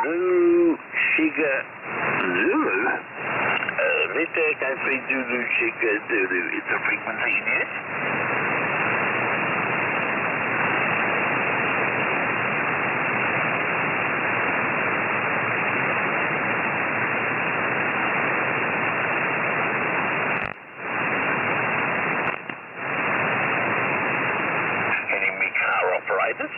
Zulu Sugar Zulu. Mr. Cafe Zulu Sugar Zulu. It's a frequency in use. Enemy car operators.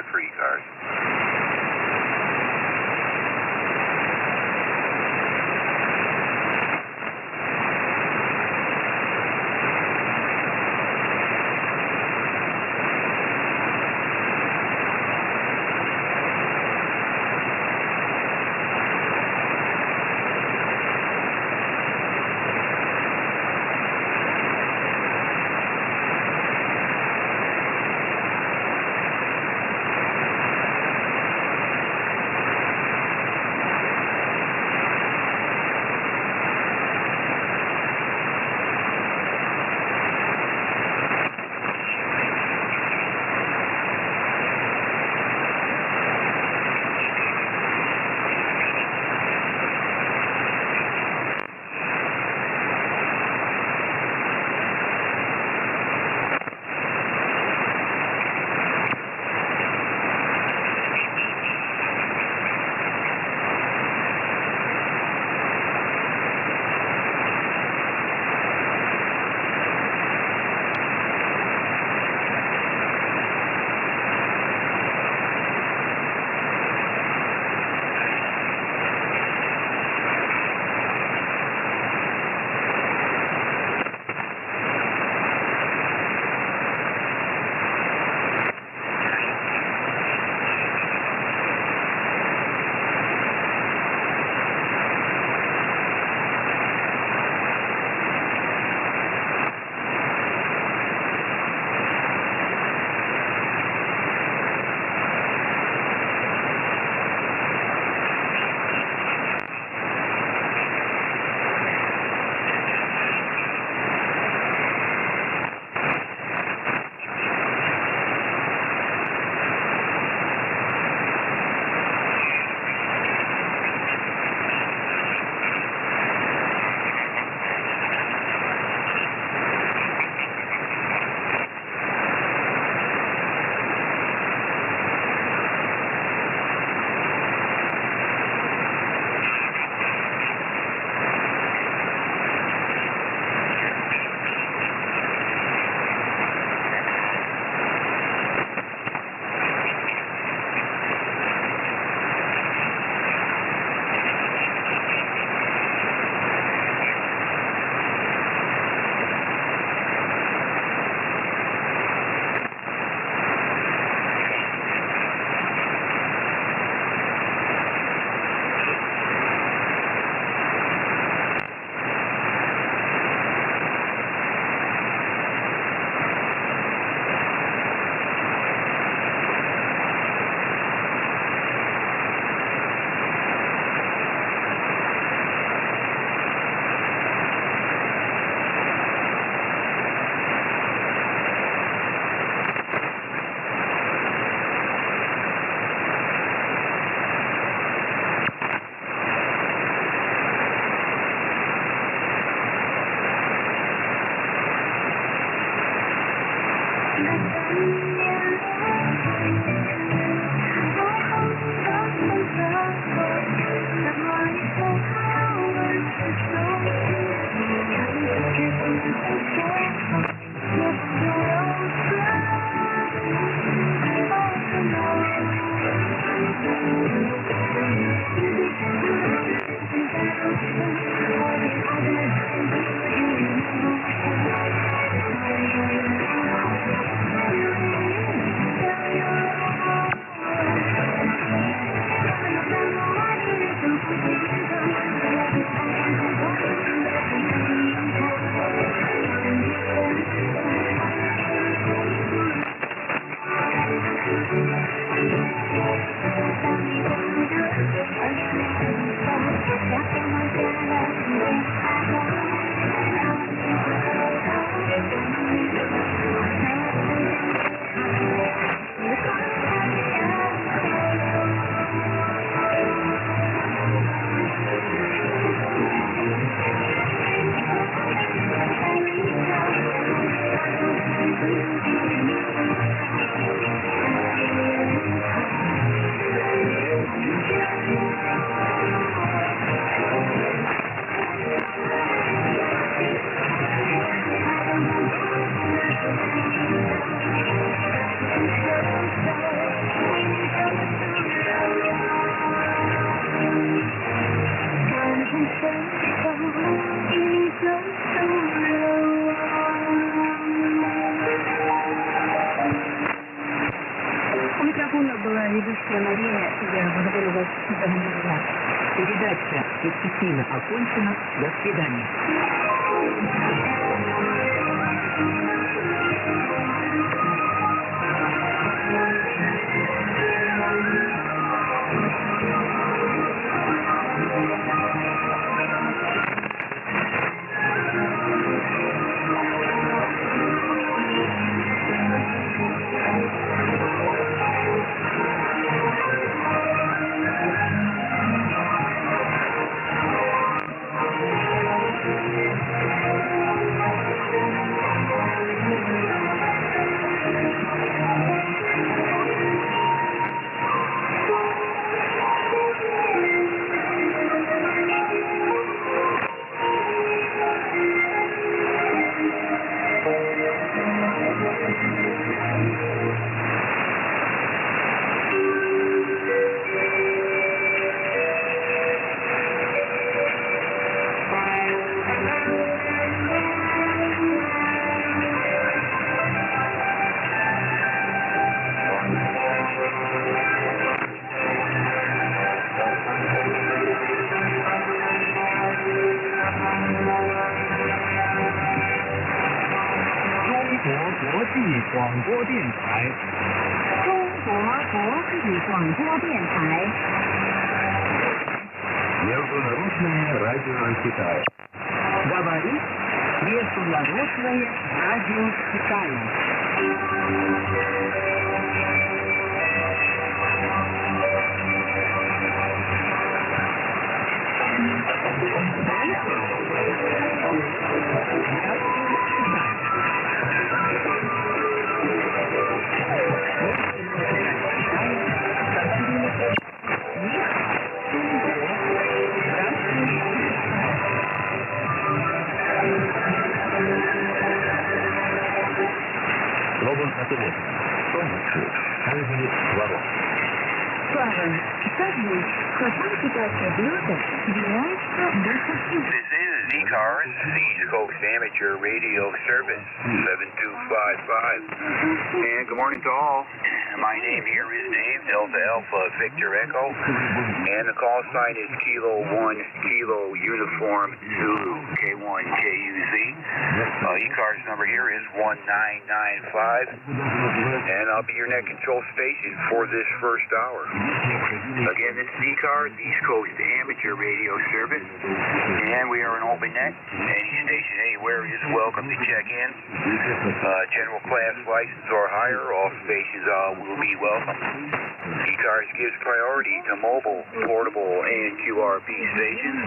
5 for ECARS. Мария, я благодарю вас за внимание. Передача официально окончена. До свидания. Международное радио Китая. Говорит Международное радио Китая. Слоган ответа. Солнце. Каждый ворот. Слава, скажи, какая передача блюда является больше всего? This is ECARS, the East Coast Amateur Radio Service, 7255. And good morning to all. My name here is Dave, Delta Alpha Victor Echo, and the call sign is Kilo 1, Kilo Uniform Zulu, K1KUZ. ECARS number here is 1995, and I'll be your net control station for this first hour. Again, this is ECARS, the East Coast Amateur Radio Service, and we are an open net. Any station anywhere is welcome to check in. General class license or higher, all stations will be welcome. ECARS gives priority to mobile, portable, and QRP stations.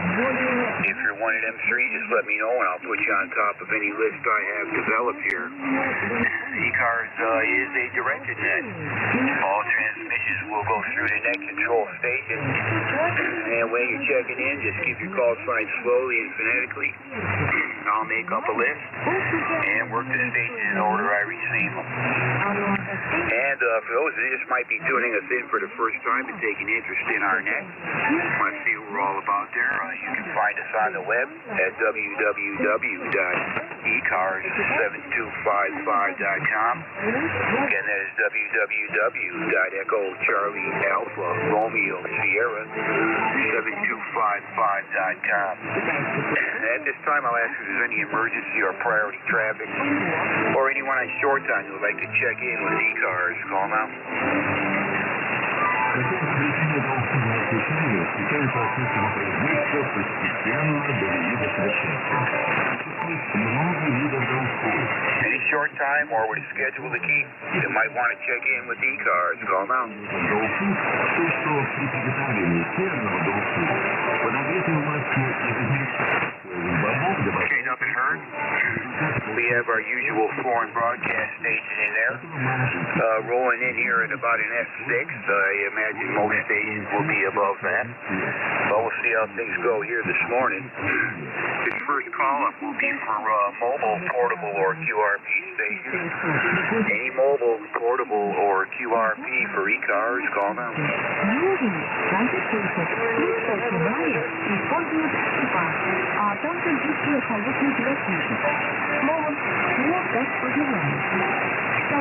If you're one of them three, just let me know and I'll put you on top of any list I have developed here. ECARS is a directed net. All transmissions will go through the net control station. And when you're checking in, just keep your call signs slowly and phonetically. I'll make up a list and work the stations in order I receive them. And for those that just might be tuning us in for the first time and taking interest in our net, want to see what we're all about there, you can find us on the web at www.ecars7255.com. Again, that is www.echo-charlie-alpha-romeo-sierra-7255.com. At this time, I'll ask if there's any emergency or priority traffic or anyone on short time who would like to check in with ECARS. Call now. Any short time or with a schedule to keep, you might want to check in with ECARS. Call now. Okay, nothing heard. We have our usual foreign broadcast station in there. Rolling in here at about an F6. I imagine most stations will be above that. But we'll see how things go here this morning. This first call-up will be for mobile, portable, or QRP stations. Any mobile, portable, or QRP for ECARS, call now. Словом, вот так пожелаем.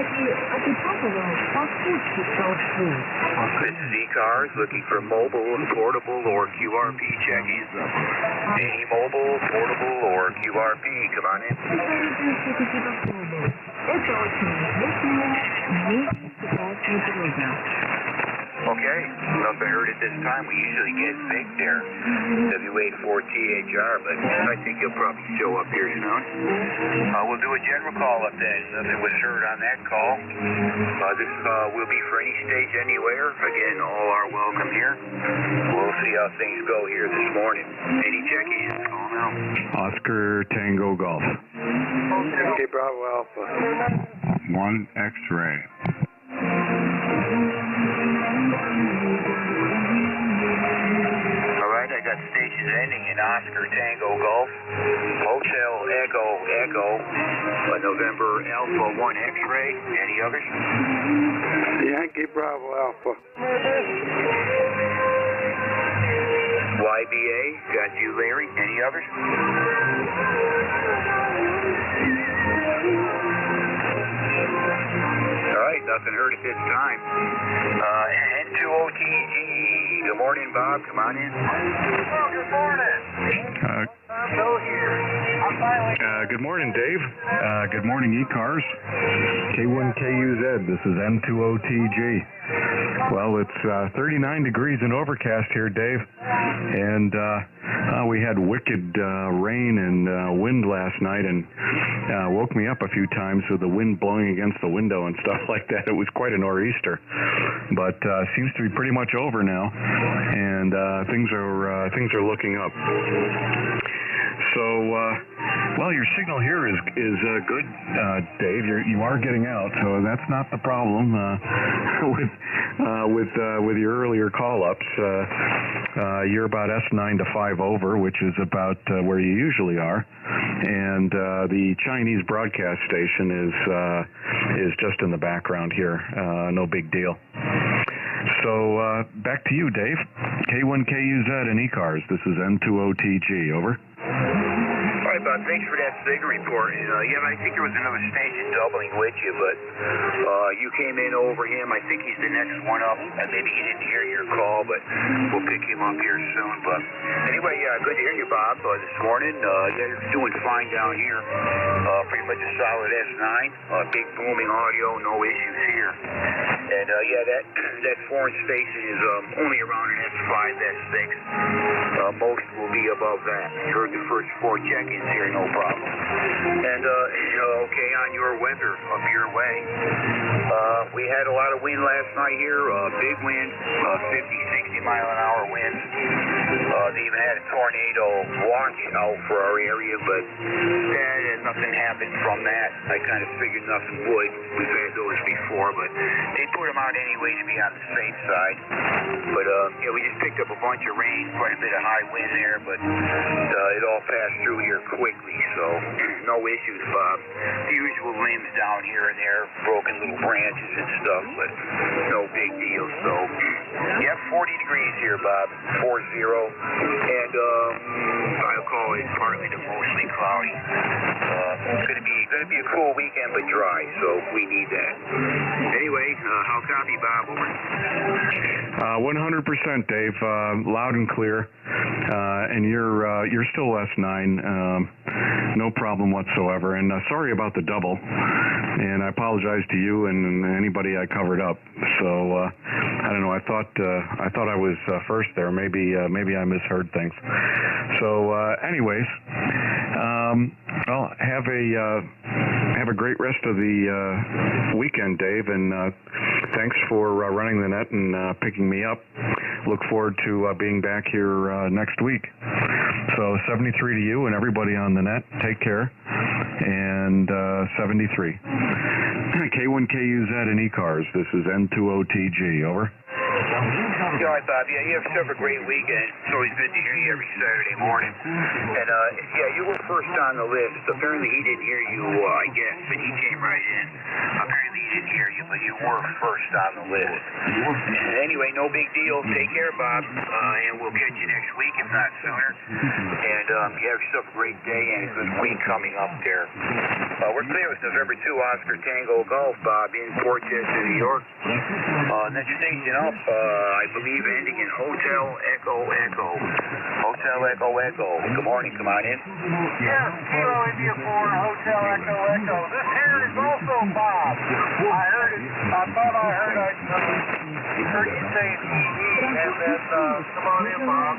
at the top of the fast food stores too. This is ECARS looking for mobile, portable, or QRP check-ins. Any mobile, portable, or QRP, come on in. Это очень известная нефтегазовая дорога. Okay, nothing heard at this time. We usually get Vic there, W84THR, but I think he'll probably show up here soon. We'll do a general call up then. Nothing was heard on that call. This will be for any stage anywhere. Again, all are welcome here. We'll see how things go here this morning. Any check-ins? Call now. Oscar Tango Golf. Okay, Bravo Alpha. 1 X-ray. Alright, I got stations ending in Oscar Tango Golf. Hotel Echo Echo. November Alpha 1 X-ray. Any others? Yankee Bravo Alpha. YBA. Got you, Larry. Any others? Alright, nothing heard at this time. N2OTG. Good morning, Bob. Come on in. Oh, good morning. I'm Bill here. I'm finally... Good morning, Dave. Good morning, ECARS. K1KUZ. This is N2OTG. Well, it's 39 degrees and overcast here, Dave. And we had wicked rain and wind last night, and woke me up a few times with the wind blowing against the window and stuff like that. It was quite a nor'easter, but seems to be pretty much over now, and things are looking up. So, well, your signal here is good, Dave. You are getting out, so that's not the problem with your earlier call-ups. You're about S9 to 5 over, which is about where you usually are, and the Chinese broadcast station is just in the background here. No big deal. So back to you, Dave. K1KUZ and ECARS. This is N2OTG. Over. All right, Bob, thanks for that signal report. Yeah, I think there was another station doubling with you, but you came in over him. I think he's the next one up, and maybe he didn't hear your call, but we'll pick him up here soon. But anyway, yeah, good to hear you, Bob, this morning. Yeah, you're doing fine down here. Pretty much a solid S9. Big booming audio, no issues here. And yeah, that foreign station is only around an S5, S6. Most will be above that. Heard the first 4 check-ins here, no problem. And okay, on your weather up your way. We had a lot of wind last night here. Big wind, 50, 60 mile an hour winds. They even had a tornado watch out for our area, but nothing happened from that. I kind of figured nothing would. We've had those before, but they put them out anyway to be on the safe side. But yeah, we just picked up a bunch of rain, quite a bit of high wind there, but it all passed through here quickly, so no issues, Bob. The usual limbs down here and there, broken little branches and stuff, but no big deal. So yeah, 40 degrees here, Bob, 40, and I'll call it partly to mostly cloudy. It's going to be a cool weekend, but dry, so we need that. Anyway, how copy, Bob? Over. 100%, Dave. Loud and clear. And you're still S9. No problem whatsoever. And sorry about the double. And I apologize to you and anybody I covered up. So I don't know. I thought I was first there. Maybe I misheard things. So anyways, well, have a great rest of the weekend, Dave, and thanks for running the net and picking me up. Look forward to being back here next week. So 73 to you and everybody on the net. Take care. And 73. K1KUZ and ECARS. This is N2OTG. Over. All right, Bob. Yeah, you have yourself a great weekend. It's always good to hear you every Saturday morning. And yeah, you were first on the list. Apparently he didn't hear you, I guess, but he came right in. Apparently he didn't hear you, but you were first on the list. Anyway, no big deal. Take care, Bob, and we'll catch you next week, if not sooner. And you have yourself a great day and a good week coming up there. We're clear with November 2, Oscar Tango Golf, Bob, in Portchester, New York. Next station up, I believe ending in Hotel Echo Echo. Hotel Echo Echo. Good morning, come on in. Yes, Kilo India 4, Hotel Echo Echo. This here is also Bob. I heard it. I thought I heard you say TV, and then come on in, Bob.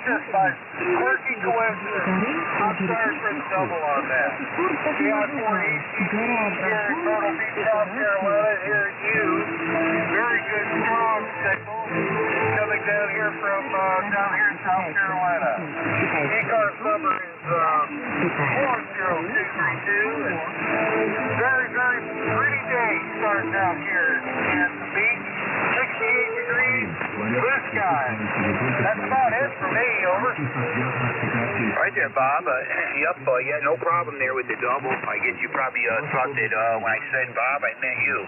Just by quirky coincidence. I'm sorry for the double on that. ECARS here in Myrtle Beach, South Carolina. Here at you. Very good, strong signal coming down here from down here in South Carolina. ECARS number is 40232. And very, very pretty day starting out here at the beach. 68 degrees, blue sky. That's about it for me, over. Right there, Bob. Yep, yeah, no problem there with the double. I guess you probably thought that when I said Bob, I meant you.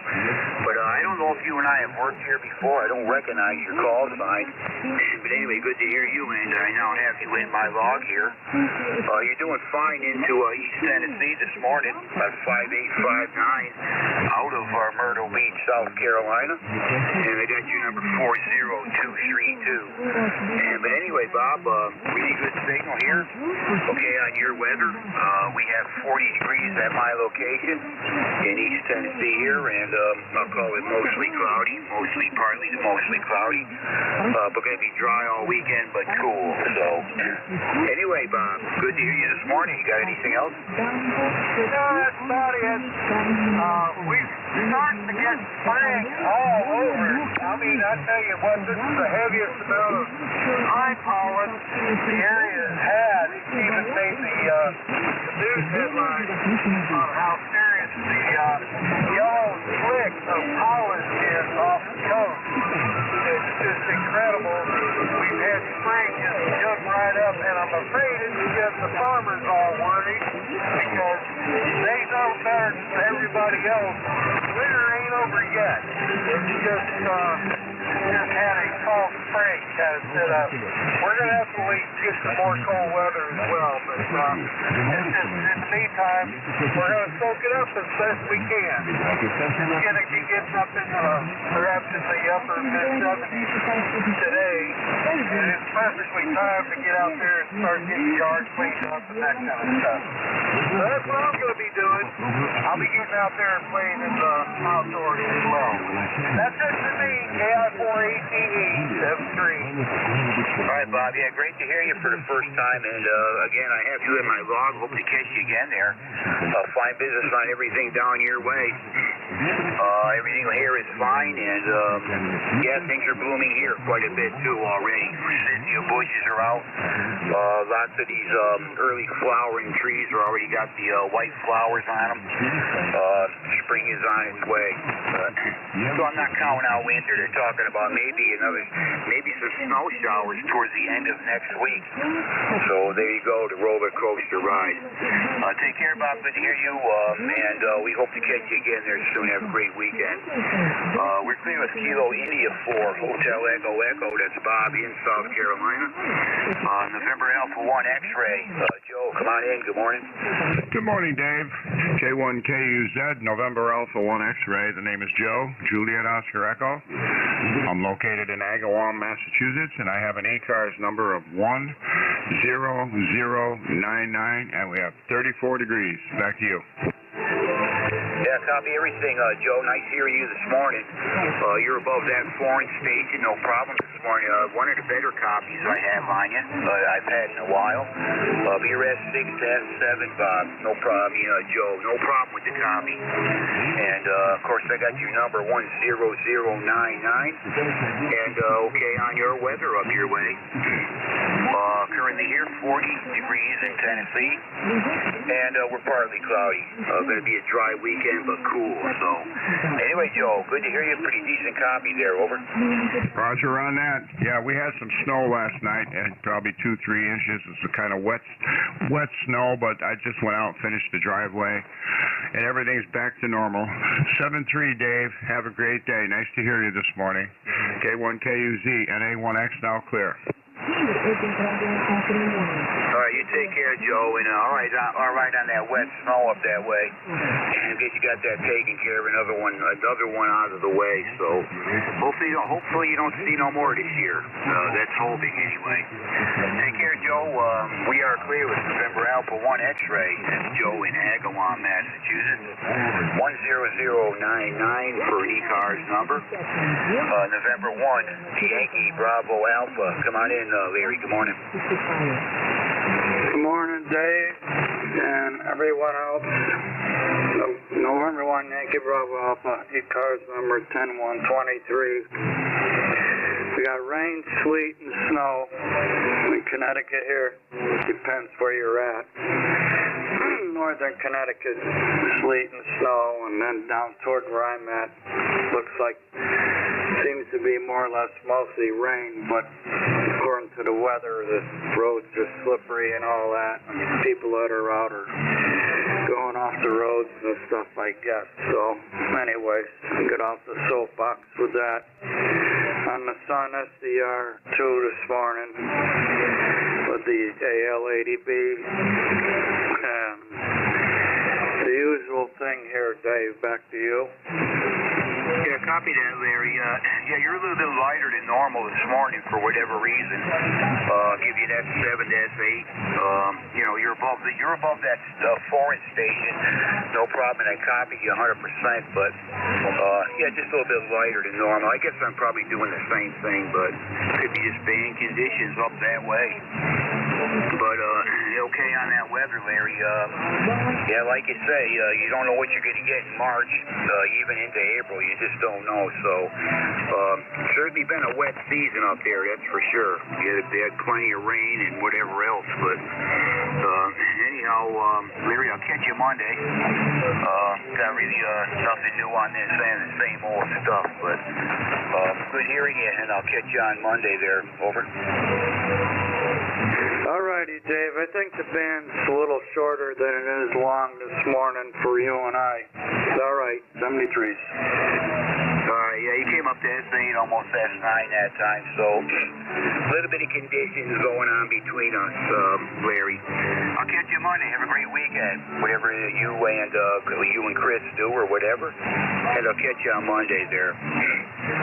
But I don't know if you and I have worked here before. I don't recognize your call sign. But anyway, good to hear you, and I now have you in my log here. You're doing fine into East Tennessee this morning, about 5859, out of Myrtle Beach, South Carolina. And I got you number 40232. But anyway, Bob, really good signal here. Okay, on your weather, we have 40 degrees at my location in East Tennessee here, and I'll call it mostly cloudy, mostly partly to mostly cloudy. But going to be dry all weekend, but cool. So, anyway, Bob, good to hear you this morning. You got anything else? No, that's about it. We're starting to get spring all over. I mean, I tell you what, this is the heaviest amount of high pollen the area has had. It's even made the news headlines on how serious the yellow slick of pollen is off the coast. It's just incredible. We've had spring just jump right up, and I'm afraid it's just the farmers all worried because they know better than everybody else. Winter ain't over yet. It's just had a false spring kind of set up. We're going to have to wait to get some more cold weather as well, but it's just, in the meantime, we're going to soak it up as best we can. We're going to get something perhaps in the upper mid-70s today, and it's perfectly timed to get out there and start getting the yard cleaned up and that kind of stuff. So that's what I'm going to be doing. I'll be getting out there and playing in the outdoors as well. That's it for me, KI4ACE 73. All right, Bob. Yeah, great to hear you for the first time. And again, I have you in my log. Hope to catch you again there. Fine business on everything down your way. Everything here is fine, and yeah, things are blooming here quite a bit too already. Forsythia bushes are out. Lots of these early flowering trees are already got the white flowers on them. Spring is on its way. So I'm not counting out winter. They're talking about maybe some snow showers towards the end of next week. So there you go, the roller coaster ride. Take care, Bob. Good to hear you, and we hope to catch you again there soon. Have a great weekend. We're clear with Kilo India 4, Hotel Echo Echo. That's Bob in South Carolina. November Alpha 1 X-Ray. Joe, come on in. Good morning. Good morning, Dave. K1KUZ, November Alpha 1 X-Ray. The name is Joe, Juliet Oscar Echo. I'm located in Agawam, Massachusetts, and I have an ECARS number of 10099, and we have 34 degrees. Back to you. Yeah, copy everything, Joe. Nice hearing you this morning. You're above that foreign station, no problem this morning. One of the better copies I have on you, I've had in a while. BRS 6 to S7, Bob. No problem, Joe. No problem with the copy. And, of course, I got your number 10099. And, okay, on your weather up your way. Currently here, 40 degrees in Tennessee. And we're partly cloudy. Going to be a dry weekend, but cool. So, anyway, Joe, good to hear you. Pretty decent copy there. Over. Roger on that. Yeah, we had some snow last night, and probably 2-3 inches. It's a kind of wet snow, but I just went out and finished the driveway, and everything's back to normal. 7-3, Dave. Have a great day. Nice to hear you this morning. K1KUZ, NA1X now clear. All right, you take care, Joe, and all right on that wet snow up that way. And get you got that taken care of. Another one out of the way. So hopefully you don't see no more this year. That's hoping anyway. Take care, Joe. We are clear with November Alpha 1 X-ray. That's Joe in Agawam, Massachusetts. 10099 for an ECARS number. November 1, Yankee Bravo Alpha. Come on in, Larry. Good morning. Good morning, Dave, and everyone else. November 1, Yankee Bravo Alpha, ECARS number 10123. We got rain, sleet, and snow in Connecticut here. Depends where you're at. Northern Connecticut, sleet and snow, and then down toward where I'm at, looks like seems to be more or less mostly rain, but according to the weather, the roads are slippery and all that. People that are out are going off the roads and stuff, I guess. So, anyways, get off the soapbox with that. On the Sun SDR2 this morning with the AL80B. The usual thing here, Dave. Back to you. Yeah, copy that, Larry. Yeah, you're a little bit lighter than normal this morning for whatever reason. Give you that 7 to S8. You're above that foreign station. No problem, and I copy you 100%. But yeah, just a little bit lighter than normal. I guess I'm probably doing the same thing, but could be just bad conditions up that way. But okay on that weather, Larry. Yeah, like you say, you don't know what you're going to get in March, even into April. You just don't know. So certainly been a wet season up there, that's for sure. They had plenty of rain and whatever else. But anyhow, Larry, I'll catch you Monday. Got really nothing new on this and the same old stuff. But good hearing you, and I'll catch you on Monday there. Over. Alrighty, Dave. I think the band's a little shorter than it is long this morning for you and I. It's alright. 73s. Alright, yeah, you came up to S8 almost S9 that time, so a little bit of conditions going on between us, Larry. I'll catch you Monday. Have a great weekend. Whatever you and Chris do or whatever. And I'll catch you on Monday there.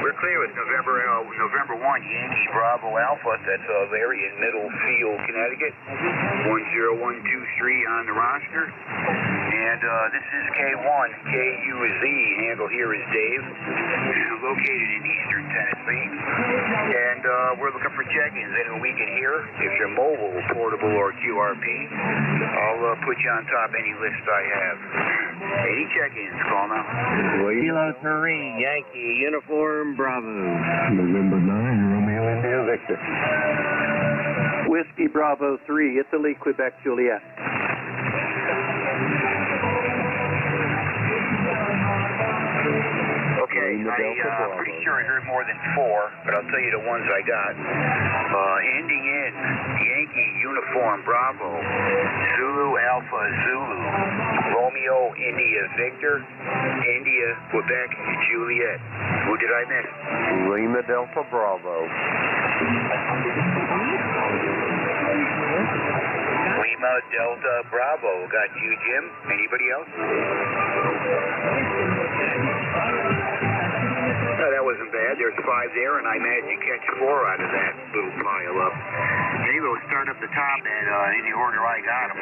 We're clear with November 1, Yankee Bravo Alpha. That's Larry in Middlefield, Connecticut. 10123 on the roster. And this is K1, KUZ. Handle here is Dave. Located in Eastern Tennessee. And we're looking for check-ins. Anyone we can hear. If you're mobile, portable, or QRP, I'll put you on top any list I have. Any check-ins, call now. Kilo 3, Yankee, Uniform Bravo. November 9, Romeo India Victor. Whiskey Bravo 3, Italy, Quebec, Juliet. Okay, I'm pretty sure I heard more than 4, but I'll tell you the ones I got. Ending in Yankee Uniform Bravo, Zulu Alpha Zulu, Romeo India Victor, India Quebec Juliet. Who did I miss? Lima Delta Bravo. Lima Delta Bravo. Got you, Jim. Anybody else? That wasn't bad. There's 5 there, and I managed to catch 4 out of that little pile up. Anyway, we'll start up the top and in the order I got them.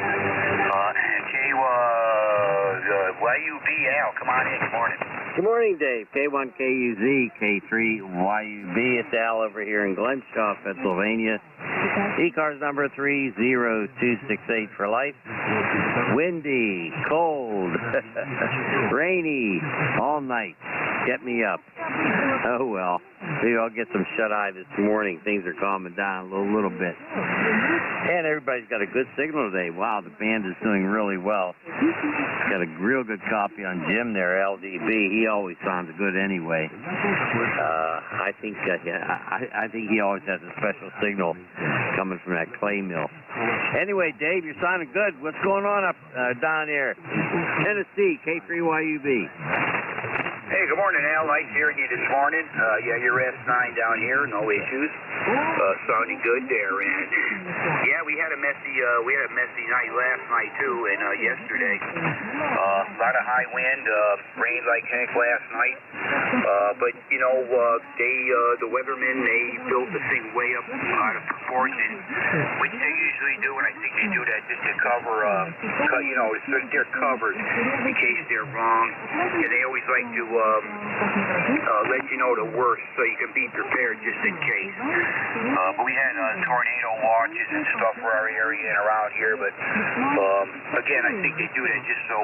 YUBL, come on in. Good morning. Good morning, Dave. K1 KUZ, K3 YUB. It's Al over here in Glenshaw, Pennsylvania. ECARS number 30268 for life. Windy, cold, rainy, all night. Get me up. Oh, well. Maybe I'll get some shut-eye this morning. Things are calming down a little bit. And everybody's got a good signal today. Wow, the band is doing really well. Got a real good copy on Jim there, LDB. He always sounds good anyway. I think he always has a special signal coming from that clay mill. Anyway, Dave, you're sounding good. What's going on up down there? Tennessee, K3YUB. Hey, good morning, Al. Nice hearing you this morning. Yeah, you're S9 down here, no issues. Sounding good there. And yeah, we had a messy night last night too, and yesterday. A lot of high wind, rained like heck last night. But you know, the weathermen, they built the thing way up out of proportion, which they usually do, and I think they do that just to cover, you know, so they're covered in case they're wrong. And they always like to let you know the worst so you can be prepared just in case. But we had tornado watches and stuff for our area and around here, but again, I think they do that just so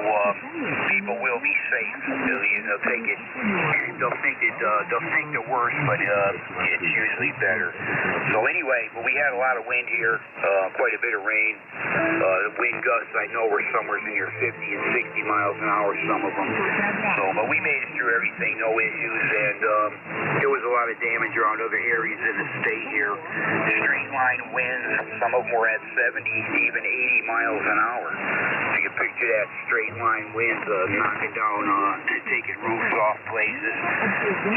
people will be safe. They'll take it. They'll think the worst, but it's usually better. So anyway, but we had a lot of wind here, quite a bit of rain. The wind gusts I know were somewhere near 50 and 60 miles an hour, some of them. So, but we made it through everything, no issues, and there was a lot of damage around other areas in the state here. Straight line winds, some of them were at 70, even 80 miles an hour. So you can picture that straight line wind knocking down, taking roofs off places.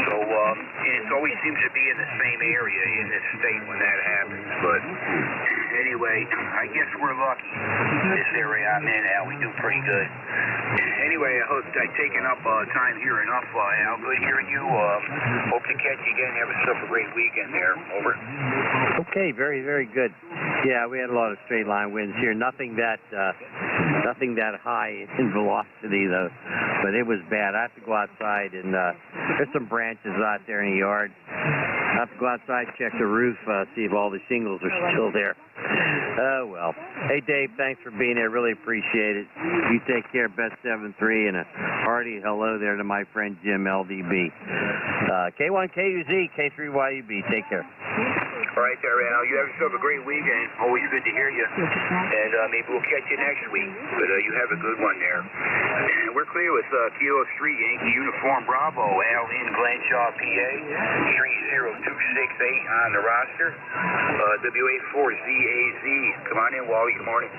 So it always seems to be in the same area in this state when that happens. But anyway, I guess we're lucky. This area I'm in, Al, we do pretty good. Anyway, I hope I've taken up time here enough, Al. Good hearing you. Hope to catch you again. Have yourself a great weekend there. Over. Okay, very, very good. Yeah, we had a lot of straight line winds here. Nothing that high in velocity though, but it was bad. I have to go outside, and there's some branches out there in the yard. I have to go outside, check the roof, see if all the shingles are still there. Oh, well. Hey, Dave, thanks for being here. Really appreciate it. You take care. Best 7-3, and a hearty hello there to my friend Jim, LDB. K1KUZ, K3YUB. Take care. All right there, Al. You have yourself a great weekend. Always good to hear you. And maybe we'll catch you next week. But you have a good one there. And we're clear with Kilo 3 Yankee Uniform Bravo, Al in Glenshaw, PA. 30268 on the roster. W84ZAZ. Come on in, Wally. Good morning.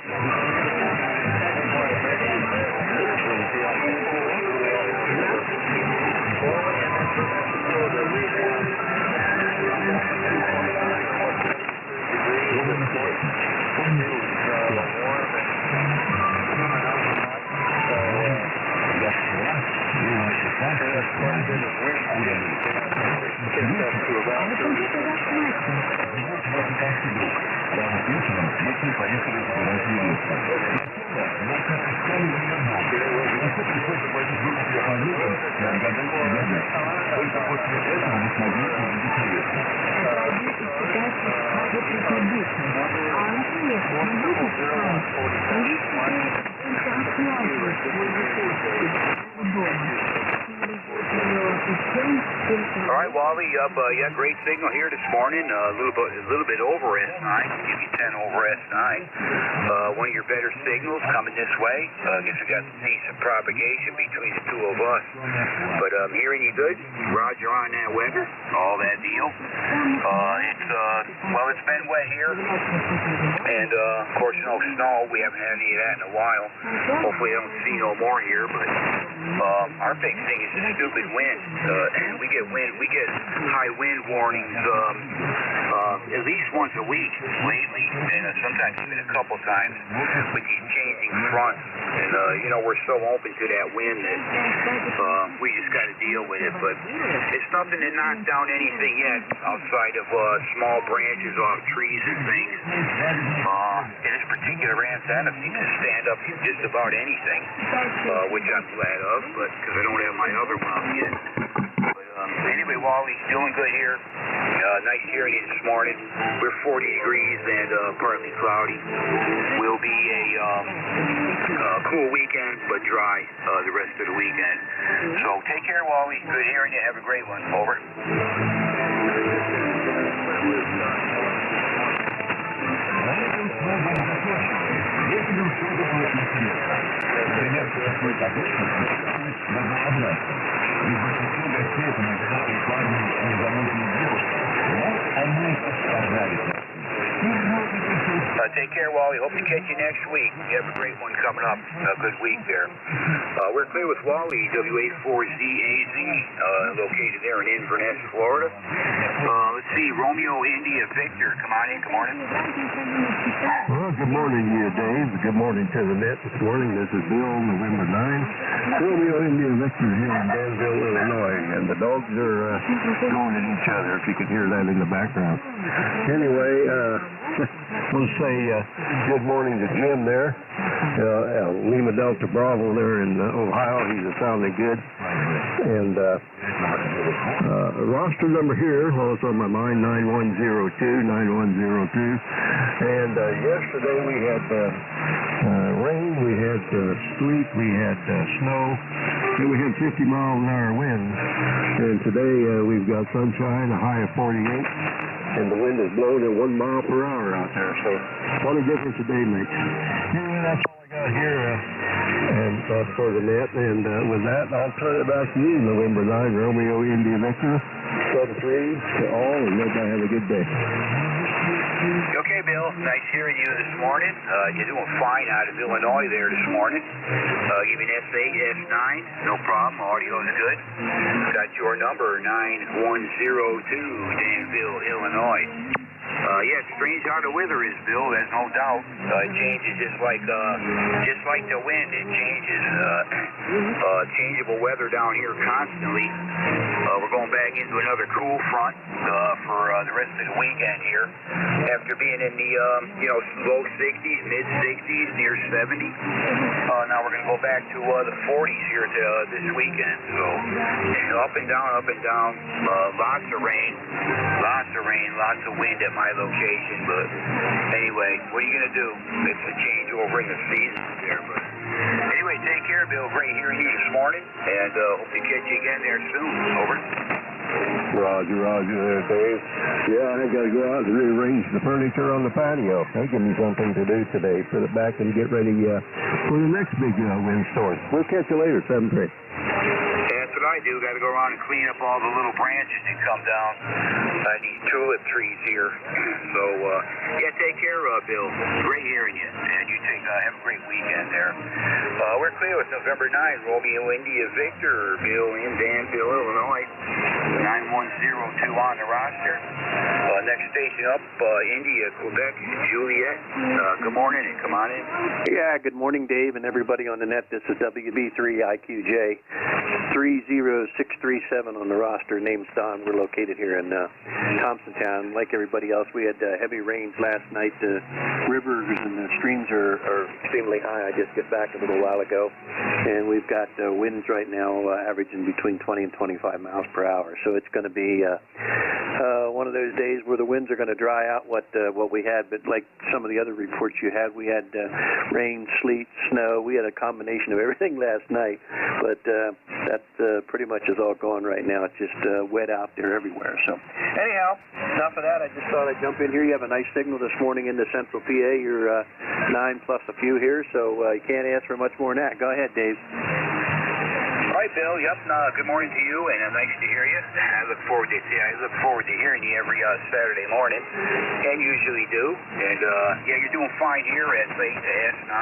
All right, Wally, yeah, great signal here this morning. A little bit over S9. Give you 10 over S9. One of your better signals coming this way. I guess we got some decent propagation between the two of us. But hearing you good. Roger on that weather. All that deal. It's been wet here. And, of course, no snow. We haven't had any of that in a while. Hopefully I don't see no more here. But our big thing is the stupid wind. We get high wind warnings at least once a week lately, and sometimes even a couple times with these changing fronts. And we're so open to that wind that we just got to deal with it. But it's nothing to knock down anything yet outside of small branches off trees and things. And this particular antenna seems to stand up to just about anything, which I'm glad of, but because I don't have my other one up yet. Anyway, Wally, doing good here. Nice hearing you this morning. We're 40 degrees and partly cloudy. Will be a cool weekend, but dry the rest of the weekend. So take care, Wally. Good hearing you. Have a great one. Over. Take care, Wally. Hope to catch you next week. You have a great one coming up. A good week there. We're clear with Wally, WA4ZAZ, located there in Inverness, Florida. Let's see, Romeo India Victor, come on in, good morning. Well, good morning to you, Dave. Good morning to the net this morning. This is Bill, November 9. Romeo India Victor here in Danville, Illinois. And the dogs are going at each other, if you can hear that in the background. Anyway, we'll say good morning to Jim there. Lima Delta Bravo there in Ohio. He's sounding good. And roster number here, well, it's on my mind, 9102. And yesterday we had rain, we had sleet, we had snow, and we had 50-mile-an-hour winds. And today we've got sunshine, a high of 48, and the wind is blowing at 1 mile per hour out there. So what a difference a day makes. Anyway, that's all I got here. And for the net, and with that, I'll turn it back to you, November 9, Romeo India Victor, 7-3 to all, and everybody have a good day. Okay, Bill, nice hearing you this morning. You're doing fine out of Illinois there this morning. Give me an S8, S9, no problem, audio is good. Got your number, 9102, Danville, Illinois. Yeah, it's strange how the weather is, Bill. There's no doubt. It changes just like the wind. It changes. Changeable weather down here constantly. We're going back into another cool front for the rest of the weekend here. After being in the low 60s, mid 60s, near 70. Now we're going to go back to the 40s here this weekend. So up and down, up and down. Lots of rain, lots of wind at my location. But anyway, what are you going to do? It's a change over in the season there. But anyway, take care, Bill. Great hearing you this morning, and hope to catch you again there soon. Over. Roger there, Dave. Yeah, I got to go out and rearrange the furniture on the patio. That give me something to do today. Put it back and get ready for the next big windstorm. We'll catch you later, 7-3. That's what I do. Got to go around and clean up all the little branches that come down. I need tulip trees here. So, yeah, take care, Bill. Great hearing you. And you have a great weekend there. We're clear with November 9, Romeo India Victor, Bill in Danville, Illinois. 9102 on the roster. Next station up, India, Quebec, Juliet. Good morning and come on in. Yeah, good morning, Dave, and everybody on the net. This is WB3IQJ 30637 on the roster. Name's Don. We're located here in Thompsontown. Like everybody else, we had heavy rains last night. The rivers and the streams are extremely high. I just got back a little while ago, and we've got winds right now averaging between 20 and 25 miles per hour. So it's going to be one of those days where the winds are going to dry out what we had. But like some of the other reports you had, we had rain, sleet, snow. We had a combination of everything last night. But that pretty much is all gone right now. It's just wet out there everywhere. So anyhow, enough of that. I just thought I'd jump in here. You have a nice signal this morning in the Central PA. You're 9 plus a few here, so you can't ask for much more than that. Go ahead, Dave. All right, Bill. Yep. Good morning to you, and nice to hear you. I look forward to hearing you every Saturday morning, and usually do. And yeah, you're doing fine here at S9.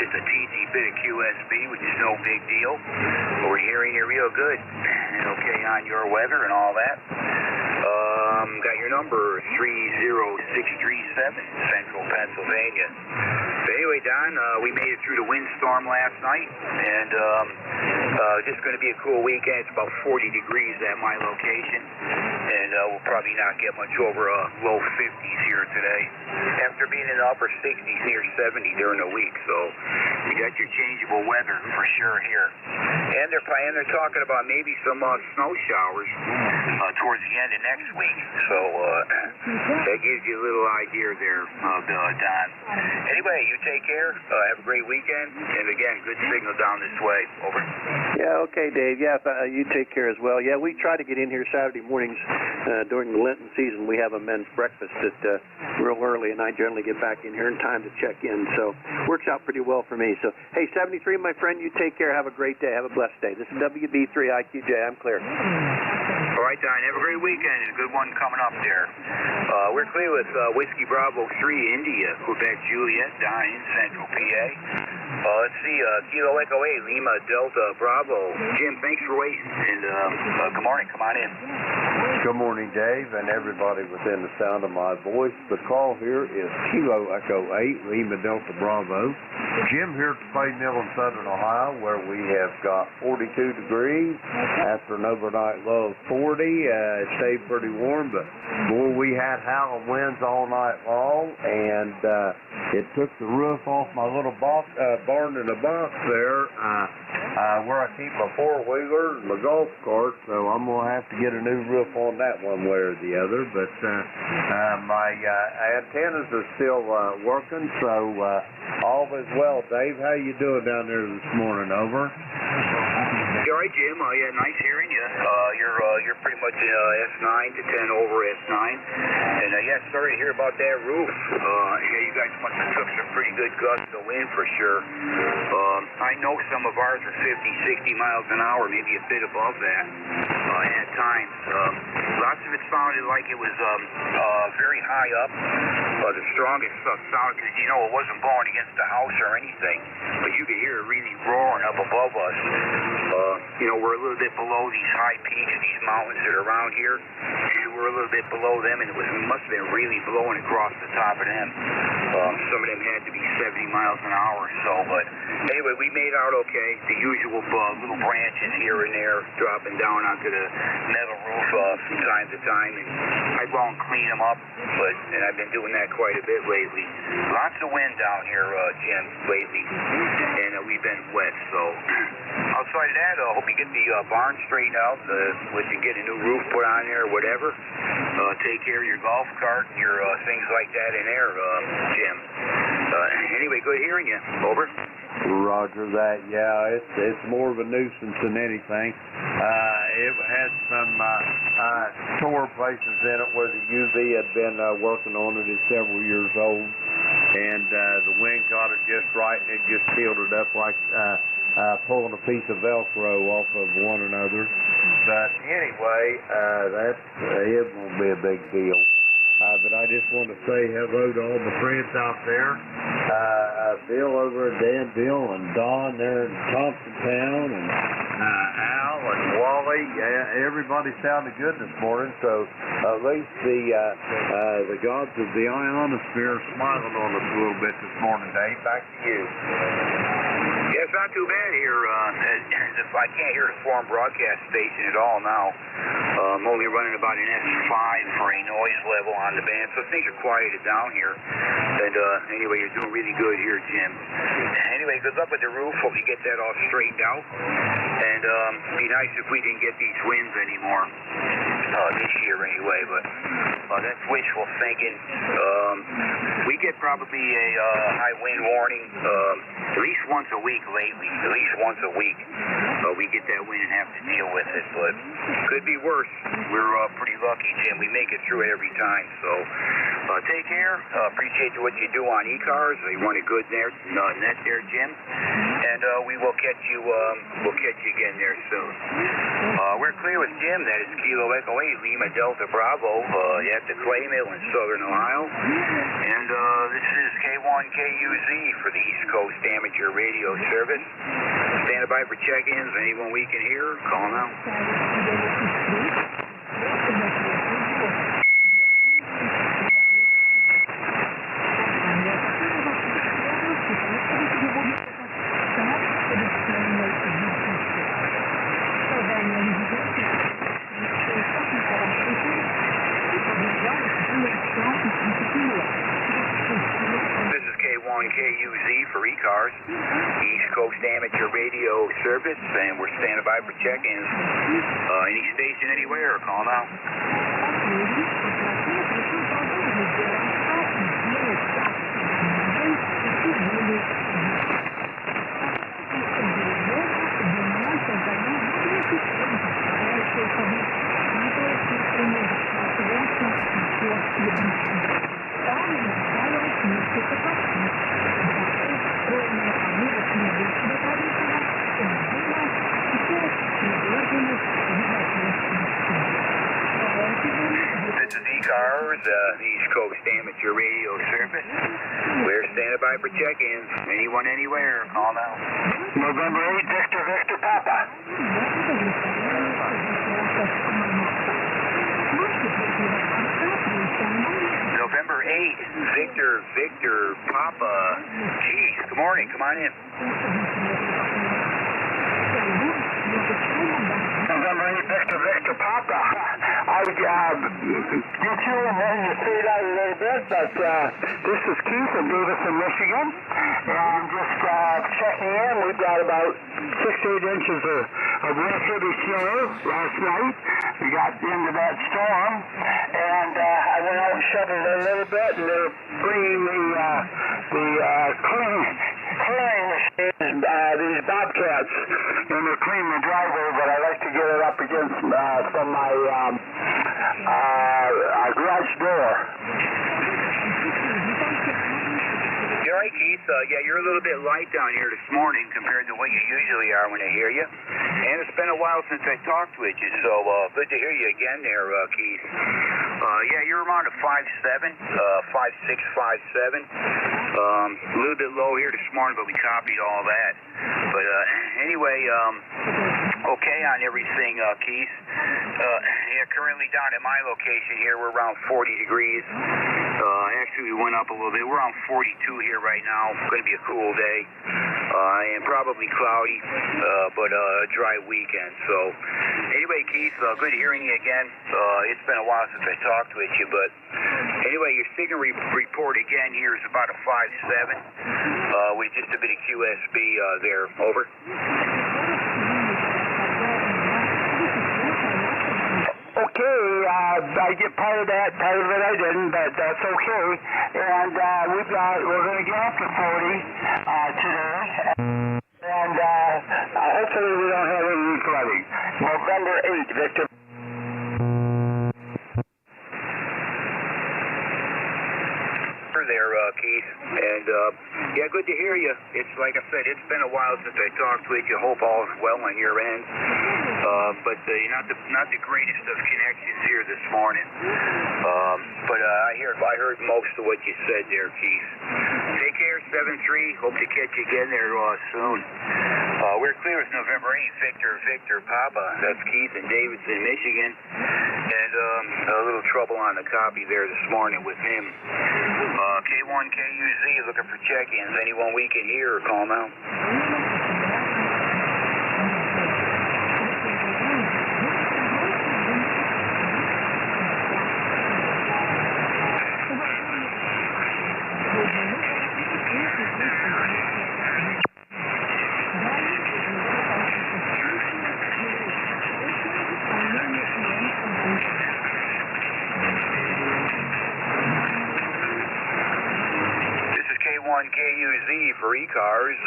It's a teensy bit of QSB, which is no big deal. But we're hearing you real good. And okay on your weather and all that. Got your number 30637, Central Pennsylvania. But anyway, Don, we made it through the windstorm last night, and just going to be a cool weekend. It's about 40 degrees at my location, and we'll probably not get much over low 50s here today. After being in the upper 60s, near 70 during the week, so you got your changeable weather for sure here. And they're talking about maybe some snow showers towards the end of next week. So that gives you a little idea there, Don. Anyway, you take care. Have a great weekend. And again, good signal down this way. Over. Yeah, okay, Dave. Yeah, you take care as well. Yeah, we try to get in here Saturday mornings during the Lenten season. We have a men's breakfast at real early, and I generally get back in here in time to check in. So works out pretty well for me. So, hey, 73, my friend, you take care. Have a great day. Have a blessed day. This is WB3IQJ. I'm clear. All All right, Don. Have a great weekend and a good one coming up there. We're clear with Whiskey Bravo 3 India, Quebec Juliet, down in Central PA. Let's see, Kilo Echo 8, Lima Delta Bravo. Jim, thanks for waiting. And good morning. Come on in. Good morning, Dave, and everybody within the sound of my voice. The call here is Kilo Echo 8, Lima Delta Bravo. Jim here at the Clay Mill in Southern Ohio, where we have got 42 degrees after an overnight low of 40. It stayed pretty warm, but boy, we had howling winds all night long, and it took the roof off my little barn in a box there, where I keep my four-wheeler and my golf cart, so I'm going to have to get a new roof on that one way or the other, but my antennas are still working, so all is well. Dave, how you doing down there this morning? Over. All right, Jim. Yeah, nice hearing you. You're pretty much S9 to 10 over S9, and yeah, sorry to hear about that roof. Yeah, you guys must have took some pretty good gusts of wind for sure. I know some of ours are 50, 60 miles an hour, maybe a bit above that at times. Lots of it sounded like it was very high up. The strongest sound, because you know it wasn't blowing against the house or anything, but you could hear it really roaring up above us. You know, we're a little bit below these high peaks, these mountains that are around here, and we're a little bit below them, and it must have been really blowing across the top of them. Some of them had to be 70 miles an hour or so, but anyway, we made out okay. The usual little branches here and there dropping down onto the metal roof from time to time, and I go and clean them up, and I've been doing that quite a bit lately. Lots of wind down here, Jim, lately, and we've been wet, so outside of that, I hope you get the barn straightened out, with you get a new roof put on there or whatever. Take care of your golf cart and your things like that in there, Jim. Anyway, good hearing you. Over. Roger that. Yeah, it's more of a nuisance than anything. It had some sore places in it where the UV had been working on it. It's several years old, and the wind got it just right, and it just peeled it up like pulling a piece of Velcro off of one another. But anyway, it won't be a big deal. But I just want to say hello to all my friends out there. Bill over at Danville, and Don there in Thompsontown, and Al and Wally. Everybody sounded good this morning, so at least the gods of the ionosphere are smiling on us a little bit this morning, Dave. Back to you. Yeah, it's not too bad here. I can't hear the foreign broadcast station at all now. I'm only running about an S5 for a noise level on the band, so things are quieted down here. And anyway, you're doing really good here, Jim. Anyway, good luck with the roof. Hope you get that all straightened out. And it'd be nice if we didn't get these winds anymore this year anyway, but that's wishful thinking. We get probably a high wind warning at least once a week lately. At least once a week we get that wind and have to deal with it, but could be worse. We're pretty lucky, Jim. We make it through it every time, so take care. Appreciate what you do on ECARS. You run a good net there, Jim, and we will catch you again there soon. We're clear with Jim. That is Kilo Echo 8, Lima Delta Bravo, at the Clay Mill in Southern Ohio. And this is K1KUZ for the East Coast Amateur Radio Service. Standing by for check-ins. Anyone we can hear, call them out. This is K1KUZ for ECARS, East Coast Amateur Radio Service, and we're standing by for check-ins. Any station anywhere, call them out. Towers, East Coast Amateur Radio Service. We're standing by for check-ins. Anyone, anywhere, call now. November 8, Victor Papa. November 8, Victor Papa. Keith, good morning. Come on in. November 8, Victor Papa. You two and then you stayed out a little bit, but this is Keith in Davison, Michigan, and just checking in. We've got about 6 to 8 inches of real heavy snow last night. We got into that storm, and I went out and shoveled a little bit, and they're bringing the clearing machines, these bobcats, and they're cleaning the driveway, but I like to get it up against from my garage door. You're right, Keith. Yeah, you're a little bit light down here this morning compared to what you usually are when I hear you. And it's been a while since I talked with you, so good to hear you again there, Keith. Yeah, you're around a 5'7", 5'6", 5'7". A little bit low here this morning, but we copied all that. But anyway, okay on everything, Keith. Yeah, currently down at my location here, we're around 40 degrees. Actually, we went up a little bit. We're around 42 here right now. It's going to be a cool day. And probably cloudy, but a dry weekend. So, anyway, Keith, good hearing you again. It's been a while since I talked with you, but anyway, your signal report again here is about a 5'7", with just a bit of QSB there. Over. Okay, I get part of that, part of it I didn't, but that's okay. And we're going to get up to 40 today. And hopefully we don't have any flooding. November 8, Victor. There, Keith, and yeah, good to hear you. It's like I said, it's been a while since I talked with you. Hope all is well on your end, but not the greatest of connections here this morning. But I heard most of what you said there, Keith. Take care, 7-3. Hope to catch you again there soon. We're clear with November 8, Victor Papa. That's Keith in Davidson, Michigan, and a little trouble on the copy there this morning with him. K1KUZ looking for check-ins. Anyone we can hear, call now. K1KUZ for ECARS.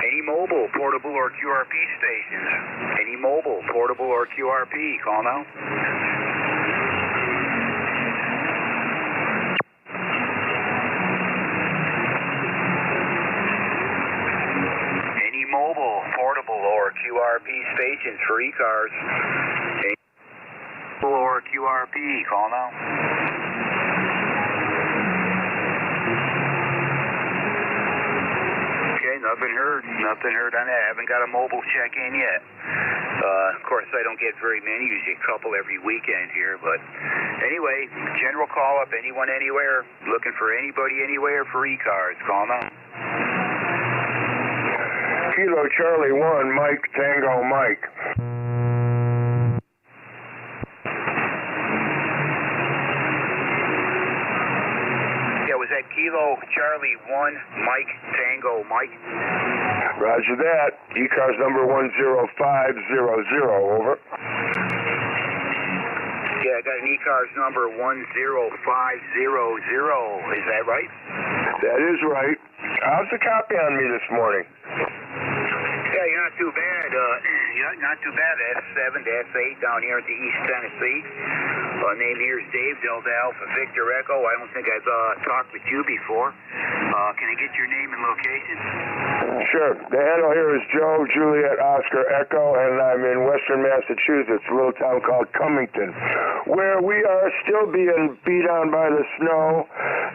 Any mobile, portable, or QRP stations? Any mobile, portable, or QRP? Call now. Any mobile, portable, or QRP stations for ECARS? Any mobile or QRP? Call now. Nothing heard on that. I haven't got a mobile check-in yet. Of course, I don't get very many, usually a couple every weekend here. But anyway, general call-up, anyone, anywhere, looking for anybody, anywhere for ECARS. Call now. Kilo Charlie 1, Mike Tango Mike. Was that Kilo Charlie 1, Mike Tango Mike? Roger that. ECARS number 10500, over. Yeah, I got an ECARS number 10500. Is that right? That is right. How's the copy on me this morning? Yeah, you're not too bad. Not too bad. S7 to S8 down here at the East Tennessee. Name here is Dave, Delta Alpha Victor Echo. I don't think I've talked with you before. Can I get your name and location? Sure. The handle here is Joe, Juliet, Oscar, Echo, and I'm in western Massachusetts, a little town called Cummington, where we are still being beat on by the snow.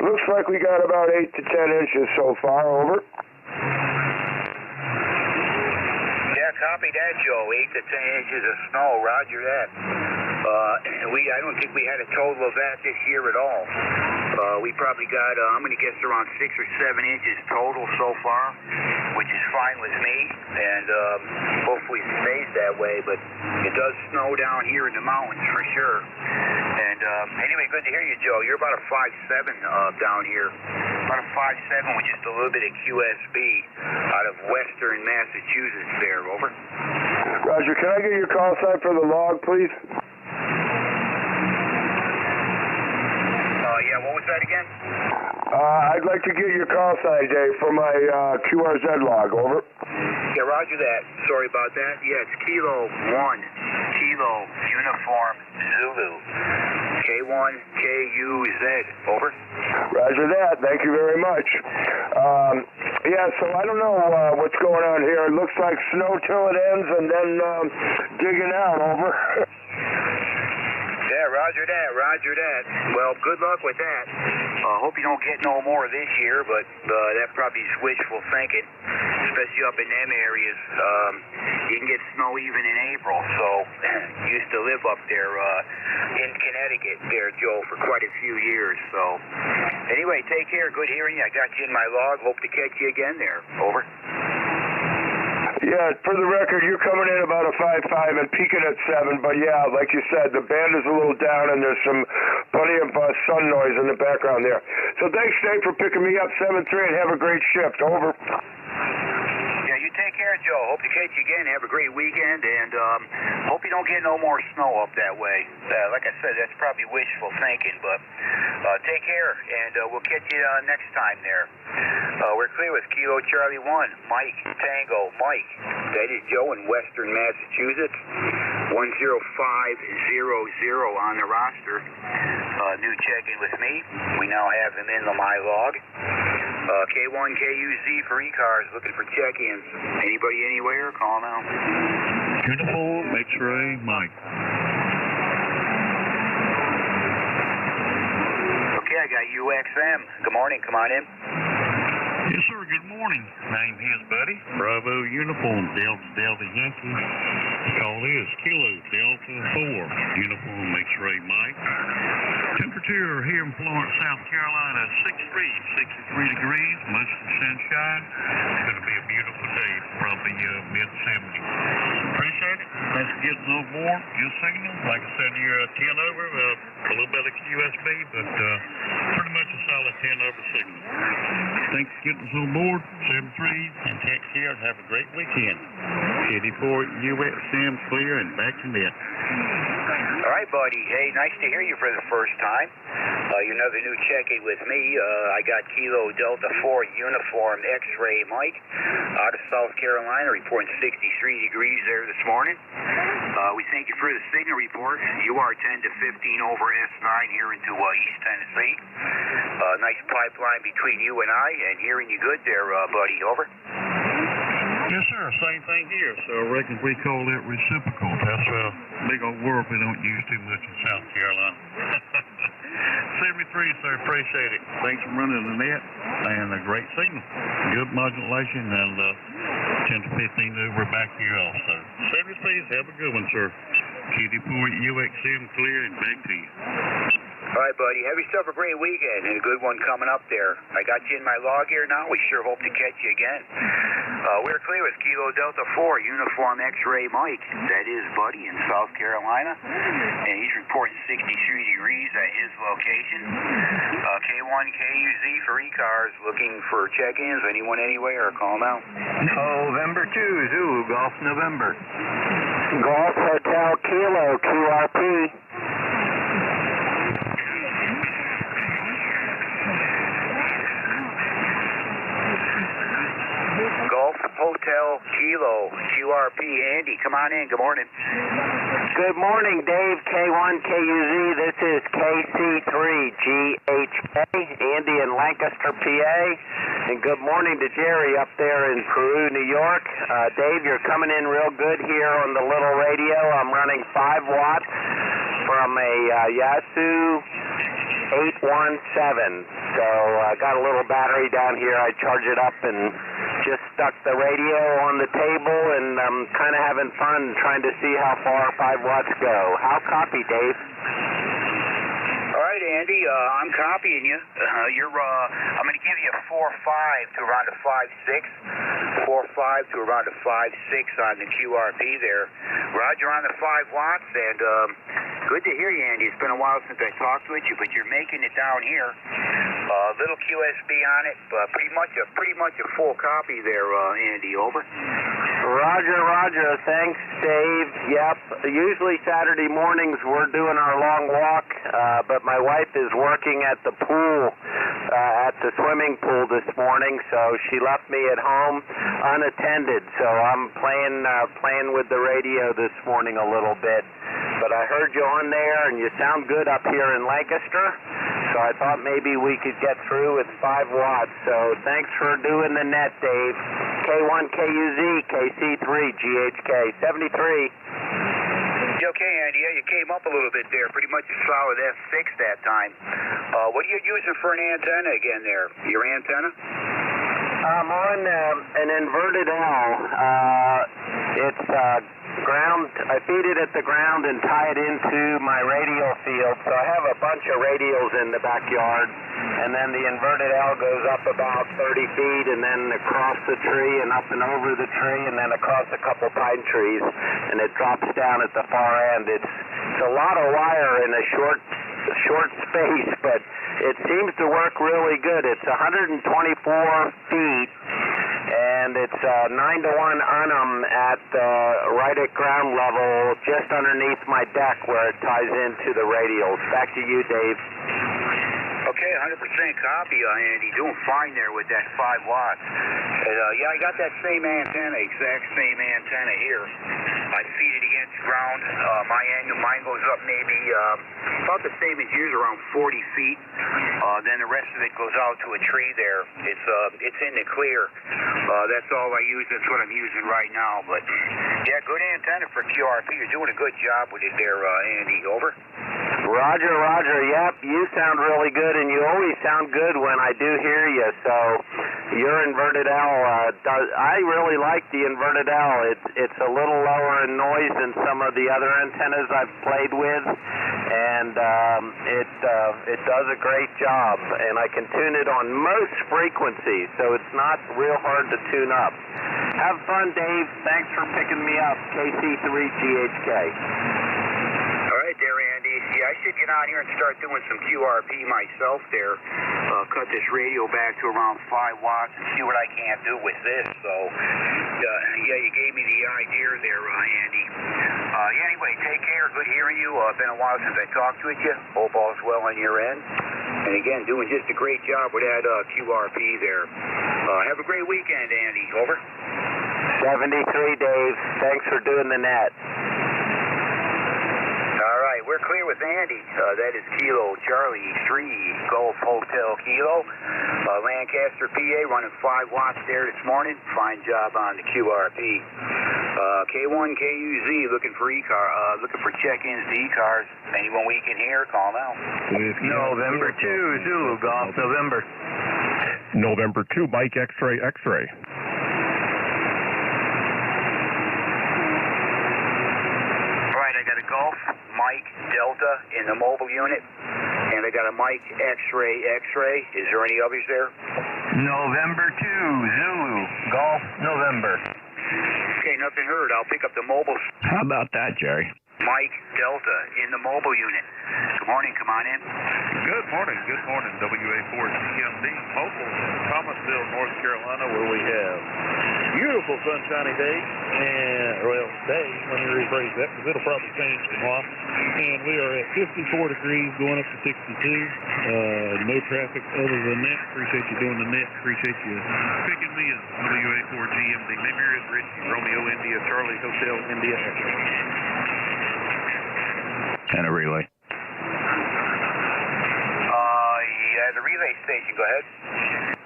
Looks like we got about 8 to 10 inches so far. Over. Yeah, copy that, Joe. 8 to 10 inches of snow. Roger that. I don't think we had a total of that this year at all. We probably got, I'm going to guess around 6 or 7 inches total so far, which is fine with me, and hopefully it stays that way, but it does snow down here in the mountains for sure. And anyway, good to hear you, Joe. You're about a 5'7" down here. About a 5'7" with just a little bit of QSB out of western Massachusetts there. Over. Roger, can I get your call sign for the log, please? Yeah, what was that again? I'd like to get your call sign, Dave, for my QRZ log. Over. Yeah, roger that. Sorry about that. Yeah, it's Kilo 1, Kilo Uniform Zulu, K1 KUZ. Over. Roger that. Thank you very much. Yeah, so I don't know what's going on here. It looks like snow till it ends and then digging out. Over. Yeah, roger that, roger that. Well, good luck with that. Hope you don't get no more this year, but that probably is wishful thinking, especially up in them areas. You can get snow even in April, so used to live up there in Connecticut there, Joe, for quite a few years. So anyway, take care. Good hearing you. I got you in my log. Hope to catch you again there. Over. Yeah, for the record, you're coming in about a 5'5" and peaking at 7, but yeah, like you said, the band is a little down and there's plenty of sun noise in the background there. So thanks, Dave, for picking me up 7-3 and have a great shift. Over. Yeah, you take care, Joe. Hope to catch you again. Have a great weekend, and hope you don't get no more snow up that way. Like I said, that's probably wishful thinking, but take care, and we'll catch you next time there. We're clear with Kilo Charlie 1, Mike Tango Mike. That is Joe in western Massachusetts. 10500 on the roster. New check-in with me. We now have him in my log. K1 KUZ for ECARS, looking for check-ins. Anybody anywhere? Call him out. Uniform X-ray Mike. Okay, I got UXM. Good morning. Come on in. Yes, sir. Good morning. Name is Buddy. Bravo Uniform Delta Yankee. Call is Kilo Delta 4 Uniform X-ray Mike. Temperature here in Florence, South Carolina, 63 degrees, mostly sunshine. It's going to be a beautiful day, probably mid-70s. Appreciate it. Thanks for getting on board. Your signal, like I said, you're a 10 over, a little bit of QSB, but pretty much a solid 10 over signal. Thanks for getting us on board, 7-3, and take care and have a great weekend. 84 UXM clear and back to net. All right, buddy. Hey, nice to hear you for the first time. You're another new check-in with me. I got Kilo Delta 4 Uniform X-ray Mike out of South Carolina, reporting 63 degrees there this morning. We thank you for the signal report. You are 10 to 15 over S9 here into East Tennessee. Nice pipeline between you and I, and hearing you good there, buddy. Over. Yes, sir. Same thing here. So I reckon we call it reciprocal. That's a big old word we don't use too much in South Carolina. 73, sir. Appreciate it. Thanks for running the net and a great signal. Good modulation and 10 to 15 over back here also. 73, have a good one, sir. QD4 UXM clear and back to you. All right, buddy. Have yourself a great weekend and a good one coming up there. I got you in my log here now. We sure hope to catch you again. We're clear with Kilo Delta 4 Uniform X-ray Mike. That is Buddy in South Carolina, and he's reporting 63 degrees at his location. K1 KUZ for ECARS, looking for check-ins. Anyone anywhere? Call them out. November 2, Zulu, Golf November. Golf Hotel Kilo, QRP. Golf Hotel Kilo, QRP. Andy, come on in. Good morning. Good morning, Dave. K1 KUZ. This is KC3GHK. Andy in Lancaster, PA. And good morning to Jerry up there in Peru, New York. Dave, you're coming in real good here on the little radio. I'm running 5 watts from a Yaesu 817. So I got a little battery down here. I charge it up and just stuck the radio on the table, and I'm kind of having fun trying to see how far 5 watts go. How copy, Dave? All right, Andy, I'm copying you. I'm going to give you a 4.5 to around a 5.6. 4.5 to around a 5.6 on the QRP there. Roger on the 5 watts, and good to hear you, Andy. It's been a while since I talked with you, but you're making it down here. Little QSB on it, pretty much a full copy there, Andy. Over. Roger. Thanks, Dave. Yep. Usually Saturday mornings we're doing our long walk, but my wife is working at the pool, at the swimming pool this morning, so she left me at home unattended. So I'm playing with the radio this morning a little bit. But I heard you on there, and you sound good up here in Lancaster. So I thought maybe we could get through with 5 watts. So thanks for doing the net, Dave. K1KUZ, KC3, GHK 73. Okay, Andy. Yeah, you came up a little bit there. Pretty much a solid F6 that time. What are you using for an antenna again there? Your antenna? I'm on an inverted L. It's ground. I feed it at the ground and tie it into my radial field. So I have a bunch of radials in the backyard, and then the inverted L goes up about 30 feet, and then across the tree and up and over the tree, and then across a couple pine trees, and it drops down at the far end. It's a lot of wire in a short space, but it seems to work really good. It's 124 feet, and it's 9-to-1 Unum at right at ground level, just underneath my deck where it ties into the radials. Back to you, Dave. Okay, 100% copy, Andy. Doing fine there with that 5 watts. Yeah, I got that same antenna, exact same antenna here. I feed it against ground. Mine goes up maybe about the same as yours, around 40 feet. Then the rest of it goes out to a tree there. It's in the clear. That's all I use. That's what I'm using right now. But yeah, good antenna for QRP. You're doing a good job with it there, Andy. Over. Roger. Yep, you sound really good, and you always sound good when I do hear you. So your inverted L, I really like the inverted L. It's a little lower in noise than some of the other antennas I've played with, and it does a great job. And I can tune it on most frequencies, so it's not real hard to tune up. Have fun, Dave. Thanks for picking me up. KC3GHK. All right there, Andy. Yeah, I should get on here and start doing some QRP myself there. Cut this radio back to around 5 watts and see what I can do with this. So, yeah, you gave me the idea there, Andy. Anyway, take care. Good hearing you. Been a while since I talked with you. Hope all's well on your end. And again, doing just a great job with that QRP there. Have a great weekend, Andy. Over. 73, Dave. Thanks for doing the net. All right, we're clear with Andy. That is Kilo Charlie 3 Golf Hotel Kilo. Lancaster, PA, running 5 watts there this morning. Fine job on the QRP. K1KUZ looking for looking for check-ins to ECARS. Anyone we can hear, call now. November 2 Zulu Golf November. November 2 Mike X-Ray X-Ray. Right, I got a Golf Mike Delta in the mobile unit, and I got a Mike X-Ray X-Ray. Is there any others there? November 2 Zulu Golf November. Okay, nothing heard. I'll pick up the mobile. How about that, Jerry? Mike Delta in the mobile unit. Good morning. Come on in. Good morning. WA4GMD mobile, Thomasville, North Carolina, where we have beautiful sunshiny day. Day, let me rephrase that, because it'll probably change tomorrow. And we are at 54 degrees, going up to 62. No traffic other than that. Appreciate you doing the net. Appreciate you picking me up. WA4GMD. Name here is Richie. Romeo India, Charlie Hotel India. And a relay. Yeah, the relay station. Go ahead.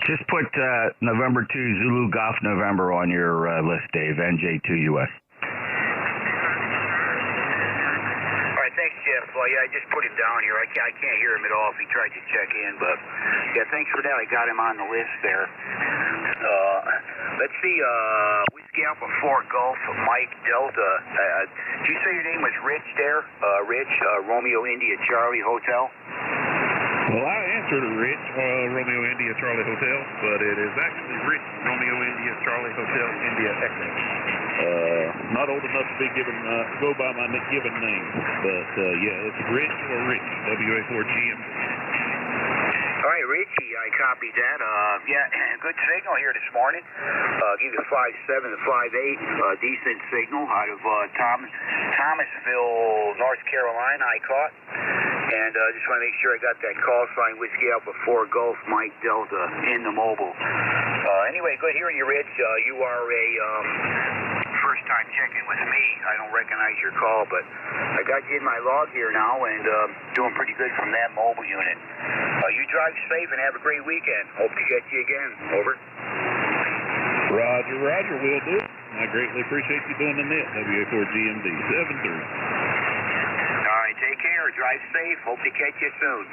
Just put November 2 Zulu Golf November on your list, Dave, NJ2US. Thanks, Jeff. Yeah, I just put him down here. I can't hear him at all if he tried to check in, but yeah, thanks for that. I got him on the list there. Let's see, Whiskey Alpha 4 Golf, Mike Delta. Did you say your name was Rich there? Rich, Romeo India Charlie Hotel? Well, I answered to Rich, Romeo India Charlie Hotel, but it is actually Rich, Romeo India Charlie Hotel, India Echo. Not old enough to be given, go by my given name, but yeah, it's Rich or Rich, WA4GM. All right, Richie, I copied that. Yeah, good signal here this morning. Give you 5.7 to 5.8, decent signal out of Thomasville, North Carolina, I caught. And just want to make sure I got that call sign, Whiskey Alpha 4 Golf, Mike Delta, in the mobile. Anyway, good hearing you, Rich. You are a first time checking with me. I don't recognize your call, but I got you in my log here now and doing pretty good from that mobile unit. You drive safe and have a great weekend. Hope to get you again. Over. Roger, Roger, will do. I greatly appreciate you doing the net, WA4GMD 73. All right, take care. Drive safe. Hope to catch you soon.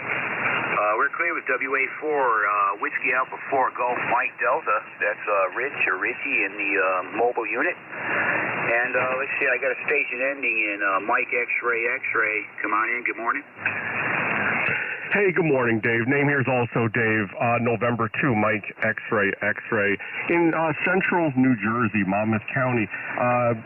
We're clear with WA4 Whiskey Alpha 4 Golf Mike Delta. That's Rich or Richie in the mobile unit. And let's see, I got a station ending in Mike X-Ray X-Ray. Come on in. Good morning. Hey, good morning, Dave. Name here is also Dave. November 2, Mike X-Ray X-Ray in central New Jersey, Monmouth County.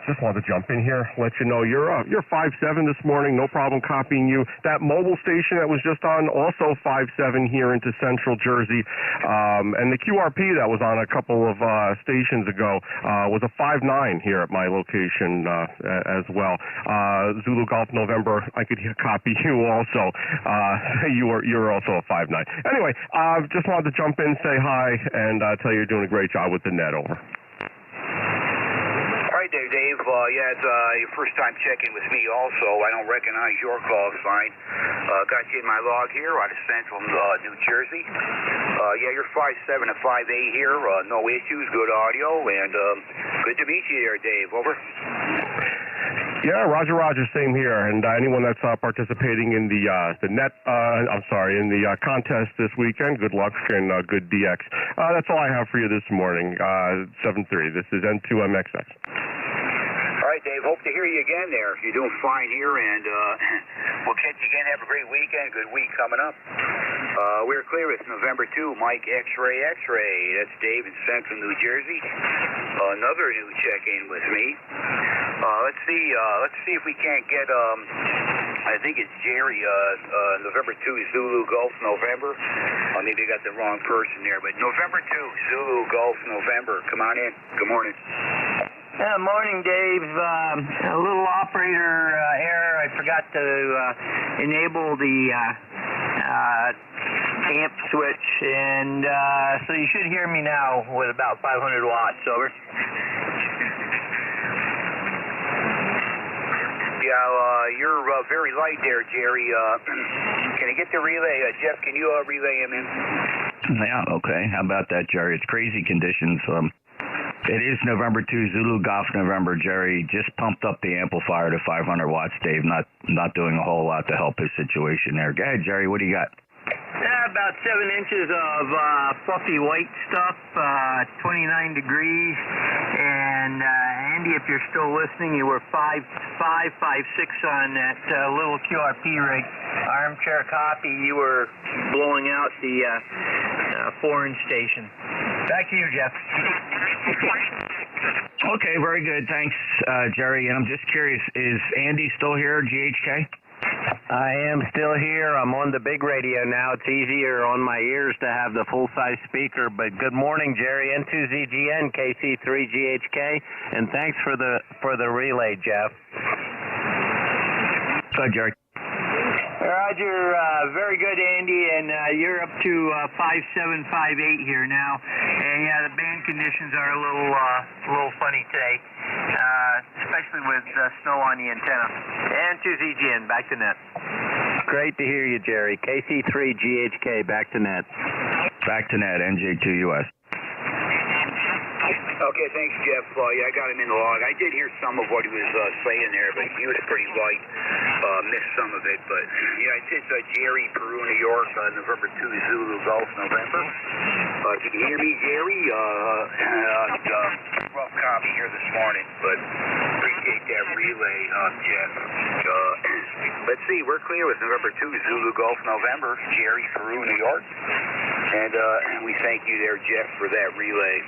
Just wanted to jump in here, let you know you're 5.7 this morning. No problem copying you. That mobile station that was just on, also 5.7 here into central Jersey. And the QRP that was on a couple of stations ago was a 5.9 here at my location as well. Zulu Golf November, I could copy you also. You're also a 5.9. Anyway, just wanted to jump in, say hi, and tell you you're doing a great job with the net. Over. All right, Dave. Yeah, it's your first time checking with me also. I don't recognize your call sign. Got you in my log here out of central New Jersey. Yeah, you're 5.7 to 5.8 here. No issues, good audio, and good to meet you there, Dave. Over. Yeah, Roger, same here. And anyone that's participating in the net, in the contest this weekend, good luck and good DX. That's all I have for you this morning, 7.3. This is N2MXX. All right, Dave, hope to hear you again there. You're doing fine here, and we'll catch you again. Have a great weekend, good week coming up. We're clear with November 2, Mike X-Ray X-Ray. That's Dave in central New Jersey. Another new check-in with me. Let's see if we can't get, I think it's Jerry, November 2, Zulu Golf November. Maybe I got the wrong person there, but November 2, Zulu Golf November. Come on in. Good morning. Morning, Dave. A little operator error. I forgot to enable the amp switch, and so you should hear me now with about 500 watts. Over. Yeah, you're very light there, Jerry. Can I get the relay? Jeff, can you relay him in? Yeah, okay. How about that, Jerry? It's crazy conditions. It is November 2, Zulu Golf November. Jerry just pumped up the amplifier to 500 watts, Dave. Not doing a whole lot to help his situation there. Go ahead, Jerry. What do you got? About 7 inches of fluffy white stuff, 29 degrees. And Andy, if you're still listening, you were 5.6 on that little QRP rig. Armchair copy, you were blowing out the 4-inch station. Back to you, Jeff. Okay, very good. Thanks, Jerry. And I'm just curious, is Andy still here, GHK? I am still here. I'm on the big radio now. It's easier on my ears to have the full-size speaker. But good morning, Jerry. N2ZGN, KC3GHK, and thanks for the relay, Jeff. Go ahead, Jerry. Roger, very good, Andy, and you're up to 5.7, 5.8 here now. And yeah, the band conditions are a little funny today, especially with snow on the antenna. And to ZGN, back to net. Great to hear you, Jerry. KC3GHK, back to net. Back to net, NJ2US. Okay, thanks, Jeff. Yeah, I got him in the log. I did hear some of what he was saying there, but he was pretty light. Missed some of it, but yeah, it's Jerry, Peru, New York, November 2, Zulu, Golf, November. If you can hear me, Jerry, rough copy here this morning, but appreciate that relay, Jeff. Let's see, we're clear with November 2, Zulu, Golf, November, Jerry, Peru, New York. And we thank you there, Jeff, for that relay.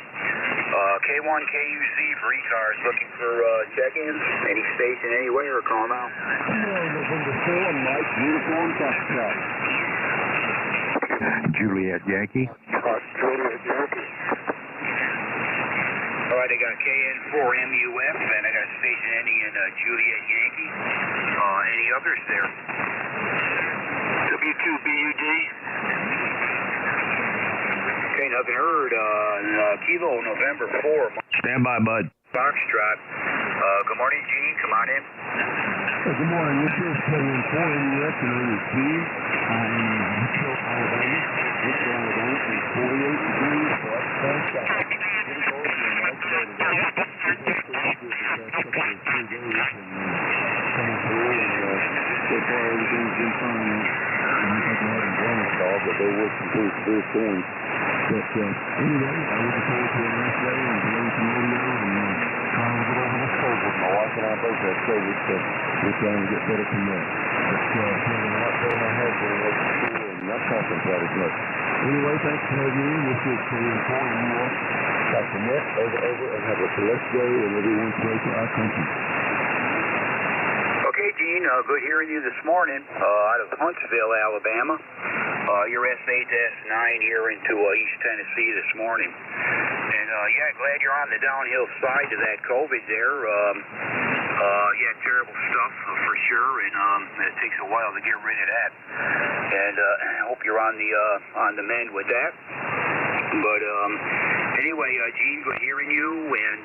K1KUZ for ECARS, looking for check-ins, any station, anywhere, or call now. November 4, Mike, uniform, Foxtrot. Juliet Yankee. Juliet Yankee. All right, I got KN4MUF, and I got a station ending in Juliet Yankee. Any others there? W2BUD. Okay, nothing heard. Kilo, November 4. Stand by, bud. Foxtrot. Good morning, Gene. Come on in. Good morning. This is KN4MUF, and I'm with Steve. I'm in Mitchell, Alabama. Mitchell, Alabama, and 48 degrees. So that's fantastic. But they were some pretty severe storms. But anyway, I was told to a nice day and doing some radio and trying to get over this COVID. My wife and I both had COVID, so we're trying to get better from that. But having a lot going on head during the school and not concentrated much. Anyway, thanks for having me. This is KN4 and you all. Dr. Nick, over, and have a select day and everyone pray for our country. Okay, Gene, good hearing you this morning out of Huntsville, Alabama. You're S8 to S9 here into East Tennessee this morning. And, yeah, glad you're on the downhill side of that COVID there. Yeah, terrible stuff for sure, and it takes a while to get rid of that. And I hope you're on the mend with that. But anyway, Gene, good hearing you, and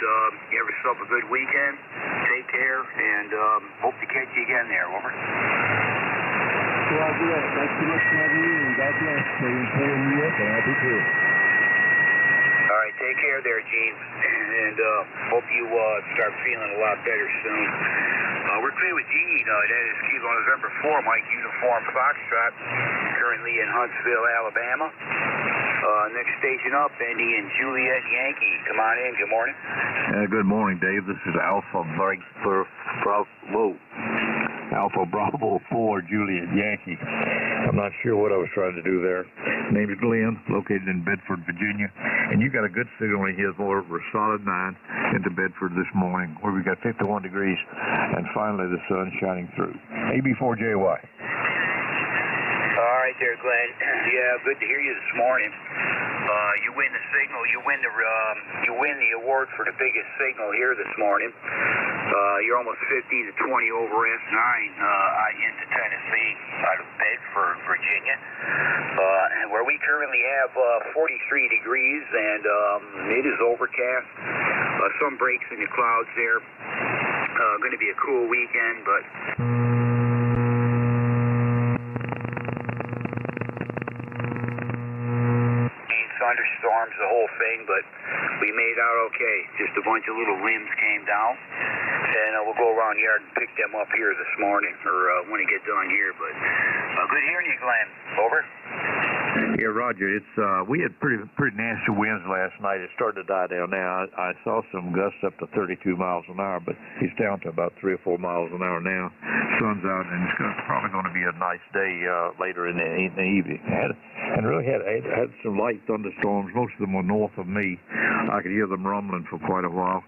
you have yourself a good weekend. Take care, and hope to catch you again there. Over. Well, I'll do that. Thanks so much for having me, and God bless. KN4 MUF, and I'll be clear. All right, take care there, Gene, and hope you start feeling a lot better soon. We're clear with Gene. That is Kilo November 4, Mike Uniform Foxtrot, currently in Huntsville, Alabama. Next station up, ending in Juliet Yankee. Come on in. Good morning. Good morning, Dave. This is Alpha Bravo 4, Juliet Yankee. I'm not sure what I was trying to do there. Name is Glenn, located in Bedford, Virginia. And you got a good signal in here over a solid 9 into Bedford this morning, where we got 51 degrees, and finally the sun shining through. AB4JY. All right there, Glenn. Yeah, good to hear you this morning. You win the signal. You win the award for the biggest signal here this morning. You're almost 15 to 20 over S9 into Tennessee, out of Bedford, Virginia, where we currently have 43 degrees, and it is overcast. Some breaks in the clouds there. Going to be a cool weekend, but thunderstorms, the whole thing, but we made out okay. Just a bunch of little limbs came down, and we'll go around the yard and pick them up here this morning, or when we get done here. But good hearing you, Glenn. Over. Yeah, Roger. It's we had pretty nasty winds last night. It started to die down now. I saw some gusts up to 32 miles an hour, but it's down to about 3 or 4 miles an hour now. Sun's out, and it's probably going to be a nice day later in the evening. And really had some light thunderstorms. Most of them were north of me. I could hear them rumbling for quite a while,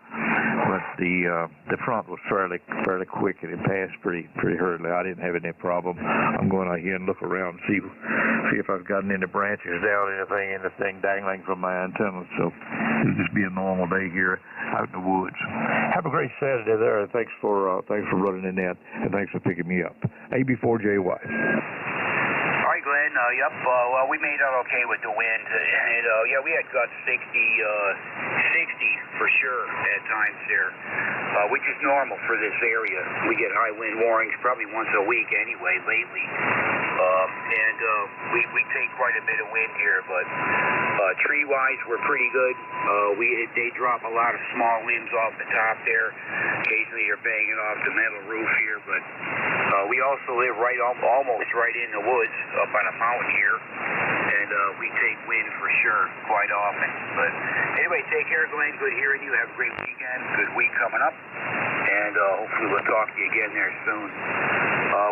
but the front was fairly quick, and it passed pretty hurriedly. I didn't have any problem. I'm going out here and look around and see if I've gotten any branches down, anything dangling from my antennas. So it'll just be a normal day here out in the woods. Have a great Saturday there, and thanks for running in that, and thanks for picking me up. AB4JY. All right, Glenn. Yep. Well, we made out okay with the wind, and yeah, we had gusts 60 for sure at times there, which is normal for this area. We get high wind warnings probably once a week anyway lately. and we take quite a bit of wind here, but tree-wise, we're pretty good. They drop a lot of small limbs off the top there. Occasionally, they're banging off the metal roof here, but we also live almost right in the woods up on a mountain here, and we take wind for sure quite often. But anyway, take care, Glenn. Good hearing you. Have a great weekend. Good week coming up, and hopefully we'll talk to you again there soon.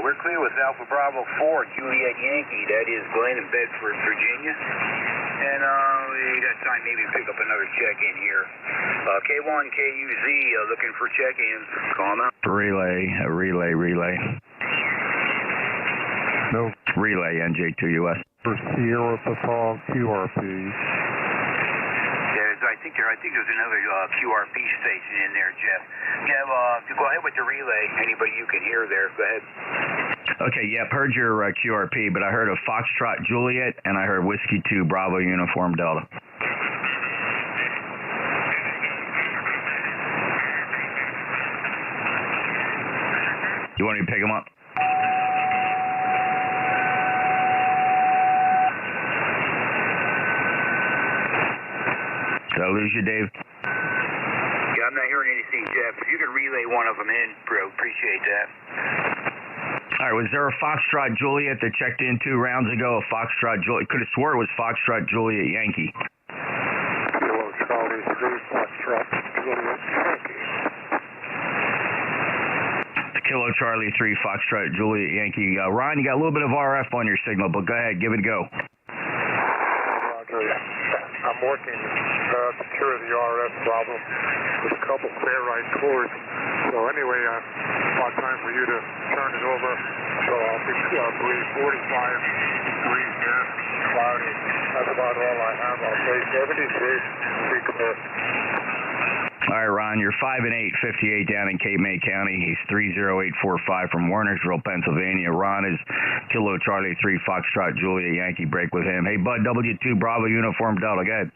We're clear with Alpha Bravo 4, Juliet Yankee. That is Glenn in Bedford, Virginia. And we got time maybe to pick up another check-in here. K1, KUZ, looking for check-ins. Call them out. Relay. No. Relay, NJ2US. For Sierra Patrol QRP. I think there's another QRP station in there, Jeff. Jeff, go ahead with the relay. Anybody you can hear there, go ahead. Okay, yep, heard your QRP, but I heard a Foxtrot Juliet, and I heard Whiskey 2 Bravo Uniform Delta. You want me to pick them up? Did I lose you, Dave? Yeah, I'm not hearing anything, Jeff. If you could relay one of them in, bro, appreciate that. All right, was there a Foxtrot Juliet that checked in 2 rounds ago? A Foxtrot Juliet? Could have swore it was Foxtrot Juliet Yankee. Kilo Charlie 3, Foxtrot Juliet Yankee. Kilo Charlie 3, Foxtrot Juliet Yankee. Ron, you got a little bit of RF on your signal, but go ahead, give it a go. Roger. I'm working to cure the RF problem with a couple ferrite cords. So anyway, about time for you to turn it over. So I'll be 45 degrees here, cloudy. That's about all I have. I'll say 76, be clear. All right, Ron, you're 5 and 8, 58 down in Cape May County. He's 30845 from Wernersville, Pennsylvania. Ron is Kilo Charlie 3, Foxtrot Juliet Yankee. Break with him. Hey, Bud, W2 Bravo Uniform Delta. Go ahead.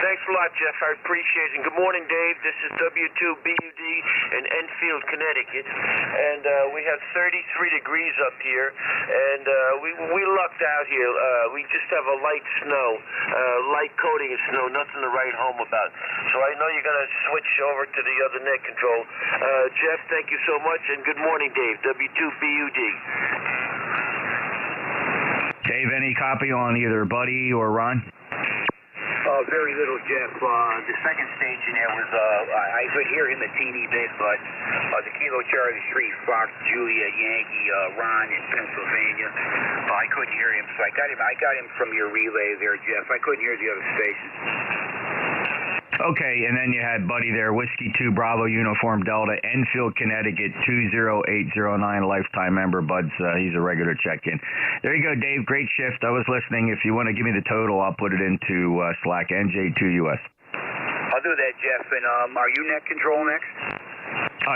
Thanks a lot, Jeff. I appreciate it. And good morning, Dave. This is W2BUD in Enfield, Connecticut. And we have 33 degrees up here. And we lucked out here. We just have a light snow, light coating of snow, nothing to write home about. So I know you're going to switch over to the other net control. Jeff, thank you so much. And good morning, Dave. W2BUD. Dave, any copy on either Buddy or Ron? Very little, Jeff. The second station there was, I could hear him a teeny bit, but the Kilo Charlie 3, Fox Juliet Yankee, Ron in Pennsylvania, I couldn't hear him, so I got him from your relay there, Jeff. I couldn't hear the other stations. Okay, and then you had Buddy there, Whiskey 2 Bravo Uniform Delta, Enfield, Connecticut, 20809, lifetime member. Bud's, he's a regular check-in. There you go, Dave. Great shift. I was listening. If you want to give me the total, I'll put it into Slack, NJ2US. I'll do that, Jeff. And are you net control next?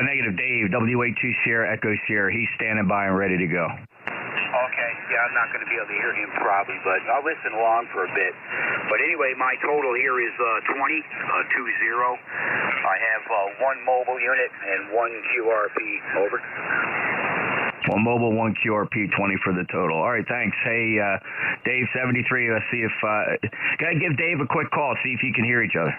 Negative, Dave, WA2 Sierra, Echo Sierra. He's standing by and ready to go. Okay, yeah, I'm not going to be able to hear him probably, but I'll listen along for a bit. But anyway, my total here is 20. I have 1 mobile unit and 1 QRP. Over. 1 mobile, 1 QRP, 20 for the total. All right, thanks. Hey, Dave, 73, let's see if... Gotta give Dave a quick call, see if you can hear each other.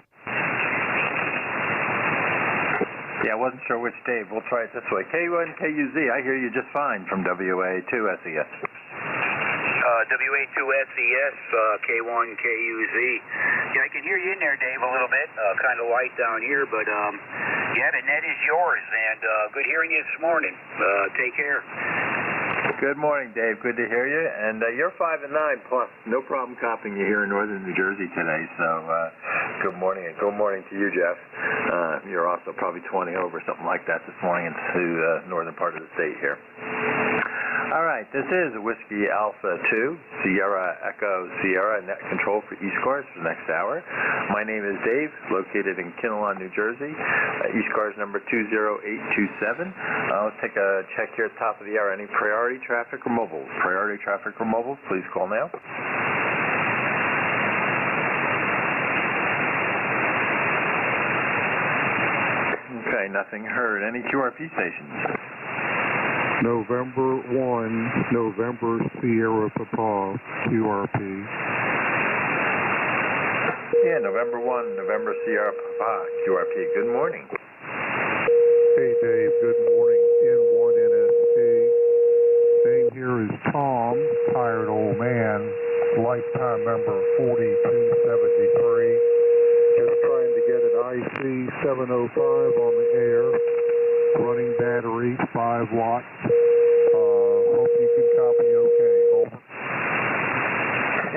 Yeah, I wasn't sure which Dave. We'll try it this way. K1, KUZ, I hear you just fine from WA2SES. WA2SES, K1, KUZ. Yeah, I can hear you in there, Dave, a little bit. Kind of light down here, but yeah, the net is yours, and good hearing you this morning. Take care. Good morning, Dave. Good to hear you. And you're 5 and 9 plus. No problem copying you here in northern New Jersey today. So good morning, and good morning to you, Jeff. You're also probably 20 over, something like that, this morning into the northern part of the state here. All right, this is Whiskey Alpha 2, Sierra Echo Sierra, net control for ECARS for the next hour. My name is Dave, located in Kinnelon, New Jersey. ECARS number 20827. Let's take a check here at the top of the hour. Any priority traffic or mobiles? Priority traffic or mobiles, please call now. Okay, nothing heard. Any QRP stations? November 1, November Sierra Papa, QRP. Yeah, November 1, November Sierra Papa, QRP. Good morning. Hey, Dave. Good morning. N1NSP. Name here is Tom, tired old man, lifetime member 4273. Just trying to get an IC705 on the air. Running battery, 5 watts. Hope you can copy okay. Over.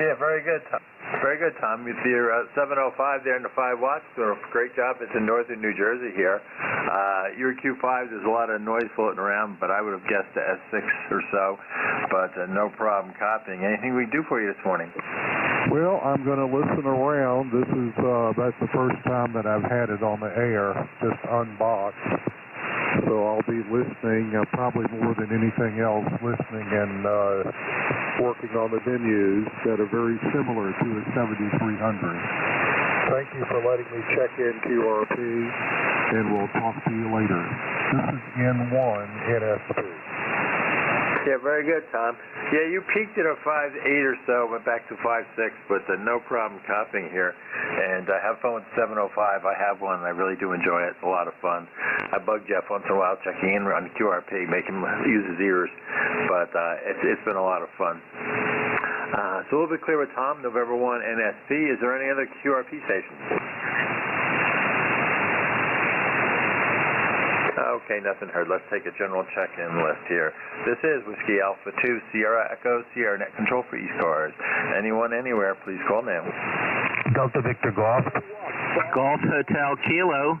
Yeah, very good, Tom. Very good, Tom. With your 705 there in the 5 watts, doing a great job. It's in northern New Jersey here. Your Q5, there's a lot of noise floating around, but I would have guessed the S6 or so. But no problem copying. Anything we can do for you this morning? Well, I'm going to listen around. This is that's the first time that I've had it on the air, just unboxed. So I'll be listening, probably more than anything else, listening and working on the venues that are very similar to a 7300. Thank you for letting me check in QRP, and we'll talk to you later. This is N1NSP. Yeah, very good, Tom. Yeah, you peaked at a 5.8 or so, went back to 5.6, but no problem copying here. And I have fun with 705. I have one, and I really do enjoy it. It's a lot of fun. I bug Jeff once in a while, checking in on QRP, make him use his ears. But it's been a lot of fun. So a little bit clear with Tom, November 1 NSP. Is there any other QRP stations? Okay, nothing heard. Let's take a general check-in list here. This is Whiskey Alpha 2, Sierra Echo, Sierra Net Control for ECARS. Anyone, anywhere, please call now. Delta Victor Golf. Golf Hotel Kilo.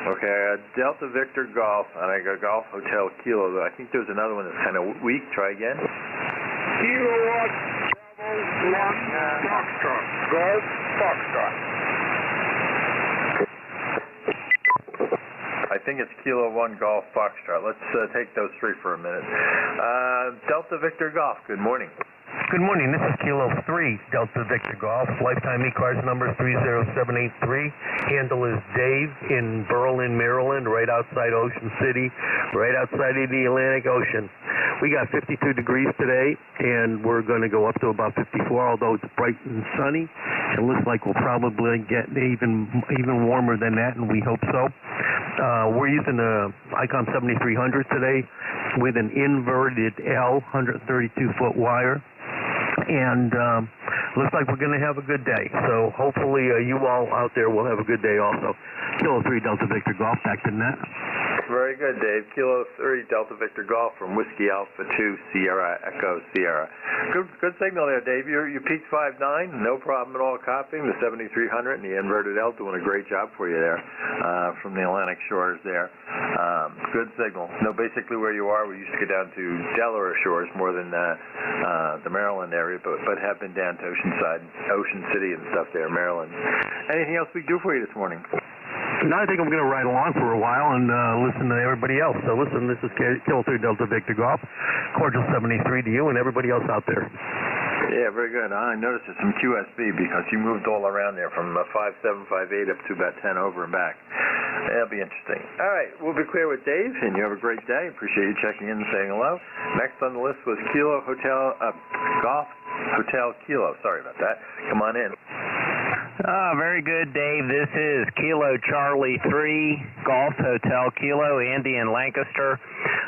Okay, Delta Victor Golf, and I got Golf Hotel Kilo. I think there's another one that's kind of weak. Try again. Kilo 1, Foxtrot. Golf Foxtrot. I think it's Kilo 1 Golf Foxtrot. Let's take those three for a minute. Delta Victor Golf, good morning. Good morning. This is Kilo 3, Delta Victor Golf. Lifetime ECARS number 30783. Handle is Dave in Berlin, Maryland, right outside Ocean City, right outside of the Atlantic Ocean. We got 52 degrees today, and we're going to go up to about 54, although it's bright and sunny. It looks like we'll probably get even warmer than that, and we hope so. We're using a Icon 7300 today with an inverted L 132-foot wire. And looks like we're going to have a good day. So hopefully you all out there will have a good day also. Kilo 3 Delta Victor Golf, back to net. Very good, Dave. Kilo 3 Delta Victor Golf from Whiskey Alpha 2 Sierra Echo Sierra. Good signal there, Dave. You peaked 5.9, no problem at all copying. The 7300 and the inverted L doing a great job for you there from the Atlantic shores there. Good signal. No, basically where you are, we used to get down to Delaware shores more than the Maryland area, but have been down to Ocean City and stuff there, Maryland. Anything else we can do for you this morning? No, I think I'm going to ride along for a while and listen to everybody else. So listen, this is Kilo 3 Delta Victor Golf. Cordial 73 to you and everybody else out there. Yeah, very good. I noticed it's some QSB because you moved all around there from 57, 58 up to about 10 over and back. That'll be interesting. All right, we'll be clear with Dave, and you have a great day. Appreciate you checking in and saying hello. Next on the list was Kilo Hotel Golf Hotel Kilo. Sorry about that. Come on in. Very good, Dave. This is Kilo Charlie 3, Golf Hotel Kilo, Andy in Lancaster.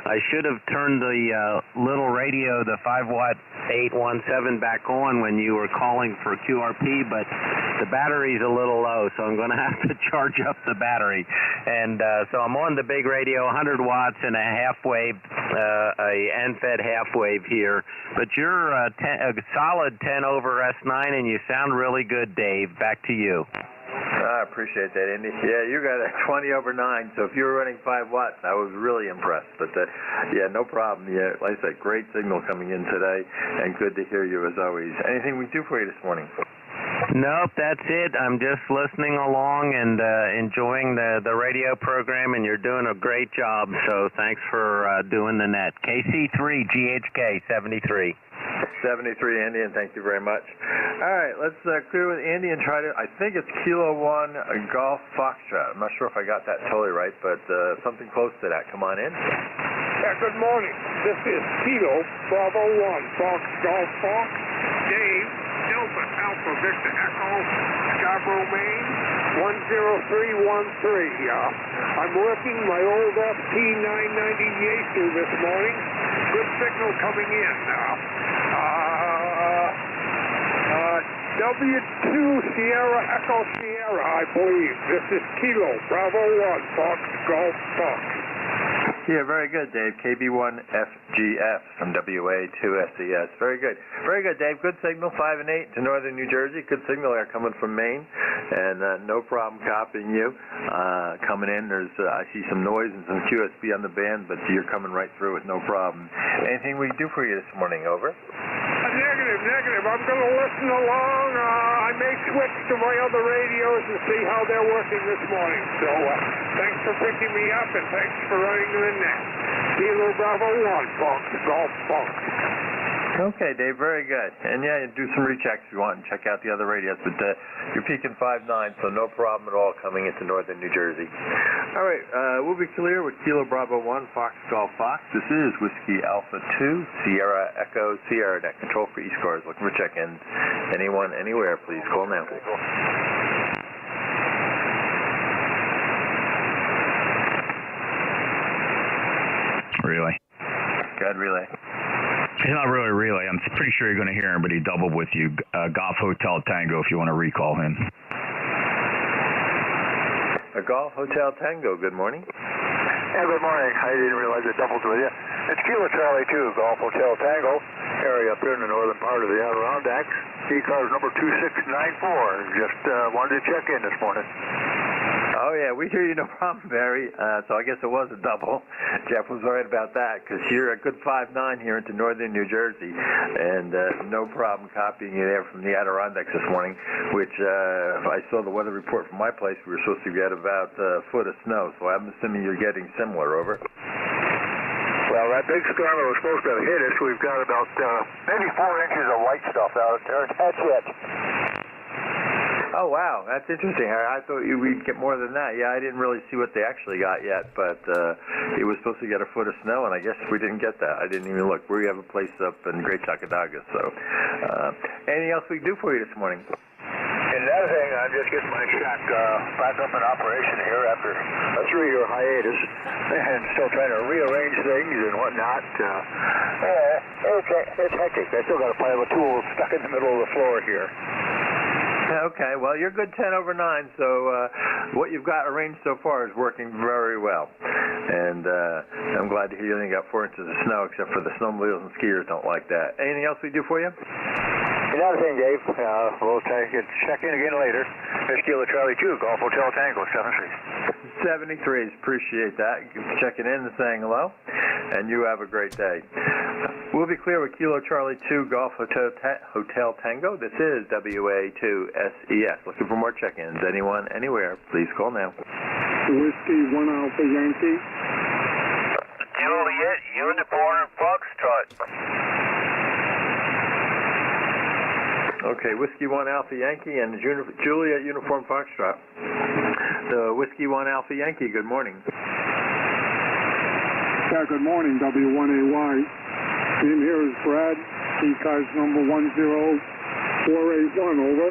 I should have turned the little radio, the 5-watt 817 back on when you were calling for QRP, but the battery's a little low, so I'm going to have to charge up the battery. And so I'm on the big radio, 100 watts and a half wave, a end-fed half wave here. But you're a solid 10 over S9, and you sound really good, Dave. Back to you. I appreciate that, Andy. Yeah, you got a 20 over 9, so if you were running 5 watts, I was really impressed. But, yeah, no problem. Yeah, like I said, great signal coming in today, and good to hear you as always. Anything we do for you this morning? Nope, that's it. I'm just listening along and enjoying the radio program, and you're doing a great job, so thanks for doing the net. KC3 GHK 73. 73 Andy, and thank you very much. All right, let's clear with Andy and try to, I think it's Kilo 1 Golf Foxtrot. I'm not sure if I got that totally right, but something close to that. Come on in. Yeah, good morning. This is Kilo Bravo 1 Fox Golf Fox, Dave, Delta Alpha Victor Echo, Scarborough, Maine, 10313. I'm working my old FT990 Yaesu this morning. Good signal coming in. W2 Sierra Echo Sierra, I believe. This is Kilo Bravo 1 Fox Golf Fox. Yeah, very good, Dave. KB1FGF from WA2SES. Very good. Very good, Dave. Good signal, 5 and 8 to northern New Jersey. Good signal there coming from Maine. And no problem copying you. Coming in, there's I see some noise and some QSB on the band, but you're coming right through with no problem. Anything we can do for you this morning? Over. Negative. I'm going to listen along. I may switch to my other radios and see how they're working this morning. So thanks for picking me up, and thanks for running the net. Kilo Bravo 1, Fox Golf Fox. Okay, Dave, very good. And yeah, do some rechecks if you want and check out the other radios. But you're peaking 5.9, so no problem at all coming into northern New Jersey. All right, we'll be clear with Kilo Bravo 1, Fox Golf Fox. This is Whiskey Alpha 2, Sierra Echo Sierra. Net control for ECARS. Looking for check-ins. Anyone, anywhere, please call now. Relay. Good relay. It's not really a relay. I'm pretty sure you're going to hear him, but he doubled with you. Golf Hotel Tango, if you want to recall him. A Golf Hotel Tango, good morning. Yeah, good morning. I didn't realize it doubled with you. It's Kilo Charlie 2, Golf Hotel Tango, area up here in the northern part of the Adirondacks. ECARS number 2694. Just wanted to check in this morning. Oh, yeah, we hear you, no problem, Barry. So I guess it was a double. Jeff was right about that, because you're a good 5.9 here into northern New Jersey, and no problem copying you there from the Adirondacks this morning, which I saw the weather report from my place. We were supposed to get about a foot of snow, so I'm assuming you're getting similar, over. Well, that big storm that was supposed to have hit us, we've got about maybe 4 inches of white stuff out there. That's it. Oh, wow. That's interesting. I thought we'd get more than that. Yeah, I didn't really see what they actually got yet, but it was supposed to get a foot of snow, and I guess we didn't get that. I didn't even look. We have a place up in Great Takadaga, so anything else we can do for you this morning? And another thing, I'm just getting my shack back up in operation here after a 3-year hiatus, and still trying to rearrange things and whatnot. It's hectic. I still got a pile of tools stuck in the middle of the floor here. Okay, well, you're good 10 over 9, so what you've got arranged so far is working very well. And I'm glad to hear you only got 4 inches of snow, except for the snowmobiles and skiers don't like that. Anything else we do for you? Another thing, Dave, we'll check in again later. It's Kilo Charlie 2, Golf Hotel Tango, 73. 73s, appreciate that. Checking in and saying hello, and you have a great day. We'll be clear with Kilo Charlie 2 Golf Hotel Tango. This is WA2SES. Looking for more check-ins. Anyone, anywhere, please call now. Whiskey 1 Alpha Yankee. Juliet Uniform Foxtrot. Okay, Whiskey 1 Alpha Yankee and Juliet Uniform Foxtrot. The Whiskey 1 Alpha Yankee, good morning. Yeah, good morning, W1AY. In here is Brad, ECARS number 10481, over.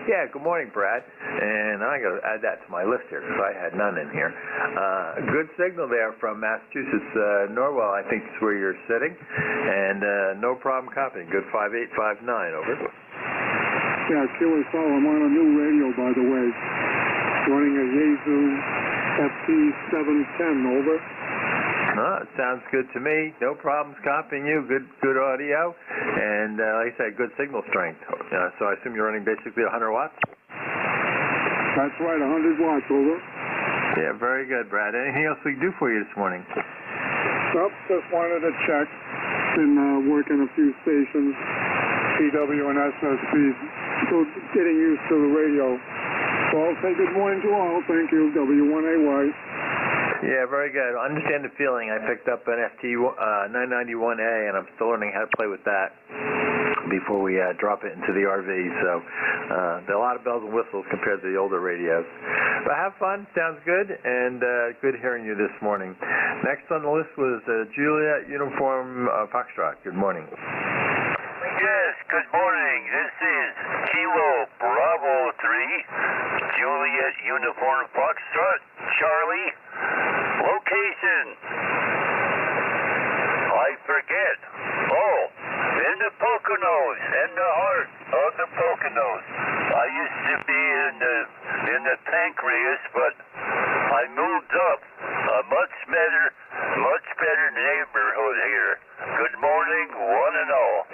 Yeah, good morning, Brad. And I got to add that to my list here because I had none in here. Good signal there from Massachusetts, Norwell, I think is where you're sitting. And no problem copying. Good 5859, over. Yeah, QSO, I'm on a new radio, by the way. Running a Yaesu FT710, over. It sounds good to me. No problems copying you. Good audio. And like I said, good signal strength. So I assume you're running basically 100 watts? That's right, 100 watts, over. Yeah, very good, Brad. Anything else we can do for you this morning? Nope, just wanted to check. Been working a few stations, CW and SSP. So getting used to the radio. So I'll say good morning to all. Thank you, W1AY. Yeah, very good. I understand the feeling. I picked up an FT 991A, and I'm still learning how to play with that before we drop it into the RV. So there are a lot of bells and whistles compared to the older radios. But have fun. Sounds good, and good hearing you this morning. Next on the list was Juliet Uniform Foxtrot. Good morning. Yes, good morning. This is Kilo Bravo 3, Juliet Uniform Foxtrot, Charlie. Location. I forget. Oh, in the Poconos, in the heart of the Poconos. I used to be in the Pancreas, but I moved up. A much better neighborhood here. Good morning, one and all.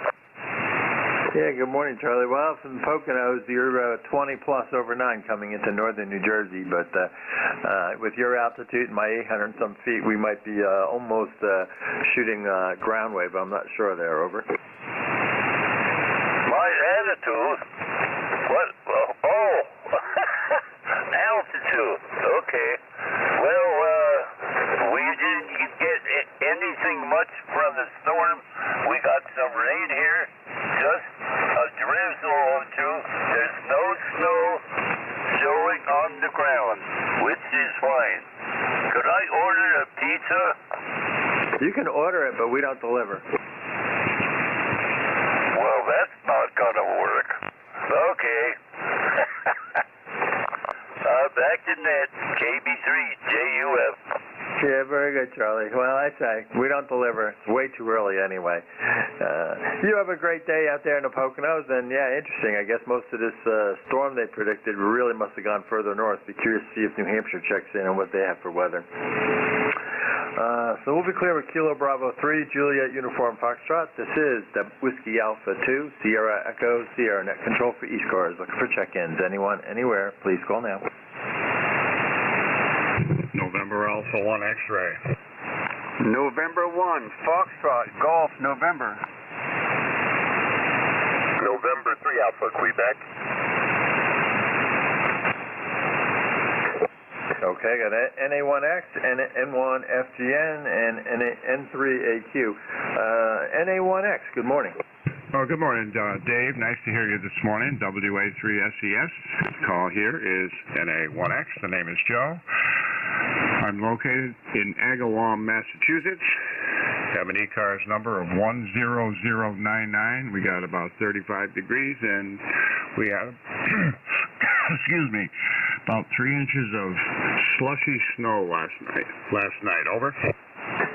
Yeah, good morning, Charlie. Well, from Poconos, you're 20 plus over 9 coming into northern New Jersey, but with your altitude and my 800 and some feet, we might be almost shooting ground wave. I'm not sure there. Over. My attitude? What? Oh, altitude. Okay. Well, we didn't get anything much from the storm. We got some rain here, just a drizzle or two. There's no snow showing on the ground, which is fine. Could I order a pizza? You can order it, but we don't deliver. Well, that's not gonna work. Okay. Back to net, KB3JUF. Yeah, very good, Charlie. Well, I say, we don't deliver. It's way too early anyway. You have a great day out there in the Poconos, and yeah, interesting. I guess most of this storm they predicted really must have gone further north. Be curious to see if New Hampshire checks in and what they have for weather. So we'll be clear with Kilo Bravo 3, Juliet Uniform Foxtrot. This is the Whiskey Alpha 2, Sierra Echo, Sierra Net Control for ECARS. Looking for check-ins. Anyone, anywhere, please call now. November Alpha 1 X-ray. November 1, Foxtrot, Golf, November. November 3 Alpha, Quebec. Okay, got NA1X, N1FGN, and N3AQ. NA1X, good morning. Oh, good morning, Dave. Nice to hear you this morning. WA3SES. Call here is NA1X. The name is Joe. I'm located in Agawam, Massachusetts. Have an ECARS number of 10099. We got about 35 degrees, and we have, excuse me, about 3 inches of slushy snow last night. Over.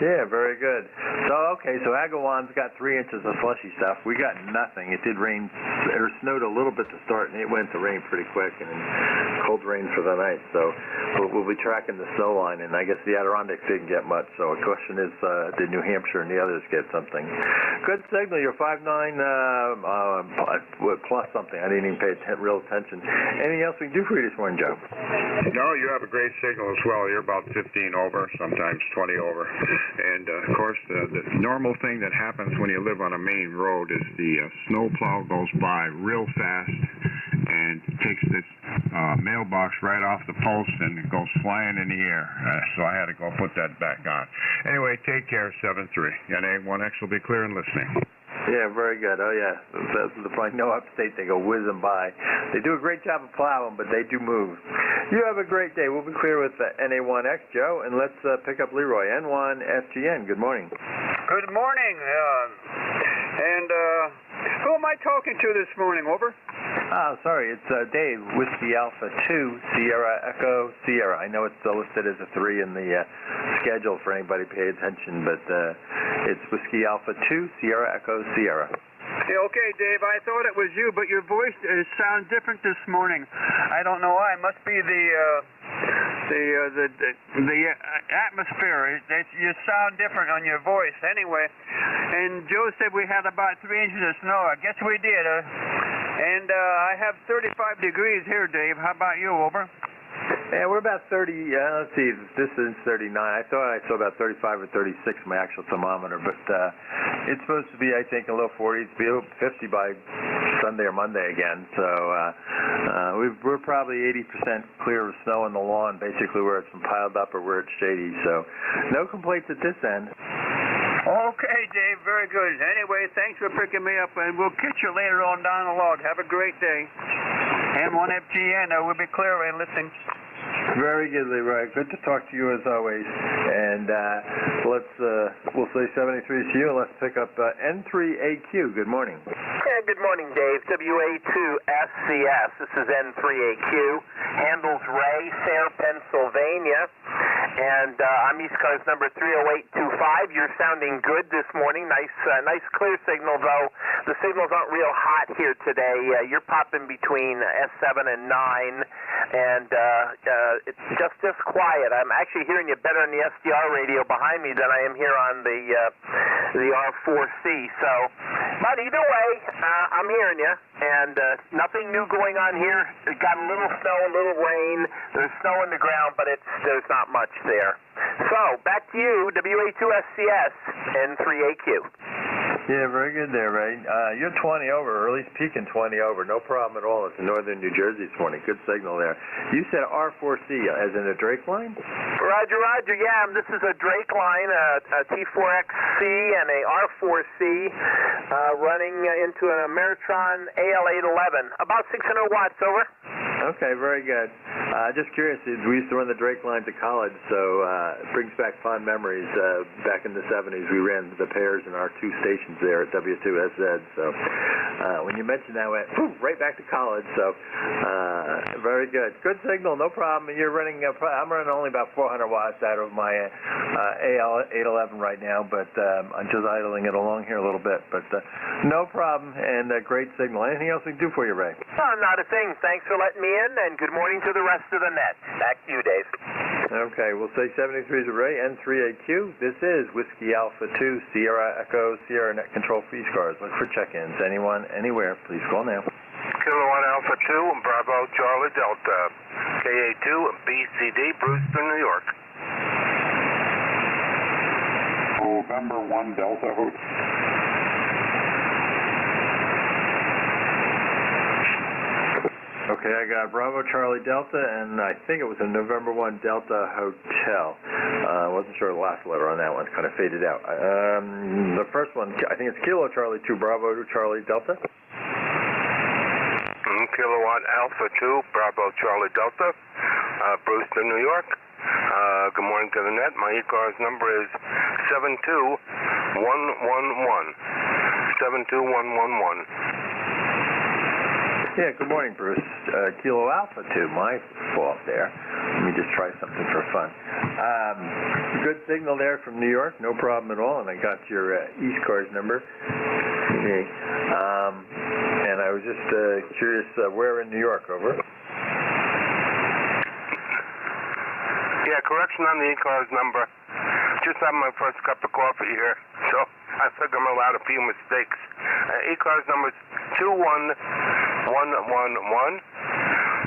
Yeah, very good. So, okay, so Agawam's got 3 inches of slushy stuff. We got nothing. It did rain, or snowed a little bit to start, and it went to rain pretty quick, and cold rain for the night. So we'll be tracking the snow line, and I guess the Adirondacks didn't get much. So the question is, did New Hampshire and the others get something? Good signal. You're 5'9", plus something. I didn't even pay real attention. Anything else we can do for you this morning, Joe? No, you have a great signal as well. You're about 15 over, sometimes 20 over. And, of course, the normal thing that happens when you live on a main road is the snowplow goes by real fast and takes this mailbox right off the post and it goes flying in the air. So I had to go put that back on. Anyway, take care, 7-3. NA1X will be clear and listening. Yeah, very good. Oh, yeah. The point, no upstate, they go whizzing by. They do a great job of plowing, but they do move. You have a great day. We'll be clear with NA1X, Joe, and let's pick up Leroy. N1FGN, good morning. Good morning. Who am I talking to this morning? Over. Sorry, it's Dave, Whiskey Alpha 2, Sierra Echo, Sierra. I know it's still listed as a 3 in the schedule for anybody pay attention, but it's Whiskey Alpha 2, Sierra Echo, Sierra. Yeah, okay, Dave, I thought it was you, but your voice sounds different this morning. I don't know why. It must be the atmosphere. You sound different on your voice. Anyway, and Joe said we had about 3 inches of snow. I guess we did. And I have 35 degrees here, Dave. How about you? Over. Yeah, we're about 30, let's see, this is 39. I thought I saw about 35 or 36 my actual thermometer, but it's supposed to be, I think, a low 40s, be a 50 by Sunday or Monday again. So we're probably 80% clear of snow on the lawn, basically where it's been piled up or where it's shady. So no complaints at this end. Okay, Dave, very good. Anyway, thanks for picking me up, and we'll catch you later on down the log. Have a great day. M1FGN, we'll be clear and listening. Very good, Leroy. Good to talk to you as always. And we'll say 73 to you, and let's pick up N3AQ. Good morning. Yeah, good morning, Dave. WA2SCS. This is N3AQ. Handles Ray, Sayre, Pennsylvania. And I'm ECARS number 30825. You're sounding good this morning. Nice clear signal, though. The signals aren't real hot here today. You're popping between S7 and 9, and it's just quiet. I'm actually hearing you better on the SDR radio behind me than I am here on the R4C. So, but either way, I'm hearing you, and nothing new going on here. It got a little snow, a little rain. There's snow in the ground, but there's not much there. So, back to you, WA2SCS, N3AQ. Yeah, very good there, Ray. You're 20 over, or at least peaking 20 over. No problem at all. It's in northern New Jersey this morning. Good signal there. You said R4C, as in a Drake line? Roger, roger. Yeah, this is a Drake line, a T4XC and a R4C running into an Ameritron AL811. About 600 watts, over. Okay, very good. Just curious, we used to run the Drake lines at college, so it brings back fond memories. Back in the 70s, we ran the pairs in our two stations there at W2SZ. So when you mentioned that, I went right back to college. So very good. Good signal, no problem. You're running, I'm running only about 400 watts out of my AL811 right now, but I'm just idling it along here a little bit. But no problem, and great signal. Anything else we can do for you, Ray? Oh, not a thing. Thanks for letting me in, and good morning to the rest of the net. Back to you, Dave. Okay, we'll say 73 to Ray, N3AQ. This is Whiskey Alpha 2, Sierra Echo, Sierra Net Control for ECARS. Look for check-ins. Anyone, anywhere, please call now. Kilowatt Alpha 2 and Bravo Charlie Delta, KA2 BCD, Brewster, New York. November 1 Delta Hotel. Okay, I got Bravo Charlie Delta, and I think it was a November 1 Delta Hotel. I wasn't sure the last letter on that one. It kind of faded out. The first one, I think it's Kilo Charlie 2 Bravo Charlie Delta. Kilowatt Alpha 2 Bravo Charlie Delta, Brewster, New York. Good morning to the net. My ECARS number is 72111. 72111. Yeah, good morning, Bruce. Kilo Alpha 2, my fault there. Let me just try something for fun. Good signal there from New York, no problem at all, and I got your ECARS number. Okay. And I was just curious, where in New York, over? Yeah, correction on the ECARS number. Just having my first cup of coffee here, so I think I'm allowed a few mistakes. ECARS number is 21111,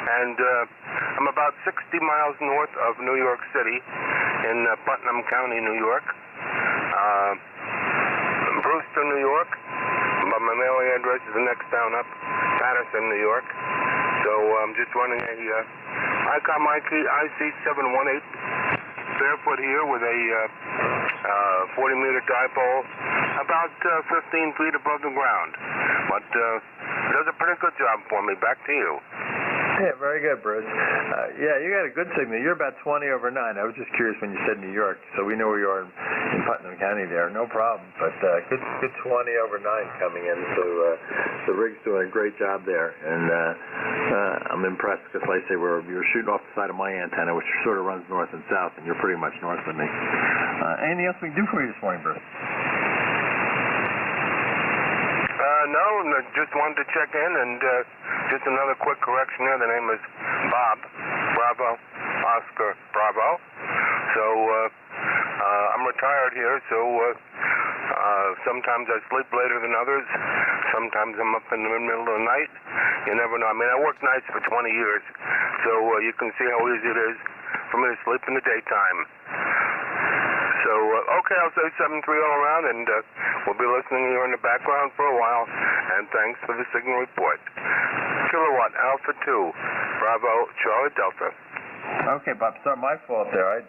and I'm about 60 miles north of New York City in Putnam County, New York. Brewster, New York. But my mailing address is the next town up, Patterson, New York. So I'm just running a ICOM IC718 barefoot here with a 40-meter dipole about 15 feet above the ground. But it does a pretty good job for me. Back to you. Yeah, very good, Bruce. Yeah, you got a good signal. You're about 20 over 9. I was just curious when you said New York, so we know where you are in Putnam County there. No problem. But good 20 over 9 coming in, so the rig's doing a great job there. And I'm impressed because, like I say, you're shooting off the side of my antenna, which sort of runs north and south, and you're pretty much north of me. Anything else we can do for you this morning, Bruce? No, just wanted to check in, and just another quick correction there. The name is Bob, Bravo, Oscar, Bravo. So I'm retired here, so Sometimes I sleep later than others. Sometimes I'm up in the middle of the night. You never know. I mean, I worked nights for 20 years, so you can see how easy it is for me to sleep in the daytime. So, okay, I'll say 7-3 all around, and we'll be listening here in the background for a while. And thanks for the signal report. Kilowatt Alpha 2, Bravo, Charlie Delta. Okay, Bob, sorry, my fault there. I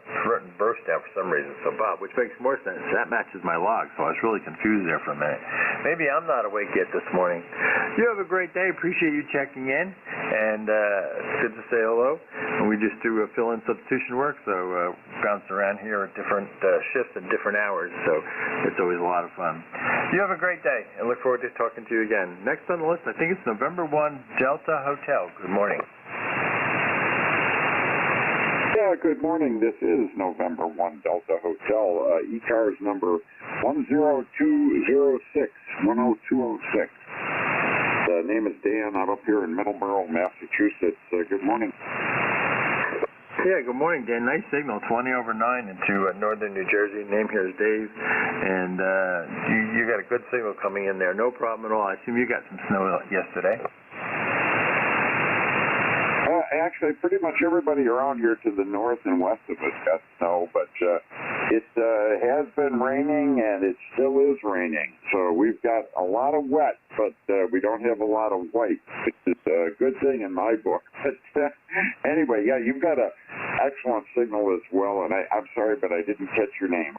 burst out for some reason. So, Bob, which makes more sense. That matches my log, so I was really confused there for a minute. Maybe I'm not awake yet this morning. You have a great day. Appreciate you checking in, and it's good to say hello. And we just do fill-in substitution work, so bounce around here at different shifts and different hours, so it's always a lot of fun. You have a great day, and look forward to talking to you again. Next on the list, I think it's November 1, Delta Hotel. Good morning. Yeah, good morning. This is November 1 Delta Hotel, ECARS number 10206, 10206. The name is Dan. I'm up here in Middleborough, Massachusetts. Good morning. Yeah, good morning, Dan. Nice signal, 20 over 9 into northern New Jersey. Name here is Dave, and you got a good signal coming in there. No problem at all. I assume you got some snow yesterday. Actually, pretty much everybody around here to the north and west of us got snow, but it has been raining, and it still is raining. So we've got a lot of wet, but we don't have a lot of white, which is a good thing in my book. But anyway, yeah, you've got an excellent signal as well, and I'm sorry, but I didn't catch your name.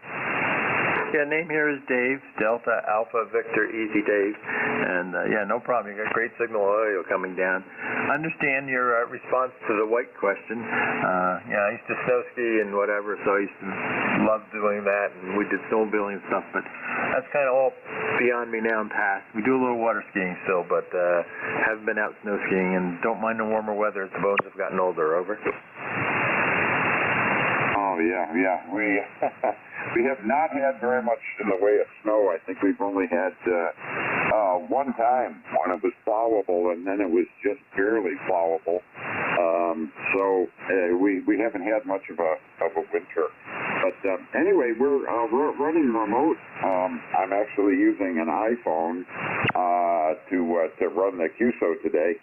Yeah, name here is Dave, Delta Alpha Victor Easy Dave, and yeah, no problem. You got great signal audio coming down. Understand your response to the white question. Yeah, I used to snow ski and whatever, so I used to love doing that, and we did snowmobiling and stuff, but that's kind of all beyond me now and past. We do a little water skiing still, but haven't been out snow skiing, and don't mind the warmer weather as the bones have gotten older. Over. Oh, yeah. We have not had very much in the way of snow. I think we've only had one time when it was plowable, and then it was just barely plowable. So we haven't had much of a winter. But anyway, we're running remote. I'm actually using an iPhone to run the QSO today.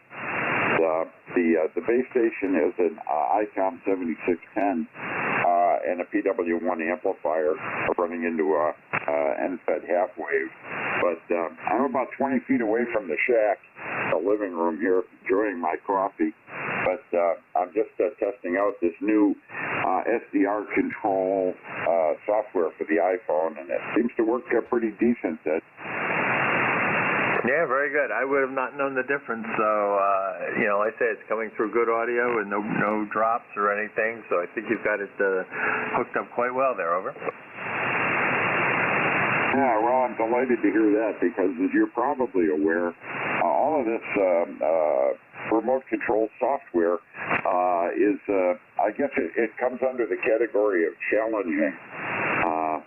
The base station is an ICOM 7610 and a PW1 amplifier running into a NFED half wave. But I'm about 20 feet away from the shack, the living room here, enjoying my coffee. But I'm just testing out this new SDR control software for the iPhone, and it seems to work pretty decent. Yeah, very good. I would have not known the difference. So, like I say, it's coming through good audio and no drops or anything. So I think you've got it hooked up quite well there. Over. Yeah, well, I'm delighted to hear that because, as you're probably aware, all of this remote control software is, I guess it comes under the category of challenging.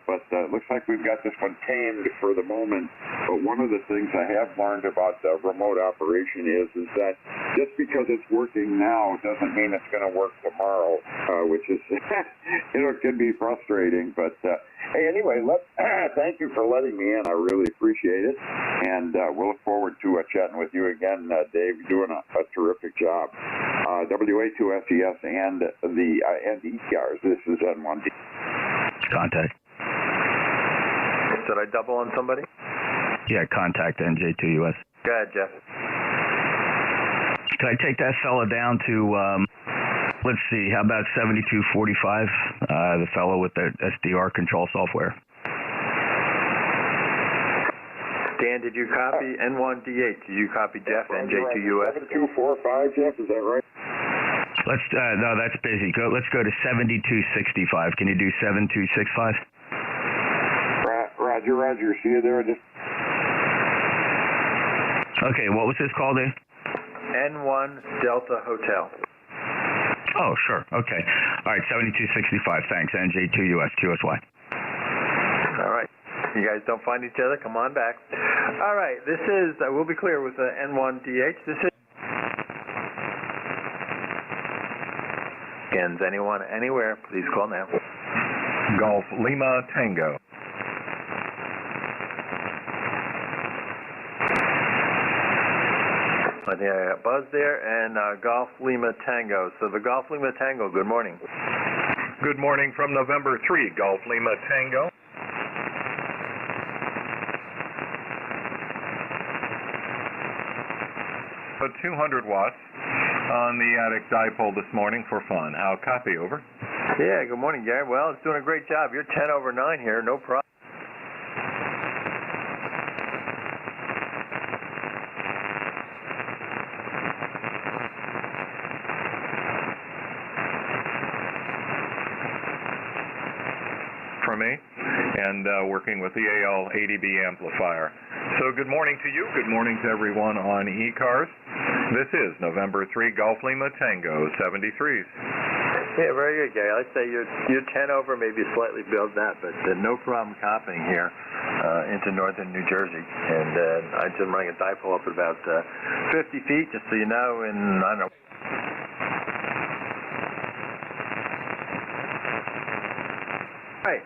But it looks like we've got this one tamed for the moment. But one of the things I have learned about remote operation is that just because it's working now doesn't mean it's going to work tomorrow, which is, it can be frustrating. But hey, anyway, thank you for letting me in. I really appreciate it. And we'll look forward to chatting with you again, Dave. You're doing a terrific job. WA2SES and ECARS. This is N1D. Contact. Did I double on somebody? Yeah, contact NJ2US. Go ahead, Jeff. Can I take that fella down to, let's see, how about 7245, the fellow with the SDR control software? Dan, did you copy N1D8? Did you copy Jeff, NJ2US? 7245, Jeff, is that right? No, that's busy. Let's go to 7265. Can you do 7265? Roger. See you there. Okay, what was this called, Dave? N1 Delta Hotel. Oh, sure. Okay. All right, 7265. Thanks. NJ2US, QSY. All right. You guys don't find each other? Come on back. All right. This is, we'll be clear with the N1DH. This is anyone, anywhere, please call now. Golf Lima Tango. I think I got Buzz there, and Golf Lima Tango. So the Golf Lima Tango, good morning. Good morning from November 3, Golf Lima Tango. Put 200 watts on the attic dipole this morning for fun. How copy, over? Yeah, good morning, Gary. Well, it's doing a great job. You're 10 over 9 here, no problem. For me, and working with the AL80B amplifier. So good morning to you. Good morning to everyone on ECARS. This is November 3 Golf Lima Tango 73s. Yeah, very good, Gary. I'd say you're 10 over, maybe slightly below that, but no problem copying here into northern New Jersey. And I just running a dipole up at about 50 feet, just so you know, and I don't know. All right,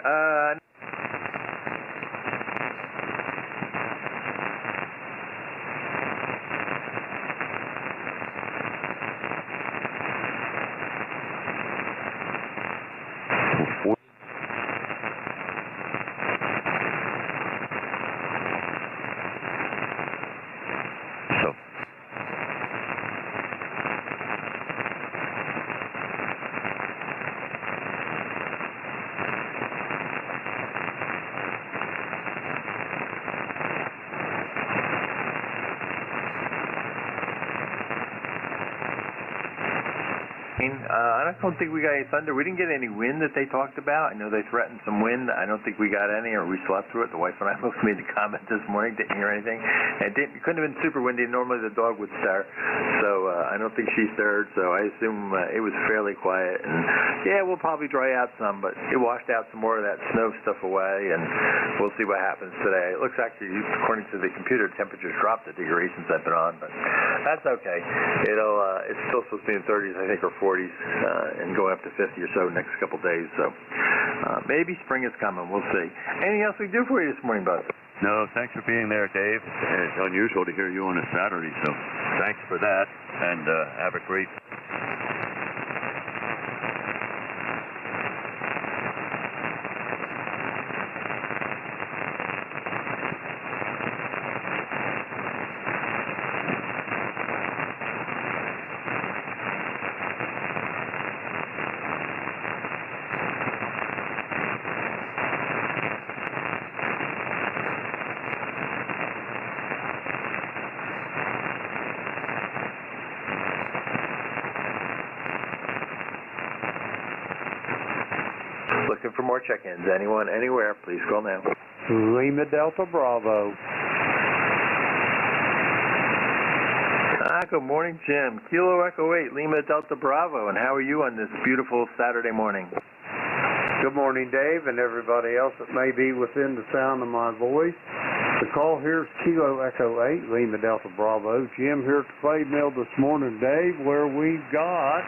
I don't think we got any thunder. We didn't get any wind that they talked about. I know they threatened some wind. I don't think we got any, or we slept through it. The wife and I both made the comment this morning. Didn't hear anything. It couldn't have been super windy. Normally the dog would stir, so I don't think she stirred. So I assume it was fairly quiet. And yeah, we'll probably dry out some, but it washed out some more of that snow stuff away, and we'll see what happens today. It looks actually, according to the computer, temperatures dropped a degree since I've been on, but that's okay. It's still supposed to be in 30s, I think, or 40s. And going up to 50 or so next couple days. So maybe spring is coming. We'll see. Anything else we can do for you this morning, Buzz? No, thanks for being there, Dave. It's unusual to hear you on a Saturday, so thanks for that, and have a great... Looking for more check-ins. Anyone, anywhere, please call now. Lima Delta Bravo. Good morning, Jim. Kilo Echo 8, Lima Delta Bravo. And how are you on this beautiful Saturday morning? Good morning, Dave, and everybody else that may be within the sound of my voice. The call here is Kilo Echo 8, Lima Delta Bravo. Jim here at the clay mill this morning, Dave, where we've got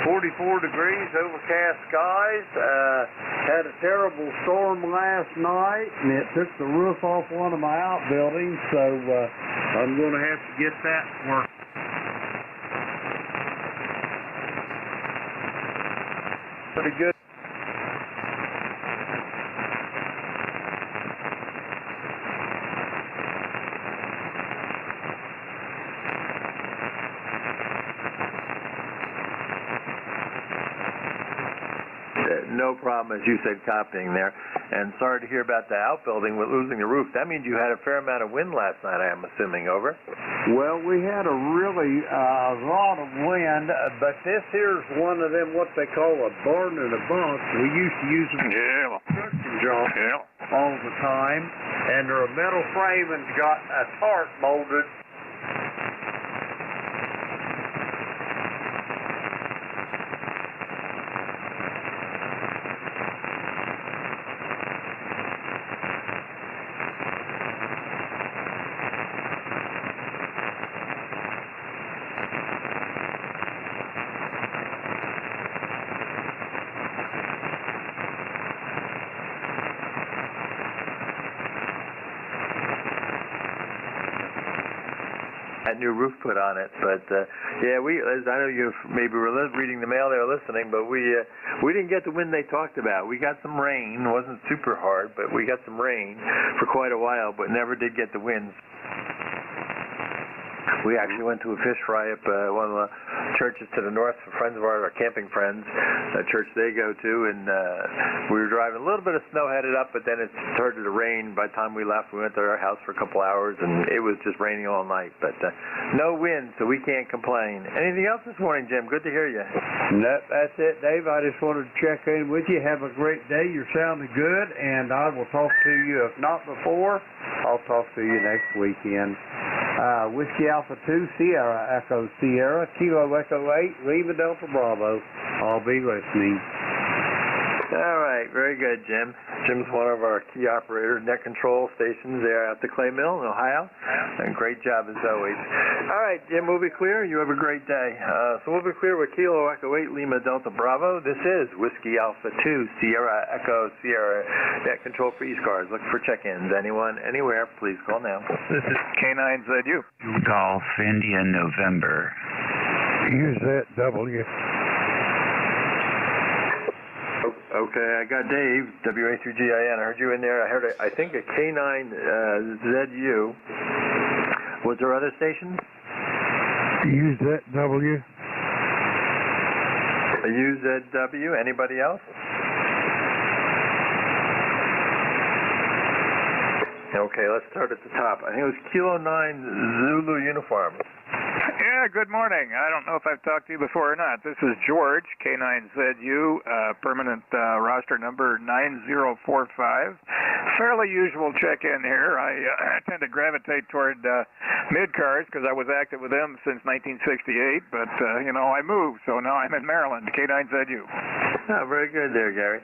44 degrees, overcast skies. Had a terrible storm last night, and it took the roof off one of my outbuildings, so I'm going to have to get that worked. Pretty good. No problem, as you said, copying there. And sorry to hear about the outbuilding with losing the roof. That means you had a fair amount of wind last night, I am assuming, over? Well, we had a really lot of wind, but this here's one of them, what they call a barn and a bunk. We used to use them construction jobs all the time, and they're a metal frame and got a tarp molded. that new roof put on it. But yeah, I know you maybe were reading the mail there listening, but we didn't get the wind they talked about. We got some rain. It wasn't super hard, but we got some rain for quite a while, but never did get the winds. We actually went to a fish fry up one of the churches to the north, friends of ours, our camping friends, a church they go to, and we were driving. A little bit of snow headed up, but then it started to rain. By the time we left, we went to our house for a couple hours, and it was just raining all night. But no wind, so we can't complain. Anything else this morning, Jim? Good to hear you. Nope, that's it, Dave. I just wanted to check in with you. Have a great day. You're sounding good, and I will talk to you. If not before, I'll talk to you next weekend. Whiskey Alpha 2, Sierra Echo Sierra, Kilo Echo 8, Lima Delta Bravo. I'll be listening. All right, very good, Jim. Jim's one of our key operators, net control stations there at the Clay Mill in Ohio. And great job as always. All right, Jim, we'll be clear. You have a great day. So we'll be clear with Kilo Echo 8, Lima Delta Bravo. This is Whiskey Alpha 2, Sierra Echo Sierra, net control for ECARS. Look for check-ins. Anyone, anywhere, please call now. This is K9ZU. Golf India November. Use that W. Okay, I got Dave, WA3GIN. I heard you in there. I heard, I think, a K9ZU. Was there other stations? Use that W. A UZW. Anybody else? Okay, let's start at the top. I think it was Kilo 9 Zulu Uniform. Yeah, good morning. I don't know if I've talked to you before or not. This is George, K9ZU, permanent roster number 9045. Fairly usual check-in here. I tend to gravitate toward mid-cars because I was active with them since 1968, but, I moved, so now I'm in Maryland, K9ZU. Oh, very good there, Gary.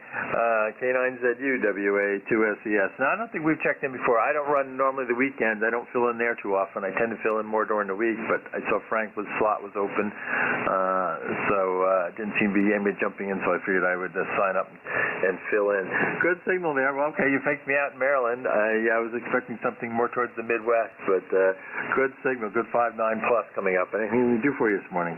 K9ZU, WA2SES. Now, I don't think we've checked in before. I don't run normally the weekends. I don't fill in there too often. I tend to fill in more during the week, but I saw Franklin's slot was open, so didn't seem to be anybody jumping in, so I figured I would sign up and fill in. Good signal there. Well, okay, you faked me out in Maryland. I was expecting something more towards the Midwest, but good signal, good 5.9 plus coming up. Anything to do for you this morning?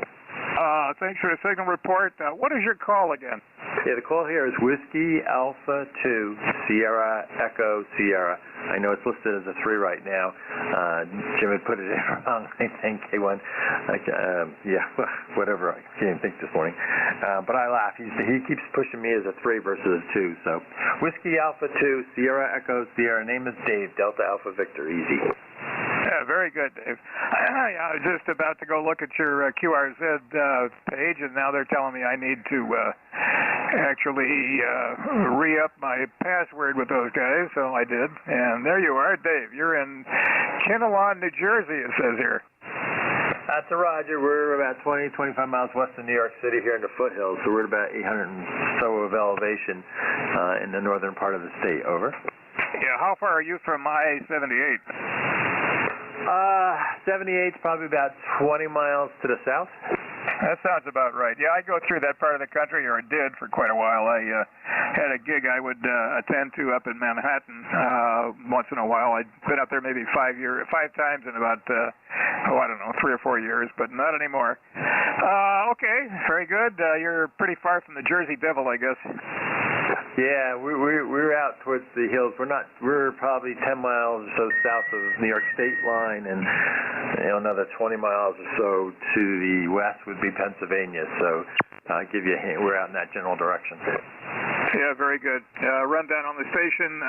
Thanks for the signal report. What is your call again? Yeah, the call here is Whiskey Alpha 2, Sierra Echo Sierra. I know it's listed as a 3 right now. Jim had put it in wrong, I think, K1. Whatever. I can't even think this morning. But I laugh. He keeps pushing me as a 3 versus a 2. So Whiskey Alpha 2, Sierra Echo Sierra. Name is Dave, Delta Alpha Victor. Easy. Yeah, very good, Dave. I was just about to go look at your QRZ page, and now they're telling me I need to actually re-up my password with those guys, so I did. And there you are, Dave. You're in Kinnelon, New Jersey, it says here. That's a Roger. We're about 20, 25 miles west of New York City here in the foothills, so we're at about 800 and so of elevation in the northern part of the state. Over. Yeah, how far are you from I-78? 78's probably about 20 miles to the south. That sounds about right. Yeah, I go through that part of the country, or did for quite a while. I had a gig I would attend to up in Manhattan once in a while. I'd been up there maybe 5 times in about, 3 or 4 years, but not anymore. Okay, very good. You're pretty far from the Jersey Devil, I guess. Yeah, we're out towards the hills. We're probably 10 miles or so south of New York State line, and another 20 miles or so to the west would be Pennsylvania. So I'll give you a hint. We're out in that general direction. Yeah, very good. Rundown on the station,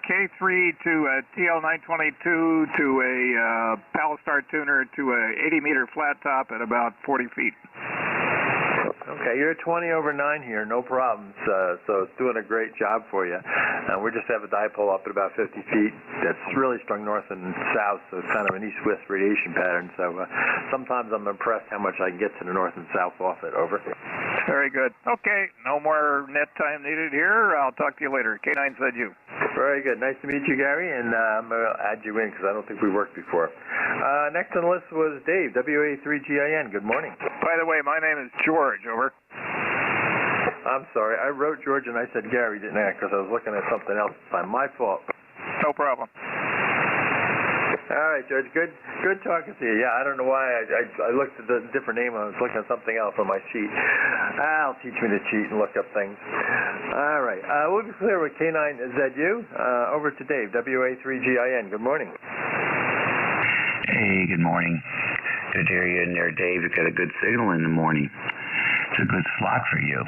K3 to a TL922 to a Palstar tuner to a 80-meter flat top at about 40 feet. Okay, you're 20 over 9 here, no problems. So it's doing a great job for you. We just have a dipole up at about 50 feet that's really strung north and south, so it's kind of an east-west radiation pattern. So sometimes I'm impressed how much I can get to the north and south off it. Over. Very good. Okay, no more net time needed here. I'll talk to you later. K9ZU. Very good. Nice to meet you, Gary, and I'm going to add you in because I don't think we worked before. Next on the list was Dave, WA3GIN. Good morning. By the way, my name is George. Over. I'm sorry. I wrote George and I said Gary, didn't I? Because I was looking at something else. It's my fault. No problem. All right, George. Good talking to you. Yeah, I don't know why I looked at the different name. I was looking at something else on my sheet. I'll teach me to cheat and look up things. All right. We'll be clear with K9ZU. Over to Dave, WA3GIN. Good morning. Hey, good morning. Good to hear you in there, Dave. You've got a good signal in the morning. It's a good slot for you.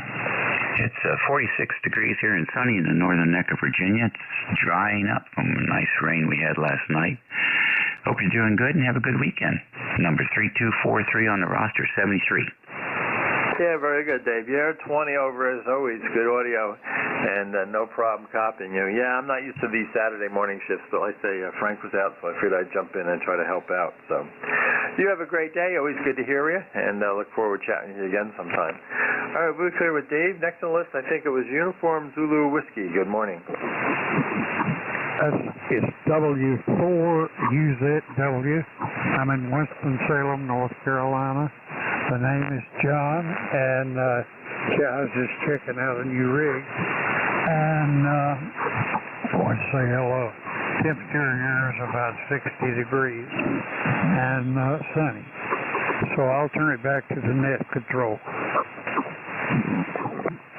It's 46 degrees here and sunny in the northern neck of Virginia. It's drying up from the nice rain we had last night. Hope you're doing good and have a good weekend. Number 3243 on the roster, 73. Yeah, very good, Dave. Yeah, 20 over as always. Good audio, and no problem copying you. Yeah, I'm not used to these Saturday morning shifts, but like I say, Frank was out, so I figured I'd jump in and try to help out. So you have a great day. Always good to hear you, and look forward to chatting with you again sometime. All right, we're clear with Dave. Next on the list, I think it was Uniform Zulu Whiskey. Good morning. It's W4UZW. I'm in Winston-Salem, North Carolina. The name is John, and I was just checking out a new rig, and want to say hello. Temperature here is about 60 degrees and sunny. So I'll turn it back to the net control.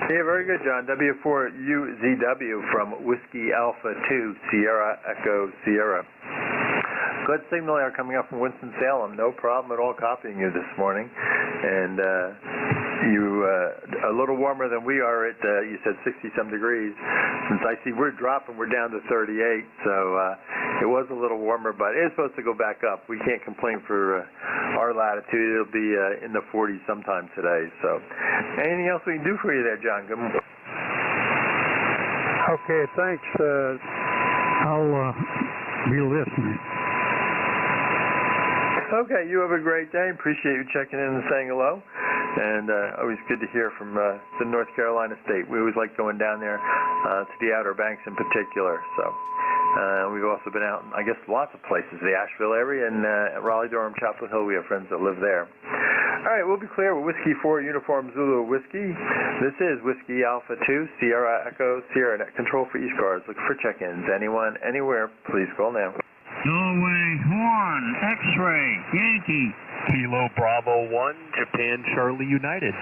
Yeah, very good, John. W4UZW from Whiskey Alpha 2, Sierra Echo Sierra. Good signal there coming up from Winston-Salem. No problem at all copying you this morning. And you a little warmer than we are at, you said 60-some degrees. Since I see we're dropping, we're down to 38. So it was a little warmer, but it is supposed to go back up. We can't complain for our latitude. It'll be in the 40s sometime today. So anything else we can do for you there, John? Good morning. Okay, thanks. I'll be listening. Okay, you have a great day. Appreciate you checking in and saying hello. And always good to hear from the North Carolina state. We always like going down there to the Outer Banks in particular. So we've also been out, I guess, lots of places, the Asheville area and Raleigh-Durham, Chapel Hill. We have friends that live there. All right, we'll be clear with Whiskey 4 Uniform Zulu Whiskey. This is Whiskey Alpha 2, Sierra Echo Sierra. Net control for ECARS. Look for check-ins. Anyone, anywhere, please call now. Norway 1, X-Ray, Yankee. Kilo Bravo 1, Japan Charlie United.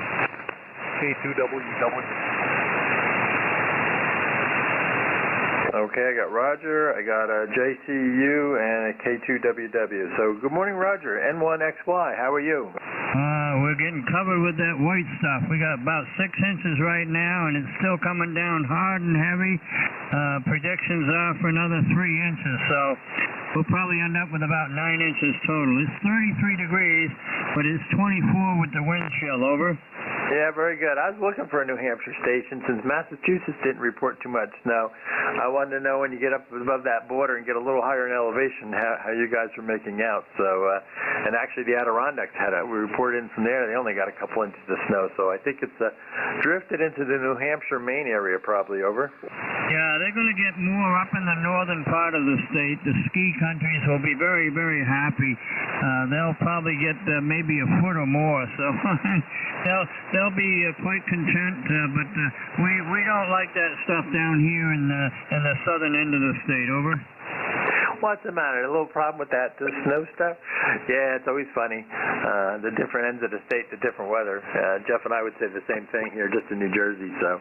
K2WW. Okay, I got Roger, I got JCU, and a K2WW. So good morning, Roger. N1XY, how are you? We're getting covered with that white stuff. We got about 6 inches right now, and it's still coming down hard and heavy. Predictions are for another 3 inches, so we'll probably end up with about 9 inches total. It's 33 degrees, but it's 24 with the wind chill. Over. Yeah, very good. I was looking for a New Hampshire station since Massachusetts didn't report too much snow. I wanted to know when you get up above that border and get a little higher in elevation how you guys were making out. So, and actually the Adirondacks we reported in from there. They only got a couple inches of snow. So I think it's drifted into the New Hampshire, Maine area probably. Over. Yeah, they're going to get more up in the northern part of the state. The ski countries will be very, very happy. They'll probably get maybe a foot or more. So they'll be quite content. But we don't like that stuff down here in the southern end of the state. Over. What's the matter? A little problem with that snow stuff? Yeah, it's always funny. The different ends of the state, the different weather. Jeff and I would say the same thing here, just in New Jersey. So,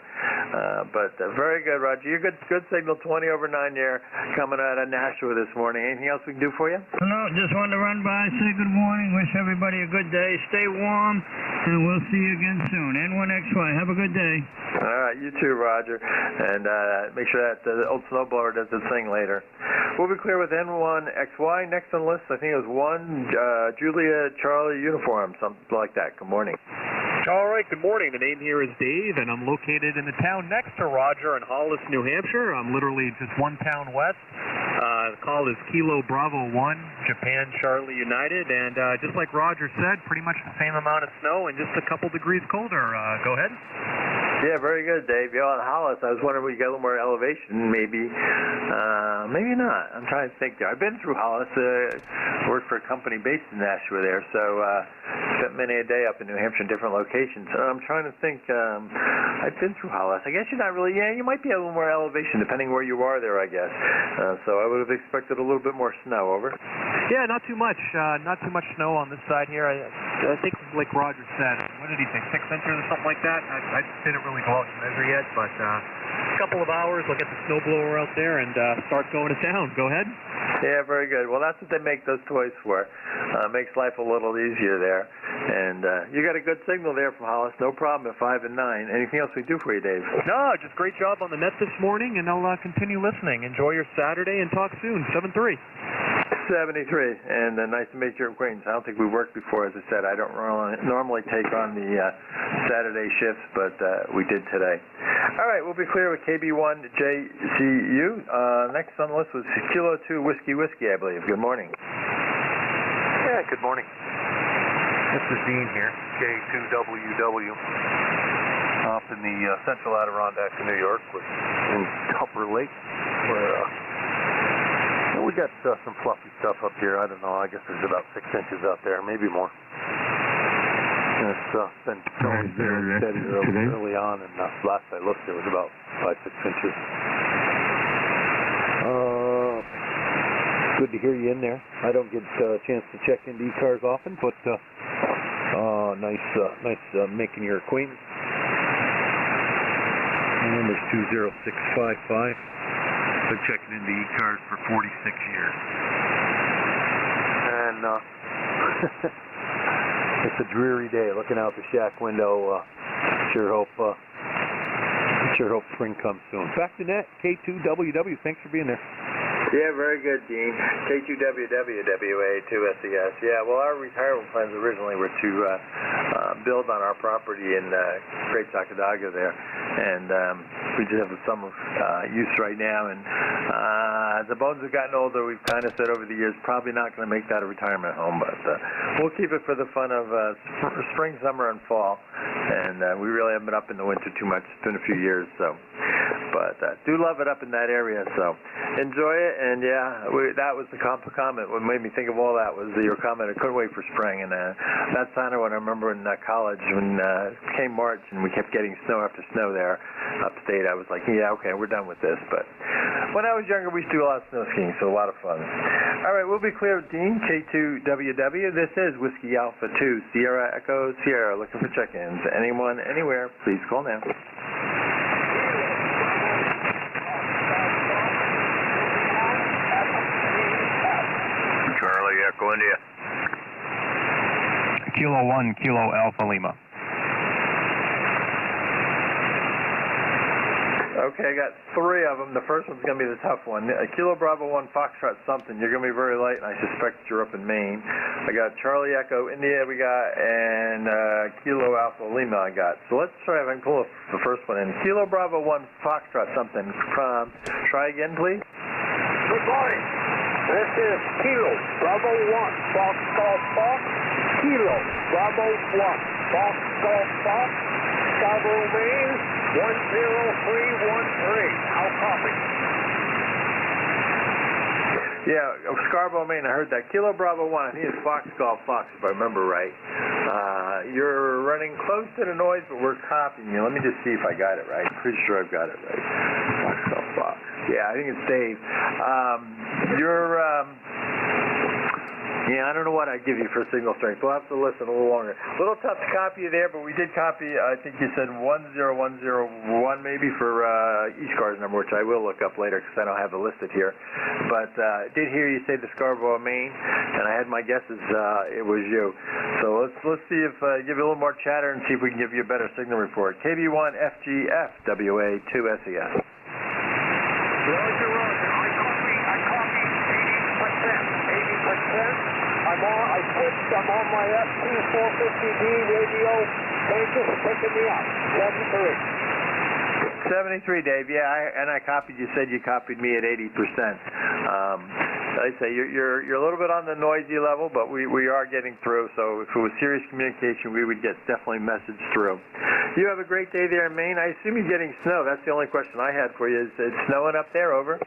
but very good, Roger. You're good signal. 20 over 9 there, coming out of Nashua this morning. Anything else we can do for you? No, just wanted to run by, say good morning, wish everybody a good day, stay warm, and we'll see you again soon. N1XY, have a good day. All right, you too, Roger. And make sure that the old snowblower does its thing later. We'll be clear with N1XY. Next on the list, I think it was 1 Julia Charlie Uniform, something like that. Good morning. All right, good morning. The name here is Dave, and I'm located in the town next to Roger in Hollis, New Hampshire. I'm literally just 1 town west. The call is Kilo Bravo 1, Japan Charlie United, and just like Roger said, pretty much the same amount of snow and just a couple degrees colder. Go ahead. Yeah, very good, Dave. On Hollis, I was wondering if we got a little more elevation, maybe. Maybe not. I'm trying to think there. I've been through Hollis. Worked for a company based in Nashua there, so spent many a day up in New Hampshire in different locations. So I'm trying to think. I've been through Hollis. I guess you're not really. Yeah, you might be a little more elevation depending where you are there, I guess. So I would have expected a little bit more snow. Over. Yeah, not too much. Not too much snow on this side here. I think, like Roger said, what did he say, 6 inches or something like that? I didn't really go out and measure yet, but a couple of hours, I'll get the snowblower out there and start going to town. Go ahead. Yeah, very good. Well, that's what they make those toys for. Makes life a little easier there. And you got a good signal there from Hollis. No problem at 5 and 9. Anything else we do for you, Dave? No, just great job on the net this morning, and I'll continue listening. Enjoy your Saturday and talk soon. 7-3. 73, and nice to meet your acquaintance. I don't think we worked before, as I said. I don't normally take on the Saturday shifts, but we did today. All right, we'll be clear with KB1 JCU. Next on the list was Kilo 2 Whiskey, I believe. Good morning. Yeah, good morning. This is Dean here, K2WW, up in the central Adirondacks of New York, in Tupper Lake, where we got some fluffy stuff up here. I don't know. I guess there's about 6 inches out there, maybe more. And it's been going very steady early on, and last I looked, it was about 5-6 inches. Good to hear you in there. I don't get a chance to check into ECARS often, but nice making your acquaintance. Number's 20655. Been checking into ECARS for 46 years. And it's a dreary day looking out the shack window. Sure hope spring comes soon. Back to net, K2WW. Thanks for being there. Yeah, very good, Dean. K2WWWA2SES. Yeah, well, our retirement plans originally were to build on our property in Great Sakadaga there, and we just have some use right now. And as the bones have gotten older, we've kind of said over the years, probably not going to make that a retirement home, but we'll keep it for the fun of spring, summer, and fall. And we really haven't been up in the winter too much. It's been a few years, so. But do love it up in that area, so enjoy it. And yeah, that was the comment. What made me think of all that was your comment. I couldn't wait for spring, and that's kind of what I remember in college when it came March and we kept getting snow after snow there upstate. I was like, yeah, okay, we're done with this. But when I was younger, we used to do a lot of snow skiing, so a lot of fun. All right, we'll be clear with Dean, K2WW. This is Whiskey Alpha 2, Sierra Echo Sierra, looking for check-ins. Anyone, anywhere, please call now. Charlie Echo India. Kilo 1, Kilo Alpha Lima. Okay, I got 3 of them. The first one's going to be the tough one. Kilo Bravo 1 Foxtrot something. You're going to be very light, and I suspect you're up in Maine. I got Charlie Echo India we got, and Kilo Alpha Lima I got. So let's try if I can pull the first one in. Kilo Bravo 1 Foxtrot something. Try again, please. Good morning. This is Kilo Bravo 1 Fox Golf Fox. Kilo Bravo 1 Fox Golf Fox. Scarborough, Maine. 10313. How copy? Yeah, Scarborough, Maine. I heard that. Kilo Bravo 1. I think it's Fox Golf Fox, if I remember right. You're running close to the noise, but we're copying you. Let me just see if I got it right. Pretty sure I've got it right. Fox Golf Fox. Yeah, I think it's Dave. Yeah, I don't know what I'd give you for signal strength. We'll have to listen a little longer. A little tough to copy you there, but we did copy, I think you said 10101 maybe for ECARS number, which I will look up later because I don't have it listed here. But I did hear you say the Scarborough, Maine, and I had my guesses it was you. So let's see if give you a little more chatter and see if we can give you a better signal report. KB1 FGF WA2SES. Roger. I copy 80%. I'm on my FT450D radio. Thank you for picking me up. 73, Dave. Yeah, and I copied. You said you copied me at 80%. like I say, you're a little bit on the noisy level, but we are getting through. So if it was serious communication, we would get definitely message through. You have a great day there in Maine. I assume you're getting snow. That's the only question I had for you. Is it snowing up there? Over.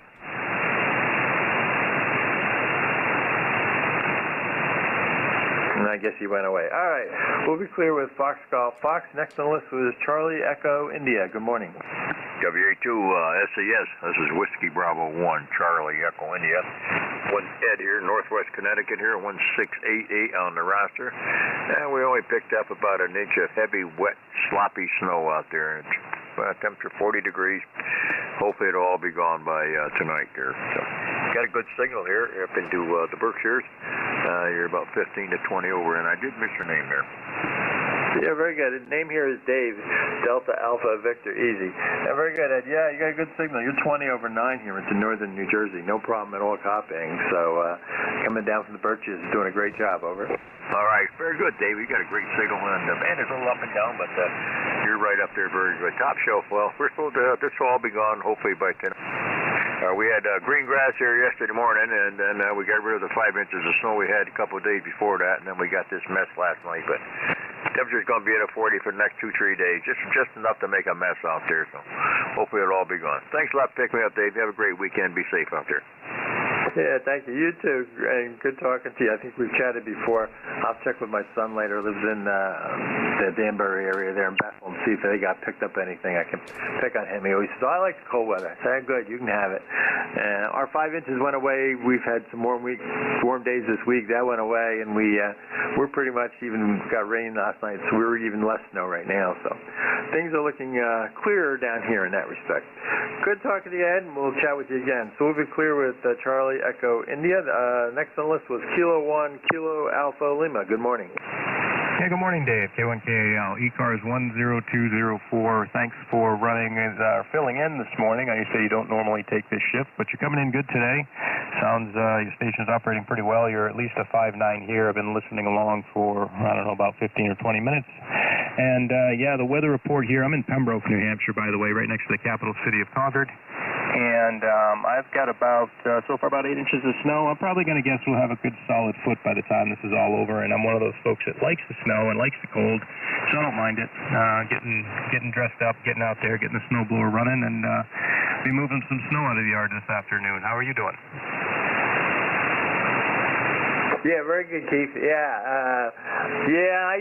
And I guess he went away. All right, we'll be clear with Fox Golf. Fox, next on the list was Charlie Echo India. Good morning. WA2 SAS, this is Whiskey Bravo 1, Charlie Echo India. One Ed here, Northwest Connecticut here, 1688 on the roster. And we only picked up about an inch of heavy, wet, sloppy snow out there. Temperature 40 degrees. Hopefully it'll all be gone by tonight here. So, got a good signal here up into the Berkshires. You're about 15 to 20 over, and I did miss your name there. Yeah, very good. His name here is Dave, Delta Alpha Victor Easy. Yeah, very good, Ed. Yeah, you got a good signal. You're 20 over 9 here into northern New Jersey. No problem at all copying. So coming down from the Birches is doing a great job. Over. All right, very good, Dave. You got a great signal, and the band is a little up and down, but you're right up there, very good. Top shelf. Well, we're supposed to. This will all be gone hopefully by 10. We had green grass here yesterday morning, and then we got rid of the 5 inches of snow we had a couple of days before that, and then we got this mess last night. But temperature's going to be at a 40 for the next 2-3 days, just enough to make a mess out there. So hopefully it'll all be gone. Thanks a lot for picking me up, Dave. Have a great weekend. Be safe out there. Yeah, thank you. You too, and good talking to you. I think we've chatted before. I'll check with my son later. Lives in the Danbury area there in Bethel, and see if they got picked up anything. I can pick on him. He always says, I like the cold weather. I said, good, you can have it. Our 5 inches went away. We've had some warm days this week. That went away, and we're pretty much even got rain last night, so we're even less snow right now. So things are looking clearer down here in that respect. Good talking to you, Ed, and we'll chat with you again. So we'll be clear with Charlie Echo India. Next on the list was Kilo 1 Kilo Alpha Lima. Good morning. Hey, good morning, Dave. K1KAL, ECARS 10204. Thanks for filling in this morning. I say you don't normally take this shift, but you're coming in good today. Sounds your station's operating pretty well. You're at least a 5.9 here. I've been listening along for, I don't know, about 15 or 20 minutes. And, the weather report here, I'm in Pembroke, New Hampshire, by the way, right next to the capital city of Concord. And I've got so far about 8 inches of snow. I'm probably going to guess we'll have a good solid foot by the time this is all over. And I'm one of those folks that likes the snow and likes the cold, so I don't mind it. Getting dressed up, getting out there, getting the snowblower running, and be moving some snow out of the yard this afternoon. How are you doing? Yeah, very good, Keith. I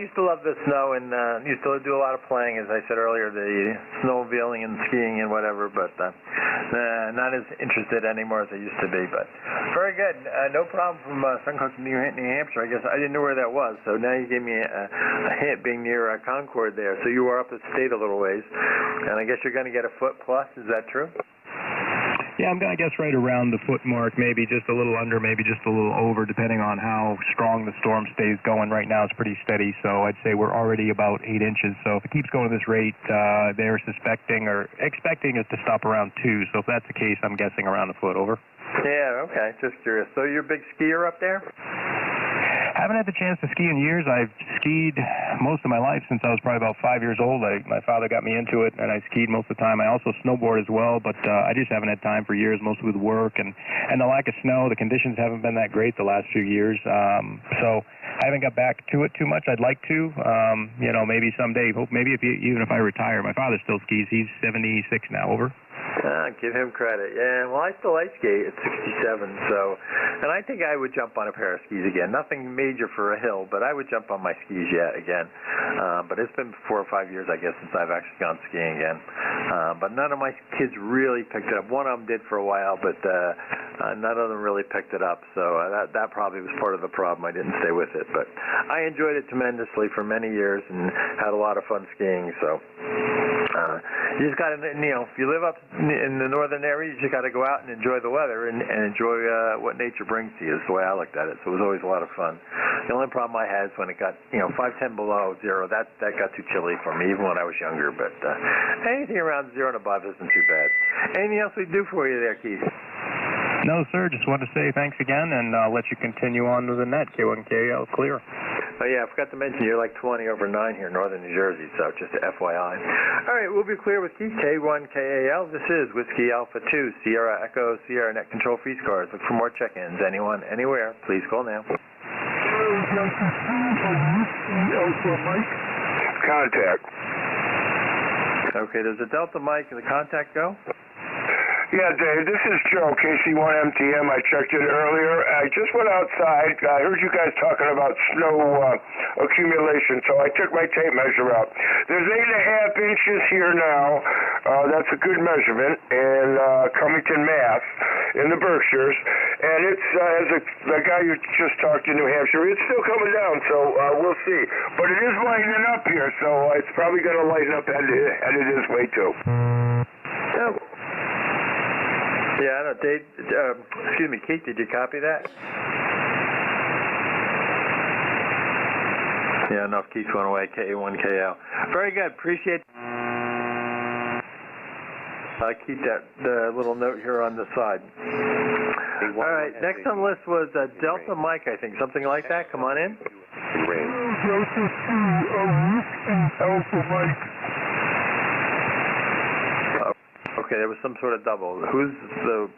used to love the snow and used to do a lot of playing, as I said earlier, the snowmobiling and skiing and whatever, but not as interested anymore as I used to be. But very good. No problem from Suncoast, New Hampshire. I guess I didn't know where that was, so now you gave me a hint being near Concord there. So you are up the state a little ways, and I guess you're going to get a foot plus. Is that true? Yeah, I'm going to guess right around the foot mark, maybe just a little under, maybe just a little over, depending on how strong the storm stays going. Right now it's pretty steady, so I'd say we're already about 8 inches. So if it keeps going at this rate, they're expecting it to stop around 2. So if that's the case, I'm guessing around a foot. Over. Yeah, okay, just curious. So you're a big skier up there? Haven't had the chance to ski in years. I've skied most of my life since I was probably about 5 years old. My father got me into it, and I skied most of the time. I also snowboard as well, but I just haven't had time for years, mostly with work and the lack of snow. The conditions haven't been that great the last few years, so I haven't got back to it too much. I'd like to, maybe someday. Maybe even if I retire. My father still skis. He's 76 now. Over. Give him credit. Yeah, well, I still ice skate at 67, and I think I would jump on a pair of skis again. Nothing major for a hill, but I would jump on my skis again. But it's been 4 or 5 years, I guess, since I've actually gone skiing again. But none of my kids really picked it up. One of them did for a while, but none of them really picked it up. So that probably was part of the problem. I didn't stay with it, but I enjoyed it tremendously for many years and had a lot of fun skiing. So you just got to, if you live up in the northern area, you just got to go out and enjoy the weather and enjoy what nature brings to you. Is the way I looked at it. So it was always a lot of fun. The only problem I had is when it got 5-10 below zero. That got too chilly for me, even when I was younger. But anything around 0 and above isn't too bad. Anything else we can do for you there, Keith? No, sir. Just wanted to say thanks again, and I'll let you continue on to the net. K1KL clear. Oh, yeah, I forgot to mention you're like 20 over 9 here in northern New Jersey, so just FYI. All right, we'll be clear with Keith, K1KAL. This is Whiskey Alpha 2, Sierra Echo, Sierra Net Control Freeze Cars. Look for more check-ins. Anyone, anywhere, please call now. Contact. Okay, does the Delta Mike and the contact go? Yeah, Dave, this is Joe, KC1MTM. I checked in earlier. I just went outside. I heard you guys talking about snow accumulation, so I took my tape measure out. There's 8.5 inches here now. That's a good measurement in Cummington, Mass, in the Berkshires. And it's, the guy you just talked to, New Hampshire, it's still coming down, so we'll see. But it is lightening up here, so it's probably going to lighten up headed this way, too. Yeah, I know. Dave, excuse me, Keith, did you copy that? Yeah, enough. Keith went away. KA1KL. Very good. Appreciate it. Keep the little note here on the side. All right. Next on the list was Delta Mike, I think. Something like that. Come on in. Alpha Mike. Okay, there was some sort of double. Who's the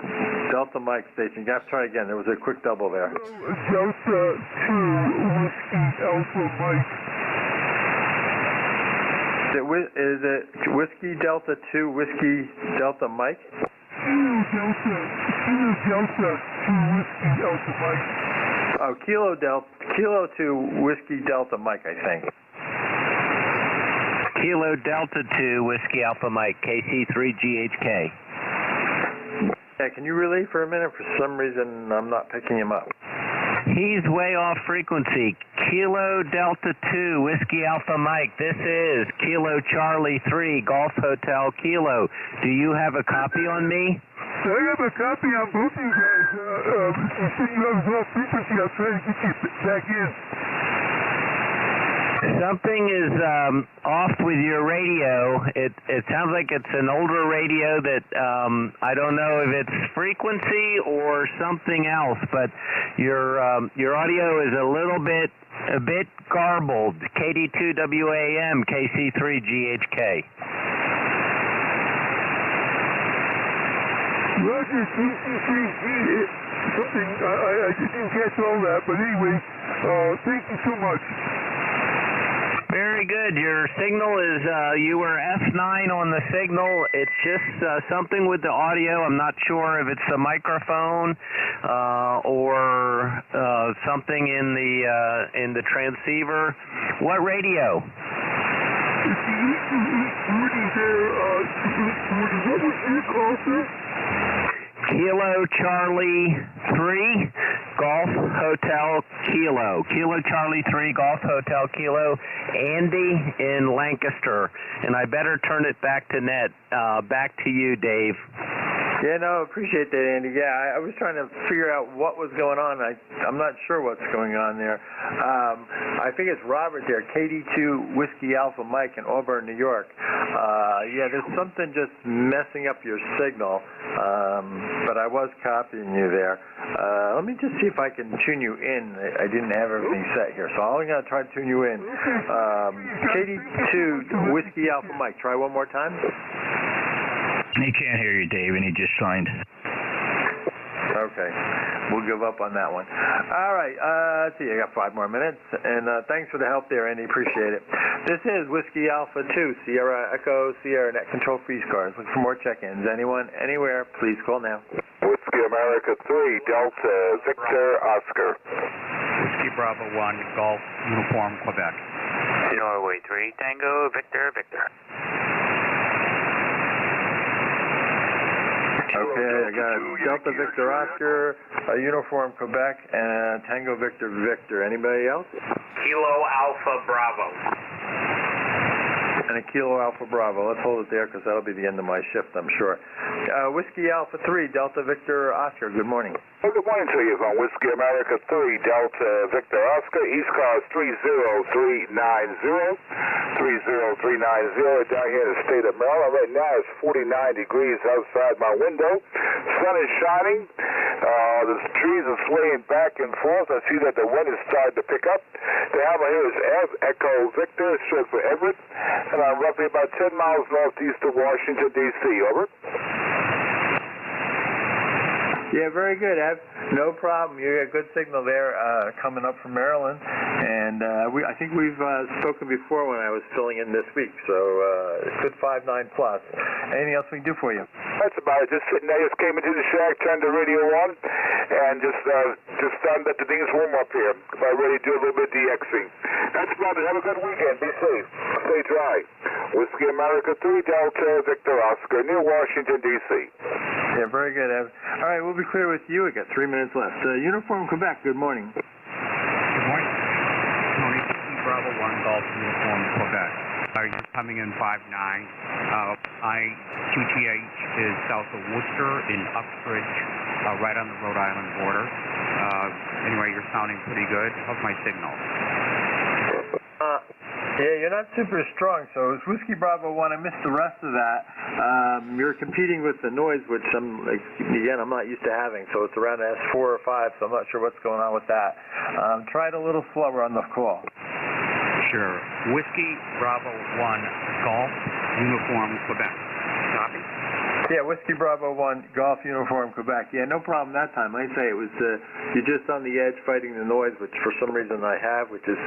Delta Mike station? You have to try again. There was a quick double there. Delta 2 Whiskey Alpha Mike. Is it Whiskey Delta 2 Whiskey Delta Mike? Delta 2 Whiskey Alpha Mike. Oh, Kilo 2 Whiskey Delta Mike, I think. Kilo Delta 2 Whiskey Alpha Mike, KC3GHK. Yeah, can you relay for a minute? For some reason, I'm not picking him up. He's way off frequency. Kilo Delta 2 Whiskey Alpha Mike. This is Kilo Charlie 3 Golf Hotel Kilo. Do you have a copy on me? I have a copy on both of you guys. You said you have off frequency. I'll try to get you back in. Something is off with your radio. It sounds like it's an older radio that I don't know if it's frequency or something else, but your audio is a bit garbled. KD2WAM KC3GHK. Roger, KC3G. Something I didn't catch all that, but anyway, thank you so much. Very good. Your signal is, you were F9 on the signal. It's just something with the audio. I'm not sure if it's the microphone or something in the transceiver. What radio? What was your call, sir? Kilo Charlie 3 Golf Hotel Kilo. Kilo Charlie 3 Golf Hotel Kilo. Andy in Lancaster. And I better turn it back to net. Back to you, Dave. Yeah, no, appreciate that, Andy. Yeah, I was trying to figure out what was going on. I'm not sure what's going on there. I think it's Robert there, KD2 Whiskey Alpha Mike in Auburn, New York. Yeah, there's something just messing up your signal, but I was copying you there. Let me just see if I can tune you in. I didn't have everything set here, so I'm going to try to tune you in. KD2 Whiskey Alpha Mike. Try one more time. He can't hear you, Dave, and he just signed. Okay. We'll give up on that one. All right. Let's see. I got 5 more minutes. And thanks for the help there, Andy. Appreciate it. This is Whiskey Alpha 2, Sierra Echo, Sierra Net Control Freeze Cars. Look for more check-ins. Anyone, anywhere, please call now. Whiskey America 3, Delta Victor Oscar. Whiskey Bravo 1, Golf Uniform, Quebec. Norway 3, Tango, Victor, Victor. Okay, I got Delta Victor Oscar, Uniform Quebec, and Tango Victor Victor. Anybody else? Kilo Alpha Bravo. And a Kilo Alpha Bravo. Let's hold it there because that'll be the end of my shift, I'm sure. Whiskey Alpha 3, Delta Victor Oscar. Good morning. Well, good morning to you on Whiskey America 3, Delta Victor Oscar, ECARS 30390, 30390, down here in the state of Maryland. Right now it's 49 degrees outside my window. Sun is shining. The trees are swaying back and forth. I see that the wind is starting to pick up. The hammer here is Echo Victor, short for Everett, and I'm roughly about 10 miles northeast of Washington, D.C. Over. Yeah, very good, Ed. No problem. You got good signal there coming up from Maryland. And I think we've spoken before when I was filling in this week. So good 5.9 plus. Anything else we can do for you? That's about it. Just sitting there. Just came into the shack, turned the radio on, and just found that the things warm up here. About ready to do a little bit of DXing. That's about it. Have a good weekend. Be safe. Stay dry. Whiskey America 3 Delta Victor Oscar, near Washington, D.C. Yeah, very good, Ev. All right, we'll be clear with you. We got 3 minutes left. Uniform Quebec, good morning. Good morning. Tony, Bravo 1, Golf Uniform Quebec. Are you coming in 5.9? QTH is south of Worcester in Uxbridge, right on the Rhode Island border. Anyway, you're sounding pretty good. How's my signal? Yeah, you're not super strong, so it's Whiskey Bravo 1. I missed the rest of that. You're competing with the noise, which I'm not used to having, so it's around S4 or 5, so I'm not sure what's going on with that. Try it a little slower on the call. Sure. Whiskey Bravo 1, Golf Uniform Quebec. Copy? Yeah, Whiskey Bravo 1, Golf Uniform Quebec. Yeah, no problem that time. Like I say, it was you're just on the edge fighting the noise, which for some reason I have, which is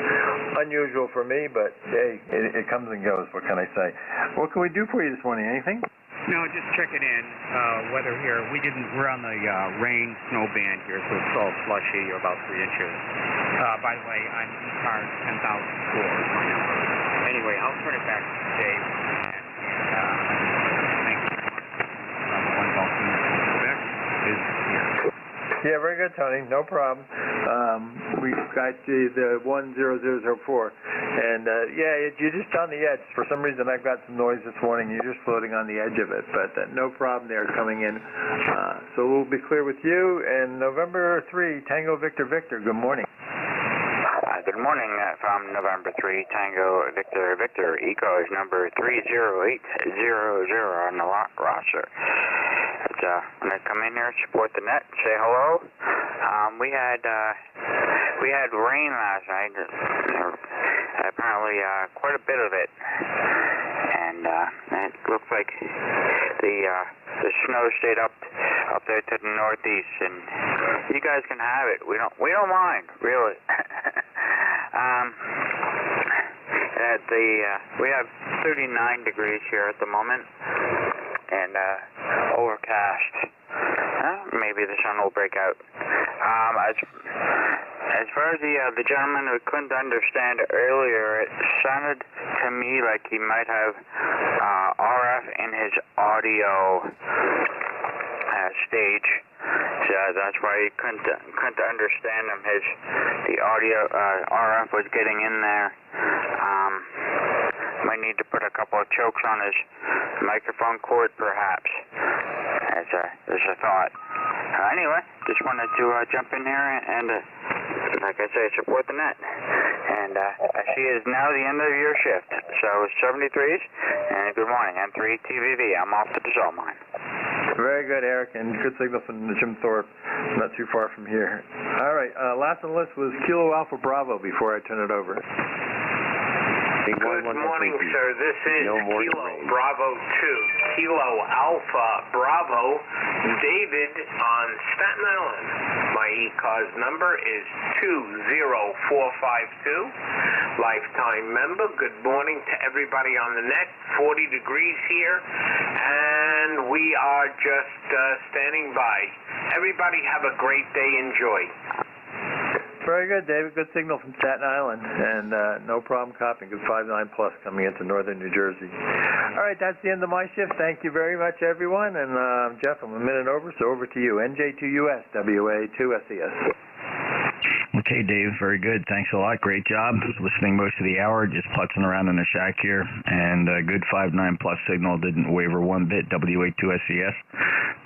unusual for me, but hey, it comes and goes. What can I say? What can we do for you this morning? Anything? No, just checking in. Weather here. We're on the rain snow band here, so it's all slushy, or about 3 inches. By the way, I'm ECARS 10,004 is my number. Anyway, I'll turn it back to Dave. Thank you very much. One Golf Uniform Quebec is here. Yeah, very good, Tony. No problem. We've got the 10004. And, you're just on the edge. For some reason, I've got some noise this morning. You're just floating on the edge of it. But no problem there coming in. So we'll be clear with you. And November 3, Tango Victor Victor, good morning. Good morning from November 3, Tango Victor Victor, ECARS number 30800 on the roster. I'm going to come in here, support the net, say hello. We had rain last night, apparently quite a bit of it, and it looks like the snow stayed up there to the northeast, and you guys can have it. We don't mind, really. We have 39 degrees here at the moment, and overcast. Maybe the sun will break out. As far as the gentleman who couldn't understand earlier, it sounded to me like he might have RF in his audio stage. So that's why he couldn't understand him. The audio RF was getting in there. Might need to put a couple of chokes on his microphone cord, perhaps. As a thought. Anyway, just wanted to jump in here and, like I say, support the net. And I see it is now the end of your shift. So 73s, and good morning. M3 TVV. I'm off to the salt mine. Very good, Eric, and good signal from Jim Thorpe, not too far from here. All right, last on the list was Kilo Alpha Bravo before I turn it over. Good morning, sir. This is Kilo Bravo 2, Kilo Alpha Bravo, David on Staten Island. My ECARS number is 20452. Lifetime member. Good morning to everybody on the net. 40 degrees here, and we are just standing by. Everybody have a great day. Enjoy. Very good, David. Good signal from Staten Island, and no problem copying. Good 5.9 plus coming into northern New Jersey. All right, that's the end of my shift. Thank you very much, everyone. And Jeff, I'm a minute over, so over to you. NJ2US, WA2SES. Okay, Dave, very good. Thanks a lot. Great job. Listening most of the hour, just putzing around in the shack here. And good 5.9 plus signal, didn't waver one bit. WA2SES.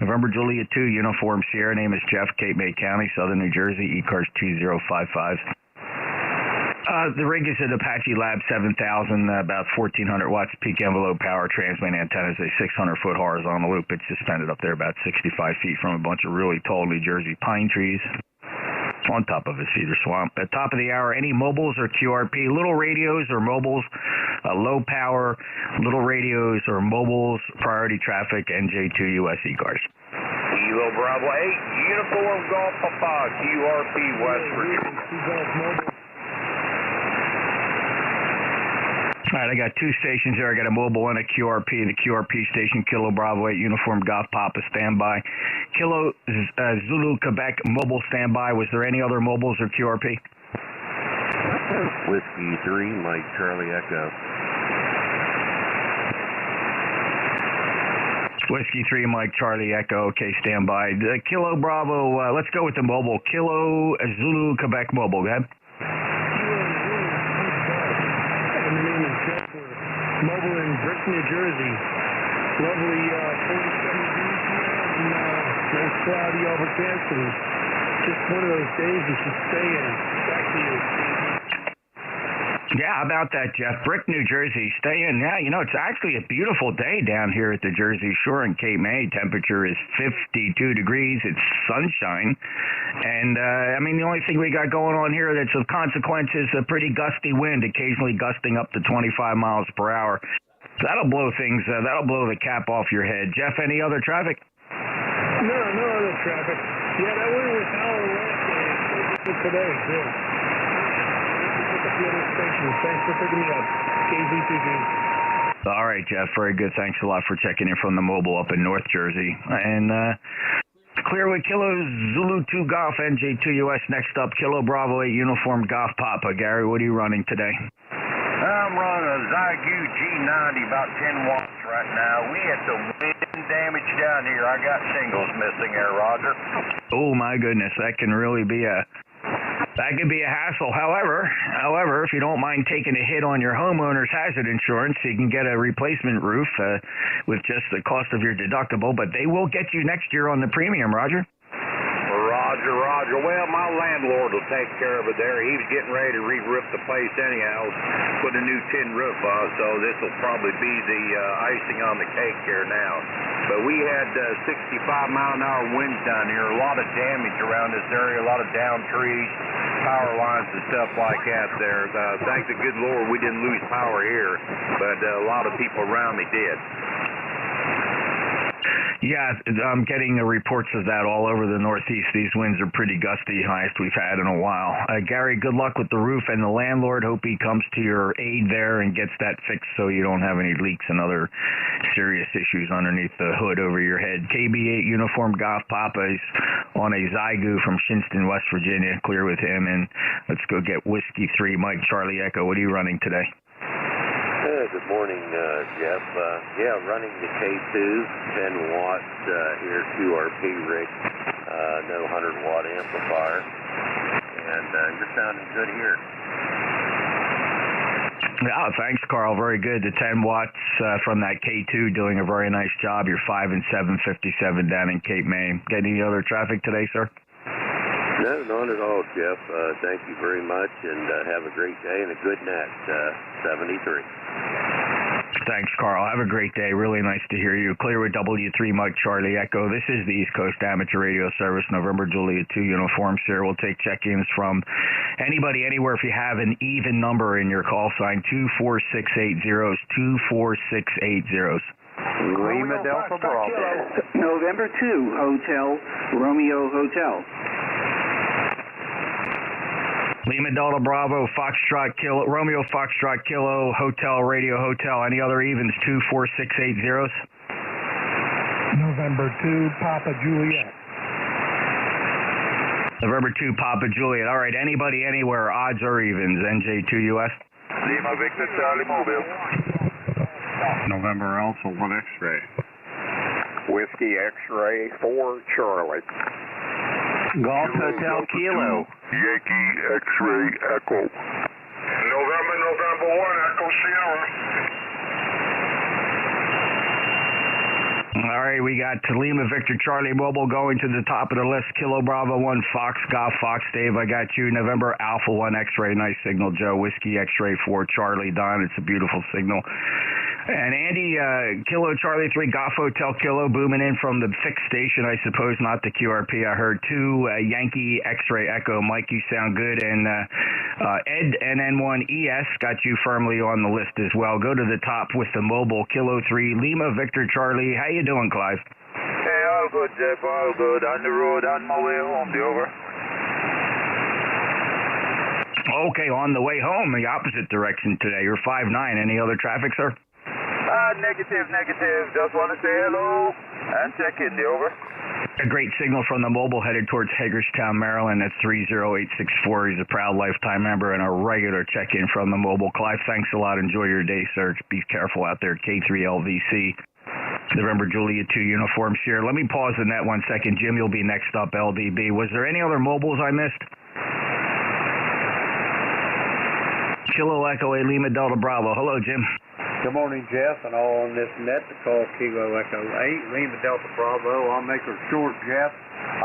November Juliet 2, Uniform Sierra. Name is Jeff, Cape May County, Southern New Jersey. ECARS 2055. The rig is an Apache Lab 7000, about 1,400 watts peak envelope power, transmit antennas, a 600-foot horizontal loop. It's suspended up there about 65 feet from a bunch of really tall New Jersey pine trees on top of a cedar swamp. At top of the hour, any mobiles or QRP, little radios or mobiles, low power, little radios or mobiles, priority traffic, NJ2US ECARS. Kilo Bravo 8, Uniform Golf Papa, QRP, West Virginia. All right, I got two stations there. I got a mobile and a QRP. The QRP station, Kilo Bravo 8, Uniform Golf Papa, standby. Kilo Zulu Quebec, mobile standby. Was there any other mobiles or QRP? Whiskey 3, Mike Charlie Echo. Whiskey 3, Mike Charlie Echo. Okay, standby. Kilo Bravo, let's go with the mobile. Kilo Zulu Quebec mobile. Go ahead. Mobile in Brick, New Jersey. Lovely 47 degrees here and nice cloudy overcast and just one of those days you should stay in. Back to you. Yeah, how about that, Jeff? Brick, New Jersey. Stay in. Yeah, you know, it's actually a beautiful day down here at the Jersey Shore in Cape May. Temperature is 52 degrees. It's sunshine. And, I mean, the only thing we got going on here that's of consequence is a pretty gusty wind, occasionally gusting up to 25 miles per hour. So that'll blow things, that'll blow the cap off your head. Jeff, any other traffic? No other traffic. Yeah, that wind was howling last day. Today, good. The other stations. Thanks for picking me up. KZTV. All right, Jeff. Very good. Thanks a lot for checking in from the mobile up in North Jersey. And clear with Kilo Zulu 2 Golf NJ2US. Next up, Kilo Bravo 8 Uniform Golf Papa. Gary, what are you running today? I'm running a Zygu G90, about 10 watts right now. We had some wind damage down here. I got shingles missing there, Roger. Oh, my goodness. That can really be a hassle. However, if you don't mind taking a hit on your homeowner's hazard insurance, you can get a replacement roof with just the cost of your deductible, but they will get you next year on the premium, Roger. Roger. Well, my landlord will take care of it there. He was getting ready to re-roof the place anyhow, put a new tin roof on, so this will probably be the icing on the cake here now. But we had 65-mile-an-hour winds down here, a lot of damage around this area, a lot of downed trees, power lines and stuff like that there. Thank the good Lord we didn't lose power here, but a lot of people around me did. Yeah, I'm getting reports of that all over the Northeast. These winds are pretty gusty, highest we've had in a while. Gary, good luck with the roof and the landlord. Hope he comes to your aid there and gets that fixed so you don't have any leaks and other serious issues underneath the hood over your head. KB8 Uniform Golf Papa is on a Zygu from Shinston, West Virginia. Clear with him, and let's go get Whiskey 3, Mike Charlie Echo. What are you running today? Good morning, Jeff. Running the K2, 10 watt here, QRP rig, no 100-watt amplifier, and you're sounding good here. Yeah, thanks, Carl. Very good. The 10 watts from that K2 doing a very nice job. You're 5 and 757 down in Cape May. Got any other traffic today, sir? No, not at all, Jeff. Thank you very much, and have a great day and a good net, 73. Thanks, Carl. Have a great day. Really nice to hear you. Clear with W3 Mike Charlie Echo. This is the East Coast Amateur Radio Service, November Juliet 2 uniform, sir. We'll take check-ins from anybody, anywhere. If you have an even number in your call sign, 24680s, 24680s. Lima Delta Bravo. November 2, Hotel, Romeo Hotel. Lima Delta Bravo, Foxtrot Kilo, Romeo Foxtrot Kilo, Hotel Radio Hotel. Any other evens? 24680s. November 2, Papa Juliet. November 2, Papa Juliet. All right, anybody, anywhere, odds or evens? NJ2US. Lima Victor Charlie Mobile. November Alpha 1 X-ray. Whiskey X-ray 4 Charlie. Golf Hotel Kilo. Yankee X-ray Echo. November 1 Echo Sierra. All right, we got Lima Victor Charlie Mobile going to the top of the list. Kilo Bravo 1 Fox Golf Fox Dave, I got you. November Alpha 1 X-Ray, nice signal. Joe Whiskey X-Ray 4 Charlie Don, it's a beautiful signal. And Andy, Kilo Charlie 3 Golf Hotel Kilo, booming in from the fixed station, I suppose, not the QRP. I heard 2 Yankee X-Ray Echo. Mike, you sound good. And Ed NN1ES got you firmly on the list as well. Go to the top with the mobile Kilo 3 Lima Victor Charlie. How you doing, Clive? Hey, all good, Jeff, all good. On the road, on my way home, be over. Okay, on the way home, the opposite direction today. You're 5'9". Any other traffic, sir? Negative. Just want to say hello and check in, be over. A great signal from the mobile headed towards Hagerstown, Maryland. That's 30864. He's a proud lifetime member and a regular check-in from the mobile. Clive, thanks a lot. Enjoy your day, sir. Be careful out there. K3LVC. November Juliet 2 uniforms here. Let me pause in that 1 second. Jim, you'll be next up, LDB. Was there any other mobiles I missed? Kilo Echo 8 Lima Delta Bravo. Hello, Jim. Good morning, Jeff, and all on this net to call Kilo Echo 8 Lima Delta Bravo. I'll make her short, Jeff.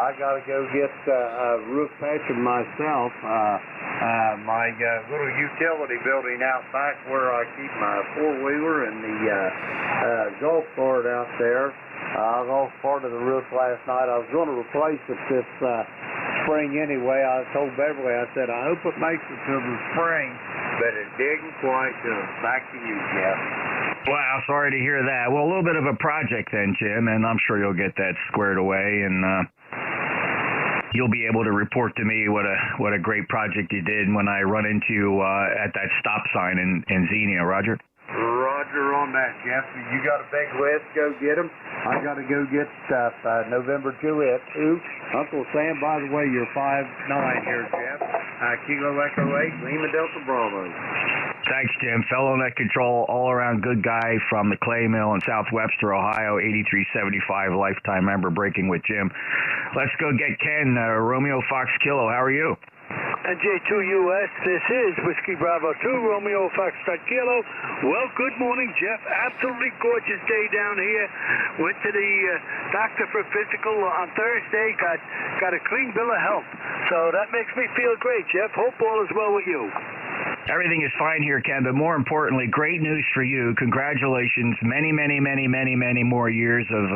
I got to go get a roof patching myself. My little utility building out back where I keep my four-wheeler and the golf cart out there. I lost part of the roof last night. I was going to replace it this spring anyway. I told Beverly, I said, I hope it makes it to the spring, but it didn't quite do it. Back to you, Jeff. Wow, sorry to hear that. Well, a little bit of a project then, Jim, and I'm sure you'll get that squared away, and you'll be able to report to me what a great project you did when I run into you at that stop sign in Xenia, Roger? Roger on that, Jeff. You got a big list, go get them. I got to go get stuff. November Juliet 2. Uncle Sam, by the way, you're 5'9" here, Jeff. Kilo Echo 8, Lima Delta Bravo. Thanks, Jim. Fellow Net Control, all-around good guy from the Clay Mill in South Webster, Ohio, 8375, lifetime member, breaking with Jim. Let's go get Ken, Romeo Fox Kilo. How are you? NJ2US, this is Whiskey Bravo 2, Romeo Foxtrot Kilo. Well, good morning, Jeff. Absolutely gorgeous day down here. Went to the doctor for physical on Thursday. Got a clean bill of health. So that makes me feel great, Jeff. Hope all is well with you. Everything is fine here, Ken, but more importantly, great news for you. Congratulations. Many more years of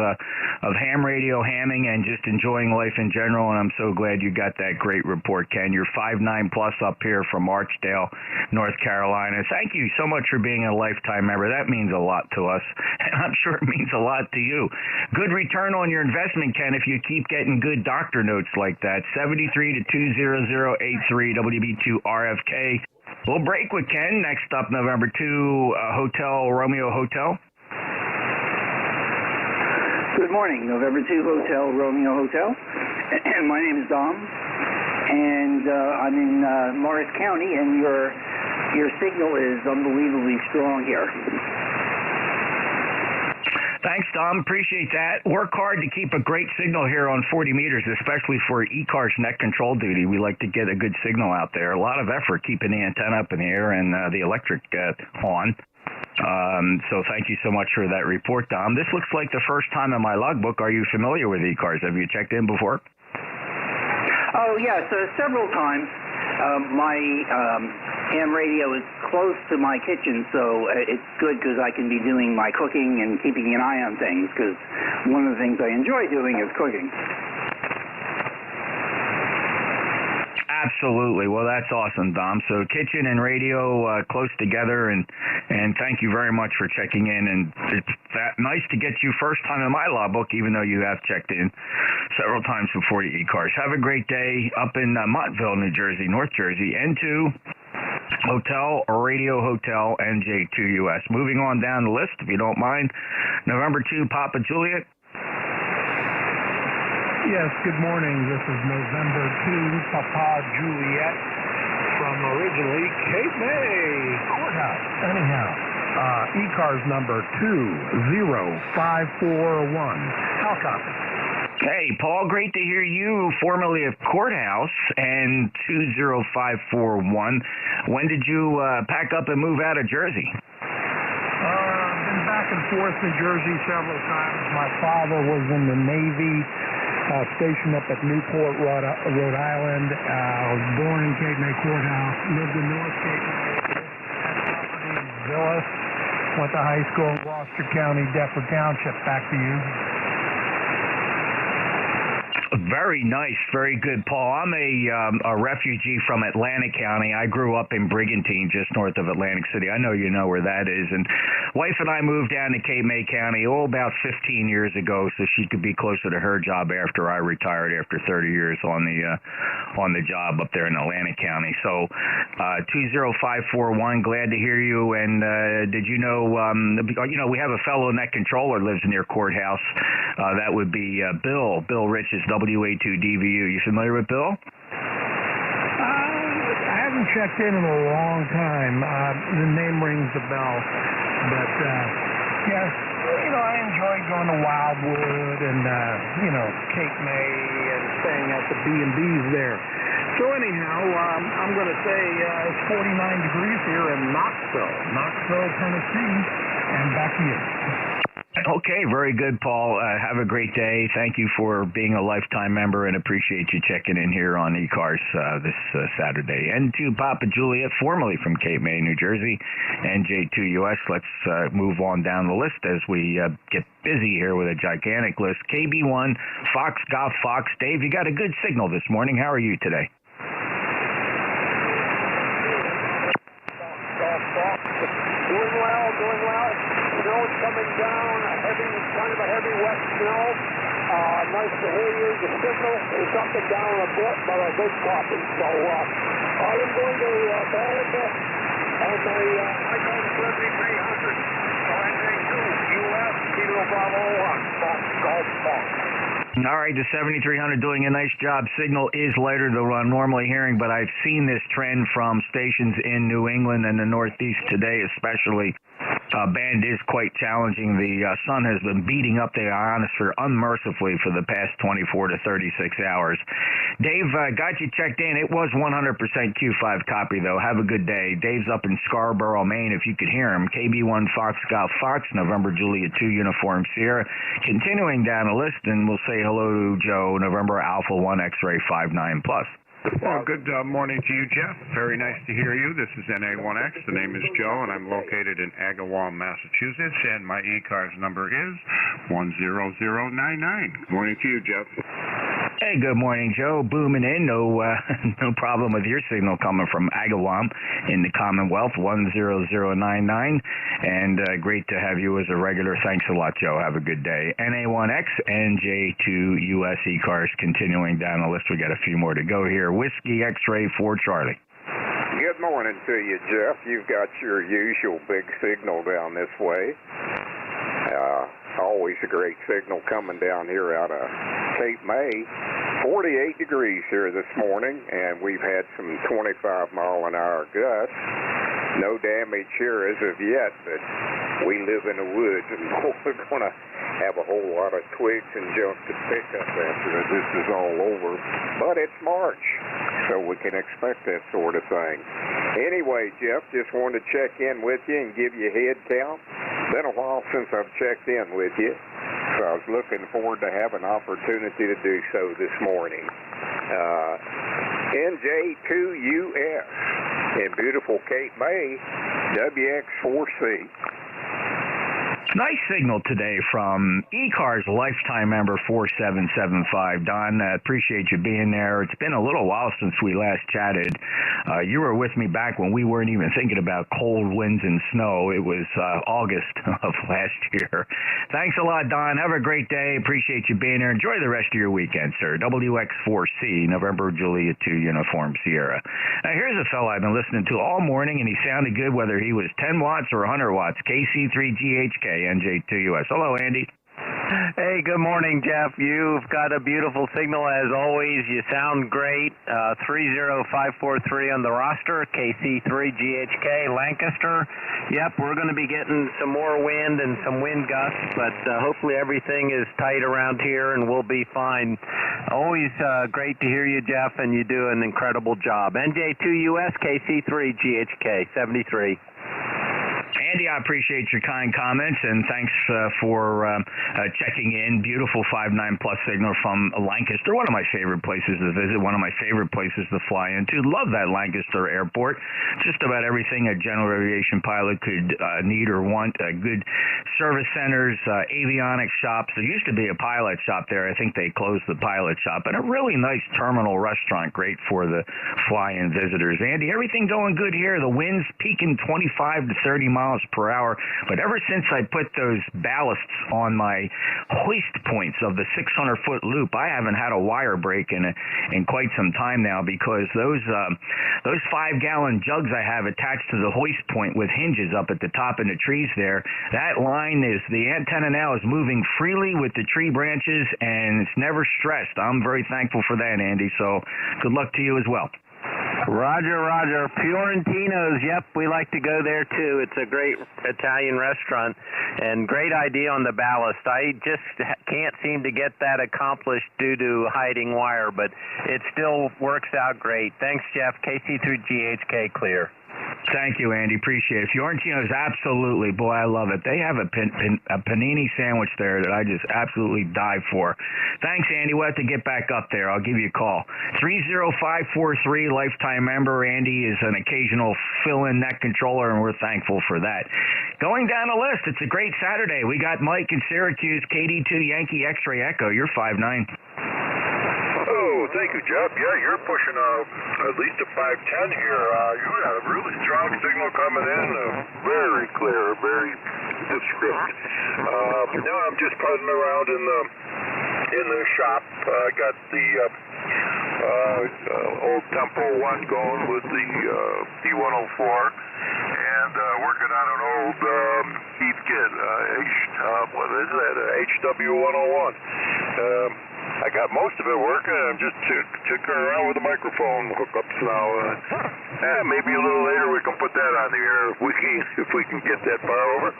ham radio hamming and just enjoying life in general, and I'm so glad you got that great report, Ken. You're 5'9" plus up here from Archdale, North Carolina. Thank you so much for being a lifetime member. That means a lot to us, and I'm sure it means a lot to you. Good return on your investment, Ken, if you keep getting good doctor notes like that. 73 to 20083 WB2 RFK. We'll break with Ken. Next up, November 2, Hotel Romeo Hotel. Good morning, November 2 Hotel Romeo Hotel. My name is Dom, and I'm in Morris County, and your signal is unbelievably strong here. Thanks, Dom. Appreciate that. Work hard to keep a great signal here on 40 meters, especially for ECARS net control duty. We like to get a good signal out there. A lot of effort keeping the antenna up in the air and the electric on. So thank you so much for that report, Dom. This looks like the first time in my logbook. Are you familiar with ECARS? Have you checked in before? Oh, yes, several times. My ham radio is close to my kitchen, so it's good because I can be doing my cooking and keeping an eye on things, because one of the things I enjoy doing is cooking. Absolutely. Well, that's awesome, Dom. So kitchen and radio close together, and thank you very much for checking in. And it's nice to get you first time in my logbook, even though you have checked in several times before the ECARS. Have a great day up in Montville, New Jersey, North Jersey. N2 Hotel, Radio Hotel, NJ2US. Moving on down the list, if you don't mind. November 2, Papa Juliet. Yes, good morning. This is November 2, Papa Juliet from originally Cape May Courthouse. Anyhow, ECARS number 20541. How copy? Hey, Paul, great to hear you, formerly of Courthouse, and 20541. When did you pack up and move out of Jersey? Been back and forth New Jersey several times. My father was in the Navy, stationed up at Newport, Rhode Island. I was born in Cape May Courthouse, lived in North Cape May, Villas, went to high school in Gloucester County, Deptford Township. Back to you. Very nice, very good, Paul. I'm a refugee from Atlantic County. I grew up in Brigantine, just north of Atlantic City. I know you know where that is. And wife and I moved down to Cape May County, about 15 years ago, so she could be closer to her job after I retired after 30 years on the job up there in Atlantic County. So 20541, glad to hear you. And did you know, we have a fellow net controller lives near courthouse. That would be Bill Rich's WA2DVU. You familiar with Bill? I haven't checked in a long time. The name rings a bell. But, yes, I enjoy going to Wildwood and, Cape May and staying at the B&Bs there. So anyhow, I'm going to say it's 49 degrees here in Knoxville, Tennessee. And back to you. Okay, very good, Paul. Have a great day. Thank you for being a lifetime member and appreciate you checking in here on ECARS this Saturday. And to Papa Juliet, formerly from Cape May, New Jersey, NJ2US. Let's move on down the list as we get busy here with a gigantic list. KB1, Fox, Golf, Fox. Dave, you got a good signal this morning. How are you today? Doing well. Snow's coming down, kind of a heavy wet snow. Nice to hear you. The signal is up and down a bit, but a good copy. So I am going to bed on my iPhone 7300. NJ2US, Kilo Bravo 1, Fox, Golf, Fox. All right, the 7300 doing a nice job. Signal is lighter than what I'm normally hearing, but I've seen this trend from stations in New England and the Northeast today especially. Band is quite challenging. The sun has been beating up the ionosphere unmercifully for the past 24 to 36 hours. Dave, got you checked in. It was 100% Q5 copy, though. Have a good day. Dave's up in Scarborough, Maine, if you could hear him. KB1 Fox Golf Fox, November Juliet 2 Uniform Sierra. Continuing down the list, and we'll say hello to Joe, November Alpha 1 X-Ray 59+. Well, good morning to you, Jeff. Very nice to hear you. This is NA1X. The name is Joe, and I'm located in Agawam, Massachusetts, and my ECARS number is 10099. Good morning to you, Jeff. Hey, good morning, Joe. Booming in. No problem with your signal coming from Agawam in the Commonwealth, 10099. And great to have you as a regular. Thanks a lot, Joe. Have a good day. NA1X, NJ2US ECARS continuing down the list. We got a few more to go here. Whiskey X-Ray 4 Charlie. Good morning to you, Jeff. You've got your usual big signal down this way. Always a great signal coming down here out of Cape May. 48 degrees here this morning, and we've had some 25-mile-an-hour gusts. No damage here as of yet, but we live in the woods, and we're going to have a whole lot of twigs and junk to pick up after this is all over. But it's March, so we can expect that sort of thing. Anyway, Jeff, just wanted to check in with you and give you a head count. Been a while since I've checked in with you, so I was looking forward to have an opportunity to do so this morning. NJ2US in beautiful Cape May, WX4C. Nice signal today from ECARS lifetime member 4775. Don, appreciate you being there. It's been a little while since we last chatted. You were with me back when we weren't even thinking about cold winds and snow. It was August of last year. Thanks a lot, Don. Have a great day. Appreciate you being here. Enjoy the rest of your weekend, sir. WX4C, November Juliet 2 Uniform Sierra. Now, here's a fellow I've been listening to all morning, and he sounded good whether he was 10 watts or 100 watts. KC3GHK. NJ2US. Hello, Andy. Hey, good morning, Jeff. You've got a beautiful signal as always. You sound great. 30543 on the roster, KC3GHK, Lancaster. Yep, we're going to be getting some more wind and some wind gusts, but hopefully everything is tight around here and we'll be fine. Always great to hear you, Jeff, and you do an incredible job. NJ2US, KC3GHK, 73. Andy, I appreciate your kind comments, and thanks for checking in. Beautiful 5.9 plus signal from Lancaster, one of my favorite places to visit, one of my favorite places to fly into. Love that Lancaster airport. Just about everything a general aviation pilot could need or want. Good service centers, avionics shops. There used to be a pilot shop there. I think they closed the pilot shop. And a really nice terminal restaurant, great for the fly-in visitors. Andy, everything going good here. The wind's peaking 25 to 30 miles per hour. But ever since I put those ballasts on my hoist points of the 600-foot loop, I haven't had a wire break in quite some time now, because those 5-gallon jugs I have attached to the hoist point with hinges up at the top of the trees there, that line is, the antenna now is moving freely with the tree branches, and it's never stressed. I'm very thankful for that, Andy, so good luck to you as well. Roger, Roger. Fiorentino's, yep, we like to go there too. It's a great Italian restaurant, and great idea on the ballast. I just can't seem to get that accomplished due to hiding wire, but it still works out great. Thanks, Jeff. KC through GHK clear. Thank you, Andy. Appreciate it. Fiorentino's, absolutely. Boy, I love it. They have a panini sandwich there that I just absolutely die for. Thanks, Andy. We'll have to get back up there. I'll give you a call. 30543, lifetime member. Andy is an occasional fill-in net controller, and we're thankful for that. Going down the list, it's a great Saturday. We got Mike in Syracuse, KD2 Yankee X-Ray Echo. You're 5'9". Oh, thank you, Jeff. Yeah, you're pushing at least a 510 here. You got a really strong signal coming in, very clear, very descript. Now I'm just putting around in the shop. I got the old Tempo 1 going with the D104, and working on an old Heathkit, what is that, HW101. I got most of it working. I'm just tickering around with the microphone hookups now. Maybe a little later we can put that on the air if we can get that far over.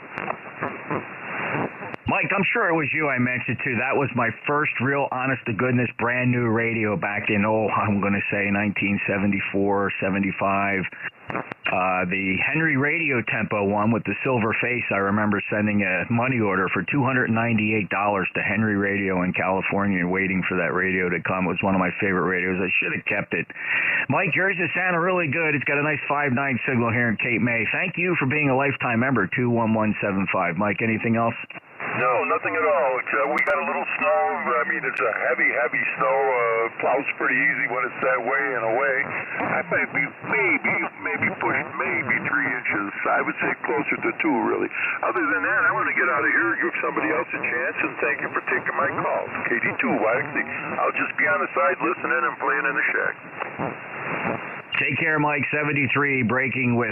Mike, I'm sure it was you I mentioned to. That was my first real honest-to-goodness brand new radio back in, I'm going to say 1974, 75. The Henry Radio Tempo one with the silver face, I remember sending a money order for $298 to Henry Radio in California, waiting for that radio to come. It was one of my favorite radios. I should have kept it. Mike, yours is sounding really good. It's got a nice 5.9 signal here in Cape May. Thank you for being a lifetime member, 21175. Mike, anything else? No, nothing at all. We got a little snow. I mean, it's a heavy snow. Plows pretty easy when it's that way and away. I think we maybe pushed maybe 3 inches. I would say closer to 2, really. Other than that, I want to get out of here, give somebody else a chance, and thank you for taking my call. KD2, I'll just be on the side listening and playing in the shack. Take care, Mike. 73, breaking with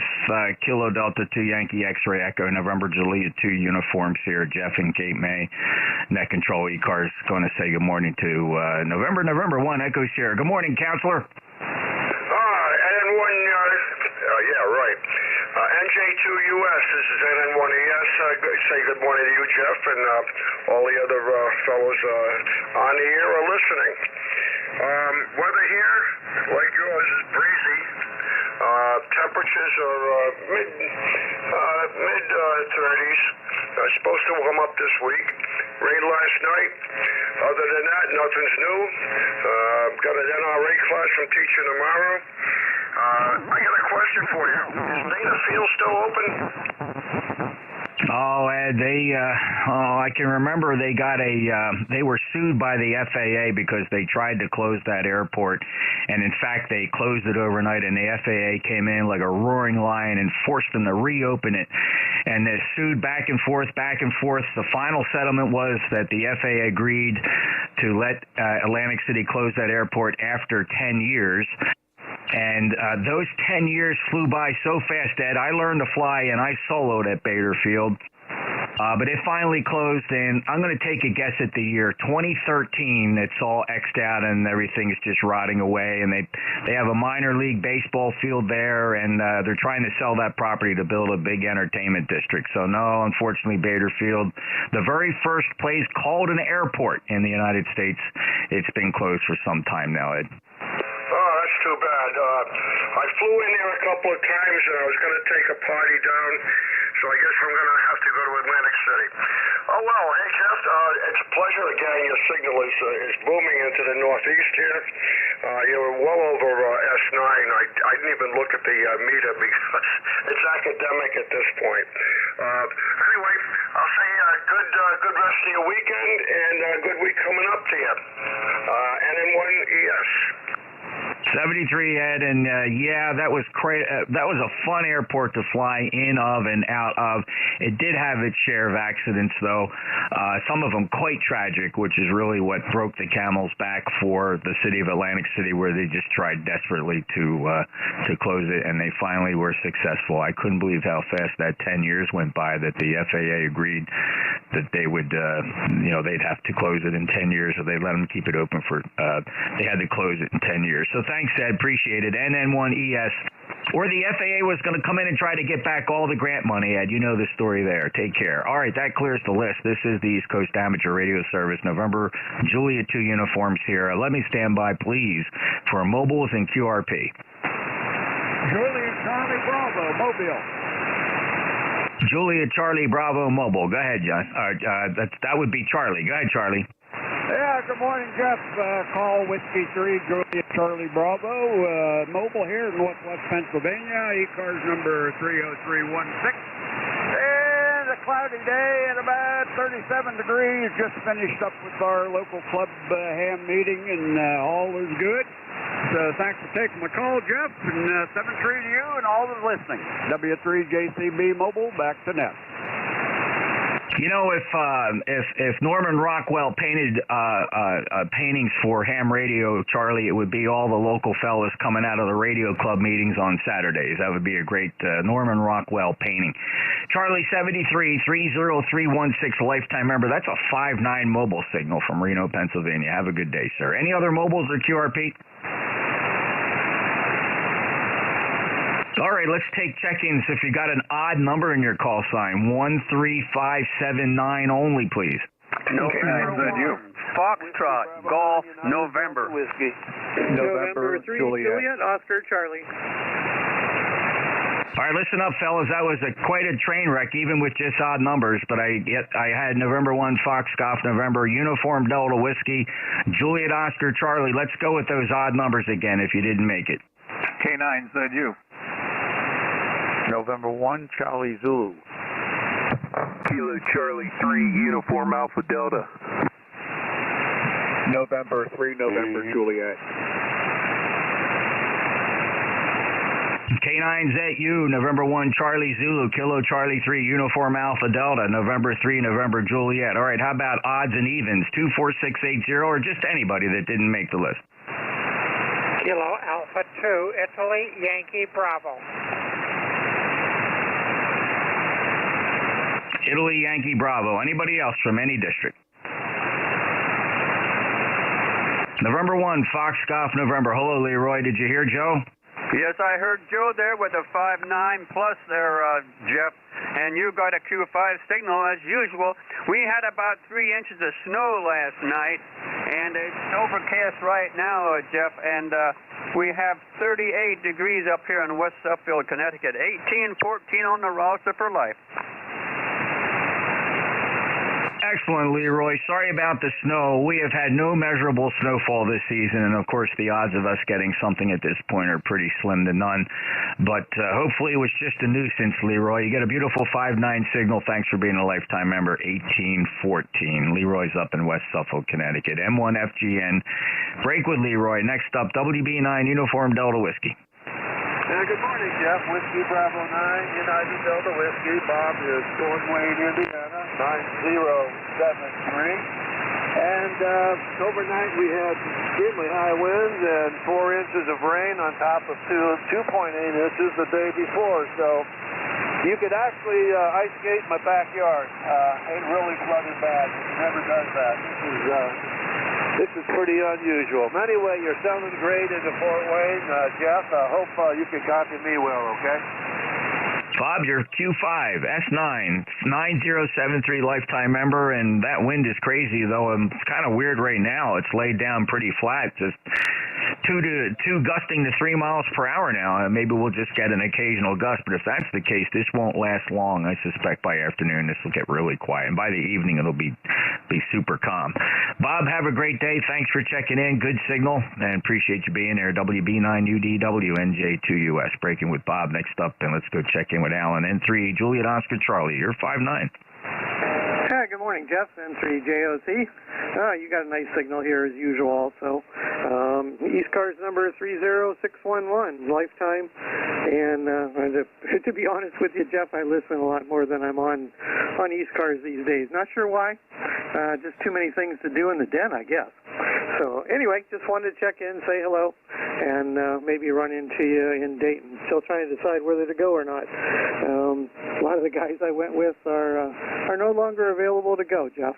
Kilo Delta 2 Yankee X-Ray Echo, November Julia 2 uniforms here. Jeff and Cape May, net control ECARS, going to say good morning to November 1 Echo Sierra. Good morning, Counselor. NN1, yeah, right. NJ2US, this is NN1ES. Say good morning to you, Jeff, and all the other fellows on the air are listening. Weather here, like yours, is breezy. Temperatures are mid 30s. Supposed to warm up this week. Rain last night. Other than that, nothing's new. Got an NRA class I'm teaching tomorrow. I got a question for you. Is Dana Field still open? Oh, Ed, I can remember they were sued by the FAA because they tried to close that airport, and in fact they closed it overnight, and the FAA came in like a roaring lion and forced them to reopen it, and they sued back and forth. The final settlement was that the FAA agreed to let Atlantic City close that airport after 10 years. And those 10 years flew by so fast, Ed. I learned to fly, and I soloed at Bader Field. But it finally closed, and I'm going to take a guess at the year 2013. It's all X'd out, and everything is just rotting away. And they have a minor league baseball field there, and they're trying to sell that property to build a big entertainment district. So, no, unfortunately, Bader Field, the very first place called an airport in the United States, it's been closed for some time now, Ed. That's too bad. I flew in there a couple of times, and I was going to take a party down so I guess I'm going to have to go to Atlantic City. Oh, well, hey, Jeff, it's a pleasure. Again, your signal is booming into the northeast here. You're well over S9. I didn't even look at the meter because it's academic at this point. Anyway, I'll say good rest of your weekend and good week coming up to you. NN1ES. 73, Ed, and yeah, that was that was a fun airport to fly in of and out of. It did have its share of accidents, though. Some of them quite tragic, which is really what broke the camel's back for the city of Atlantic City, where they just tried desperately to close it, and they finally were successful. I couldn't believe how fast that 10 years went by that the FAA agreed that they would, they'd have to close it in 10 years, or they let them keep it open for. They had to close it in 10 years. So thanks, Ed. Appreciate it. NN1ES. Or the FAA was going to come in and try to get back all the grant money, Ed. You know the story there. Take care. All right, that clears the list. This is the East Coast Amateur Radio Service, November, Juliet 2 uniforms here. Let me stand by, please, for mobiles and QRP. Juliet Charlie Bravo, Mobile. Juliet Charlie Bravo, Mobile. Go ahead, John. That would be Charlie. Go ahead, Charlie. Yeah, good morning, Jeff. Call Whiskey 3, Juliet Charlie Bravo, mobile here in Northwest Pennsylvania, ECARS number 30316. And a cloudy day and about 37 degrees. Just finished up with our local club ham meeting, and all is good. So thanks for taking my call, Jeff, and 7-3 to you and all that's listening. W3JCB Mobile, back to net. You know, if Norman Rockwell painted paintings for ham radio, Charlie, it would be all the local fellas coming out of the radio club meetings on Saturdays. That would be a great Norman Rockwell painting. Charlie 73 30316, lifetime member. That's a 5.9 mobile signal from Reno, Pennsylvania. Have a good day, sir. Any other mobiles or QRP? All right, let's take check-ins. If you got an odd number in your call sign, 13579 only, please. November, Foxtrot, Golf, November. Whiskey. November 3, Juliet, Oscar, Charlie. All right, listen up, fellas. That was quite a train wreck, even with just odd numbers. But I had November 1, Foxtrot, November, Uniform Delta Whiskey, Juliet, Oscar, Charlie. Let's go with those odd numbers again if you didn't make it. K9, ZU. November 1, Charlie Zulu. Kilo Charlie 3, Uniform Alpha Delta. November 3, November, Juliet. K9ZU, November 1, Charlie Zulu, Kilo Charlie 3, Uniform Alpha Delta, November 3, November Juliet. All right, how about odds and evens, 24680, or just anybody that didn't make the list? Kilo Alpha 2, Italy, Yankee Bravo. Italy, Yankee Bravo. Anybody else from any district? November 1, Foxtrot, November. Hello, Leroy. Did you hear Joe? Yes, I heard Joe there with a 5.9 plus there, Jeff. And you got a Q5 signal as usual. We had about 3 inches of snow last night, and it's overcast right now, Jeff. And we have 38 degrees up here in West Suffield, Connecticut. 18, 14 on the roster for life. Excellent, Leroy. Sorry about the snow. We have had no measurable snowfall this season, and of course the odds of us getting something at this point are pretty slim to none. But hopefully it was just a nuisance, Leroy. You get a beautiful 5.9 signal. Thanks for being a lifetime member. 1814. Leroy's up in West Suffolk, Connecticut. M1FGN. Break with Leroy. Next up, WB9 Uniform Delta Whiskey. Good morning, Jeff. Whiskey Bravo 9, United Delta Whiskey. Bob is Fort Wayne, Indiana, 9073. And overnight we had extremely high winds and 4 inches of rain on top of 2.8 inches the day before. So you could actually ice skate in my backyard. It really flooded bad. It never does that. This is pretty unusual. Anyway, you're sounding great into Fort Wayne, Jeff. I hope you can copy me well, okay? Bob, you're Q5, S9, 9073 lifetime member, and that wind is crazy, though. It's kind of weird right now. It's laid down pretty flat, just 2 gusting to 3 miles per hour now. Maybe we'll just get an occasional gust, but if that's the case, this won't last long. I suspect by afternoon this will get really quiet, and by the evening it'll be super calm. Bob, have a great day. Thanks for checking in. Good signal, and appreciate you being there. WB9UDW NJ2US. Breaking with Bob next up, and let's go check in with Alan. N3 Juliet Oscar Charlie. You're 5-9. Hi, good morning, Jeff. N3JOC. You got a nice signal here as usual also. ECARS number 30611, lifetime. And to be honest with you, Jeff, I listen a lot more than I'm on ECARS these days. Not sure why. Just too many things to do in the den, I guess. So anyway, just wanted to check in, say hello, and maybe run into you in Dayton. Still trying to decide whether to go or not. A lot of the guys I went with are no longer available to go, Jeff.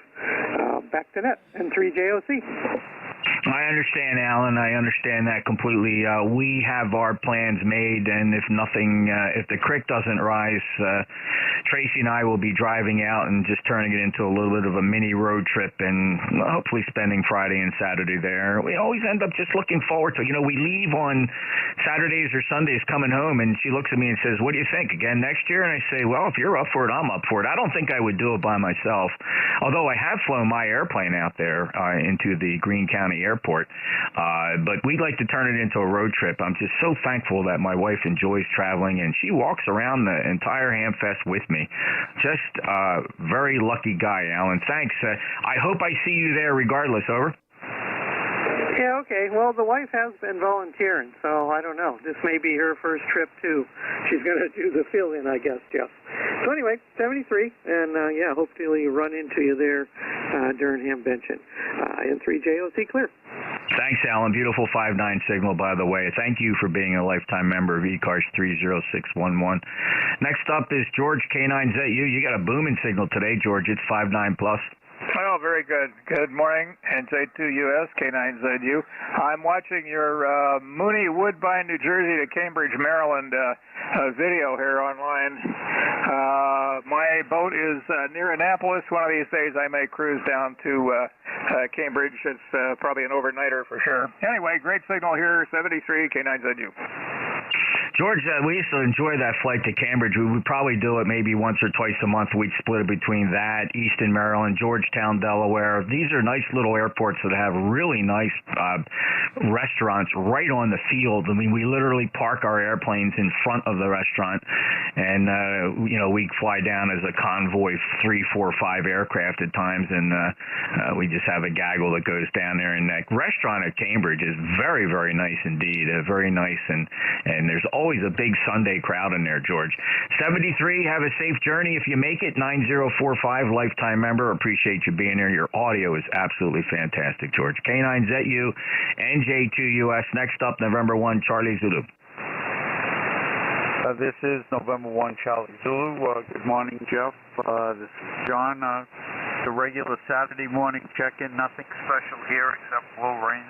Back to net, N3JOC. I understand, Alan. I understand that completely. We have our plans made, and if the creek doesn't rise, Tracy and I will be driving out and just turning it into a little bit of a mini road trip, and hopefully spending Friday and Saturday there. We always end up just looking forward to it. We leave on Saturdays or Sundays coming home, and she looks at me and says, "What do you think, again next year?" And I say, "Well, if you're up for it, I'm up for it." I don't think I would do it by myself, although I have flown my airplane out there into the Greene County Airport. But we'd like to turn it into a road trip. I'm just so thankful that my wife enjoys traveling, and she walks around the entire Hamfest with me. Just a very lucky guy, Alan. Thanks. I hope I see you there regardless. Over. Yeah, okay. Well, the wife has been volunteering, so I don't know. This may be her first trip, too. She's going to do the fill-in, I guess, Jeff. So anyway, 73, and hopefully run into you there during Hamvention. N3JOC clear. Thanks, Alan. Beautiful 5-9 signal, by the way. Thank you for being a lifetime member of ECARS 30611. Next up is George K9ZU. You got a booming signal today, George. It's 5-9 plus. Oh, very good. Good morning, NJ2US, K9ZU. I'm watching your Mooney Woodbine, New Jersey to Cambridge, Maryland video here online. My boat is near Annapolis. One of these days I may cruise down to Cambridge. It's probably an overnighter for sure. Anyway, great signal here, 73, K9ZU. George, we used to enjoy that flight to Cambridge. We would probably do it maybe once or twice a month. We'd split it between that, Easton, Maryland, Georgetown, Delaware. These are nice little airports that have really nice restaurants right on the field. I mean, we literally park our airplanes in front of the restaurant, and we fly down as a convoy, 3, 4, 5 aircraft at times, and we just have a gaggle that goes down there. And that restaurant at Cambridge is very, very nice indeed. Very nice, and there's always a big Sunday crowd in there, George. 73, have a safe journey if you make it. 9045, lifetime member. Appreciate you being there. Your audio is absolutely fantastic, George. K9ZU, NJ2US. Next up, November 1, Charlie Zulu. This is November 1, Charlie Zulu. Good morning, Jeff. This is John. The regular Saturday morning check-in. Nothing special here except low rain.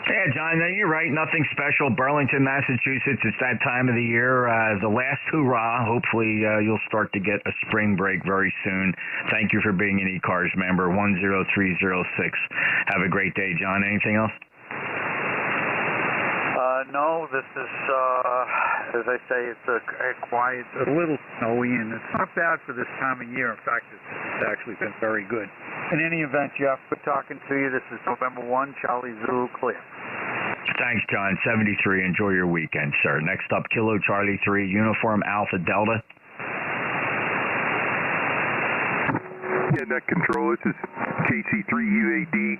Yeah, John, you're right. Nothing special. Burlington, Massachusetts, it's that time of the year. The last hurrah. Hopefully you'll start to get a spring break very soon. Thank you for being an ECARS member, 10306. Have a great day, John. Anything else? No, this is, as I say, it's a quiet, a little snowy, and it's not bad for this time of year. In fact, it's actually been very good. In any event, Jeff, good talking to you. This is November 1, Charlie Zulu, clear. Thanks, John. 73. Enjoy your weekend, sir. Next up, Kilo Charlie 3, Uniform Alpha Delta. Yeah, net control. This is KC3UAD.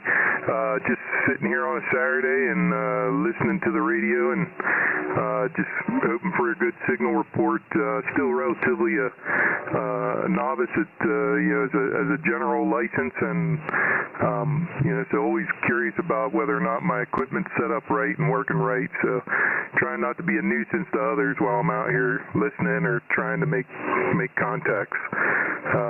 Just sitting here on a Saturday and listening to the radio and just hoping for a good signal report. Still relatively a novice at as a general license, and so always curious about whether or not my equipment's set up right and working right. So trying not to be a nuisance to others while I'm out here listening or trying to make contacts.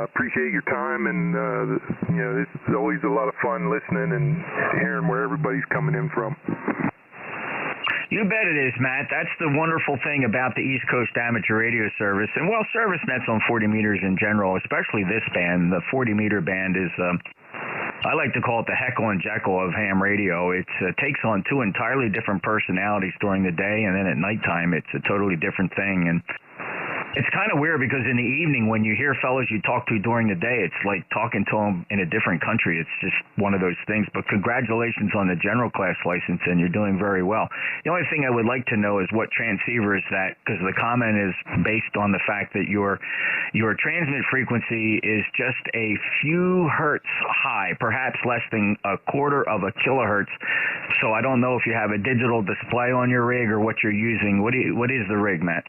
Appreciate your time, and this is always a lot of fun listening and hearing where everybody's coming in from. You bet it is, Matt. That's the wonderful thing about the East Coast Amateur Radio Service, and service nets on 40 meters in general, especially this band. The 40-meter band is I like to call it the Heckle and Jekyll of ham radio. It takes on two entirely different personalities during the day, and then at nighttime it's a totally different thing. And it's kind of weird because in the evening when you hear fellows you talk to during the day, it's like talking to them in a different country. It's just one of those things. But congratulations on the general class license, and you're doing very well. The only thing I would like to know is what transceiver is that, because the comment is based on the fact that your transmit frequency is just a few hertz high, perhaps less than a quarter of a kilohertz. So I don't know if you have a digital display on your rig or what you're using. What is the rig, Matt?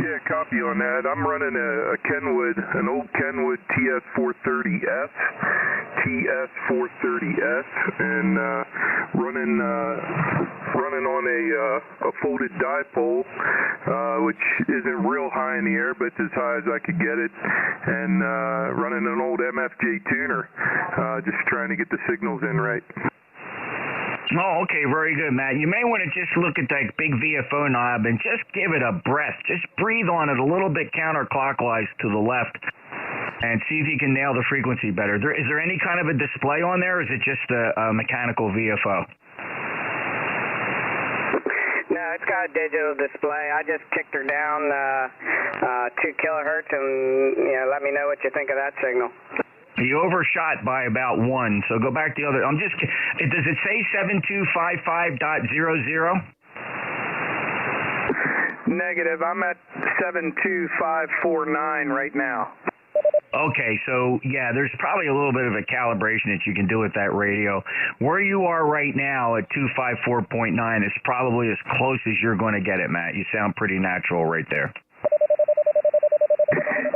Yeah, copy on that. I'm running a Kenwood, an old Kenwood TS430S, and running on a folded dipole, which isn't real high in the air, but it's as high as I could get it, and running an old MFJ tuner, just trying to get the signals in right. Oh, okay, very good, Matt. You may want to just look at that big VFO knob and just give it a breath. Just breathe on it a little bit counterclockwise to the left and see if you can nail the frequency better. Is there any kind of a display on there, or is it just a mechanical VFO? No, it's got a digital display. I just kicked her down 2 kilohertz and let me know what you think of that signal. You overshot by about 1, so go back to the other. Does it say 7255.00? Negative. I'm at 72549 right now. Okay, so yeah, there's probably a little bit of a calibration that you can do with that radio. Where you are right now at 254.9 is probably as close as you're going to get it, Matt. You sound pretty natural right there.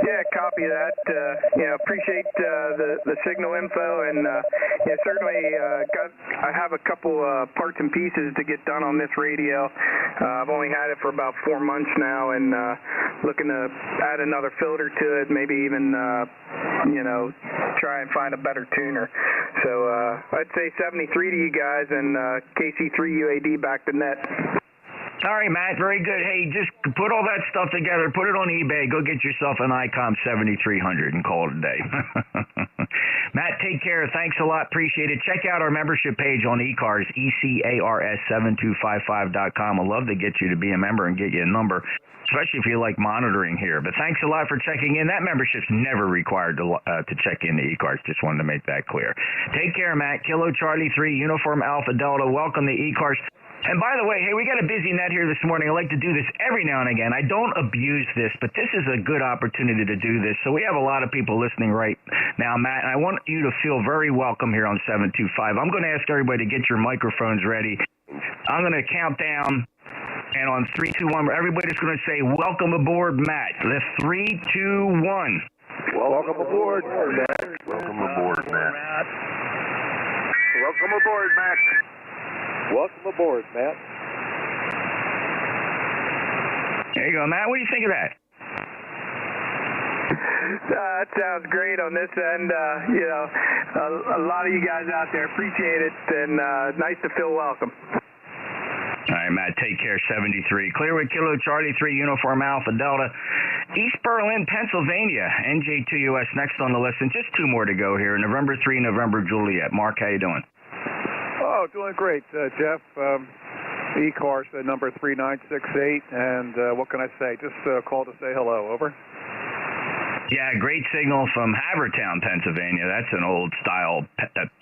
Yeah, copy that. Appreciate the signal info, and certainly I have a couple parts and pieces to get done on this radio. I've only had it for about 4 months now, and looking to add another filter to it, maybe even try and find a better tuner. So I'd say 73 to you guys, and KC3UAD back to net. All right, Matt, very good. Hey, just put all that stuff together, put it on eBay, go get yourself an ICOM 7300 and call it a day. Matt, take care. Thanks a lot. Appreciate it. Check out our membership page on ECARS, ECARS7255.com. I'd love to get you to be a member and get you a number, especially if you like monitoring here. But thanks a lot for checking in. That membership's never required to check in to ECARS. Just wanted to make that clear. Take care, Matt. Kilo Charlie 3, Uniform Alpha Delta. Welcome to ECARS. And by the way, hey, we got a busy net here this morning. I like to do this every now and again. I don't abuse this, but this is a good opportunity to do this. So we have a lot of people listening right now, Matt, and I want you to feel very welcome here on 725. I'm going to ask everybody to get your microphones ready. I'm going to count down, and on 3, 2, 1, everybody's going to say, welcome aboard, Matt. The 3, 2, 1. Welcome aboard, Matt. Welcome aboard, Matt. Welcome aboard, Matt. Welcome aboard, Matt. There you go, Matt. What do you think of that? That sounds great on this end. A lot of you guys out there appreciate it, and nice to feel welcome. All right, Matt, take care. 73. Clearwood Kilo Charlie 3, Uniform Alpha Delta. East Berlin, Pennsylvania. NJ2US next on the list, and just 2 more to go here. November 3, November Juliet. Mark, how you doing? Oh, doing great, Jeff. ECARS number 3968, and what can I say? Just called to say hello. Over. Yeah, great signal from Havertown, Pennsylvania. That's an old-style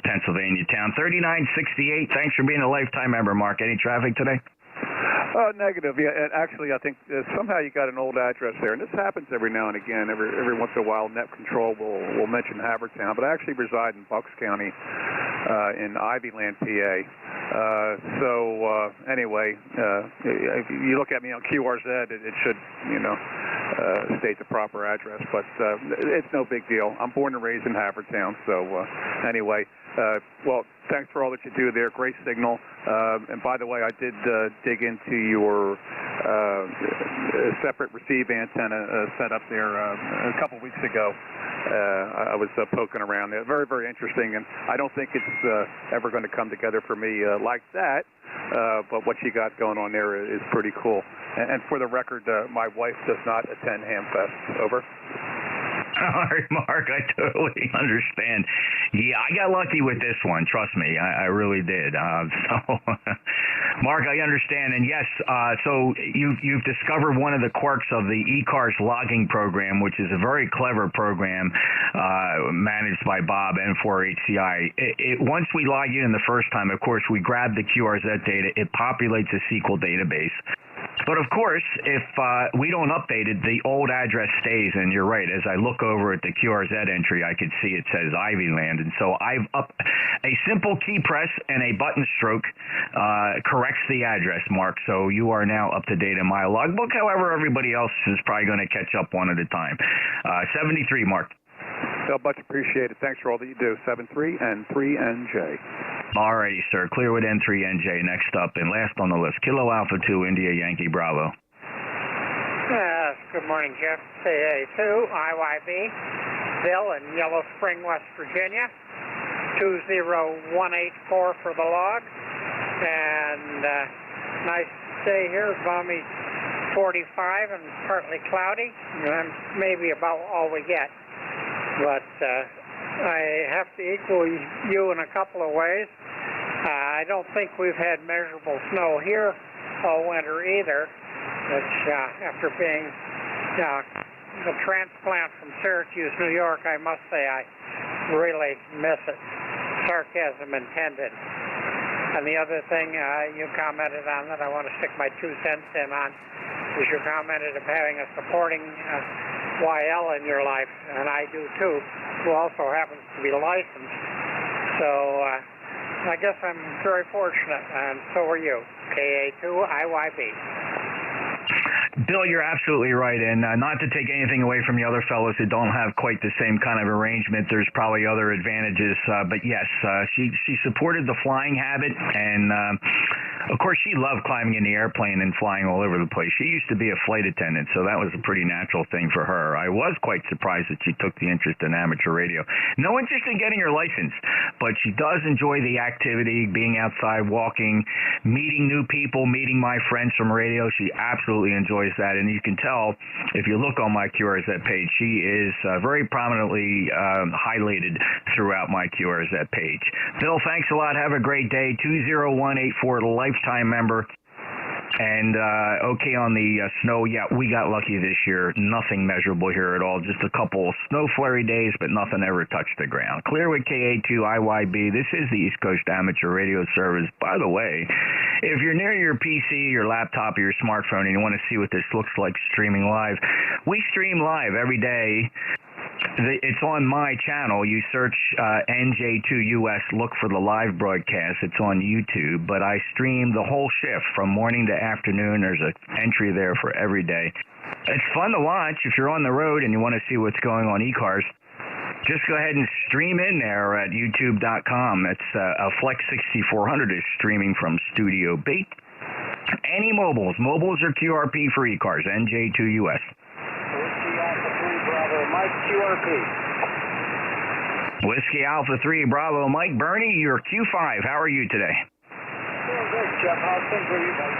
Pennsylvania town. 3968. Thanks for being a lifetime member, Mark. Any traffic today? Negative. Yeah, and actually, I think somehow you got an old address there, and this happens every now and again. Every once in a while, Net Control will mention Havertown, but I actually reside in Bucks County, in Ivyland, PA. Anyway, if you look at me on QRZ, it should, state the proper address, but it's no big deal. I'm born and raised in Havertown, so anyway. Well, thanks for all that you do there. Great signal. And by the way, I did dig into your separate receive antenna set up there a couple weeks ago. I was poking around there. Very, very interesting, and I don't think it's ever going to come together for me like that, but what you got going on there is pretty cool. And for the record, my wife does not attend Hamfest. Over. All right, Mark, I totally understand. Yeah, I got lucky with this one. Trust me, I really did. So, Mark, I understand. And yes, so you've discovered one of the quirks of the ECARS logging program, which is a very clever program managed by Bob N4HCI. Once we log you in the first time, of course, we grab the QRZ data. It populates a SQL database. But of course, if we don't update it, the old address stays. And you're right. As I look over at the QRZ entry, I could see it says Ivyland. And so I've a simple key press and a button stroke corrects the address, Mark. So you are now up to date in my logbook. However, everybody else is probably going to catch up one at a time. 73, Mark. So much appreciated. Thanks for all that you do. 73 and 3NJ. All righty, sir. Clearwood N3NJ next up, and last on the list, Kilo Alpha 2, India Yankee Bravo. Good morning, Jeff. CA2, IYB, Bill in Yellow Spring, West Virginia. 20184 for the log. And nice day here, balmy 45 and partly cloudy. And maybe about all we get. But I have to equal you in a couple of ways. I don't think we've had measurable snow here all winter either, which after being the transplant from Syracuse, New York, I must say I really miss it. Sarcasm intended. And the other thing you commented on that I want to stick my 2 cents in on is you commented of having a supporting YL in your life, and I do too, who also happens to be licensed. So I guess I'm very fortunate, and so are you. KA2 IYB. Bill, you're absolutely right, and not to take anything away from the other fellows that don't have quite the same kind of arrangement. There's probably other advantages, but yes, she supported the flying habit, and of course she loved climbing in the airplane and flying all over the place. She used to be a flight attendant, so that was a pretty natural thing for her. I was quite surprised that she took the interest in amateur radio. No interest in getting her license, but she does enjoy the activity, being outside, walking, meeting new people, meeting my friends from radio. She absolutely enjoys that, and you can tell if you look on my QRZ page, she is very prominently highlighted throughout my QRZ page. Bill, thanks a lot. Have a great day. 20184, the lifetime member. And okay on the snow, yeah, we got lucky this year. Nothing measurable here at all. Just a couple snow flurry days, but nothing ever touched the ground. Clearwood KA2 IYB. This is the East Coast Amateur Radio Service. By the way, if you're near your PC, your laptop, or your smartphone, and you want to see what this looks like streaming live, we stream live every day. It's on my channel. You search NJ2US, look for the live broadcast. It's on YouTube, but I stream the whole shift from morning to afternoon. There's an entry there for every day. It's fun to watch if you're on the road and you want to see what's going on ECARS. Just go ahead and stream in there at youtube.com. It's a Flex 6400 is streaming from Studio B. Any mobiles are QRP for ECARS, NJ2US. Mike, QRP. Whiskey Alpha 3, Bravo Mike. Bernie, you're Q5. How are you today? Doing good, Jeff. How's things with you guys?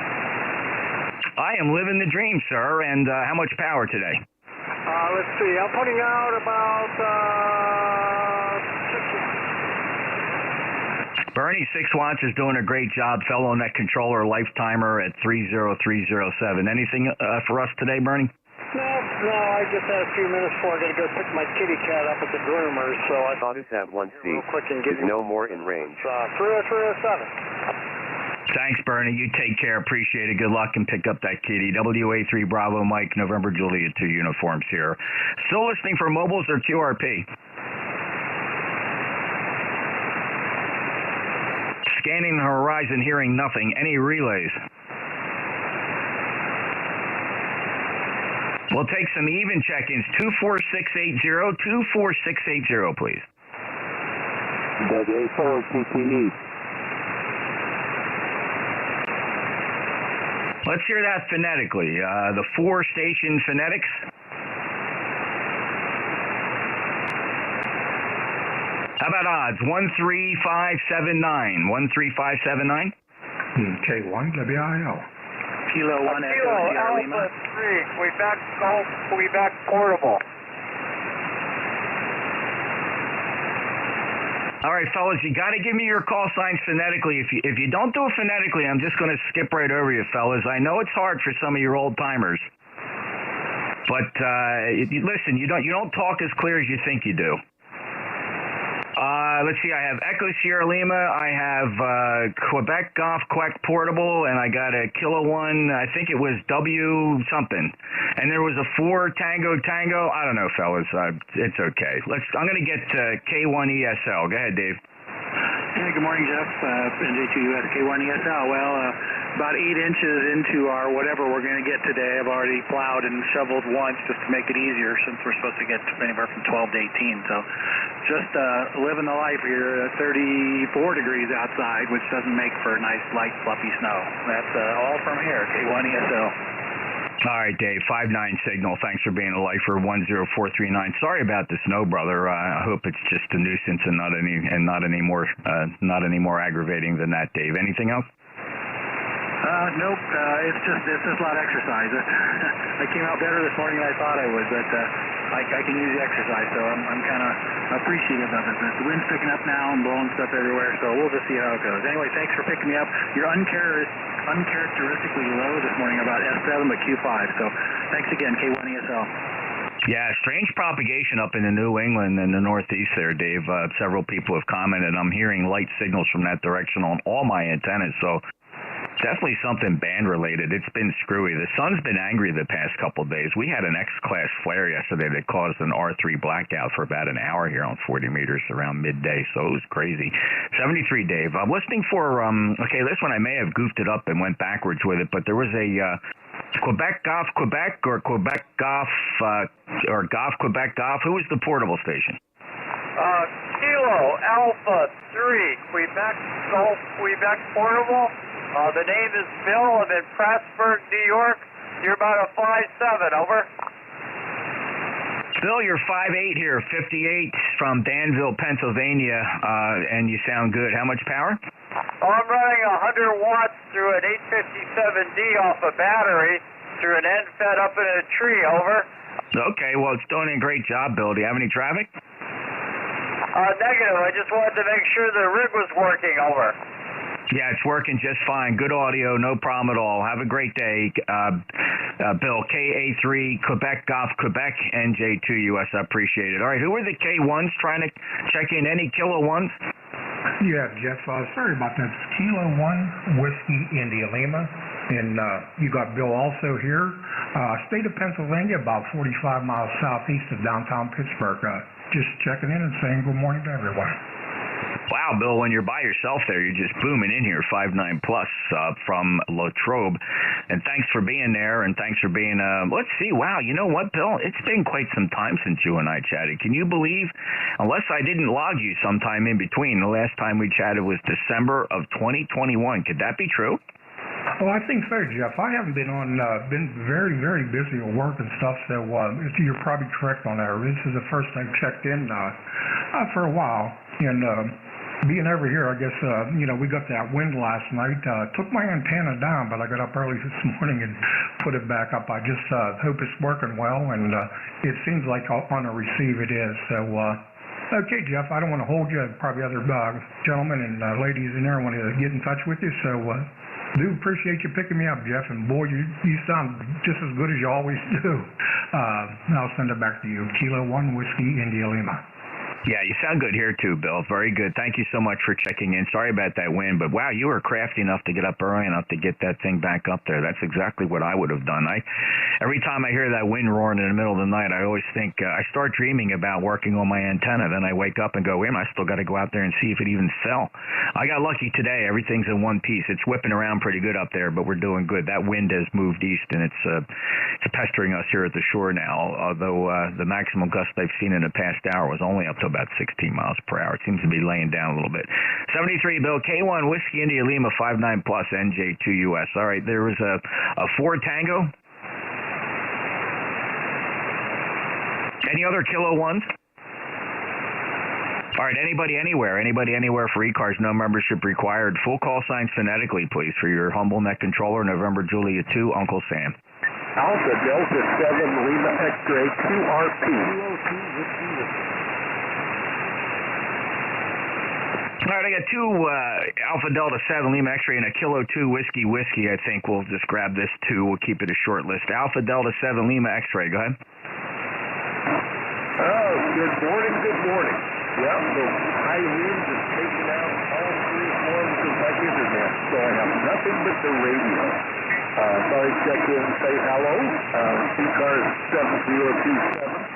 I am living the dream, sir. And how much power today? Let's see. I'm putting out about 6 watts. Bernie, 6 watts is doing a great job. Fellow net controller, lifetimer at 30307. Anything for us today, Bernie? No, I just had a few minutes before I got to go pick my kitty cat up at the groomers, so I thought Others have 1C. real quick and give you no more in range. 30307. Thanks, Bernie. You take care. Appreciate it. Good luck and pick up that kitty. WA3 Bravo Mike, November Juliet 2 uniforms here. Still listening for mobiles or QRP? Scanning the horizon, hearing nothing. Any relays? We'll take some even check-ins. 24680, 24680, please. WA4 PPE. Let's hear that phonetically. The 4-station phonetics. How about odds? 13579. 13579? K1 WIL. Kilo 1 Kilo Alpha 3. We back portable. All right, fellas, you got to give me your call signs phonetically. If you don't do it phonetically, I'm just going to skip right over you, fellas. I know it's hard for some of your old timers, but listen, you don't talk as clear as you think you do. Let's see, I have Echo Sierra Lima, I have Quebec Golf Quebec Portable, and I got a Kilo 1, I think it was W something. And there was a 4 Tango. I don't know, fellas. It's okay. I'm going to get K1ESL. Go ahead, Dave. Hey, good morning, Jeff. NJ2US K1ESL. Well, about 8 inches into our whatever we're going to get today. I've already plowed and shoveled once just to make it easier since we're supposed to get anywhere from 12 to 18. So just living the life here at 34 degrees outside, which doesn't make for nice, light, fluffy snow. That's all from here, K1ESL. All right, Dave, 5-9 signal. Thanks for being a lifer. 10439. Sorry about the snow, brother. I hope it's just a nuisance and not any more aggravating than that, Dave. Anything else? Nope. It's just a lot of exercise. I came out better this morning than I thought I would, but I can use the exercise, so I'm kind of appreciative of it. But the wind's picking up now and blowing stuff everywhere, so we'll just see how it goes. Anyway, thanks for picking me up. You're uncharacteristically low this morning, about S7 but Q5. So thanks again, K1ESL. Yeah, strange propagation up in the New England and the Northeast there, Dave. Several people have commented. I'm hearing light signals from that direction on all my antennas, so definitely something band related. It's been screwy. The sun's been angry the past couple of days. We had an X-class flare yesterday that caused an R3 blackout for about an hour here on 40 meters around midday, so it was crazy. 73, Dave. I'm listening for, okay, this one I may have goofed it up and went backwards with it, but there was a Quebec Golf Quebec or Quebec Golf or Golf Quebec Golf. Who was the portable station? Kilo Alpha 3, Quebec Golf Quebec Portable. The name is Bill. I'm in Pressburg, New York. You're about a 5'7", over. Bill, you're 5'8" here, 58 from Danville, Pennsylvania, and you sound good. How much power? I'm running 100 watts through an 857D off a battery through an end fed up in a tree, over. Okay, well, it's doing a great job, Bill. Do you have any traffic? Negative. I just wanted to make sure the rig was working, over. Yeah, it's working just fine. Good audio, no problem at all. Have a great day, Bill. KA3, Quebec Golf, Quebec, NJ2US. I appreciate it. All right, who are the K1s trying to check in? Any Kilo 1s? Yeah, Jeff, sorry about that. It's Kilo 1, Whiskey, India Lima. And you got Bill also here. State of Pennsylvania, about 45 miles southeast of downtown Pittsburgh. Just checking in and saying good morning to everyone. Wow, Bill, when you're by yourself there, you're just booming in here, 5'9" plus from Latrobe. And thanks for being there, and thanks for being, let's see, wow, you know what, Bill? It's been quite some time since you and I chatted. Can you believe, unless I didn't log you sometime in between, the last time we chatted was December of 2021. Could that be true? Oh, I think so, Jeff. I haven't been been very, very busy at work and stuff, so you're probably correct on that. This is the first I've checked in for a while. And being over here, I guess, we got that wind last night. Took my antenna down, but I got up early this morning and put it back up. I just hope it's working well, and it seems like on a receive it is. So, okay, Jeff, I don't want to hold you. Probably other gentlemen and ladies in there want to get in touch with you, so do appreciate you picking me up, Jeff, and boy, you sound just as good as you always do. I'll send it back to you. Kilo 1, Whiskey, India Lima. Yeah, you sound good here too, Bill. Very good. Thank you so much for checking in. Sorry about that wind, but wow, you were crafty enough to get up early enough to get that thing back up there. That's exactly what I would have done. Every time I hear that wind roaring in the middle of the night, I always think, I start dreaming about working on my antenna. Then I wake up and go, I still got to go out there and see if it even fell. I got lucky today. Everything's in one piece. It's whipping around pretty good up there, but we're doing good. That wind has moved east, and it's pestering us here at the shore now, although the maximum gust I've seen in the past hour was only up to about 16 miles per hour. It seems to be laying down a little bit. 73, Bill, K1, Whiskey, India, Lima, 5'9", plus, NJ2US. All right, there was a Ford Tango. Any other Kilo 1s? All right, anybody anywhere for ECARS, no membership required. Full call signs phonetically, please, for your humble net controller, November Julia 2, Uncle Sam. Alpha Delta 7, Lima X-ray 2RP. All right, I got 2 Alpha Delta 7 Lima X-ray and a Kilo 2 Whiskey. I think we'll just grab this 2. We'll keep it a short list. Alpha Delta 7 Lima X-ray. Go ahead. Oh, good morning, good morning. Yeah, the high winds have taken out all 3 forms of my internet, so I have nothing but the radio. So I check in and say hello. ECARS 7027.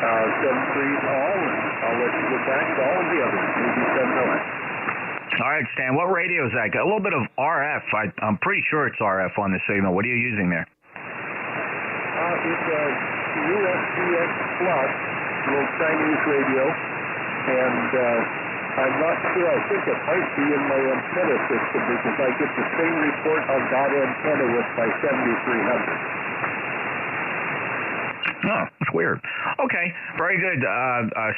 73 all, and I'll let you get back to all the others. Maybe 701. All right, Stan, what radio is that? Got a little bit of RF. I'm pretty sure it's RF on the signal. What are you using there? It's a USGX Plus, little Chinese radio, and I'm not sure. I think it might be in my antenna system because I get the same report on that antenna with my 7300. Oh, that's weird. Okay, very good.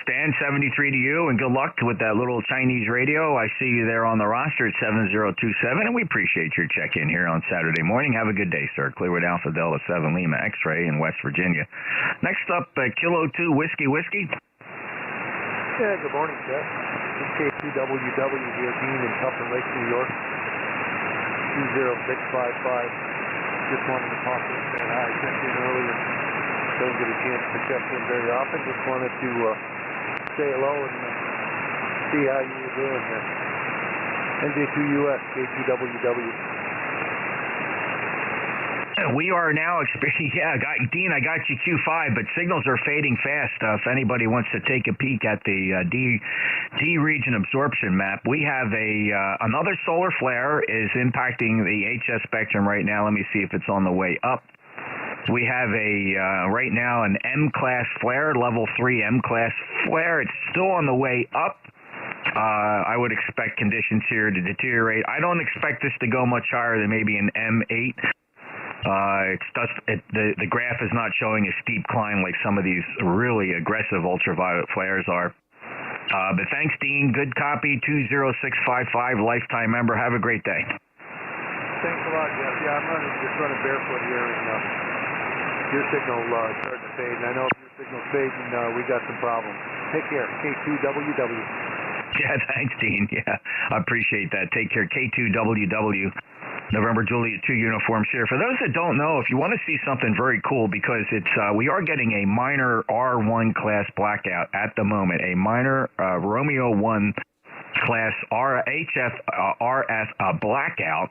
Stan, 73 to you, and good luck with that little Chinese radio. I see you there on the roster at 7027, and we appreciate your check-in here on Saturday morning. Have a good day, sir. Clearwood Alpha Delta 7 Lima X-ray in West Virginia. Next up, Kilo 2 Whiskey. Yeah, good morning, Jeff. NJ2WW here, Dean in Tupper Lake, New York. 20655. Just wanted to pop in and say hi. I checked in earlier. Don't get a chance to check in very often. Just wanted to say hello and see how you were doing there. NJ2US, K2WW. We are now Dean, I got you Q5, but signals are fading fast. If anybody wants to take a peek at the D region absorption map, we have another solar flare is impacting the HS spectrum right now. Let me see if it's on the way up. We have right now an M-class flare, level 3 M-class flare. It's still on the way up. I would expect conditions here to deteriorate. I don't expect this to go much higher than maybe an M8. The graph is not showing a steep climb like some of these really aggressive ultraviolet flares are. But thanks, Dean. Good copy. 20655, lifetime member. Have a great day. Thanks a lot, Jeff. Yeah, I'm just running barefoot here, and your signal starting to fade. And I know if your signal's fading, we got some problems. Take care. K2WW. Yeah, thanks, Dean. Yeah, I appreciate that. Take care. K2WW. November Juliet 2 uniform share. For those that don't know, if you want to see something very cool, because it's we are getting a minor R1 class blackout at the moment, a minor Romeo 1 class RF blackout.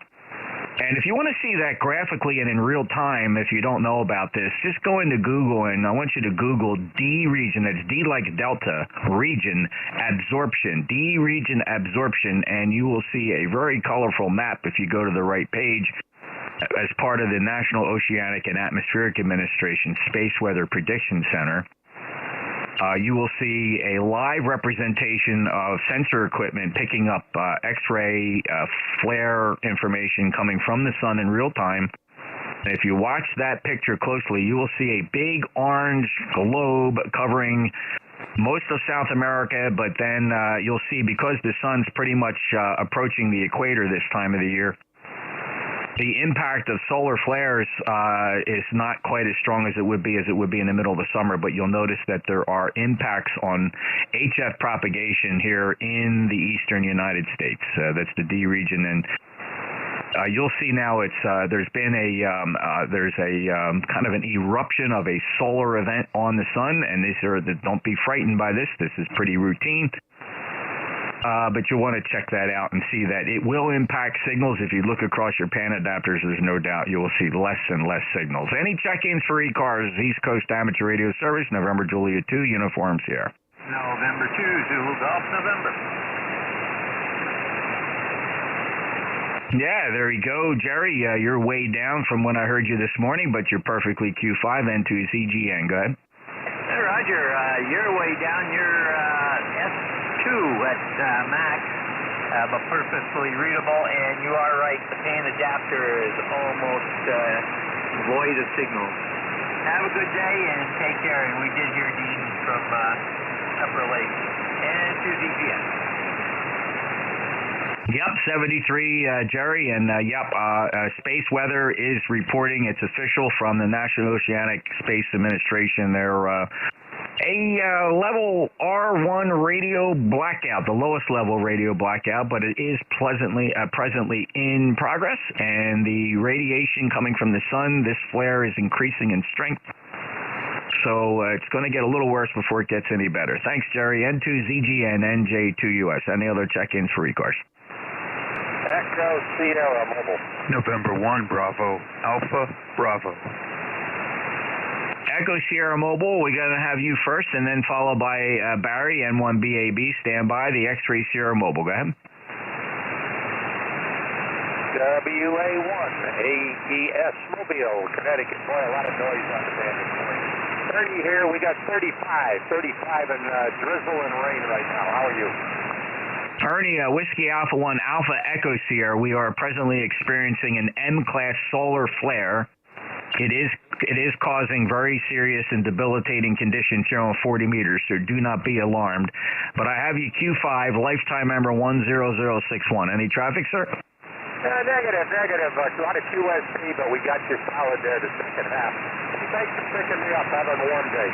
And if you want to see that graphically and in real time, if you don't know about this, just go into Google, and I want you to Google D region. That's D like Delta, region, absorption, D region absorption, and you will see a very colorful map if you go to the right page as part of the National Oceanic and Atmospheric Administration Space Weather Prediction Center. You will see a live representation of sensor equipment picking up X-ray flare information coming from the sun in real time. And if you watch that picture closely, you will see a big orange globe covering most of South America, but then you'll see, because the sun's pretty much approaching the equator this time of the year, the impact of solar flares is not quite as strong as it would be in the middle of the summer, but you'll notice that there are impacts on HF propagation here in the eastern United States. That's the D region, and you'll see now there's been kind of an eruption of a solar event on the sun, and don't be frightened by this. This is pretty routine. But you'll want to check that out and see that it will impact signals. If you look across your pan adapters, there's no doubt you will see less and less signals. Any check-ins for ECARS, East Coast Amateur Radio Service, November Juliet 2, uniforms here. November 2, Zulu Golf, November. Yeah, there you go. Jerry, you're way down from when I heard you this morning, but you're perfectly Q5 and to CGN. Go ahead. Roger, you're way down. You're S2 at max, but perfectly readable, and you are right. The pan adapter is almost void of signals. Have a good day and take care. And we did hear Dean from Upper Lake and to ZGN. Yep, 73, Jerry, and Space Weather is reporting. It's official from the National Oceanic Space Administration. They're A level R1 radio blackout, the lowest level radio blackout, but it is presently in progress, and the radiation coming from the sun, this flare is increasing in strength, so it's going to get a little worse before it gets any better. Thanks, Jerry. N2ZGN, NJ2US. Any other check-ins for ECARS? Echo Sierra Mobile. November 1, Bravo, Alpha, Bravo. Echo Sierra Mobile, we're going to have you first, and then followed by Barry, N1BAB. Stand by. The X-Ray Sierra Mobile. Go ahead. WA1, AES Mobile, Connecticut. Boy, a lot of noise on the band this morning. 30 here, we got 35 and drizzle and rain right now. How are you? Ernie, Whiskey Alpha 1, Alpha Echo Sierra, we are presently experiencing an M-class solar flare. It is causing very serious and debilitating conditions here on 40 meters, so do not be alarmed. But I have you Q5, lifetime member 10061. Any traffic, sir? Negative. A lot of QSP, but we got you solid there the second half. Thanks for picking me up. Have a warm day.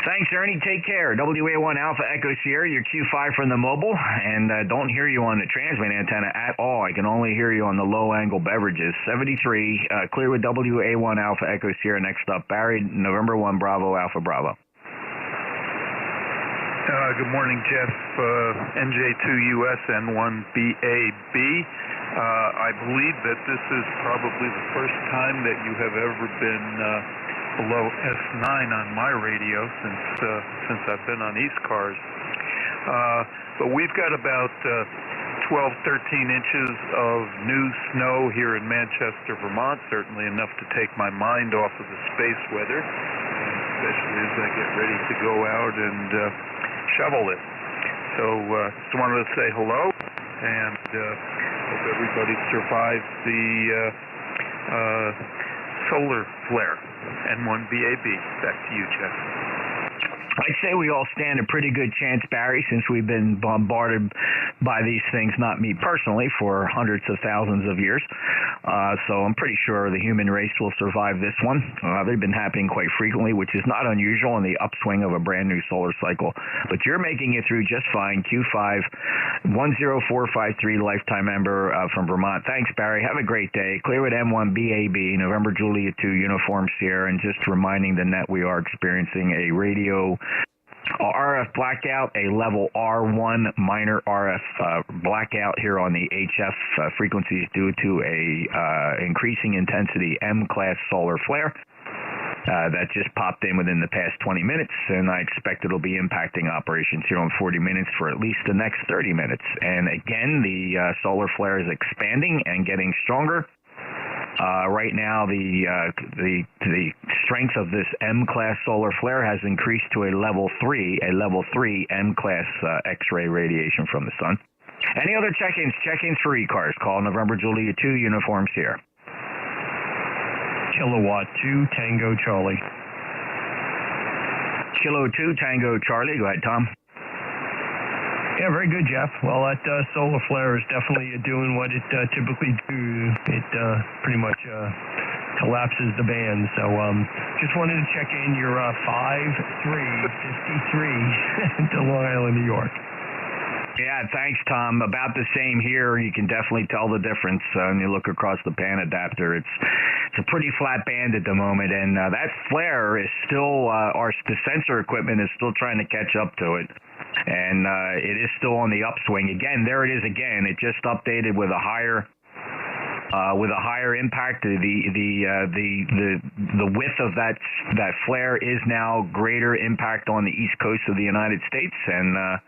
Thanks, Ernie. Take care. WA1 Alpha Echo Sierra, your Q5 from the mobile, and don't hear you on the transmit antenna at all. I can only hear you on the low-angle beverages. 73, clear with WA1 Alpha Echo Sierra. Next up, Barry, November 1, Bravo, Alpha, Bravo. Good morning, Jeff. NJ2US N1BAB. I believe that this is probably the first time that you have ever been below S9 on my radio since I've been on ECARS. But we've got about 12-13 inches of new snow here in Manchester, Vermont, certainly enough to take my mind off of the space weather, especially as I get ready to go out and shovel it. So just wanted to say hello, and hope everybody survives the solar flare. N1BAB. Back to you, Jeff. I'd say we all stand a pretty good chance, Barry, since we've been bombarded by these things, not me personally, for hundreds of thousands of years. So I'm pretty sure the human race will survive this one. They've been happening quite frequently, which is not unusual in the upswing of a brand new solar cycle. But you're making it through just fine. Q5 10453, lifetime member from Vermont. Thanks, Barry. Have a great day. Clear with M1BAB, November Juliet 2, Uniform Sierra, and just reminding the net we are experiencing a radio RF blackout, a level R1 minor RF blackout here on the HF frequencies due to a increasing intensity M-class solar flare that just popped in within the past 20 minutes, and I expect it'll be impacting operations here on 40 minutes for at least the next 30 minutes. And again, the solar flare is expanding and getting stronger. Right now, the strength of this M-class solar flare has increased to a level 3 M-class X-ray radiation from the sun. Any other check-ins? Check-ins for ECARS. Call November Juliet 2, Uniform Sierra. Kilowatt 2, Tango Charlie. Kilo 2, Tango Charlie. Go ahead, Tom. Yeah, very good, Jeff. Well, that solar flare is definitely doing what it typically do. It pretty much collapses the band. So just wanted to check in your 5353 to Long Island, New York. Yeah, thanks, Tom. About the same here. You can definitely tell the difference when you look across the pan adapter. It's a pretty flat band at the moment, and that flare is still, the sensor equipment is still trying to catch up to it. And it is still on the upswing. Again, there it is again. It just updated with a higher impact. The width of that flare is now greater impact on the east coast of the United States, and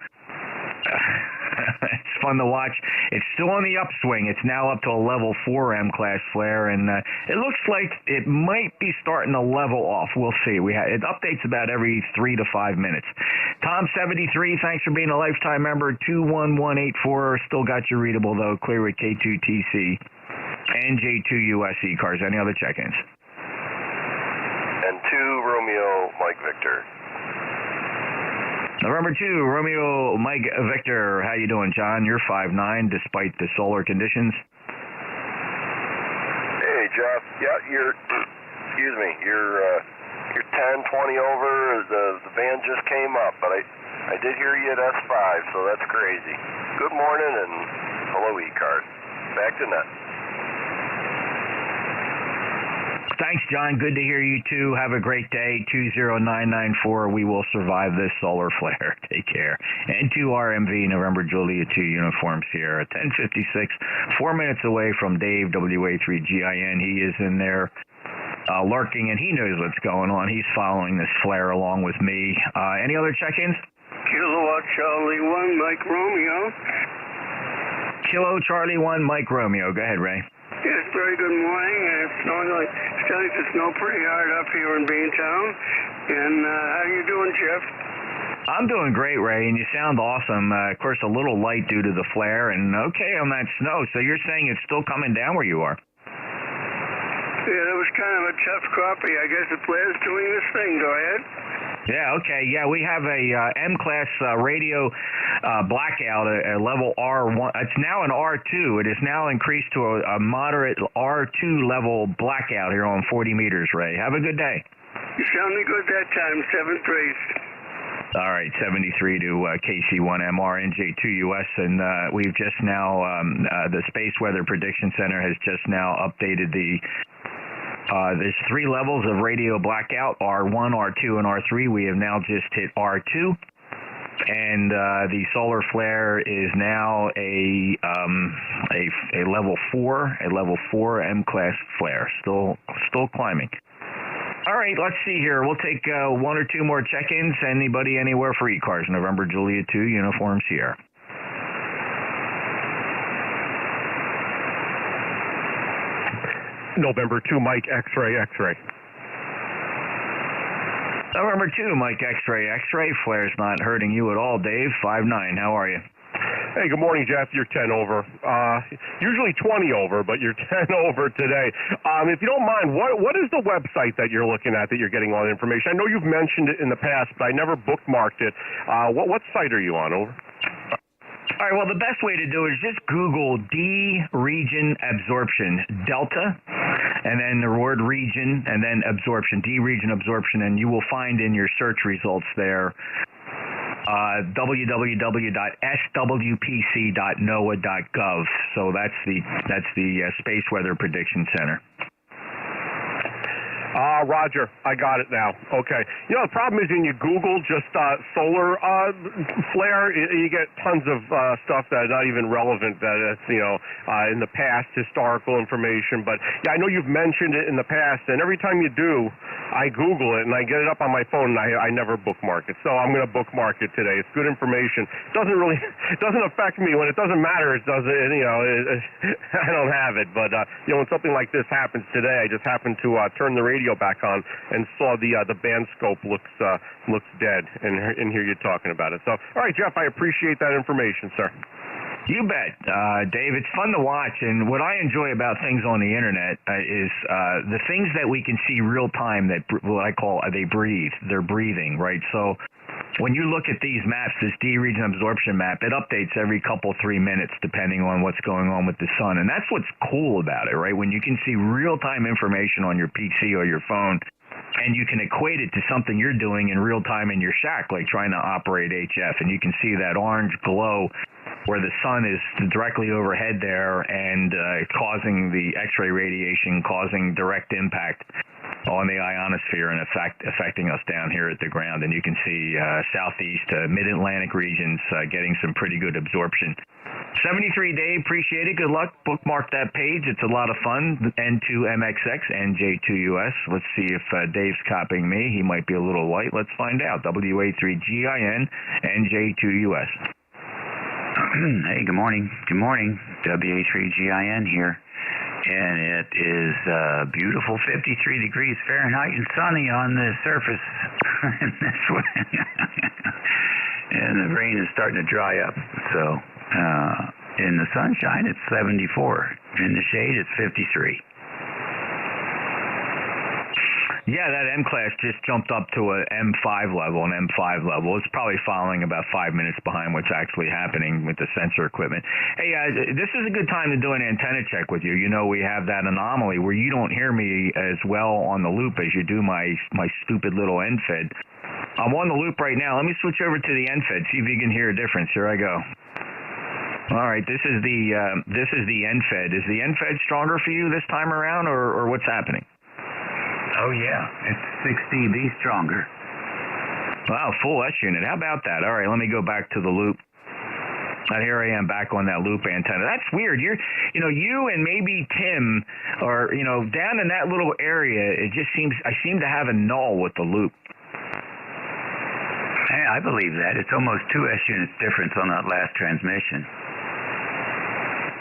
it's fun to watch. It's still on the upswing. It's now up to a level 4 M-class flare, and it looks like it might be starting to level off. We'll see. It updates about every 3 to 5 minutes. Tom 73, thanks for being a lifetime member. 21184, still got you readable though. Clear with K2TC. NJ2US ECARS. Any other check-ins? And 2 Romeo Mike Victor. November 2, Romeo Mike Victor. How you doing, John? You're 5'9", despite the solar conditions. Hey, Jeff. Yeah, your 10, 20 over. The band just came up, but I did hear you at S5, so that's crazy. Good morning and hello, ECARS. Back to net. Thanks, John. Good to hear you, too. Have a great day. 20994. We will survive this solar flare. Take care. N2RMV, November Juliet 2, Uniform Sierra. 1056, 4 minutes away from Dave, WA3GIN. He is in there lurking, and he knows what's going on. He's following this flare along with me. Any other check-ins? Kilowatt Charlie 1, Mike Romeo. Kilo Charlie 1, Mike Romeo. Go ahead, Ray. Yes, very good morning. It's starting to snow pretty hard up here in Beantown. And how are you doing, Jeff? I'm doing great, Ray, and you sound awesome. Of course, a little light due to the flare, and okay on that snow. So you're saying it's still coming down where you are? Yeah, that was kind of a tough copy. I guess the flare's doing this thing. Go ahead. Yeah, okay. Yeah, we have a M-class radio blackout, a level R1. It's now an R2. It is now increased to a moderate R2 level blackout here on 40 meters, Ray. Have a good day. You sounded good that time, 7-3. All right, 73 to KC1MR, NJ2US, and we've just now, the Space Weather Prediction Center has just now updated there's 3 levels of radio blackout, R1, R2, and R3. We have now just hit R2, and the solar flare is now a level 4 M-class flare, still climbing. All right, let's see here. We'll take 1 or 2 more check-ins. Anybody, anywhere for ECARS, November Juliet 2, Uniform Sierra. November 2, Mike X-ray, X-ray. November 2, Mike X-ray, X-ray. Flare's not hurting you at all, Dave. 5-9, how are you? Hey, good morning, Jeff. You're 10 over. Usually 20 over, but you're 10 over today. If you don't mind, what is the website that you're looking at that you're getting all the information? I know you've mentioned it in the past, but I never bookmarked it. What site are you on? Over. All right, well, the best way to do it is just Google D-region absorption, Delta, and then the word region, and then absorption, D-region absorption, and you will find in your search results there www.swpc.noaa.gov. So that's the Space Weather Prediction Center. Roger, I got it now. Okay. You know, the problem is when you Google just solar flare, you get tons of stuff that's not even relevant, that it's, in the past, historical information. But, yeah, I know you've mentioned it in the past, and every time you do, I Google it, and I get it up on my phone, and I never bookmark it. So I'm going to bookmark it today. It's good information. It doesn't affect me. When it doesn't matter, it doesn't, I don't have it. But, when something like this happens today, I just happened to turn the radio back on and saw the band scope looks dead, and hear you talking about it. So, all right, Jeff, I appreciate that information, sir. You bet, Dave. It's fun to watch, and what I enjoy about things on the internet is the things that we can see real time, that what I call they breathe. They're breathing, right? So when you look at these maps, this D-region absorption map, it updates every 3 minutes depending on what's going on with the sun, and that's what's cool about it, right? When you can see real-time information on your PC or your phone, and you can equate it to something you're doing in real time in your shack, like trying to operate HF, and you can see that orange glow where the sun is directly overhead there and causing the X-ray radiation, causing direct impact on the ionosphere and affecting us down here at the ground. And you can see southeast, mid-Atlantic regions getting some pretty good absorption. 73 Dave, appreciate it. Good luck. Bookmark that page. It's a lot of fun. N2MXX, NJ2US. Let's see if Dave's copying me. He might be a little light. Let's find out. WA3GIN, NJ2US. Hey, good morning. Good morning. WA3GIN here. And it is beautiful 53 degrees Fahrenheit and sunny on the surface. And the rain is starting to dry up. So in the sunshine, it's 74. In the shade, it's 53. Yeah, that M class just jumped up to an M5 level, It's probably following about 5 minutes behind what's actually happening with the sensor equipment. Hey, this is a good time to do an antenna check with you. You know, we have that anomaly where you don't hear me as well on the loop as you do my stupid little NFED. I'm on the loop right now. Let me switch over to the NFED, see if you can hear a difference. Here I go. All right, this is the NFED. Is the NFED stronger for you this time around, or what's happening? Oh, yeah. It's 6 dB stronger. Wow, full S unit. How about that? All right, let me go back to the loop. And here I am back on that loop antenna. That's weird. You and maybe Tim are, down in that little area, I seem to have a null with the loop. Hey, I believe that. It's almost 2 S units difference on that last transmission.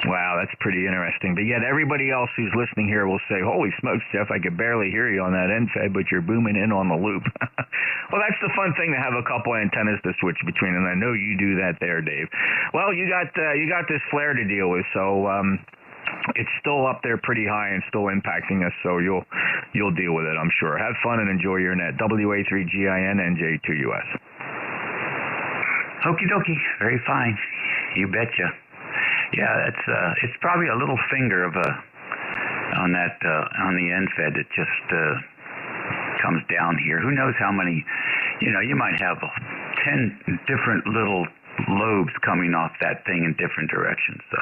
Wow, that's pretty interesting. But yet everybody else who's listening here will say, holy smokes, Jeff, I could barely hear you on that NFED, but you're booming in on the loop. Well, that's the fun thing, to have a couple antennas to switch between, and I know you do that there, Dave. Well, you got this flare to deal with, so it's still up there pretty high and still impacting us, so you'll deal with it, I'm sure. Have fun and enjoy your net. WA3GIN NJ2US. Okie dokie. Very fine. You betcha. Yeah, it's probably a little finger of on the NFED that just comes down here. Who knows how many? You might have 10 different little lobes coming off that thing in different directions. So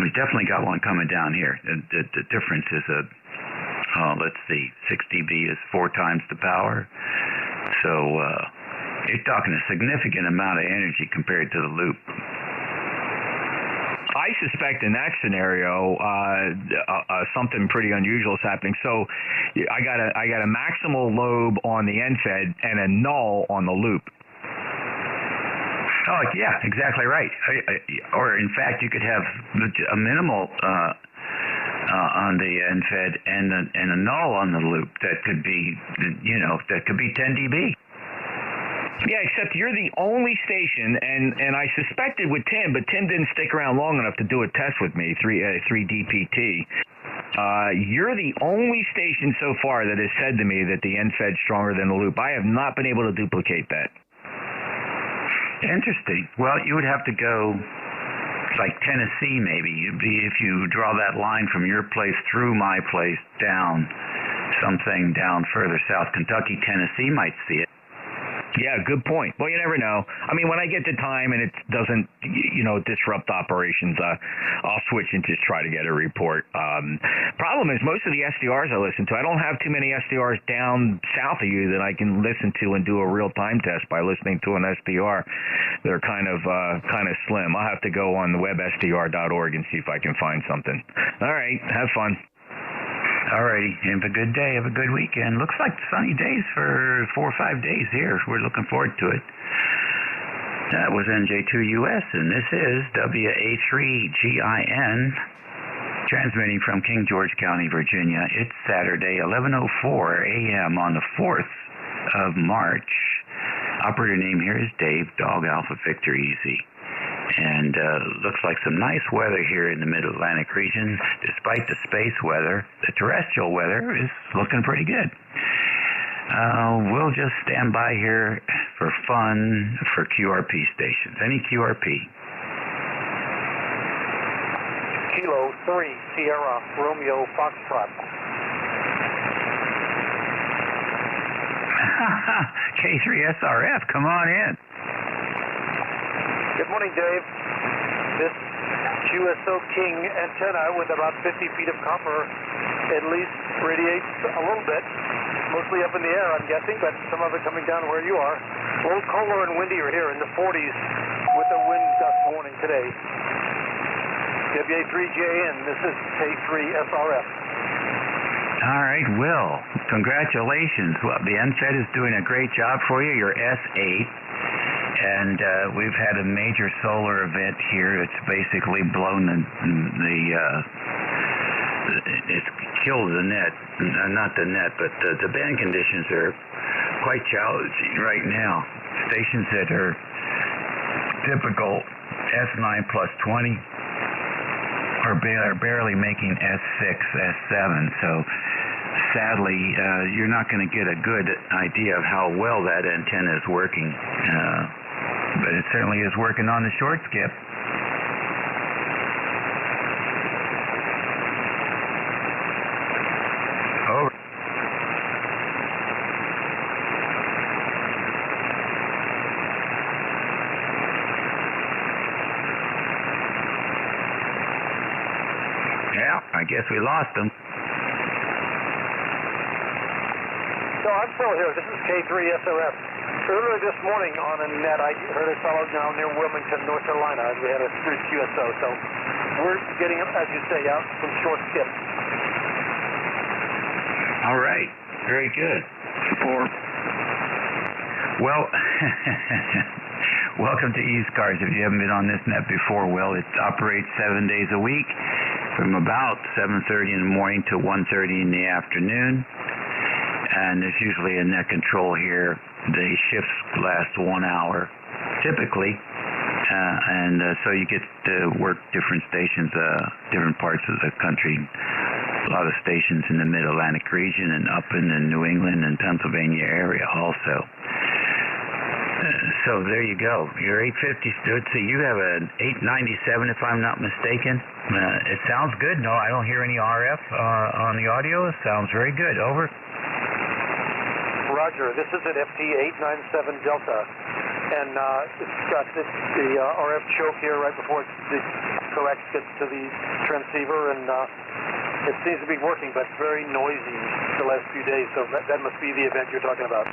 we definitely got one coming down here. The difference is let's see, 6 dB is 4 times the power. So you're talking a significant amount of energy compared to the loop. I suspect in that scenario, something pretty unusual is happening. So I got a maximal lobe on the NFED and a null on the loop. Oh, yeah, exactly right. Or in fact, you could have a minimal on the NFED and a null on the loop that could be, 10 dB. Yeah, except you're the only station, and I suspected with Tim, but Tim didn't stick around long enough to do a test with me, 3DPT. You're the only station so far that has said to me that the NFED's stronger than the loop. I have not been able to duplicate that. Interesting. Well, you would have to go like Tennessee, maybe. If you draw that line from your place through my place down, something down further south, Kentucky, Tennessee might see it. Yeah, good point. Well, you never know. I mean, when I get the time and it doesn't, disrupt operations, I'll switch and just try to get a report. Problem is, most of the SDRs I listen to, I don't have too many SDRs down south of you that I can listen to and do a real-time test by listening to an SDR. They're kind of slim. I'll have to go on the websdr.org and see if I can find something. All right, have fun. All righty. Have a good day. Have a good weekend. Looks like sunny days for 4 or 5 days here. We're looking forward to it. That was NJ2US, and this is WA3GIN, transmitting from King George County, Virginia. It's Saturday, 11:04 a.m. on the 4th of March. Operator name here is Dave, Dog Alpha Victor Easy. And looks like some nice weather here in the Mid-Atlantic region. Despite the space weather, the terrestrial weather is looking pretty good. We'll just stand by here for fun for QRP stations. Any QRP? Kilo 3, Sierra, Romeo, Foxtrot. K3SRF, come on in. Good morning, Dave. This QSO King antenna with about 50 feet of copper at least radiates a little bit, mostly up in the air, I'm guessing, but some of it coming down where you are. A little colder and windier here in the 40s with a wind gust warning today. WA3JN, this is K3SRF. All right, Will, congratulations. Well, the NFED is doing a great job for you. You're S8. And we've had a major solar event here. It's basically blown it's killed the net. Not the net, but the band conditions are quite challenging right now. Stations that are typical S9 plus 20 are barely making S6, S7. So sadly, you're not going to get a good idea of how well that antenna is working. But it certainly is working on the short skip. Over. Yeah, I guess we lost them. No, I'm still here. This is K3SRF. Earlier this morning on a net, I heard a fellow down near Wilmington, North Carolina, and we had a through QSO. So we're getting, as you say, out some short skips. All right. Very good. Well, welcome to ECARS. If you haven't been on this net before, well, it operates 7 days a week from about 7:30 in the morning to 1:30 in the afternoon. And there's usually a net control here. The shifts last 1 hour, typically. So you get to work different stations, different parts of the country. A lot of stations in the Mid-Atlantic region and up in the New England and Pennsylvania area also. So there you go. Your 850, let's see, you have an 897 if I'm not mistaken. It sounds good. No, I don't hear any RF on the audio. It sounds very good. Over. Roger, this is at FT897 Delta, and it's got the RF choke here right before the coax gets to the transceiver, and it seems to be working, but very noisy the last few days, so that must be the event you're talking about.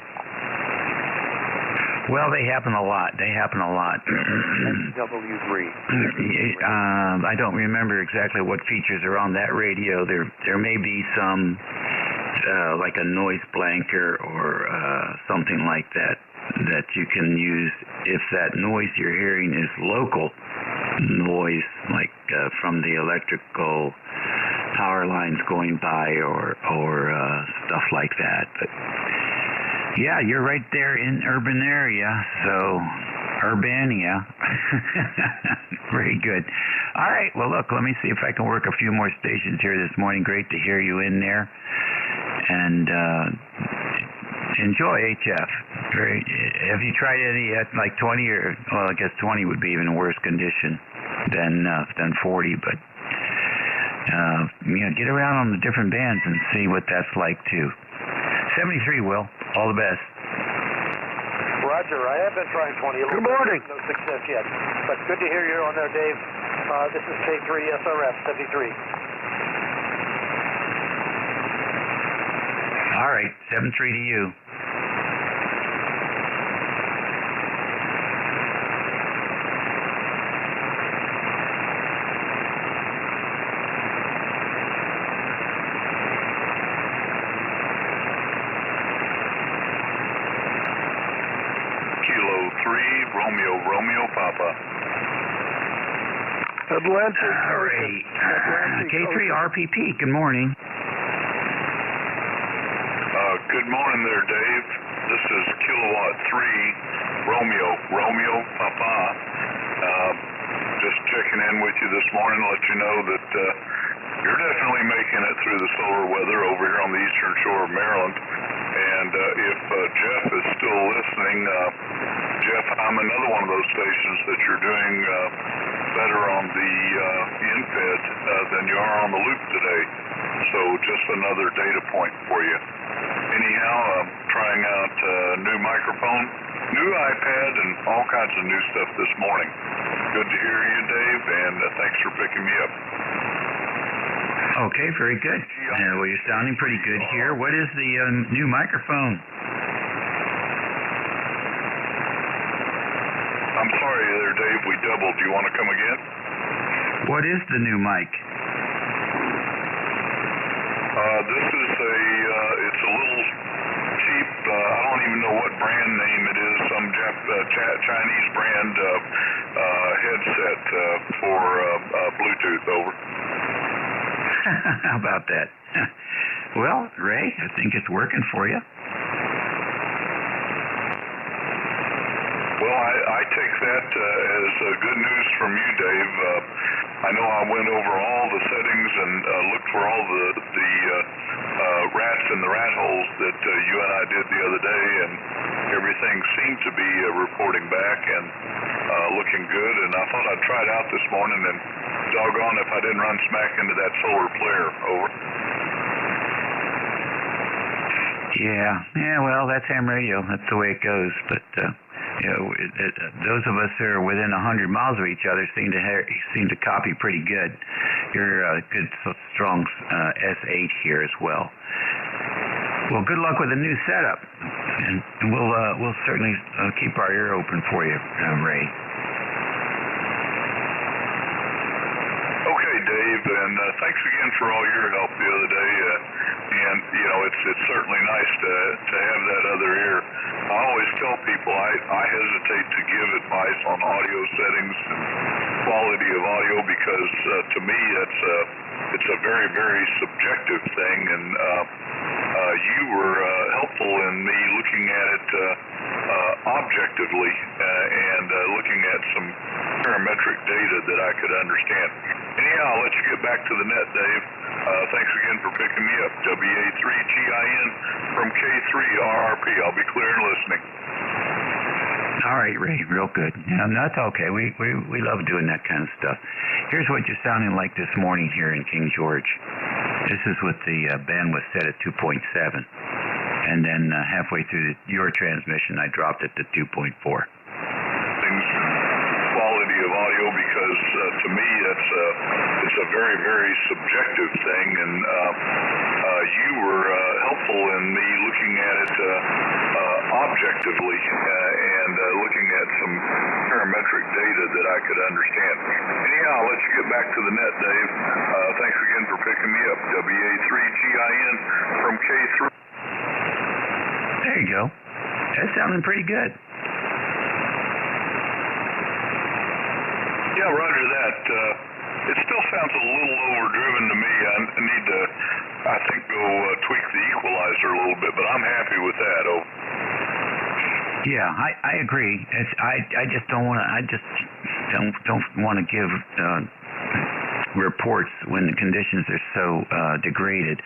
Well, they happen a lot. W3. I don't remember exactly what features are on that radio. There may be some like a noise blanker or something like that you can use if that noise you're hearing is local noise, like from the electrical power lines going by or stuff like that. But yeah, you're right there in urban area, so Urbania. Very good. All right, well, look, let me see if I can work a few more stations here this morning. Great to hear you in there. And enjoy HF. Have you tried any at like 20 or, well, I guess 20 would be even worse condition than 40, but get around on the different bands and see what that's like too. 73, Will. All the best. Roger, I have been trying 20. Good morning. No success yet, but good to hear you on there, Dave. This is K3SRF 73. All right, 73 to you. Kilo 3, Romeo, Papa. Atlantic. All right. K3 RPP, good morning. Good morning there, Dave. This is Kilowatt 3, Romeo, Papa. Just checking in with you this morning to let you know that you're definitely making it through the solar weather over here on the eastern shore of Maryland. And if Jeff is still listening, Jeff, I'm another one of those stations that you're doing better on the infed than you are on the loop today. So just another data point for you. Anyhow, I'm trying out a new microphone, new iPad, and all kinds of new stuff this morning. Good to hear you, Dave, and thanks for picking me up. Okay, very good. Well, you're sounding pretty good here. What is the new microphone? I'm sorry there, Dave. We doubled. Do you want to come again? What is the new mic? This is it's a little cheap, I don't even know what brand name it is, some Chinese brand headset for Bluetooth, over. How about that? Well, Ray, I think it's working for you. Well, I take that as good news from you, Dave. I know I went over all the settings and looked for all the rats in the rat holes that you and I did the other day, and everything seemed to be reporting back and looking good. And I thought I'd try it out this morning, and doggone if I didn't run smack into that solar flare. Over. Yeah, well, that's ham radio. That's the way it goes. But those of us who are within 100 miles of each other seem to copy pretty good. You're a good, strong S8 here as well. Well, good luck with the new setup, and we'll certainly keep our ear open for you, Ray. Okay, Dave, and thanks again for all your help the other day. And it's certainly nice to have that other ear. I always tell people I hesitate to give advice on audio settings and quality of audio because to me it's a very, very subjective thing, and you were helpful in me looking at it objectively and looking at some parametric data that I could understand. Anyhow, I'll let you get back to the net, Dave. Thanks again for picking me up. WA3GIN from K3RRP. I'll be clear and listening. All right, Ray, real good. Yeah, that's okay. We love doing that kind of stuff. Here's what you're sounding like this morning here in King George. This is with the bandwidth set at 2.7. And then halfway through your transmission, I dropped it to 2.4. Quality of audio, because to me it's a very, very subjective thing, and you were helpful in me looking at it objectively and looking at some parametric data that I could understand. Anyhow, I'll let you get back to the net, Dave. Thanks again for picking me up. WA3GIN from K3. There you go. That's sounding pretty good. Yeah, roger that. It still sounds a little overdriven to me. I need to, I think, go tweak the equalizer a little bit, but I'm happy with that. Yeah, I agree. I just don't want to. I just don't want to give reports when the conditions are so degraded.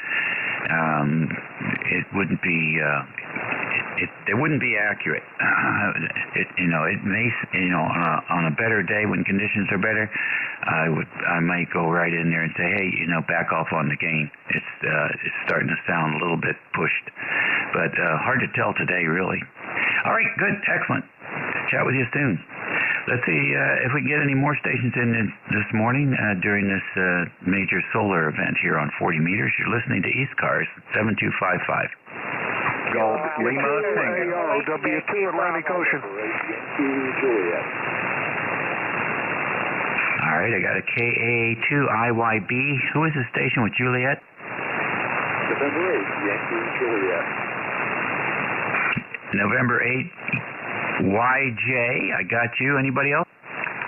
It wouldn't be. It wouldn't be accurate. It may, on a better day when conditions are better, I might go right in there and say, hey, back off on the gain. It's starting to sound a little bit pushed, but hard to tell today, really. All right, good, excellent. Chat with you soon. Let's see if we can get any more stations in this morning during this major solar event here on 40 meters. You're listening to ECARS 7255. Golf Lima Tango, W2 Atlantic Ocean. Juliet. All right, I got a KA2 IYB. Who is the station with Juliet? November 8, Yankee Juliet. November 8, YJ. I got you. Anybody else?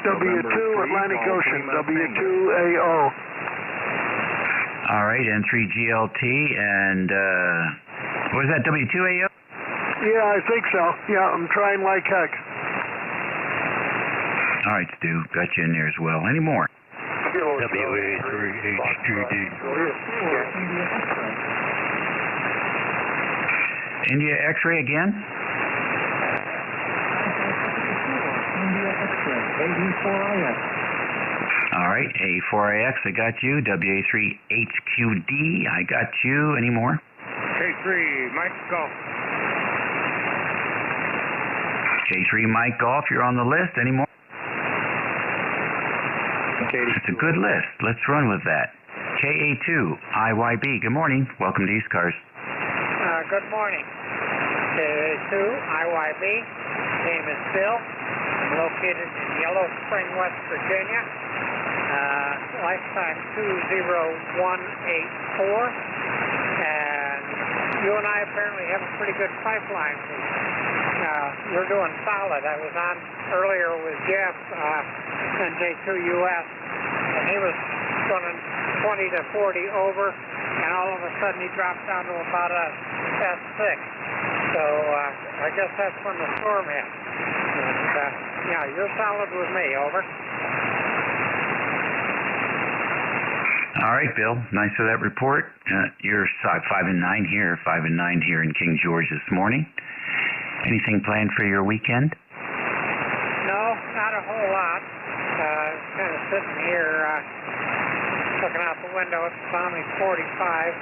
W2 Atlantic Ocean, W2AO. All right, N3GLT and what was that, W2AO? Yeah, I think so. Yeah, I'm trying like heck. All right, Stu, got you in there as well. Any more? WA3HQD. India X-ray again? India X-ray, AD4IX. All right, A4AX, I got you. WA3HQD, I got you. Any more? K3, Mike Golf. K3, Mike Golf, you're on the list. Any more? It's a good list. Let's run with that. KA2, IYB, good morning. Welcome to ECARS. Good morning. KA2, IYB. Name is Bill. I'm located in Yellow Spring, West Virginia. Lifetime 20184. And you and I apparently have a pretty good pipeline. You're doing solid. I was on earlier with Jeff, NJ2US, and he was running 20 to 40 over, and all of a sudden he dropped down to about a S6. So I guess that's when the storm hit. And, yeah, you're solid with me, over. All right, Bill. Nice for that report. You're 5 and 9 here, 5 and 9 here in King George this morning. Anything planned for your weekend? No, not a whole lot. Kind of sitting here, looking out the window. It's balmy 45.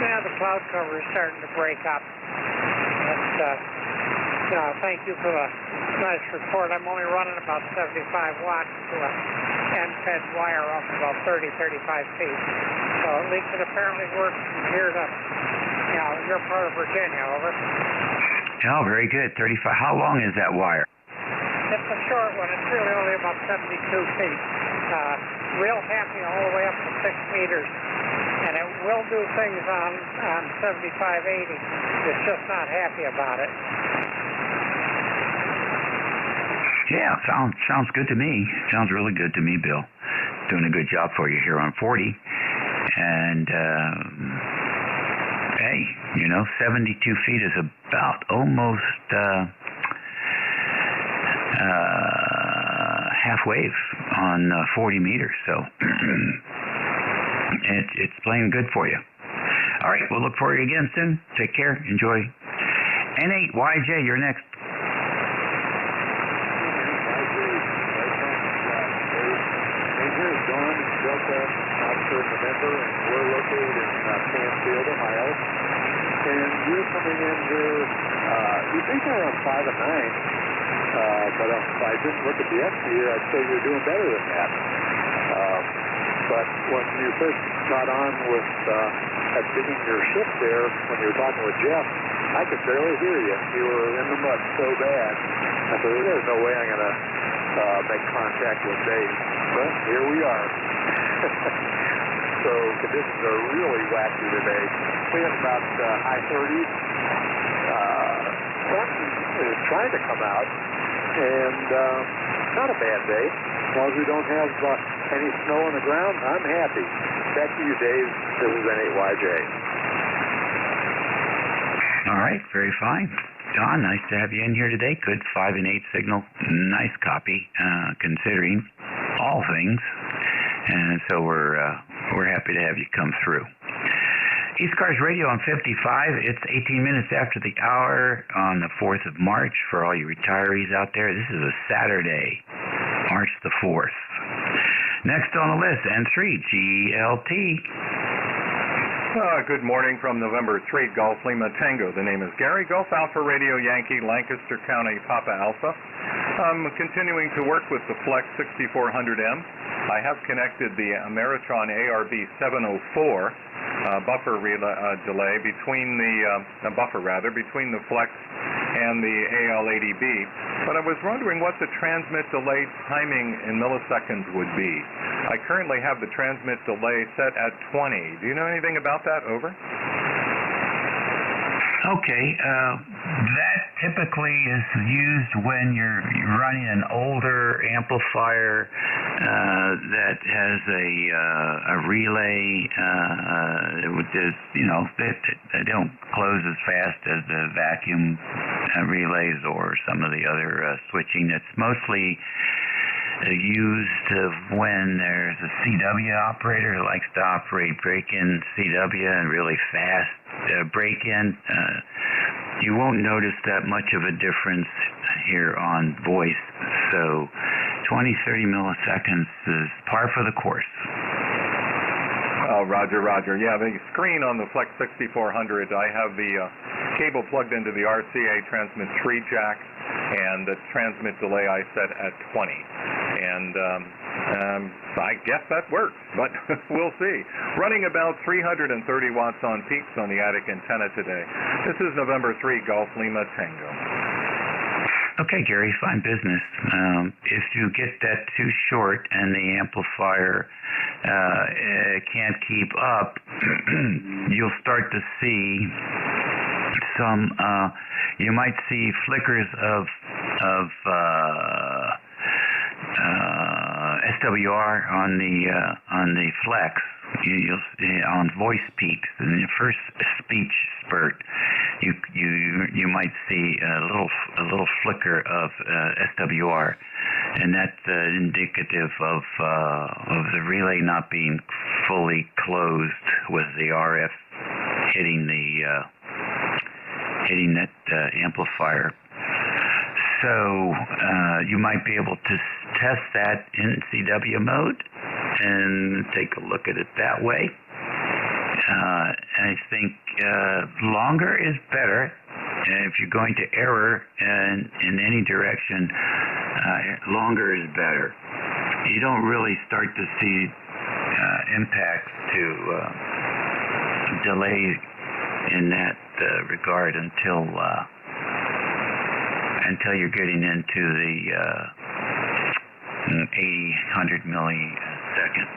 Yeah, the cloud cover is starting to break up. But, thank you for the nice report. I'm only running about 75 watts to a end-fed wire up about 30, 35 feet. So at least it apparently works from here to, your part of Virginia, over. Oh, very good. 35. How long is that wire? It's a short one. It's really only about 72 feet. Real happy all the way up to 6 meters. And it will do things on 7580. It's just not happy about it. Yeah, sounds good to me. Sounds really good to me, Bill. Doing a good job for you here on 40. And, hey, 72 feet is about almost half wave on 40 meters. So it's playing good for you. All right, we'll look for you again soon. Take care. Enjoy. N8YJ, you're next. November, and we're located in Mansfield, Ohio. And you're coming in here, you think you're on 5 and 9, but if I didn't look at the X here, I'd say you're doing better than that. But when you first got on with at beginning your shift there, when you were talking with Jeff, I could barely hear you. You were in the mud so bad. I said, there's no way I'm going to make contact with Dave. But here we are. So conditions are really wacky today. We have about high 30s. Sun is trying to come out, and not a bad day. As long as we don't have any snow on the ground, I'm happy. Back to you, Dave. This is N8YJ. All right, very fine. Don, nice to have you in here today. Good 5 and 8 signal. Nice copy, considering all things. And so we're happy to have you come through. ECARS Radio on 55. It's 18 minutes after the hour on the 4th of March for all you retirees out there. This is a Saturday, March the 4th. Next on the list, N3GLT. Good morning from November 3, Golf Lima Tango. The name is Gary, Golf Alpha Radio Yankee, Lancaster County, Papa Alpha. I'm continuing to work with the Flex 6400M. I have connected the Ameritron ARB 704 buffer delay between between the Flex and the AL80B. But I was wondering what the transmit delay timing in milliseconds would be. I currently have the transmit delay set at 20. Do you know anything about that? Over. Okay, that typically is used when you're running an older amplifier that has a relay. They don't close as fast as the vacuum relays or some of the other switching. It's mostly used when there's a CW operator who likes to operate break-in CW and really fast break-in. You won't notice that much of a difference here on voice. So 20-30 milliseconds is par for the course. Oh, Roger. Yeah, the screen on the Flex 6400, I have the cable plugged into the RCA transmit 3 jack, and the transmit delay I set at 20. And I guess that works, but we'll see. Running about 330 watts on peaks on the attic antenna today. This is November 3, Golf Lima Tango. Okay, Gary, fine business. If you get that too short and the amplifier can't keep up, you'll start to see some, you might see flickers of SWR on the Flex. You'll on voice peaks in the first speech spurt. You might see a little flicker of SWR. and that's indicative of the relay not being fully closed with the RF hitting that amplifier. So you might be able to test that in CW mode and take a look at it that way. I think longer is better. If you're going to error in any direction, longer is better. You don't really start to see impacts to delay in that regard until you're getting into the 100 millisecond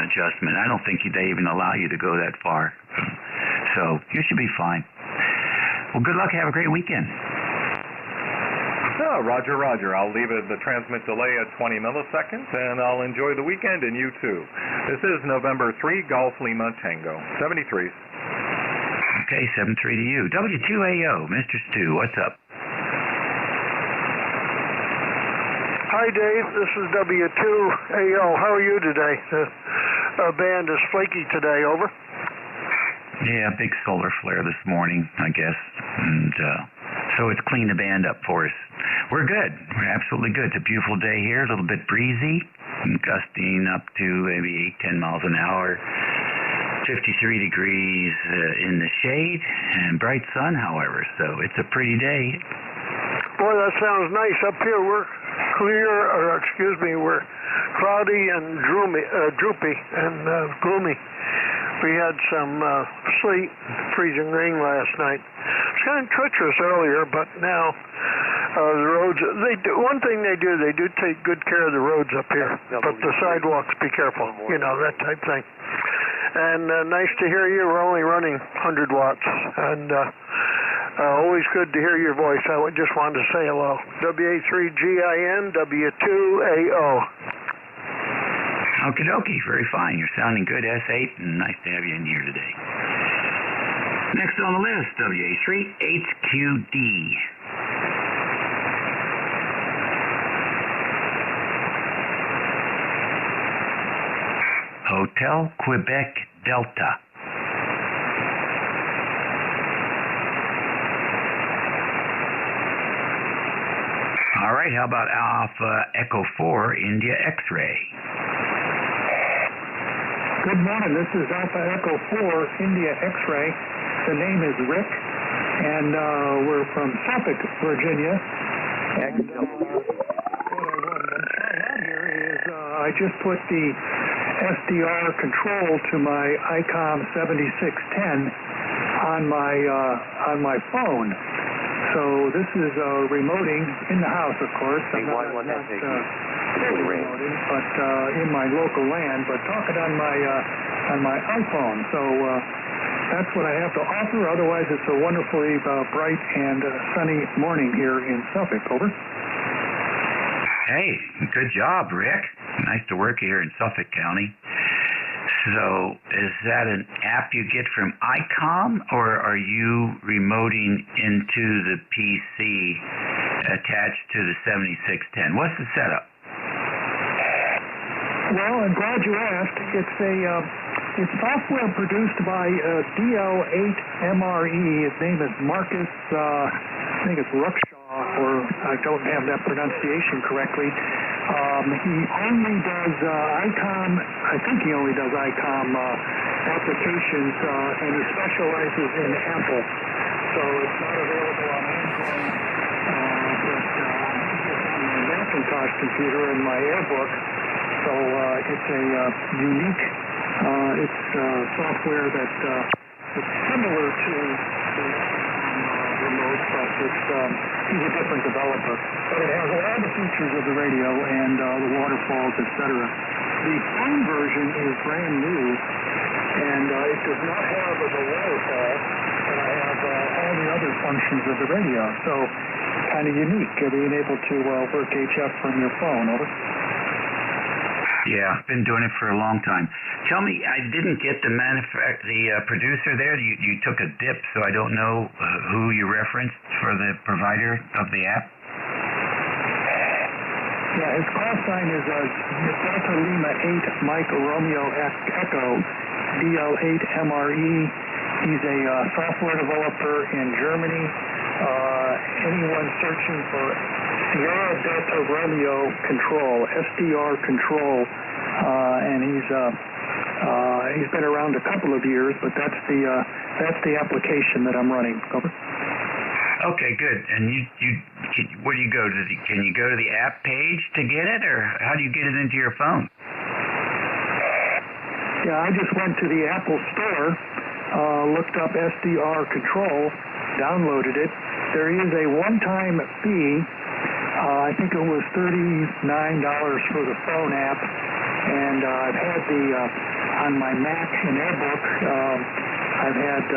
adjustment. I don't think they even allow you to go that far. So you should be fine. Well, good luck. Have a great weekend. Oh, Roger, Roger. I'll leave the transmit delay at 20 milliseconds, and I'll enjoy the weekend, and you too. This is November 3, Golf Lima Tango, 73. Okay, 7-3 to you. W2AO, Mr. Stu, what's up? Hi, Dave. This is W2AO. How are you today? The band is flaky today. Over. Yeah, big solar flare this morning, I guess. And so it's cleaned the band up for us. We're good. We're absolutely good. It's a beautiful day here, a little bit breezy, gusting up to maybe 8-10 miles an hour. 53 degrees in the shade and bright sun, however. So it's a pretty day. Boy, that sounds nice. Up here we're we're cloudy and droopy and gloomy. We had some sleet, freezing rain last night. It's kind of treacherous earlier, but now the roads, one thing they do take good care of the roads up here. But the sidewalks, be careful, that type thing. And nice to hear you. We're only running 100 watts. And always good to hear your voice. I just wanted to say hello. WA3GIN, W2AO. Okie dokie, very fine. You're sounding good, S8, and nice to have you in here today. Next on the list, WA3 HQD. Hotel Quebec Delta. All right, how about Alpha Echo 4 India X-Ray? Good morning. This is Alpha Echo 4 India X-Ray. The name is Rick, and we're from Suffolk, Virginia. And what I want to try out here is I just put the SDR control to my ICOM 7610 on my phone. So this is remoting in the house, of course. I'm not fully remoting, but in my local LAN, but talking on my iPhone. So that's what I have to offer. Otherwise, it's a wonderfully bright and sunny morning here in Suffolk. Over. Hey, good job, Rick. Nice to work here in Suffolk County. So is that an app you get from ICOM, or are you remoting into the PC attached to the 7610? What's the setup? Well, I'm glad you asked. It's software produced by DL8MRE. His name is Marcus, I think it's Ruckshaw, or I don't have that pronunciation correctly. He only does ICOM, I think he only does ICOM applications, and he specializes in Apple. So it's not available on Android, but it's on my Macintosh computer and my Airbook. So it's a unique, it's software that it's similar to the remote, but he's a different developer. But it has all the features of the radio and the waterfalls, etc. The phone version is brand new, and it does not have the waterfall, but I have all the other functions of the radio. So kind of unique, being able to work HF from your phone. Over. Yeah, been doing it for a long time. Tell me, I didn't get the producer there. You took a dip, so I don't know who you referenced for the provider of the app. Yeah, his call sign is Delta Lima 8 Mike Romeo Echo DL8MRE. He's a software developer in Germany. Anyone searching for Sierra Delta Romeo Control, SDR Control, and he's been around a couple of years, but that's the application that I'm running. Over. Okay, good. And where do you go? Can you go to the app page to get it, or how do you get it into your phone? Yeah, I just went to the Apple Store, looked up SDR Control, downloaded it. There is a one-time fee. I think it was $39 for the phone app, and I've had on my Mac and AirBook. I've had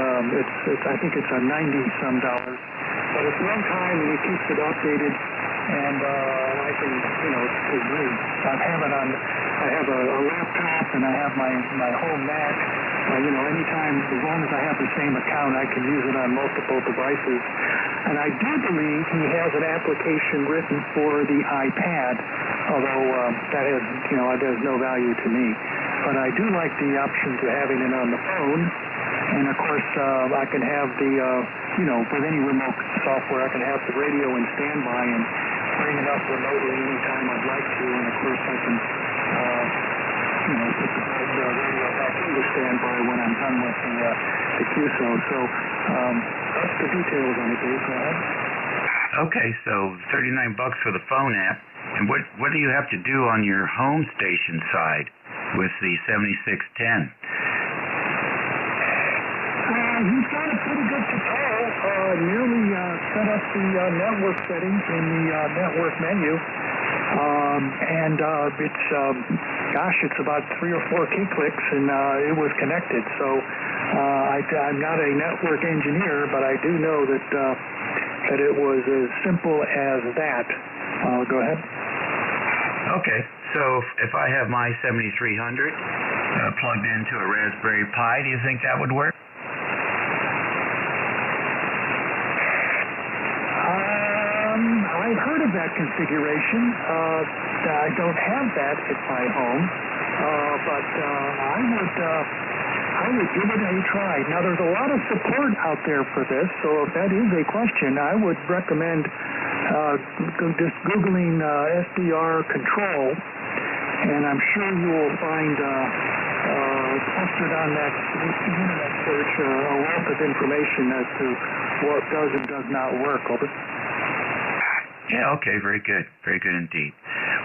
I think it's a $90-some, but it's one time and it keeps it updated, and I can it's free. I have a laptop and I have my home Mac. Anytime, as long as I have the same account, I can use it on multiple devices. And I do believe he has an application written for the iPad, although that has no value to me. But I do like the option to having it on the phone. And of course, I can have with any remote software, I can have the radio in standby and bring it up remotely anytime I'd like to. And of course, I can put the radio back into standby when I'm done with the QSO. So that's the details on it, Dave. Go ahead. Okay, so $39 for the phone app. And what do you have to do on your home station side with the 7610? He's got a pretty good tutorial. Nearly set up the network settings in the network menu. It's about 3 or 4 key clicks, and it was connected. So I'm not a network engineer, but I do know that it was as simple as that. Go ahead. Okay, so if I have my 7300 plugged into a Raspberry Pi, do you think that would work? I've heard of that configuration. I don't have that at my home, but I would give it a try. Now, there's a lot of support out there for this, so if that is a question, I would recommend just Googling SDR Control, and I'm sure you will find clustered on that internet search a wealth of information as to what does and does not work. Over. Yeah, okay, very good indeed.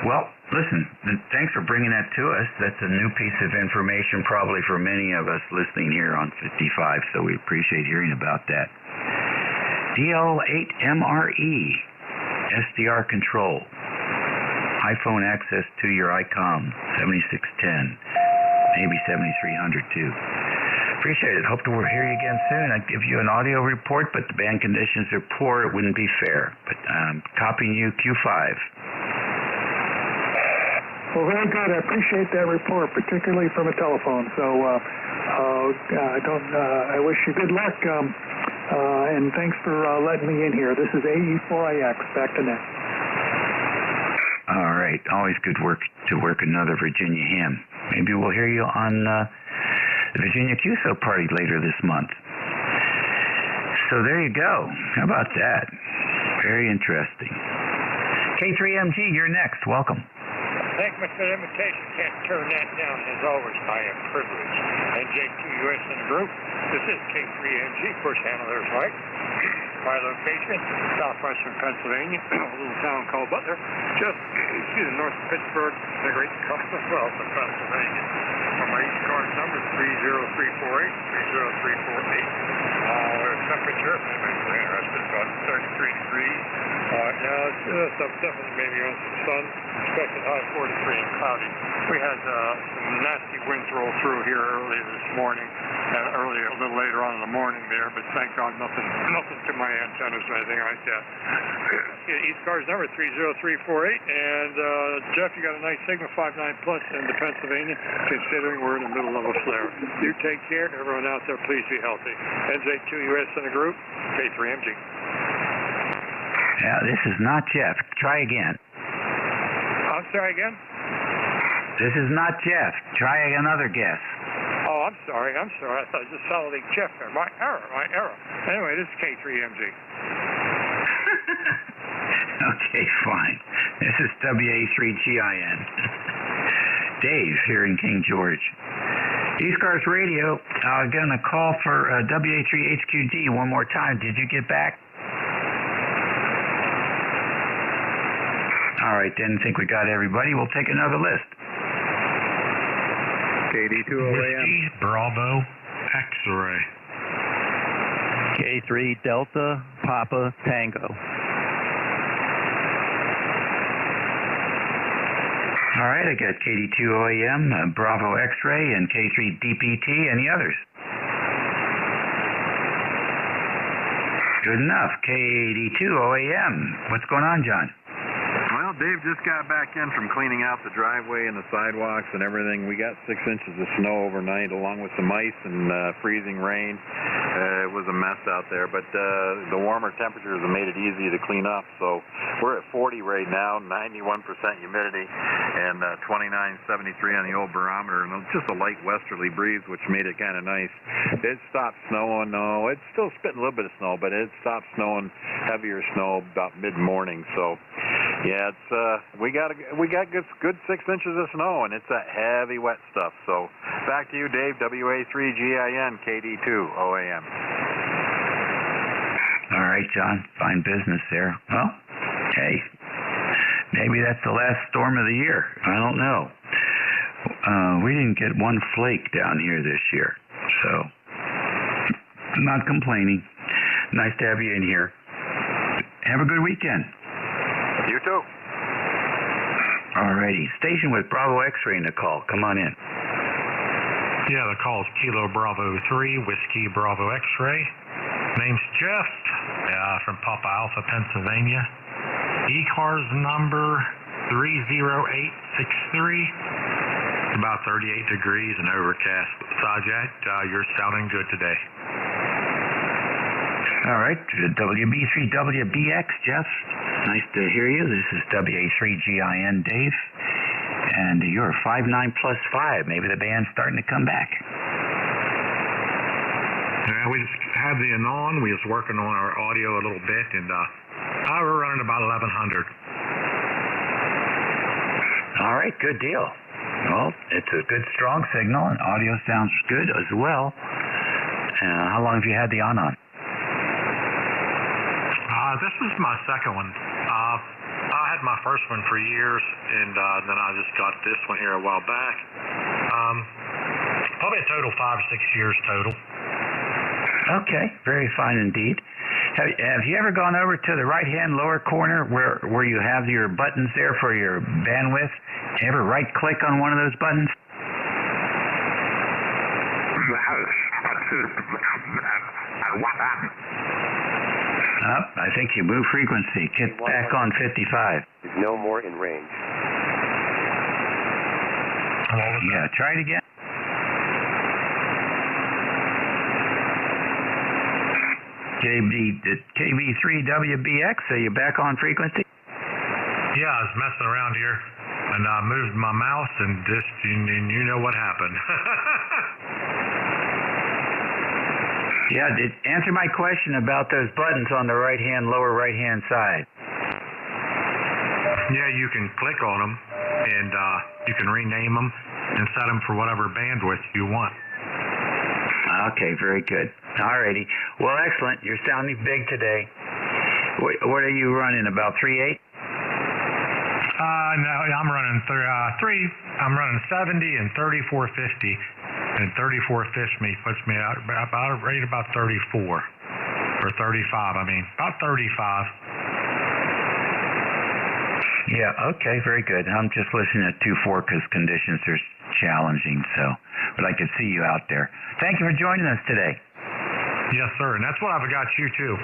Well, listen, thanks for bringing that to us. That's a new piece of information probably for many of us listening here on 55, so we appreciate hearing about that. DL8MRE, SDR control, iPhone access to your ICOM, 7610, maybe 7300 too. Appreciate it. Hope to hear you again soon. I'd give you an audio report, but the band conditions are poor. It wouldn't be fair. But I'm copying you Q5. Well, very good. I appreciate that report, particularly from a telephone. So I wish you good luck, and thanks for letting me in here. This is AE4IX. Back to net. All right. Always good work to work another Virginia ham. Maybe we'll hear you on the Virginia QSO party later this month. So there you go. How about that? Very interesting. K3MG, you're next. Welcome. Thank you much for the invitation. Can't turn that down. As always, I am privileged. NJ2US in the group. This is K3MG. Push handle, there's Mike. My location, southwestern Pennsylvania, a little town called Butler, just north of Pittsburgh, the great Commonwealth of Pennsylvania. My ECARS number is 30348. Temperature, if anybody's interested, about 33 degrees. It's definitely maybe on some sun. Expected high 43 and cloudy. We had some nasty winds roll through here early this morning, a little later on in the morning there, but thank God nothing to my antennas or anything like that. ECARS number 30348, and Jeff, you got a nice signal 59 plus into Pennsylvania, considering we're in the middle of a flare. You take care. Everyone out there, please be healthy. NJ2US in the group, K3MG. Yeah, this is not Jeff. Try again. Sorry again? This is not Jeff. Try another guess. Oh, I'm sorry. I thought it just sounded like Jeff there. My error. Anyway, this is K3MG. Okay, fine. This is WA3GIN. Dave here in King George. ECARS Radio, going to call for WA3HQD one more time. Did you get back? All right, then. Think we got everybody. We'll take another list. KD2OAM. Whiskey Bravo X-ray. K3 Delta Papa Tango. All right, I got KD2OAM, Bravo X-ray, and K3 DPT. Any others? Good enough. KD2OAM. What's going on, John? Well, Dave just got back in from cleaning out the driveway and the sidewalks and everything. We got 6 inches of snow overnight, along with some ice and freezing rain. It was a mess out there, but the warmer temperatures have made it easy to clean up. So we're at 40 right now, 91% humidity, and 29.73 on the old barometer, and just a light westerly breeze, which made it kind of nice. It stopped snowing. No, it's still spitting a little bit of snow, but it stopped snowing, heavier snow about mid-morning. So yeah, it's we got good 6 inches of snow, and it's that heavy wet stuff. So back to you, Dave. WA3GIN KD2OAM. All right, John. Fine business there. Well, hey, maybe that's the last storm of the year. I don't know. We didn't get one flake down here this year, so I'm not complaining. Nice to have you in here. Have a good weekend. You too. Alrighty. Station with Bravo X-ray in the call. Come on in. Yeah, the call is Kilo Bravo 3, Whiskey Bravo X-ray. Name's Jeff, from Papa Alpha, Pennsylvania. ECARS number 30863. About 38 degrees and overcast. Sajat, you're sounding good today. All right, WB3WBX, Jeff. Nice to hear you. This is WA3GIN, Dave. And you're 5'9+5". Maybe the band's starting to come back. Yeah, we just had the on. We was working on our audio a little bit, and we're running about 1100. All right, good deal. Well, it's a good, strong signal, and audio sounds good as well. How long have you had the on? This is my second one. I had my first one for years, and then I just got this one here a while back. Probably a total 5 or 6 years total. Okay, very fine indeed. Have you ever gone over to the right-hand lower corner where you have your buttons there for your bandwidth? You ever right-click on one of those buttons? I think you move frequency. Get back on 55. No more in range. Yeah, try it again. KB3WBX, are you back on frequency? Yeah, I was messing around here, and I moved my mouse, and you know what happened. Yeah, answer my question about those buttons on the lower right-hand side. Yeah, you can click on them, and you can rename them and set them for whatever bandwidth you want. Okay, very good. Alrighty. Well, excellent. You're sounding big today. What are you running, about 3.8? No, I'm running I'm running 70 and 3450. And 34 puts me out about right about 34 or 35. I mean, about 35. Yeah. Okay. Very good. I'm just listening at 2.4 because conditions are challenging. But I could see you out there. Thank you for joining us today. Yes, sir. And that's what I've got you too.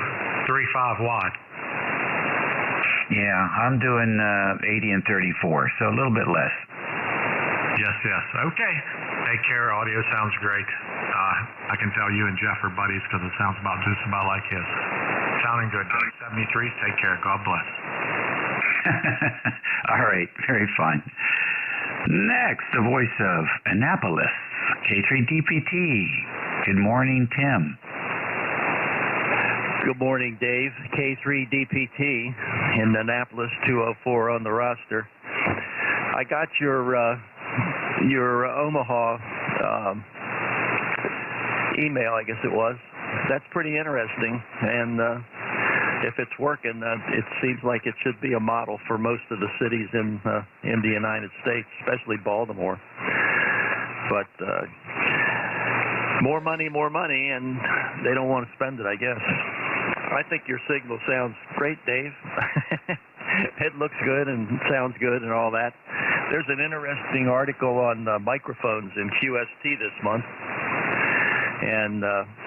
35 watt. Yeah, I'm doing 80 and 34, so a little bit less. Yes. Okay. Take care. Audio sounds great. I can tell you and Jeff are buddies because it sounds just about like his. Sounding good. 73. Take care. God bless. All right, very fun. Next, the voice of Annapolis, K3DPT. Good morning, Tim. Good morning, Dave. K3DPT in Annapolis, 204 on the roster. I got your Omaha email, I guess it was. That's pretty interesting, and if it's working, it seems like it should be a model for most of the cities in the United States, especially Baltimore. But more money, and they don't want to spend it, I guess. I think your signal sounds great, Dave. It looks good and sounds good and all that. There's an interesting article on microphones in QST this month, and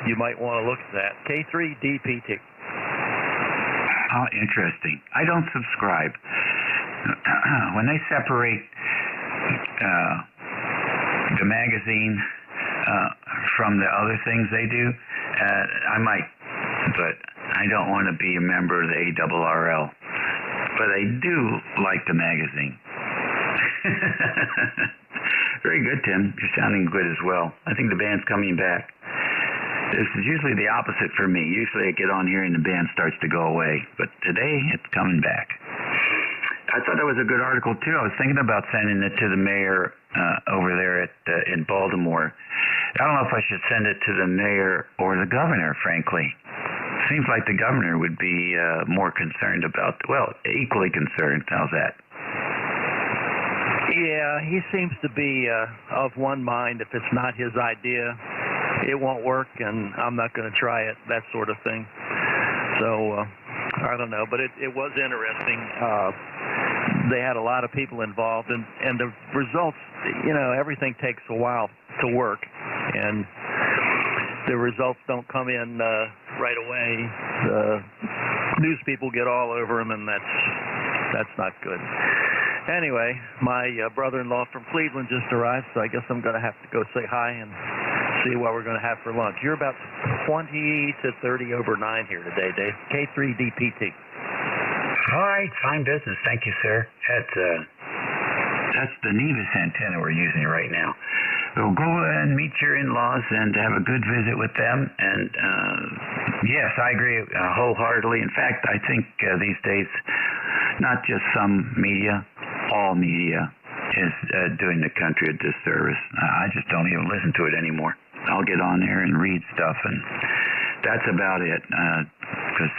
you might want to look at that. K3DPT. Oh, interesting. I don't subscribe. When they separate the magazine from the other things they do, I might, but I don't want to be a member of the ARRL. But I do like the magazine. Very good, Tim. You're sounding good as well. I think the band's coming back. This is usually the opposite for me. Usually I get on here and the band starts to go away. But today, it's coming back. I thought that was a good article, too. I was thinking about sending it to the mayor over there in Baltimore. I don't know if I should send it to the mayor or the governor, frankly. Seems like the governor would be more concerned about, well, equally concerned. How's that? Yeah, he seems to be of one mind. If it's not his idea, it won't work, and I'm not going to try it, that sort of thing. So, I don't know, but it was interesting. They had a lot of people involved, and the results, everything takes a while to work, and the results don't come in right away. The news people get all over them, and that's not good. Anyway, my brother-in-law from Cleveland just arrived, so I guess I'm going to have to go say hi and see what we're going to have for lunch. You're about 20 to 30 over 9 here today, Dave. K3DPT. All right, fine business. Thank you, sir. That's the Nevis antenna we're using right now. So go and meet your in-laws and have a good visit with them. And yes, I agree wholeheartedly. In fact, I think these days, not just some media, all media is doing the country a disservice. I just don't even listen to it anymore. I'll get on there and read stuff, and that's about it. Because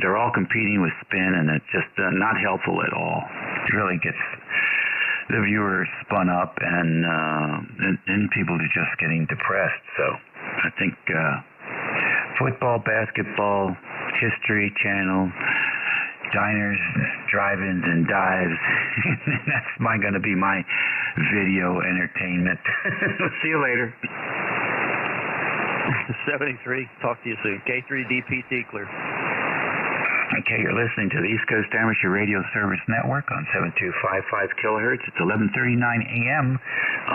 they're all competing with spin, and it's just not helpful at all. It really gets the viewers spun up, and people are just getting depressed. So I think football, basketball, History Channel, diners, drive-ins, and dives. That's going to be my video entertainment. See you later. 73. Talk to you soon. K3DPT clear. Okay, you're listening to the East Coast Amateur Radio Service Network on 7255 kilohertz. It's 11:39 a.m.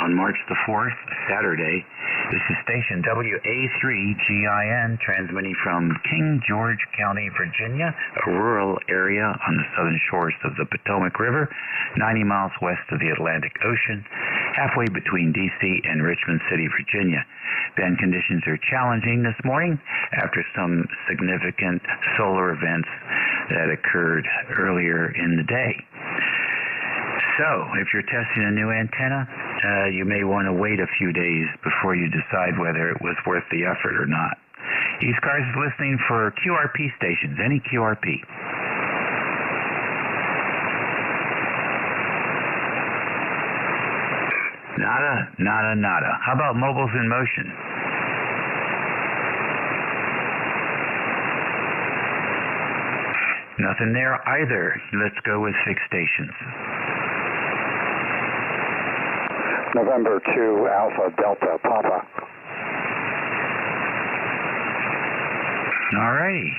on March the 4th, Saturday. This is station WA3GIN, transmitting from King George County, Virginia, a rural area on the southern shores of the Potomac River, 90 miles west of the Atlantic Ocean, halfway between D.C. and Richmond City, Virginia. Band conditions are challenging this morning after some significant solar events that occurred earlier in the day. So, if you're testing a new antenna, you may want to wait a few days before you decide whether it was worth the effort or not. ECARS is listening for QRP stations, any QRP. Nada. How about mobiles in motion? Nothing there either. Let's go with fixed stations. November 2, Alpha Delta Papa. All righty.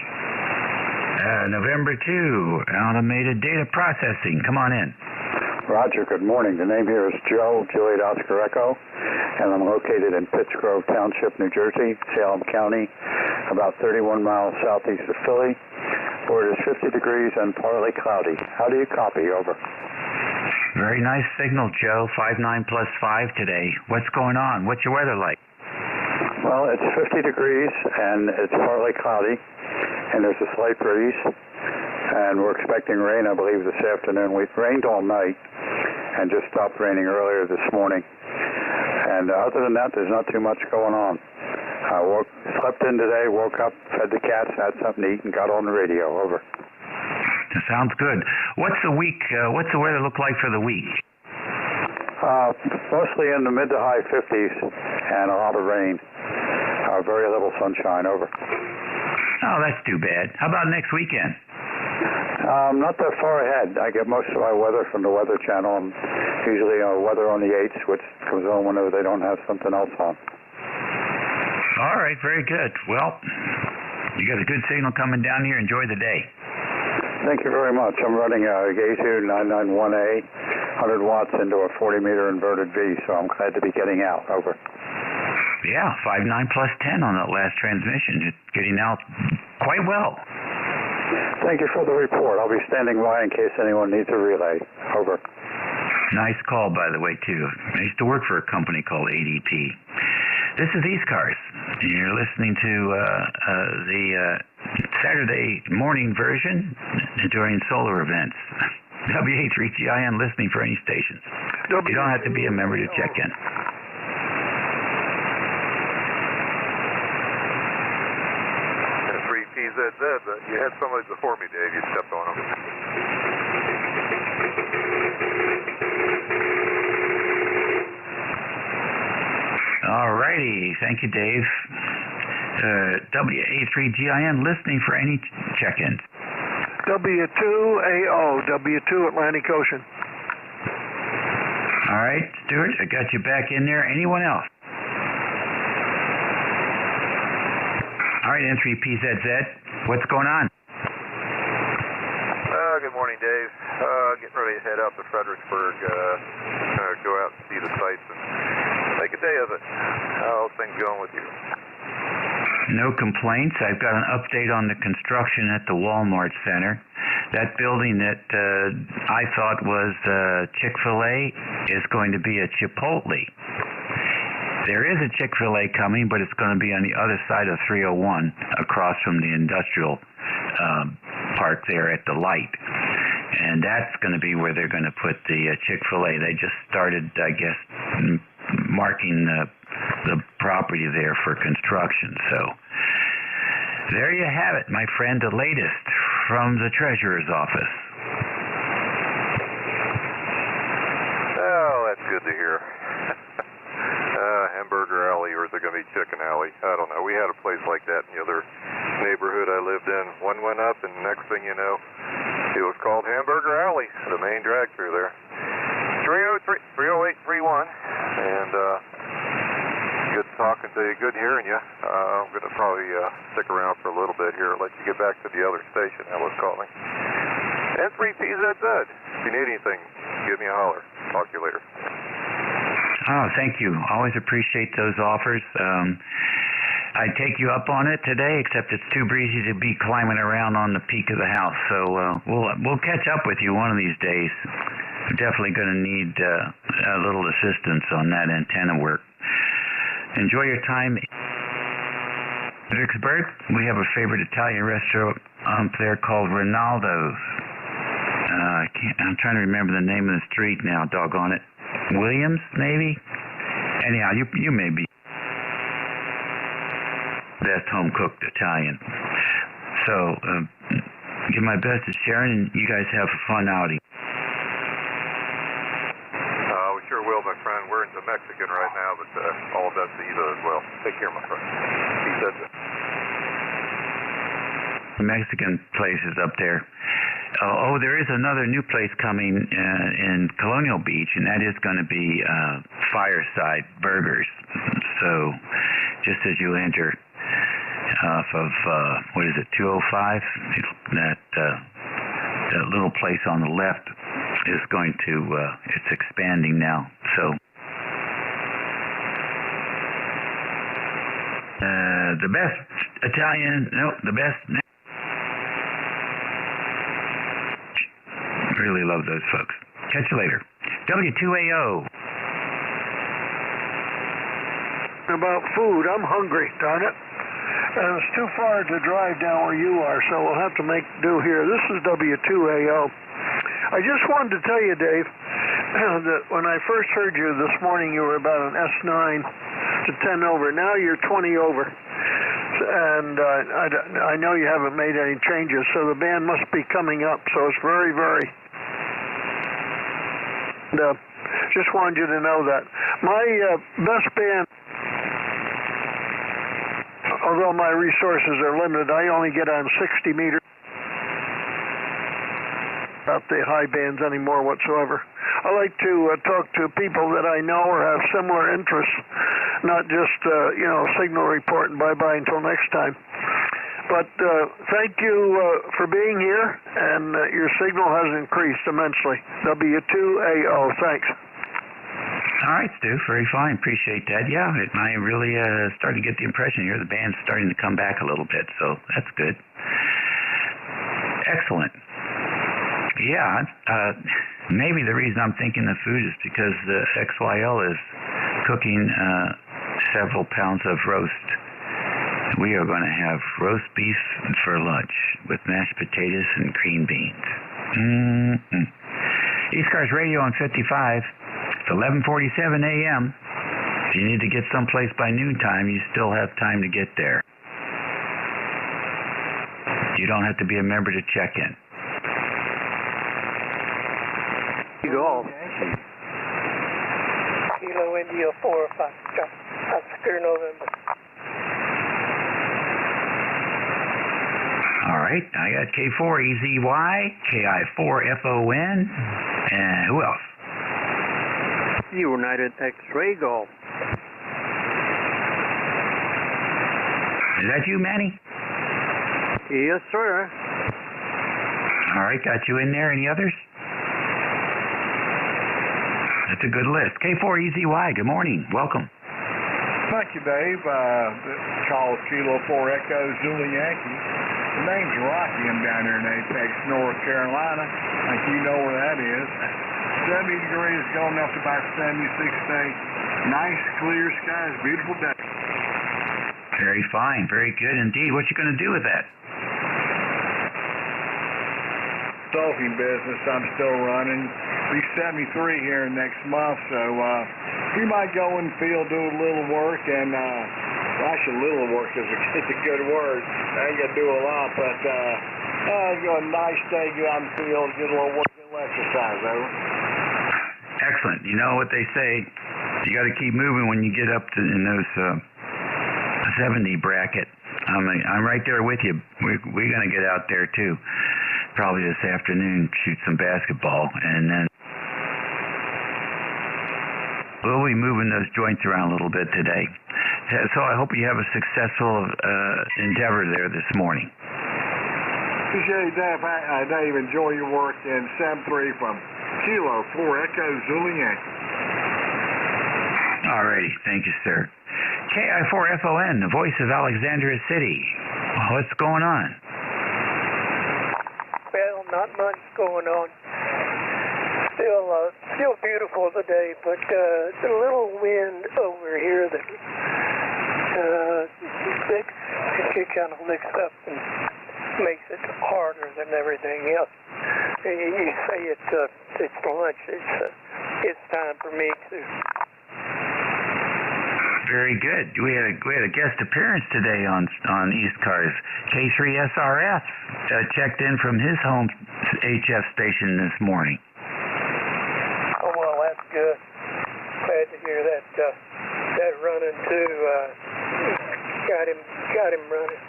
November 2, automated data processing. Come on in. Roger, good morning. The name here is Joe, Juliet Oscar Echo, and I'm located in Pittsgrove Township, New Jersey, Salem County, about 31 miles southeast of Philly. where it is 50 degrees and partly cloudy. How do you copy? Over. Very nice signal, Joe. 59 plus 5 today. What's going on? What's your weather like? Well, it's 50 degrees and it's partly cloudy, and there's a slight breeze, and we're expecting rain, I believe, this afternoon. We've rained all night and just stopped raining earlier this morning. And other than that, there's not too much going on. I slept in today, woke up, fed the cats, had something to eat, and got on the radio. Over. Sounds good. What's the weather look like for the week? Mostly in the mid to high 50s and a lot of rain. Very little sunshine. Over. Oh, that's too bad. How about next weekend? Not that far ahead. I get most of my weather from the Weather Channel, and usually weather on the 8s, which comes on whenever they don't have something else on. All right, very good. Well, you got a good signal coming down here. Enjoy the day. Thank you very much. I'm running a A2-991A, 100 watts into a 40-meter inverted V, so I'm glad to be getting out. Over. Yeah, 59 plus 10 on that last transmission. It's getting out quite well. Thank you for the report. I'll be standing by in case anyone needs a relay. Over. Nice call, by the way, too. I used to work for a company called ADP. This is ECARS. You're listening to the Saturday morning version during solar events. WA3GIN, listening for any stations. You don't have to be a member to check in. PZZ, but you had somebody before me, Dave. You stepped on them. All righty. Thank you, Dave. WA3GIN, listening for any check-ins. W2AO, W2 Atlantic Ocean. All right, Stuart, I got you back in there. Anyone else? All right, N3PZZ, what's going on? Good morning, Dave. Getting ready to head out to Fredericksburg, go out and see the sights and make a day of it. How's things going with you? No complaints. I've got an update on the construction at the Walmart Center. That building that I thought was Chick-fil-A is going to be a Chipotle. There is a Chick-fil-A coming, but it's going to be on the other side of 301, across from the industrial park there at the light. And that's going to be where they're going to put the Chick-fil-A. They just started, I guess, marking the property there for construction. So there you have it, my friend, the latest from the treasurer's office. Oh, that's good to hear. Hamburger Alley, or is it going to be Chicken Alley? I don't know. We had a place like that in the other neighborhood I lived in. One went up, and the next thing you know, it was called Hamburger Alley, the main drag through there. 30831, and good talking to you, good hearing you. I'm going to probably stick around for a little bit here, let you get back to the other station that was calling. N3PZZ, if you need anything, give me a holler. Talk to you later. Oh, thank you. Always appreciate those offers. I'd take you up on it today, except it's too breezy to be climbing around on the peak of the house. So we'll catch up with you one of these days. We're definitely going to need a little assistance on that antenna work. Enjoy your time. Vicksburg, we have a favorite Italian restaurant there called Ronaldo's. I'm trying to remember the name of the street now, doggone it. Williams, maybe? Anyhow, you may be best home-cooked Italian. So, give my best to Sharon, and you guys have a fun outing. We sure will, my friend. We're into Mexican right now, but all of that's Eva as well. Take care, my friend. He said that. The Mexican places up there. Oh, there is another new place coming in Colonial Beach, and that is going to be Fireside Burgers. So, just as you enter off of, 205, that little place on the left is going to, it's expanding now. So, the best really love those folks. Catch you later. W2AO. About food, I'm hungry, darn it. And it's too far to drive down where you are, so we'll have to make do here. This is W2AO. I just wanted to tell you, Dave, that when I first heard you this morning, you were about an S9 to 10 over. Now you're 20 over. And I know you haven't made any changes, so the band must be coming up. So it's very, very... just wanted you to know that. My best band, although my resources are limited, I only get on 60 meters. Not the high bands anymore whatsoever. I like to talk to people that I know or have similar interests, not just, signal report and bye-bye until next time. But thank you for being here, and your signal has increased immensely. W2AO, thanks. All right, Stu, very fine. Appreciate that. Yeah, I really started to get the impression here the band's starting to come back a little bit, so that's good. Excellent. Yeah, maybe the reason I'm thinking of food is because the XYL is cooking several pounds of roast. We are going to have roast beef for lunch with mashed potatoes and green beans. ECARS Radio on 55. It's 11:47 a.m. If you need to get someplace by noontime, you still have time to get there. You don't have to be a member to check in. Golf. Kilo India 4 Foxtrot, Oscar November. All right, I got K4EZY, KI4FON, and who else? United X-Ray Golf. Is that you, Manny? Yes, sir. All right, got you in there. Any others? That's a good list. K4EZY, good morning. Welcome. Thank you, Dave. Charles Kilo 4 Echo Zulu Yankee. The name's Rocky. I'm down there in Apex, North Carolina. I think you know where that is. 70 degrees, going up to about 76 today. Nice, clear skies, beautiful day. Very fine. Very good indeed. What you going to do with that? Consulting business I'm still running. Be 73 here next month, so we might go in the field, do a little work, and actually little work is a good word. I ain't gonna do a lot, but a nice day, go out in the field, get a little work, get a little exercise, over. Excellent. You know what they say, you got to keep moving when you get up to in those 70 bracket. I'm right there with you. We're gonna get out there too. Probably this afternoon, shoot some basketball, and then we'll be moving those joints around a little bit today. So I hope you have a successful endeavor there this morning. Appreciate that, Dave. Enjoy your work, and 7-3 from Kilo 4 Echo Zulu Yankee. All righty. Thank you, sir. KI4FON, the voice of Alexandria City. What's going on? Well, not much going on. Still beautiful today, but a little wind over here that it kind of licks up and makes it harder than everything else. You say it's lunch. It's time for me to. Very good. We had a guest appearance today on ECARS. K3SRF checked in from his home HF station this morning. Oh, well, that's good. Glad to hear that. That running too. Got him running.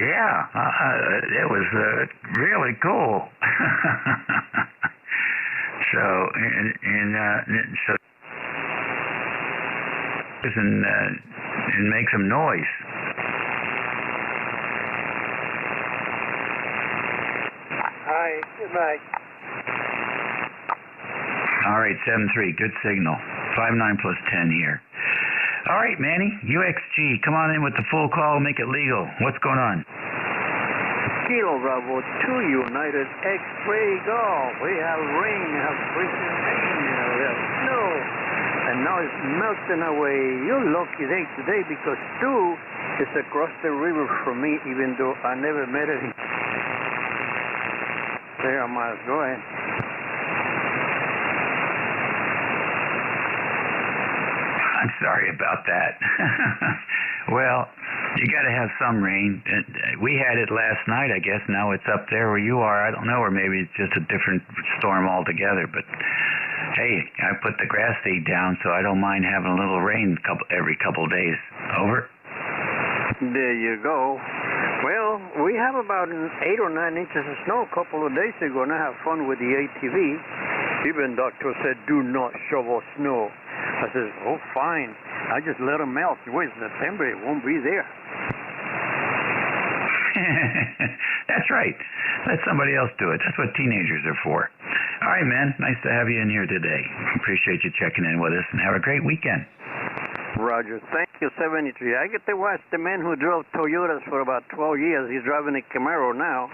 Yeah, it was really cool. So and make some noise. Hi, good night. All right, 7-3, good signal. 5-9 plus 10 here. All right, Manny, UXG, come on in with the full call, make it legal. What's going on? Kilo Bravo 2 United X-Ray Golf. We have rain, we have freezing rain, we have snow, and now it's melting away. You're lucky day today because 2 is across the river from me, even though I never met it. There, Miles, go ahead. I'm sorry about that. Well, you got to have some rain. We had it last night, I guess. Now it's up there where you are. I don't know, or maybe it's just a different storm altogether. But hey, I put the grass seed down, so I don't mind having a little rain every couple of days. Over. There you go. Well, we have about 8 or 9 inches of snow a couple of days ago, and I have fun with the ATV. Even doctor said, do not shovel snow. I said, oh, fine. I just let them melt. Wait, September, it won't be there. That's right. Let somebody else do it. That's what teenagers are for. All right, man. Nice to have you in here today. Appreciate you checking in with us, and have a great weekend. Roger. Thank you, 73. I get to watch the man who drove Toyotas for about 12 years. He's driving a Camaro now,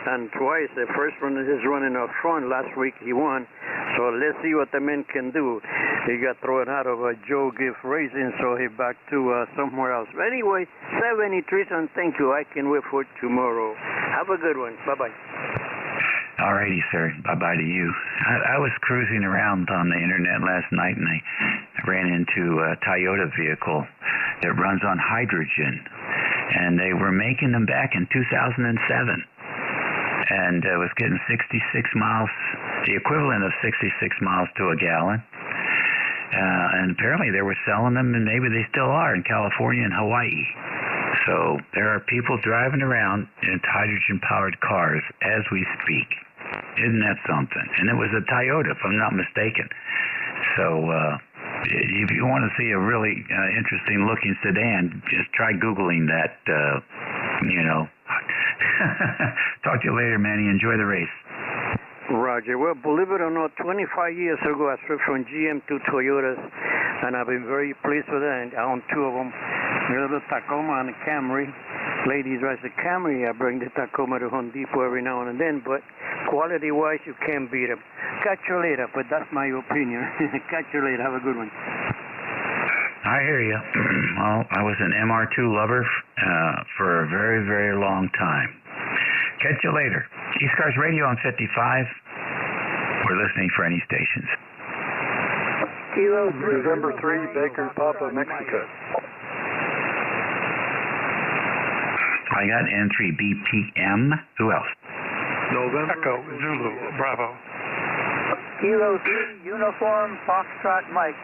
and twice. The first one is running up front. Last week he won. So let's see what the man can do. He got thrown out of Joe Gift Racing, so he back to somewhere else. But anyway, 73, and thank you. I can wait for tomorrow. Have a good one. Bye-bye. All righty, sir. Bye-bye to you. I was cruising around on the internet last night, and I ran into a Toyota vehicle that runs on hydrogen, and they were making them back in 2007, and it was getting 66 miles, the equivalent of 66 miles to a gallon, and apparently they were selling them, and maybe they still are, in California and Hawaii. So there are people driving around in hydrogen-powered cars as we speak. Isn't that something? And it was a Toyota, if I'm not mistaken. So if you want to see a really interesting-looking sedan, just try Googling that, Talk to you later, Manny. Enjoy the race. Roger. Well, believe it or not, 25 years ago, I switched from GM to Toyotas, and I've been very pleased with that. I own 2 of them. The Tacoma and the Camry. Lady drives the Camry. I bring the Tacoma to Home Depot every now and then, but quality-wise, you can't beat them. Catch you later, but that's my opinion. Catch you later. Have a good one. I hear you. Well, I was an MR2 lover for a very, very long time. Catch you later. ECARS Radio on 55. We're listening for any stations. Kilo November 3, Baker, Papa, Mexico. I got N3BPM. Who else? November. Echo, Zulu, Bravo. Kilo 3, Uniform, Foxtrot, Mike.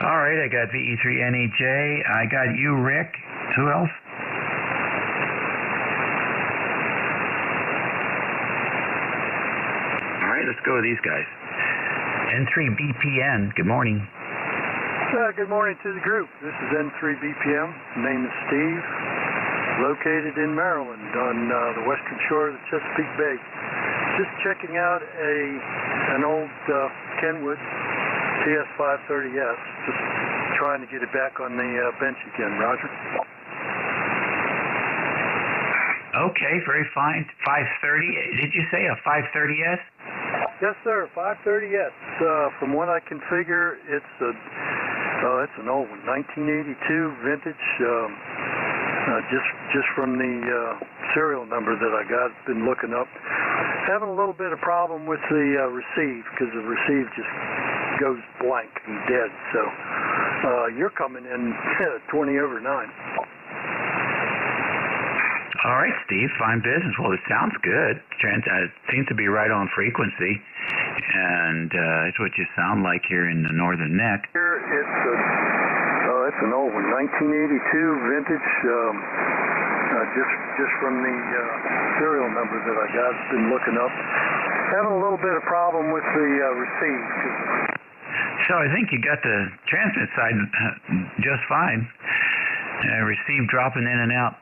All right, I got VE3NEJ. I got you, Rick. Who else? All right, let's go with these guys. N3BPN, good morning. Good morning to the group. This is N3BPM. Name is Steve. Located in Maryland on the western shore of the Chesapeake Bay. Just checking out an old Kenwood TS530S. Just trying to get it back on the bench again. Roger. Okay, very fine. 530. Did you say a 530S? Yes, sir. 530S. From what I can figure, it's an old one, 1982 vintage. Just from the serial number that I got, been looking up. Having a little bit of problem with the receive, because the receive just goes blank and dead. So you're coming in 20 over 9. All right, Steve, fine business. Well, it sounds good. It seems to be right on frequency, and it's what you sound like here in the northern neck. Here, it's an old one, 1982 vintage. Just from the serial number that I got, been looking up. Having a little bit of problem with the receive. So I think you got the transmit side just fine. Receive dropping in and out.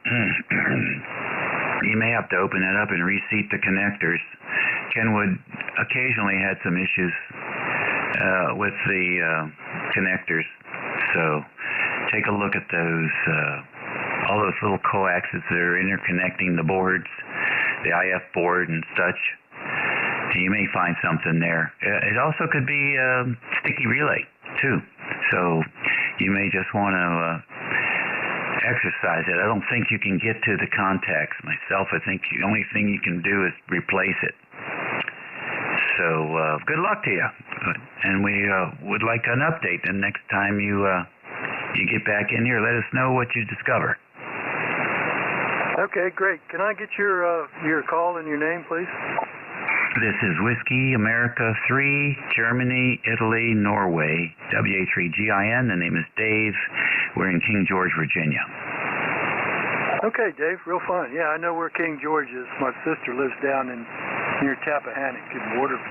You may have to open it up and reseat the connectors. Kenwood occasionally had some issues with the connectors, so take a look at those, all those little coaxes that are interconnecting the boards, the IF board and such. You may find something there. It also could be a sticky relay, too. So you may just want to exercise it. I don't think you can get to the contacts myself. I think the only thing you can do is replace it. So good luck to you. And we would like an update. And next time you get back in here, let us know what you discover. Okay, great. Can I get your call and your name, please? This is Whiskey America 3, Germany, Italy, Norway, WA3GIN. The name is Dave. We're in King George, Virginia. Okay, Dave, real fun. Yeah, I know where King George is. My sister lives down near Tappahannock in Waterview.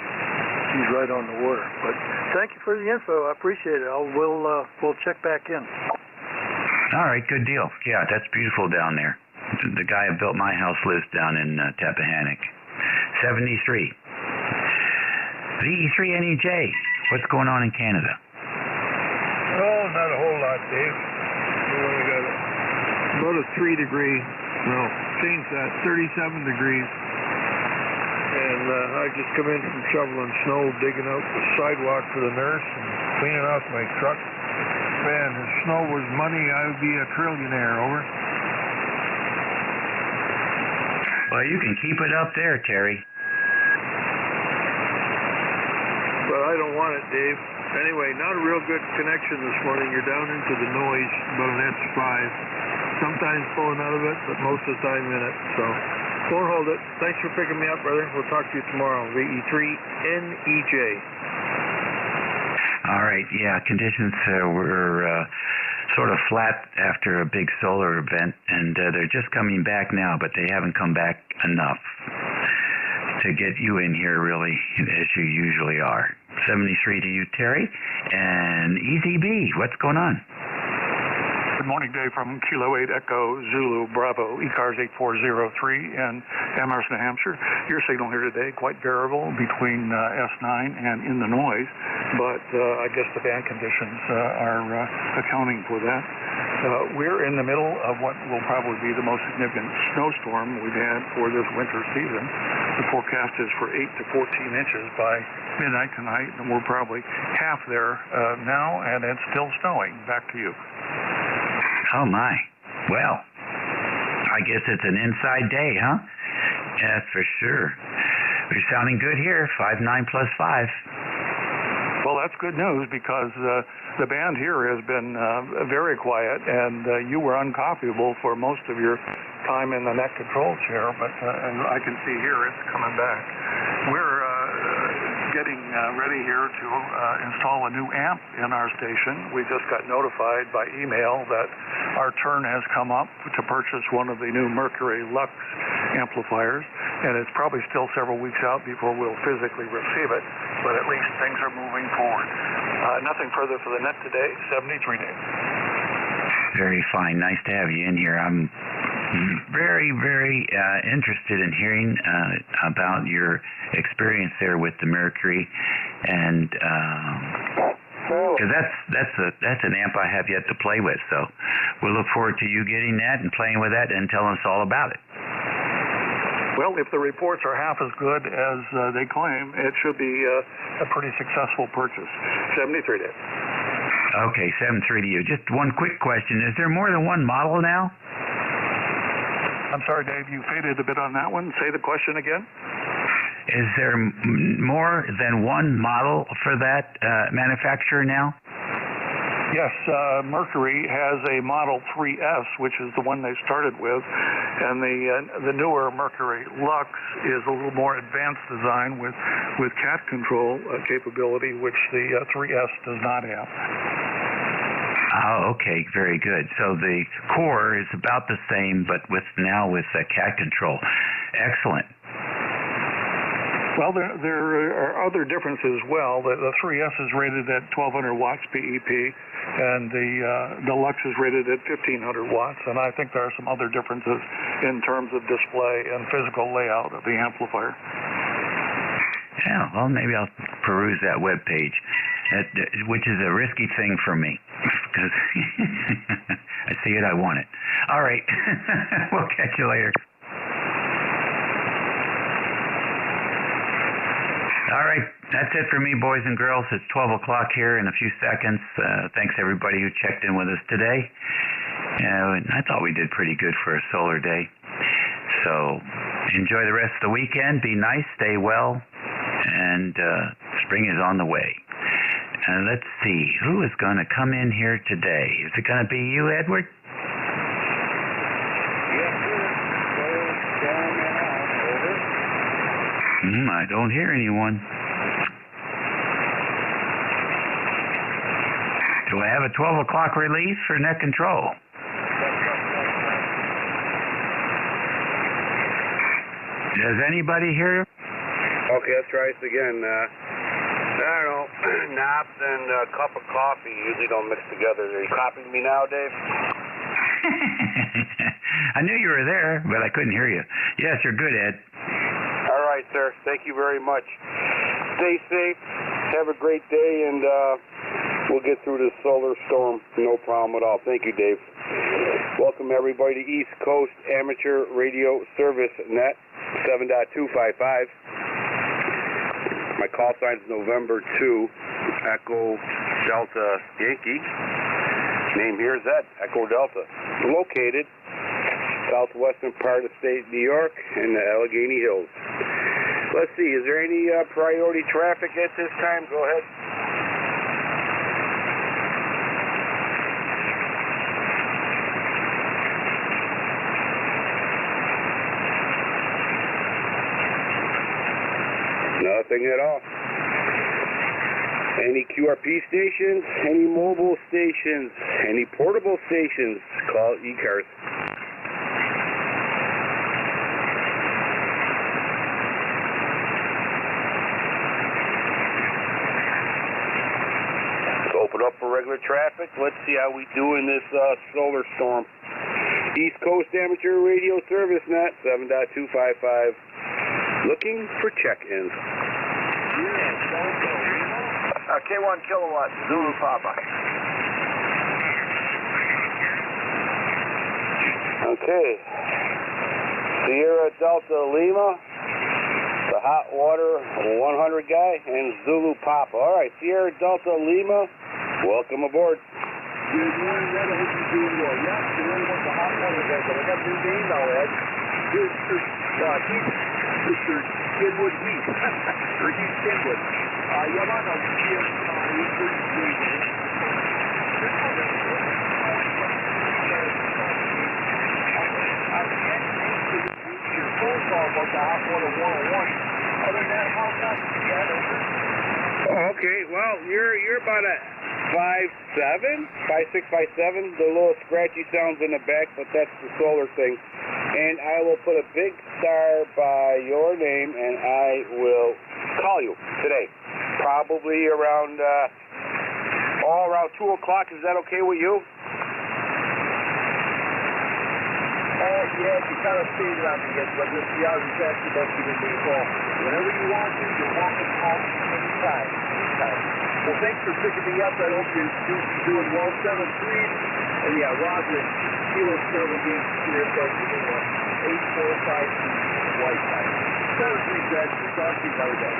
She's right on the water. But thank you for the info. I appreciate it. We'll check back in. All right, good deal. Yeah, that's beautiful down there. The guy who built my house lives down in Tappahannock. 73. VE3NEJ, what's going on in Canada? Oh, not a whole lot, Dave. We only got about a 3-degree, well, change that, 37 degrees. And I just come in from shoveling snow, digging out the sidewalk for the nurse, and cleaning out my truck. Man, if snow was money, I would be a trillionaire, over. Well, you can keep it up there, Terry. But I don't want it, Dave. Anyway, not a real good connection this morning. You're down into the noise, about an S5. Sometimes pulling out of it, but most of the time in it. So, won't hold it. Thanks for picking me up, brother. We'll talk to you tomorrow. VE3NEJ. All right, yeah, conditions were sort of flat after a big solar event, and they're just coming back now, but they haven't come back enough to get you in here really as you usually are. 73 to you, Terry. And EZB, what's going on? Good morning, Dave, from Kilo 8 Echo Zulu Bravo, ECARS 8403 in Amherst, New Hampshire. Your signal here today quite variable between S9 and in the noise, but I guess the band conditions are accounting for that. We're in the middle of what will probably be the most significant snowstorm we've had for this winter season. The forecast is for 8 to 14 inches by midnight tonight, and we're probably half there now, and it's still snowing. Back to you. Oh, my. Well, I guess it's an inside day, huh? Yeah, for sure. We're sounding good here, 5.9 plus 5. Well, that's good news because the band here has been very quiet, and you were uncopyable for most of your time in the net control chair, but I can see here it's coming back. We're getting ready here to install a new amp in our station. We just got notified by email that our turn has come up to purchase one of the new Mercury Lux amplifiers, and it's probably still several weeks out before we'll physically receive it, but at least things are moving forward. Nothing further for the net today. 73 days. Very fine. Nice to have you in here. I'm very, very interested in hearing about your experience there with the Mercury, and because that's an amp I have yet to play with. So we'll look forward to you getting that and playing with that and telling us all about it. Well, if the reports are half as good as they claim, it should be a pretty successful purchase. 73 days. Okay, 73 to you. Just one quick question. Is there more than one model now? I'm sorry, Dave, you faded a bit on that one. Say the question again. Is there more than one model for that manufacturer now? Yes, Mercury has a Model 3S, which is the one they started with, and the newer Mercury Lux is a little more advanced design with cat control capability, which the 3S does not have. Oh, okay, very good. So the core is about the same, but with cat control. Excellent. Well, there are other differences as well. The 3S is rated at 1,200 watts PEP, and the Lux is rated at 1,500 watts, and I think there are some other differences in terms of display and physical layout of the amplifier. Yeah, well, maybe I'll peruse that web page, which is a risky thing for me, because I see it, I want it. All right. We'll catch you later. All right, that's it for me, boys and girls. It's 12 o'clock here in a few seconds. Thanks, everybody who checked in with us today. I thought we did pretty good for a solar day. So enjoy the rest of the weekend. Be nice, stay well, and spring is on the way. Let's see, who is going to come in here today? Is it going to be you, Edward? Yes, sir. Down and out. Over. I don't hear anyone. Do I have a 12 o'clock release for net control? Does anybody hear? Okay, let's try this again. I don't know, naps and a cup of coffee usually don't mix together. Are you copying me now, Dave? I knew you were there, but I couldn't hear you. Yes, you're good, Ed. All right, sir. Thank you very much. Stay safe. Have a great day, and we'll get through this solar storm. No problem at all. Thank you, Dave. Welcome, everybody, to East Coast Amateur Radio Service Net 7.255. My call sign is November 2, Echo Delta Yankee. Name here is Ed, Echo Delta. Located southwestern part of the state of New York in the Allegheny Hills. Let's see, is there any priority traffic at this time? Go ahead. Nothing at all. Any QRP stations, any mobile stations, any portable stations, call ECARS. Let's open up for regular traffic. Let's see how we do in this solar storm. East Coast Amateur Radio Service Net 7.255. Looking for check-ins. K1 kilowatt, Zulu Papa. Okay. Sierra Delta Lima, the hot water 100 guy, and Zulu Papa. All right, Sierra Delta Lima, welcome aboard. Good morning, Ed. I hope you're doing well. Yeah, you really want the hot water guy, but I got new name now, Ed. Mr. Kenwood Heath. Or Heath Kenwood. Yamano, your phone call about the hot water 101. Other than that, how's that? Oh, okay. Well, you're about a 5'7", 5'6", 5'7". The little scratchy sounds in the back, but that's the solar thing. And I will put a big star by your name, and I will call you today. Probably around, around 2 o'clock. Is that okay with you? Yeah, you kind of faded on me yet, but just the hours exactly about you to be call. Whenever you want to, you're welcome to call me anytime. Well, thanks for picking me up. I hope you're doing well. 7-3. And yeah, Roger, Kilo 70, here, but you know, 8452 white time. 7-3, guys. We'll talk to you another day.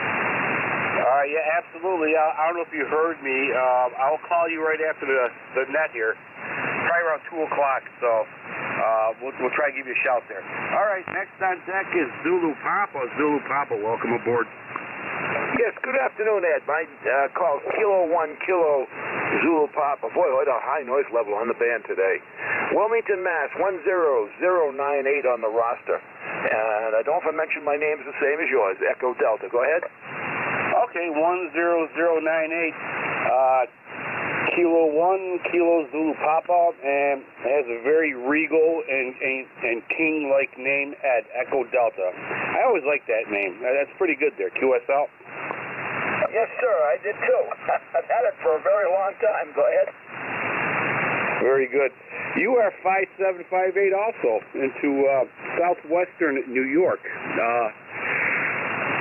Yeah, absolutely. I don't know if you heard me. I'll call you right after the net here, probably around 2 o'clock. So we'll try to give you a shout there. All right, next on deck is Zulu Papa. Zulu Papa, welcome aboard. Yes, good afternoon, Ed. My call Kilo 1 Kilo Zulu Papa. Boy, what a high noise level on the band today. Wilmington, Mass. 10098 on the roster. And I don't know if I mentioned my name's the same as yours, Echo Delta. Go ahead. Okay, 10098. Kilo 1 Kilo Zulu Papa, and has a very regal and king-like name at Echo Delta. I always like that name. That's pretty good there. QSL. Yes, sir. I did too. I've had it for a very long time. Go ahead. Very good. You are 5758 also into southwestern New York.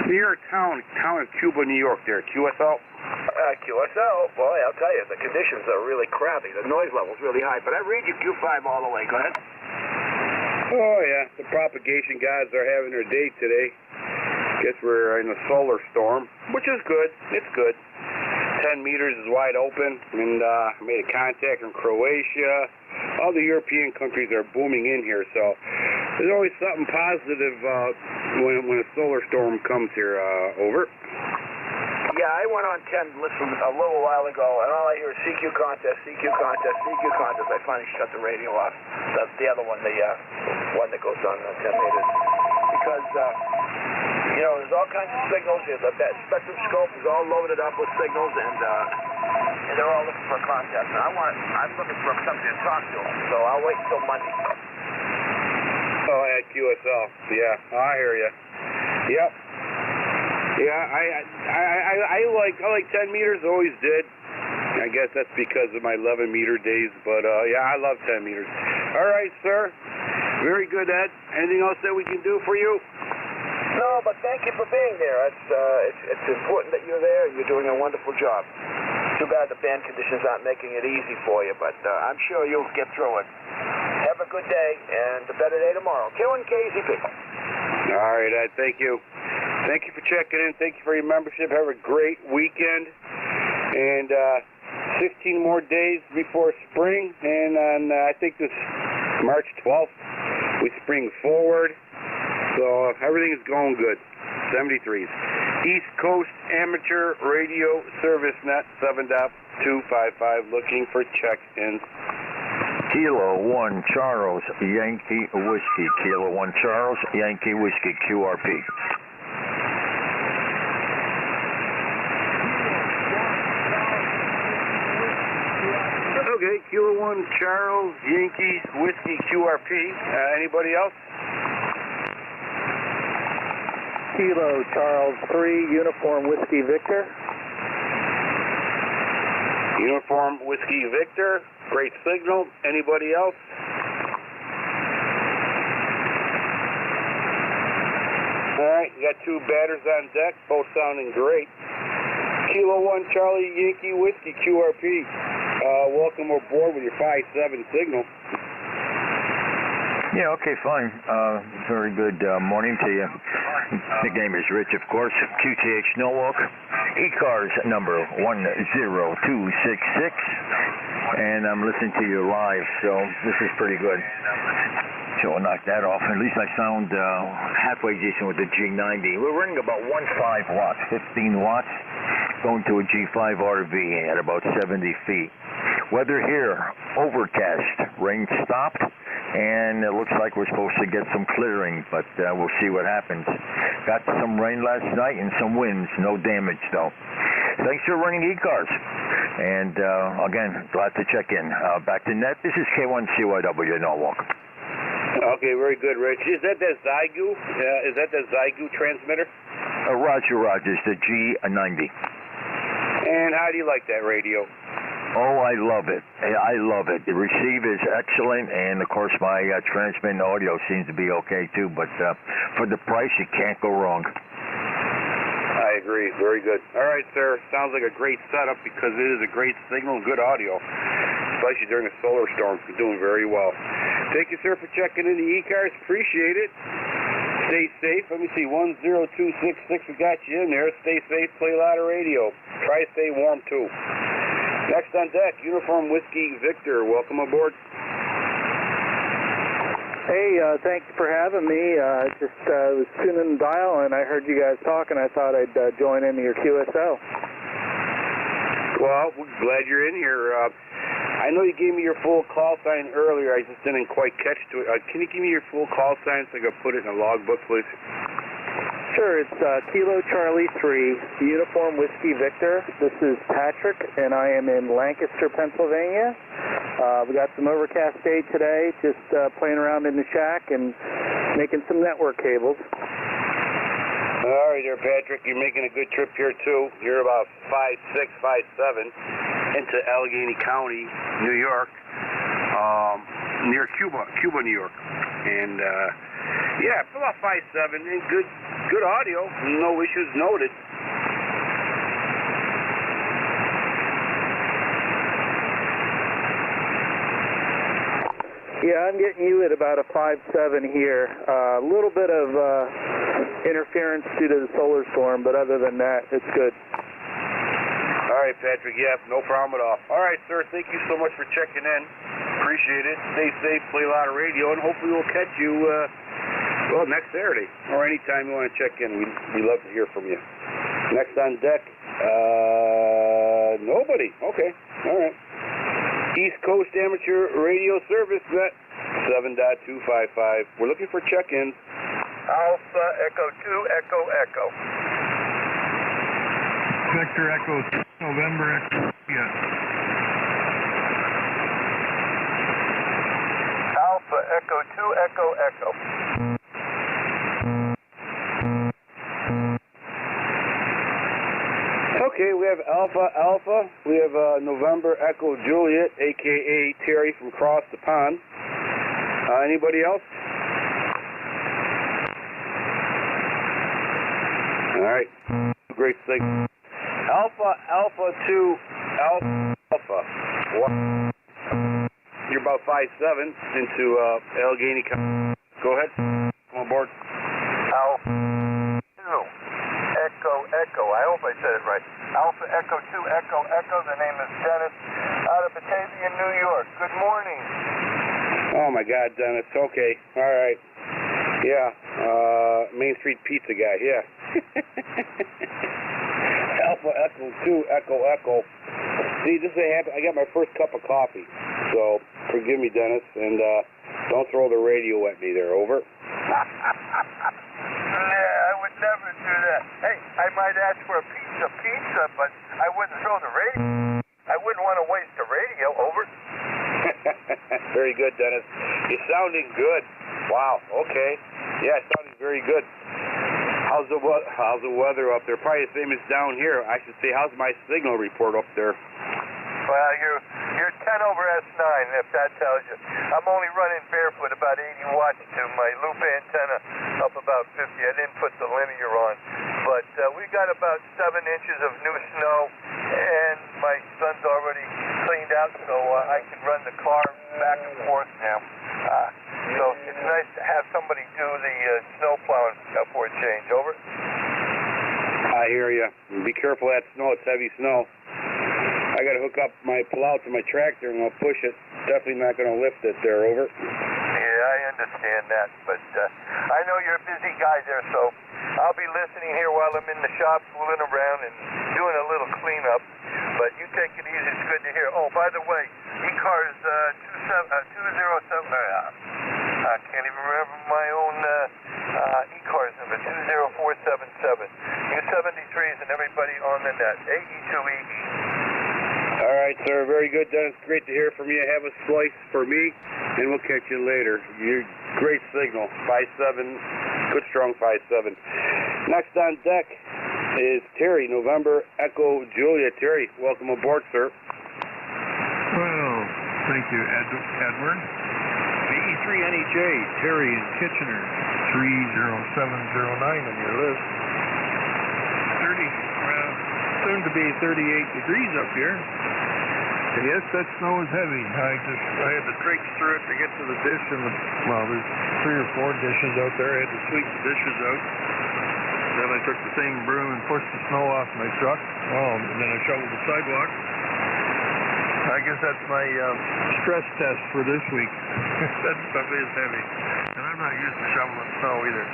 Near town of Cuba, New York there. QSL. QSL, boy, I'll tell you, the conditions are really crappy. The noise level's really high. But I read you Q5 all the way. Go ahead. Oh, yeah. The propagation gods are having their day today. Guess we're in a solar storm, which is good. It's good. 10 meters is wide open, and made a contact in Croatia. All the European countries are booming in here, so there's always something positive when a solar storm comes here. Over. Yeah, I went on 10 listen a little while ago, and all I hear is CQ contest, CQ contest, CQ contest. I finally shut the radio off. That's the other one, the one that goes on 10 meters. Because, you know, there's all kinds of signals. That spectrum scope is all loaded up with signals, and they're all looking for a contest. And I'm looking for somebody to talk to, so I'll wait until Monday. Oh, at QSL. Yeah, I hear you. Yep. Yeah, I like 10 meters, always did. I guess that's because of my 11 meter days, but yeah, I love 10 meters. All right, sir. Very good, Ed. Anything else that we can do for you? No, but thank you for being there. It's important that you're there, and you're doing a wonderful job. Too bad the band conditions aren't making it easy for you, but I'm sure you'll get through it. Have a good day, and a better day tomorrow. KZP. All right, Ed. Thank you. Thank you for checking in. Thank you for your membership. Have a great weekend. And 15 more days before spring. And on, I think this March 12th, we spring forward. So everything is going good. 73s. East Coast Amateur Radio Service Net 7.255. Looking for check-ins. Kilo 1 Charles Yankee Whiskey. Kilo 1 Charles Yankee Whiskey QRP. Okay, Kilo 1 Charles Yankee Whiskey QRP. Anybody else? Kilo Charles 3 Uniform Whiskey Victor. Uniform Whiskey Victor. Great signal. Anybody else? All right, you got two batters on deck, both sounding great. Kilo 1 Charlie Yankee Whiskey QRP. Welcome aboard with your 5-7 signal. Yeah, okay, fine. Very good morning to you. Nickname is Rich, of course. QTH Norwalk. ECARS number 10266. And I'm listening to you live, so this is pretty good. So I'll knock that off. At least I sound halfway decent with the G90. We're running about 15 watts, 15 watts, going to a G5 RV at about 70 feet. Weather here, overcast, rain stopped, and it looks like we're supposed to get some clearing, but we'll see what happens. Got some rain last night and some winds, no damage though. Thanks for running ECARS. And again, glad to check in. Back to net, this is K1CYW Norwalk. Okay, very good, Rich. Is that the Zygu? Is that the Zygu transmitter? Roger, it's the G90. And how do you like that radio? Oh, I love it. I love it. The receive is excellent, and of course my transmitting audio seems to be okay too, but for the price, you can't go wrong. I agree. Very good. All right, sir. Sounds like a great setup because it is a great signal and good audio, especially during a solar storm. You're doing very well. Thank you, sir, for checking in the ECARS. Appreciate it. Stay safe. Let me see. 10266. We got you in there. Stay safe. Play a lot of radio. Try to stay warm, too. Next on deck, Uniform Whiskey Victor. Welcome aboard. Hey, thanks for having me. Just was tuning the dial, and I heard you guys talking. I thought I'd join into your QSL. Well, we're glad you're in here. I know you gave me your full call sign earlier. I just didn't quite catch to it. Can you give me your full call sign so I can put it in a logbook, please? Sure, it's Kilo Charlie 3, Uniform Whiskey Victor. This is Patrick, and I am in Lancaster, Pennsylvania. We got some overcast day today, just playing around in the shack and making some network cables. All right there, Patrick. You're making a good trip here, too. You're about 5'6", 5'7", into Allegheny County, New York, near Cuba, New York. And, yeah, about 5'7", and good audio. No issues noted. Yeah, I'm getting you at about a 5.7 here. A little bit of interference due to the solar storm, but other than that, it's good. All right, Patrick. Yeah, no problem at all. All right, sir. Thank you so much for checking in. Appreciate it. Stay safe, play a lot of radio, and hopefully we'll catch you, next Saturday or anytime you want to check in. We'd love to hear from you. Next on deck, nobody. Okay. All right. East Coast Amateur Radio Service at 7.255. We're looking for check-ins. Alpha Echo 2 Echo Echo. Victor Echo, November Echo, yes. Alpha Echo 2 Echo Echo. Okay, we have Alpha. We have November Echo Juliet, a.k.a. Terry from across the pond. Anybody else? All right. Great thing. Alpha 2, Alpha. You're about 5'7" into Allegheny County. Go ahead. Come on board. Alpha 2 Echo Echo. I hope I said it right. Alpha Echo 2 Echo Echo. The name is Dennis out of Batavia, New York. Good morning. Oh my God, Dennis. Okay. All right. Yeah. Main Street Pizza guy. Yeah. Alpha Echo 2 Echo Echo. See, this is I got my first cup of coffee, so forgive me, Dennis, and don't throw the radio at me there. Over. Yeah, I would never do that. Hey, I might ask for a pizza, but I wouldn't throw the radio. I wouldn't want to waste the radio. Over. Very good, Dennis. You're sounding good. Wow. Okay. Yeah, sounding very good. How's the weather up there? Probably the same as down here. I should say, how's my signal report up there? Well, you're 10 over S9, if that tells you. I'm only running barefoot about 80 watts to my loop antenna up about 50. I didn't put the linear on. But we got about 7 inches of new snow, and my son's already cleaned out, so I can run the car back and forth now. So it's nice to have somebody do the snow plowing for a change. Over. I hear you. Be careful of that snow. It's heavy snow. I got to hook up my plow to my tractor and I'll push it. Definitely not going to lift it there. Over. Yeah, I understand that, but I know you're a busy guy there, so I'll be listening here while I'm in the shop fooling around and doing a little cleanup. But you take it easy. It's good to hear. Oh, by the way, ECARS 207. I can't even remember my own ECARS number, 20477. U73s and everybody on the net. AE2EE. All right, sir. Very good, Dennis. Great to hear from you. Have a slice for me, and we'll catch you later. You're great signal. 5'7", good strong 5'7". Next on deck is Terry, November Echo Julia. Terry, welcome aboard, sir. Well, thank you, Edward. BE3NEJ, Terry in Kitchener, 30709 on your list. 30, soon to be 38 degrees up here. Yes, that snow is heavy. I had to traipse through it to get to the dish, and there's 3 or 4 dishes out there. I had to sweep the dishes out. Then I took the same broom and pushed the snow off my truck. And then I shoveled the sidewalk. I guess that's my stress test for this week. That stuff is heavy. And I'm not used to shoveling snow either.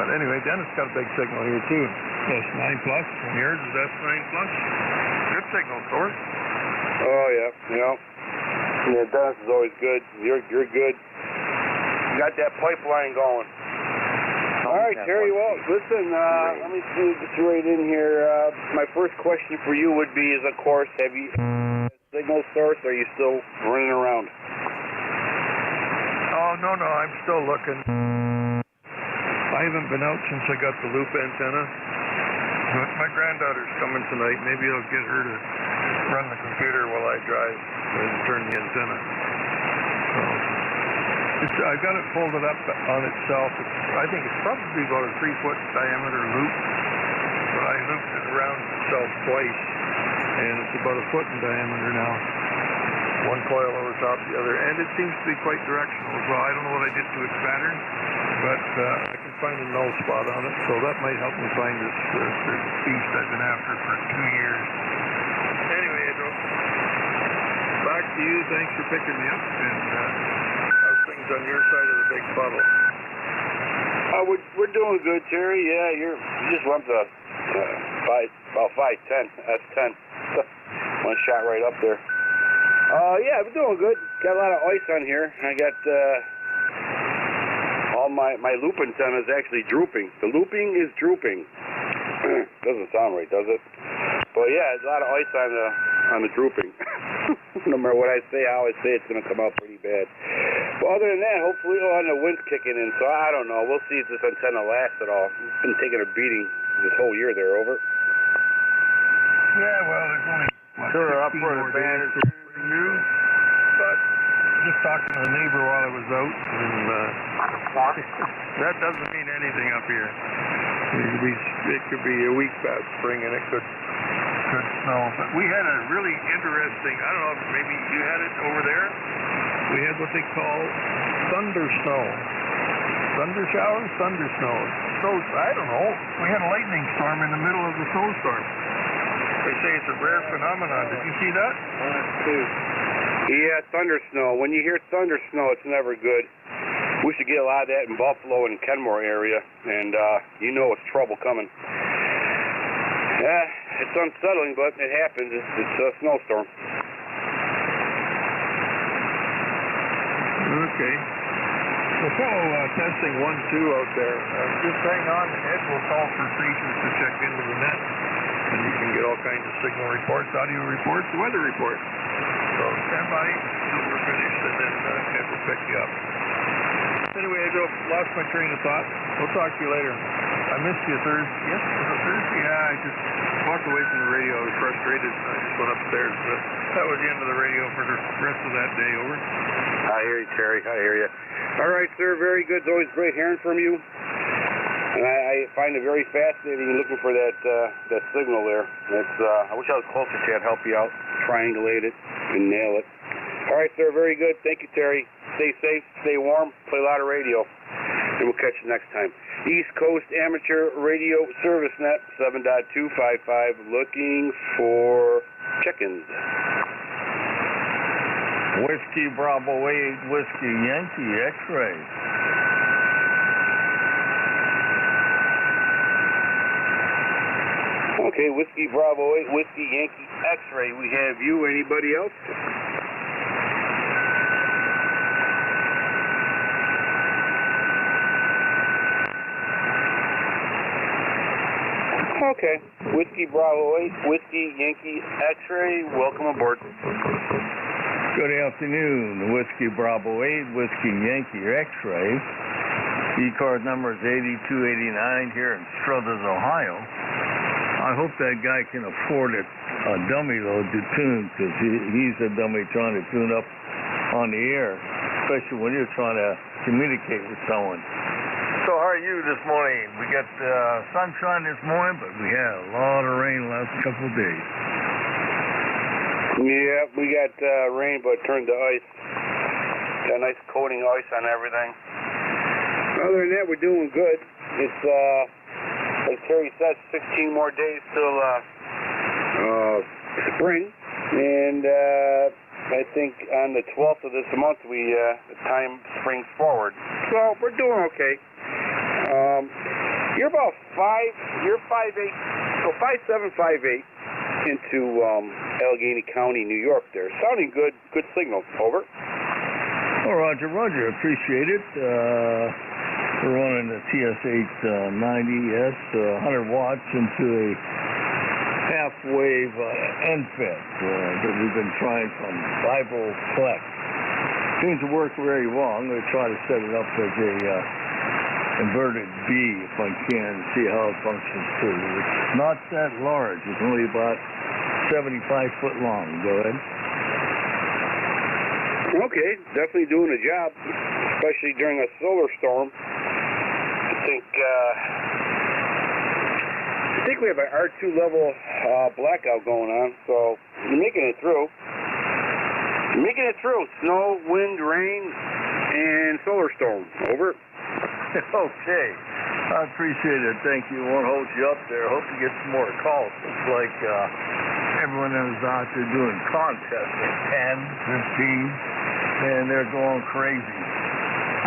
But anyway, Dennis got a big signal here too. S9 plus. And yours is S9 plus. Good signal, source. Oh, yeah. Yeah, Dennis is always good. You're good. You got that pipeline going. All right, Terry, well, listen, let me see, get you right in here. My first question for you would be, of course, have you signal source, or are you still running around? Oh, no, I'm still looking. I haven't been out since I got the loop antenna. But my granddaughter's coming tonight. Maybe I'll get her to run the computer while I drive and turn the antenna. So I've got it folded up on itself. I think it's probably about a 3-foot diameter loop. But I looped it around itself twice, and it's about a foot in diameter now. one coil over top the other, and it seems to be quite directional as well. I don't know what I did to its pattern, but I can find a null spot on it, so that might help me find this beast I've been after for 2 years. Anyway, Adro, back to you. Thanks for picking me up, and how's things on your side of the big puddle? We're doing good, Terry. Yeah, you just went to about 5'10". That's 10. One shot right up there. Yeah, we're doing good. Got a lot of ice on here. I got all my loop antenna is actually drooping. The looping is drooping. Doesn't sound right, does it? But yeah, there's a lot of ice on the drooping. No matter what I say, how I say, it's going to come out pretty bad. But other than that, hopefully, the wind's kicking in, so I don't know. We'll see if this antenna lasts at all. It's been taking a beating this whole year there, over. Yeah, well, there's only up for the band is new, but just talking to a neighbor while I was out, and that doesn't mean anything up here. It could be a week past spring, and it could snow. But we had a really interesting, I don't know if maybe you had it over there, we had what they call thunder snow. Thunder showers? Thunder snow. So, I don't know, we had a lightning storm in the middle of the snowstorm. They say it's a rare phenomenon. Did you see that? Yeah, thunder snow. When you hear thunder snow, it's never good. We used to get a lot of that in Buffalo and Kenmore area, and you know it's trouble coming. Yeah, it's unsettling, but it happens. It's a snowstorm. Okay. The fellow testing 1-2 out there, just hang on. Ed will call for stations to check into the net, and you can get all kinds of signal reports, audio reports, weather reports. So stand by until we're finished, and then Ed will pick you up. Anyway, I lost my train of thought. We'll talk to you later. I missed you Thursday. Yes, was it Thursday? Yeah, I just walked away from the radio. I was frustrated. I just went upstairs. But that was the end of the radio for the rest of that day. Over. I hear you, Terry. I hear you. All right, sir. Very good. It's always great hearing from you. And I find it very fascinating looking for that signal there. I wish I was closer to you. I'd help you out, triangulate it, and nail it. All right, sir. Very good. Thank you, Terry. Stay safe, stay warm, play a lot of radio, and we'll catch you next time. East Coast Amateur Radio Service Net 7.255, looking for check-ins. Whiskey Bravo 8, Whiskey Yankee X-Ray. Okay, Whiskey Bravo 8, Whiskey Yankee X-Ray. We have you. Anybody else? Okay, Whiskey Bravo 8, Whiskey Yankee X-Ray, welcome aboard. Good afternoon, Whiskey Bravo 8, Whiskey Yankee X-Ray. ECARS number is 8289 here in Struthers, Ohio. I hope that guy can afford a dummy load to tune, because he's a dummy trying to tune up on the air, especially when you're trying to communicate with someone. So how are you this morning? We got sunshine this morning, but we had a lot of rain the last couple of days. Yeah, we got rain, but it turned to ice. Got a nice coating of ice on everything. Other than that, we're doing good. It's, like Terry said, 16 more days till spring, and I think on the 12th of this month, the time springs forward. So we're doing okay. You're about 5'8", so 5'7", 5'8" into Allegheny County, New York there. Sounding good signal. Over. Oh, Roger, appreciate it. We're running the TS890S, 100 watts into a half-wave NFET that we've been trying from 5-volt flex. Seems to work very well. I'm going to try to set it up as a inverted B if I can, see how it functions too. It's not that large. It's only about 75 foot long. Go ahead. Okay, definitely doing a job, especially during a solar storm. I think we have an R2 level blackout going on, so you're making it through. Making it through. Snow, wind, rain, and solar storm. Over. Okay. I appreciate it. Thank you. Won't hold you up there. Hope to get some more calls. Looks like everyone is out there doing contests at 10, 15, and they're going crazy.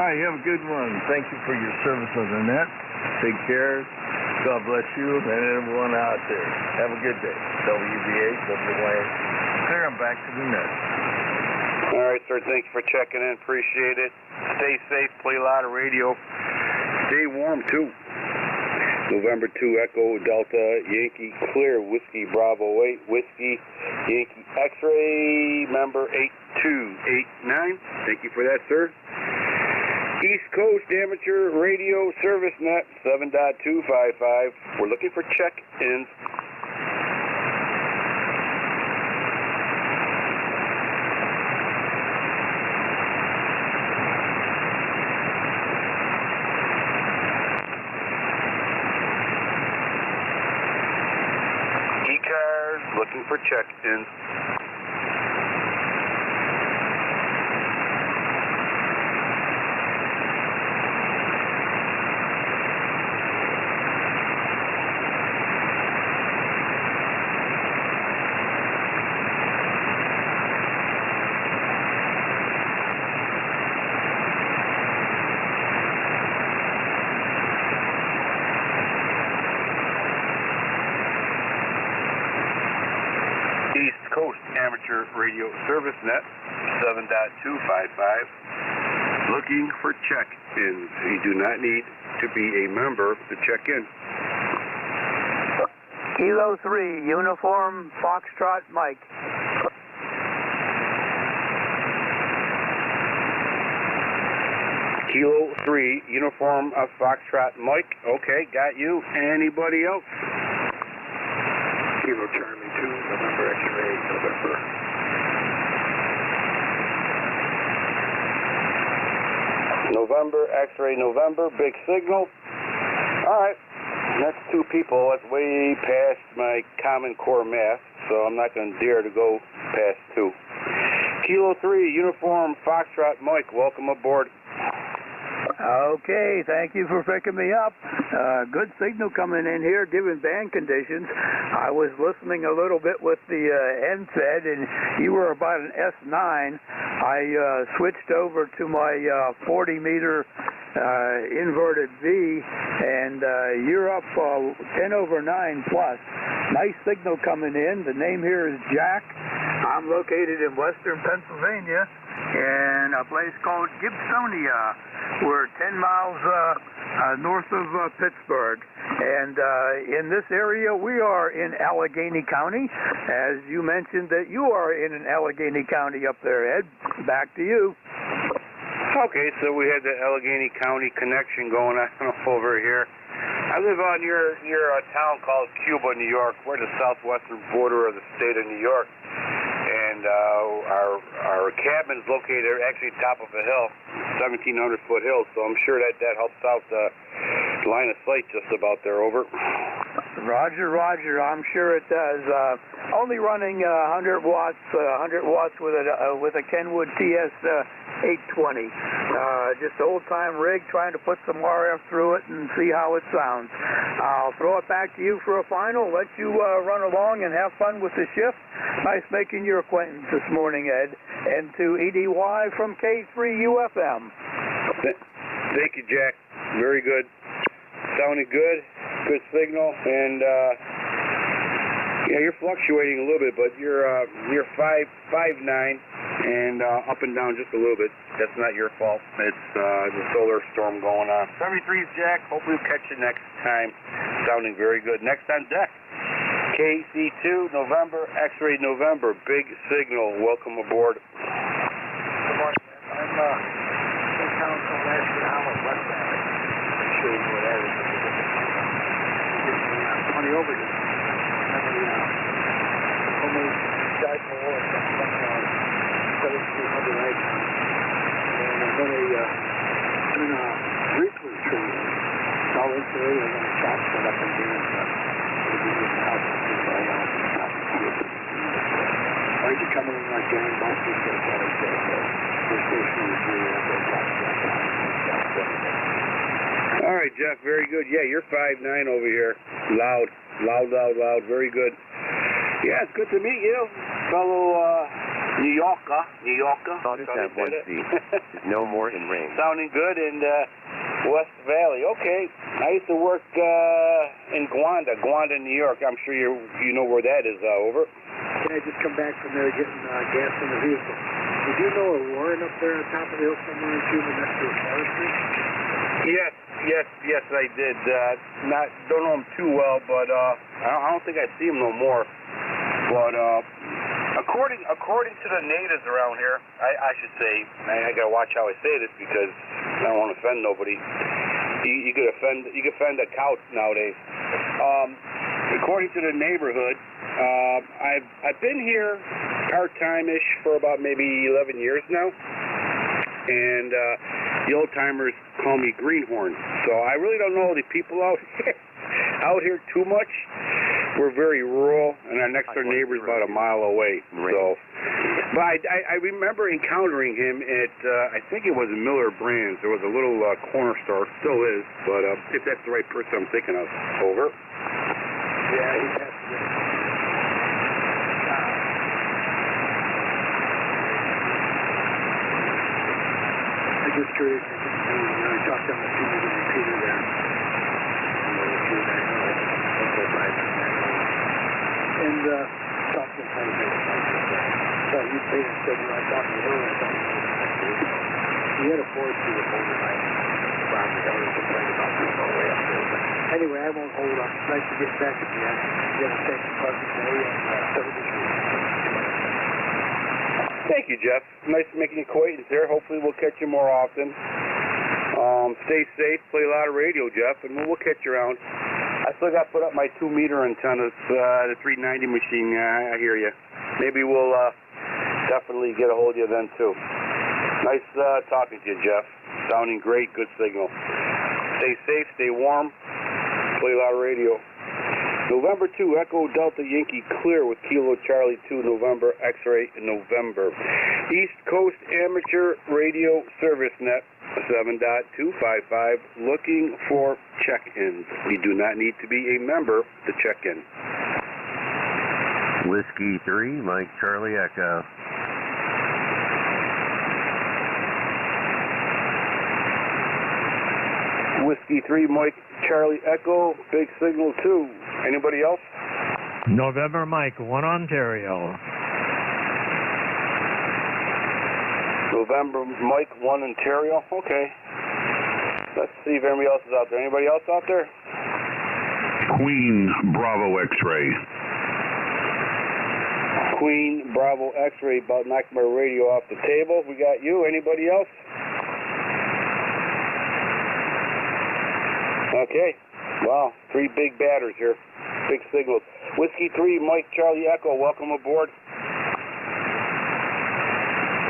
Hi, you have a good one. Thank you for your service on the net. Take care. God bless you and everyone out there. Have a good day. WBA, WYA. Clear, I'm back to the net. All right, sir. Thank you for checking in. Appreciate it. Stay safe. Play a lot of radio. Stay warm, too. November 2, Echo, Delta, Yankee, Clear, Whiskey, Bravo 8, Whiskey, Yankee, X-Ray, member 8289. Thank you for that, sir. East Coast Amateur Radio Service Net 7.255. We're looking for check-ins. ECARS looking for check-ins. East Coast Amateur Radio Service Net 7.255. Looking for check-ins. You do not need to be a member to check in. Kilo 3, Uniform Foxtrot Mike. Kilo 3, Uniform Foxtrot Mike. Okay, got you. Anybody else? Kilo Charlie 2, November X-Ray, November. November X-Ray, November. Big signal. All right. Next two people, that's way past my Common Core math, so I'm not going to dare to go past 2. Kilo 3, Uniform Foxtrot Mike. Welcome aboard. Okay, thank you for picking me up. Good signal coming in here, given band conditions. I was listening a little bit with the NFED, and you were about an S9. I switched over to my 40-meter inverted V, and you're up 10 over 9 plus. Nice signal coming in. The name here is Jack. I'm located in western Pennsylvania in a place called Gibsonia. We're 10 miles north of Pittsburgh. And in this area, we are in Allegheny County. As you mentioned that you are in an Allegheny County up there, Ed. Back to you. Okay, so we had the Allegheny County connection going on over here. I live on near a town called Cuba, New York. We're at the southwestern border of the state of New York. And our cabin's located actually top of a hill, 1,700-foot hill, so I'm sure that helps out the line of sight just about there. Over. Roger, roger. I'm sure it does. Only running 100 watts with a Kenwood TS 820. Just old-time rig, trying to put some RF through it and see how it sounds. I'll throw it back to you for a final, let you run along and have fun with the shift. Nice making your acquaintance this morning, Ed. And to EDY from K3UFM. Thank you, Jack. Very good. Sounding good. Good signal. And yeah, you're fluctuating a little bit, but you're 5'9", and up and down just a little bit. That's not your fault. It's the solar storm going on. 73's Jack. Hopefully we'll catch you next time. Sounding very good. Next on deck, KC2 November X-Ray November. Big signal. Welcome aboard. Good morning. I'm in town from last hour, West Valley. I'm sure you know where that is. It's 20 over here. Almost died for war. 1,700 right now. And I'm going to recruit tree. It's all insulated. I'm going to chop it up and do it. House is by I heard you coming in like John Buster's going to Jeff. Very good. Yeah, you're 5'9" over here. Loud. Loud. Very good. Yeah, it's good to meet you, fellow New Yorker. Just have one seat. No more in rain. Sounding good in West Valley. Okay. I used to work in Gwanda, New York. I'm sure you know where that is. Over. I just come back from there getting gas in the vehicle. Did you know a warren up there on top of the hill somewhere in Cuba next to a forestry? Yes, I did. Don't know him too well, but I don't think I see him no more. But according to the natives around here, I should say, I gotta watch how I say this because I don't want to offend nobody. You could offend a cow nowadays. According to the neighborhood, I've been here part-time-ish for about maybe 11 years now, and the old-timers call me Greenhorn. So I really don't know the people out here too much. We're very rural, and our next-door neighbor is about a mile away. So, but I remember encountering him at, I think it was Miller Brands. There was a little corner store, still is, but if that's the right person I'm thinking of. Over. Yeah, he passed away. I'm just curious. I talked on the TV repeater there. And talked to him quite a bit. So he paid and said, I thought you were he had a Ford through the overnight. Probably I was complaining about being all the way up there. But anyway, I won't hold on. It's nice to get back again. You have a safe and pleasant day and have a good week. Thank you, Jeff. Nice making acquaintance there. Hopefully we'll catch you more often. Stay safe. Play a lot of radio, Jeff, and we'll catch you around. I still got to put up my 2-meter antennas, the 390 machine. I hear you. Maybe we'll definitely get a hold of you then, too. Nice talking to you, Jeff. Sounding great. Good signal. Stay safe. Stay warm. Play a lot of radio. November 2, Echo Delta Yankee clear with Kilo Charlie 2, November, X-ray in November. East Coast Amateur Radio Service Net 7.255, looking for check-ins. You do not need to be a member to check in. Whiskey 3, Mike Charlie Echo. Whiskey 3, Mike Charlie Echo, big signal 2. Anybody else? November Mike, 1 Ontario. November Mike, 1 Ontario. Okay. Let's see if anybody else is out there. Anybody else out there? Queen Bravo X-ray. Queen Bravo X-ray, about knocking my radio off the table. We got you. Anybody else? Okay. Wow, 3 big batters here. Big signals. Whiskey 3, Mike Charlie Echo, welcome aboard.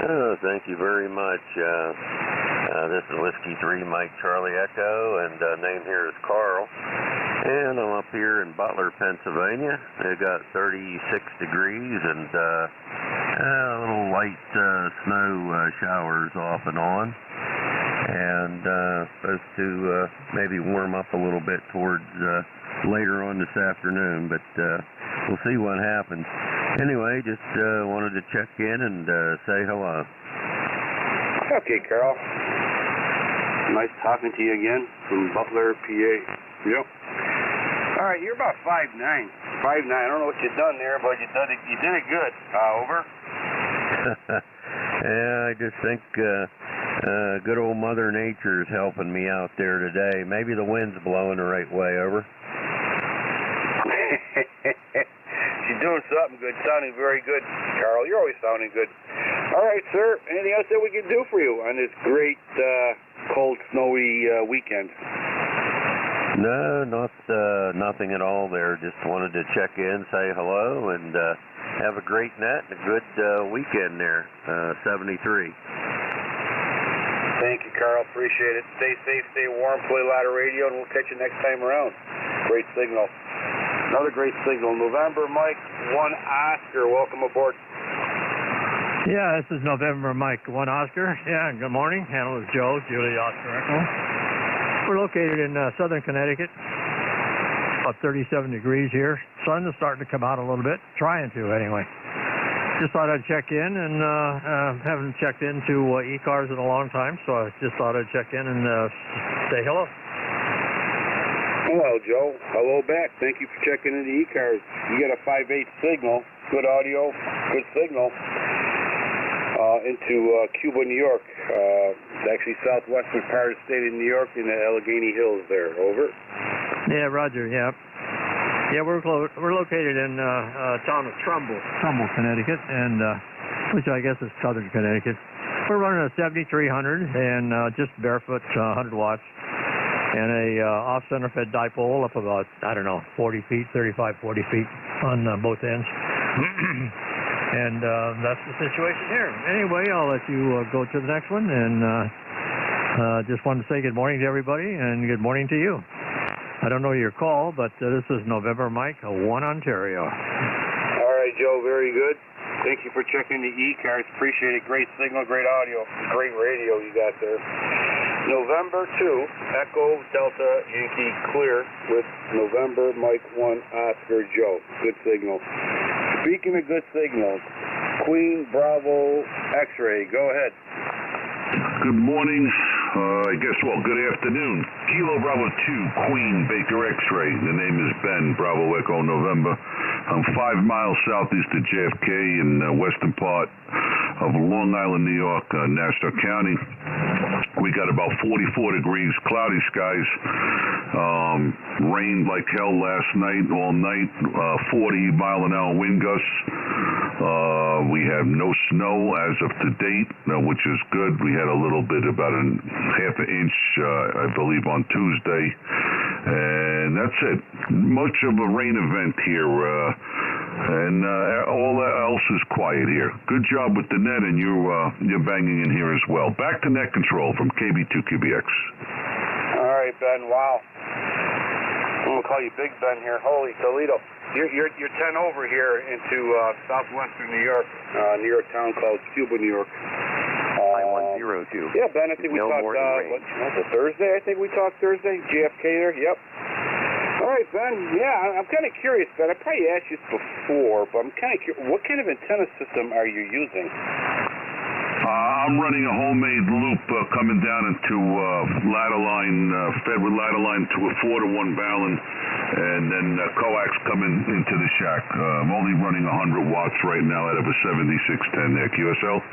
Oh, thank you very much. This is Whiskey 3, Mike Charlie Echo, and name here is Carl. And I'm up here in Butler, Pennsylvania. They got 36 degrees and a little light snow showers off and on. And supposed to maybe warm up a little bit towards later on this afternoon, but we'll see what happens. Anyway, just wanted to check in and say hello. Okay, Carl. Nice talking to you again from Butler, PA. Yep. All right, you're about 5'9". 5'9". I don't know what you've done there, but you did it good. Over. Yeah, I just think good old Mother Nature is helping me out there today. Maybe the wind's blowing the right way. Over. She's doing something good, sounding very good, Carl. You're always sounding good. All right, sir. Anything else that we can do for you on this great, cold, snowy weekend? No, nothing at all there. Just wanted to check in, say hello, and have a great night and a good weekend there, 73. Thank you, Carl. Appreciate it. Stay safe, stay warm, play a lot of radio, and we'll catch you next time around. Great signal. Another great signal. November, Mike, 1 Oscar. Welcome aboard. Yeah, this is November Mike, 1 Oscar. Yeah, good morning. Handle is Joe, Julie Oscar Echo. We're located in southern Connecticut, about 37 degrees here. Sun is starting to come out a little bit, trying to anyway. Just thought I'd check in, and haven't checked into ECARS in a long time, so I just thought I'd check in and say hello. Hello, Joe. Hello back. Thank you for checking into ECARS. You got a 5.8 signal, good audio, good signal, into Cuba, New York. It's actually southwestern part of the state of New York in the Allegheny Hills there. Over. Yeah, roger, yeah. Yeah, we're located in town of Trumbull, Connecticut, and which I guess is southern Connecticut. We're running a 7300 and just barefoot 100 watts, and a off-center fed dipole up about, I don't know, 40 feet, 35, 40 feet on both ends. And that's the situation here. Anyway, I'll let you go to the next one, and just wanted to say good morning to everybody, and good morning to you. I don't know your call, but this is November Mike, 1 Ontario. All right, Joe, very good. Thank you for checking the ECARS. Appreciate it. Great signal, great audio, great radio you got there. November 2, Echo Delta Yankee clear with November Mike 1 Oscar Joe. Good signal. Speaking of good signals, Queen Bravo X-ray. Go ahead. Good morning. Good afternoon. Kilo Bravo 2, Queen Baker X-ray. The name is Ben, Bravo Echo November. I'm 5 miles southeast of JFK in the western part of Long Island, New York, Nassau County. We got about 44 degrees, cloudy skies. Rained like hell last night, all night, 40-mile-an-hour wind gusts. We have no snow as of to date, which is good. We had a little bit, about a half an inch, I believe, on Tuesday. And that's it. Much of a rain event here. And all else is quiet here. Good job with the net, and you're banging in here as well. Back to net control from KB2QBX. All right, Ben. Wow. I'm gonna call you Big Ben here. Holy Toledo. You're 10 over here into southwestern New York, near a town called Cuba, New York. I 102. Yeah, Ben. I think we talked. Was it Thursday? I think we talked Thursday. JFK there. Yep. All right, Ben. Yeah, I'm kind of curious, Ben. I probably asked you this before, but I'm kind of curious. What kind of antenna system are you using? I'm running a homemade loop coming down into ladder line, fed with ladder line to a 4-to-1 balun, and then coax coming into the shack. I'm only running 100 watts right now out of a 7610 there. QSL?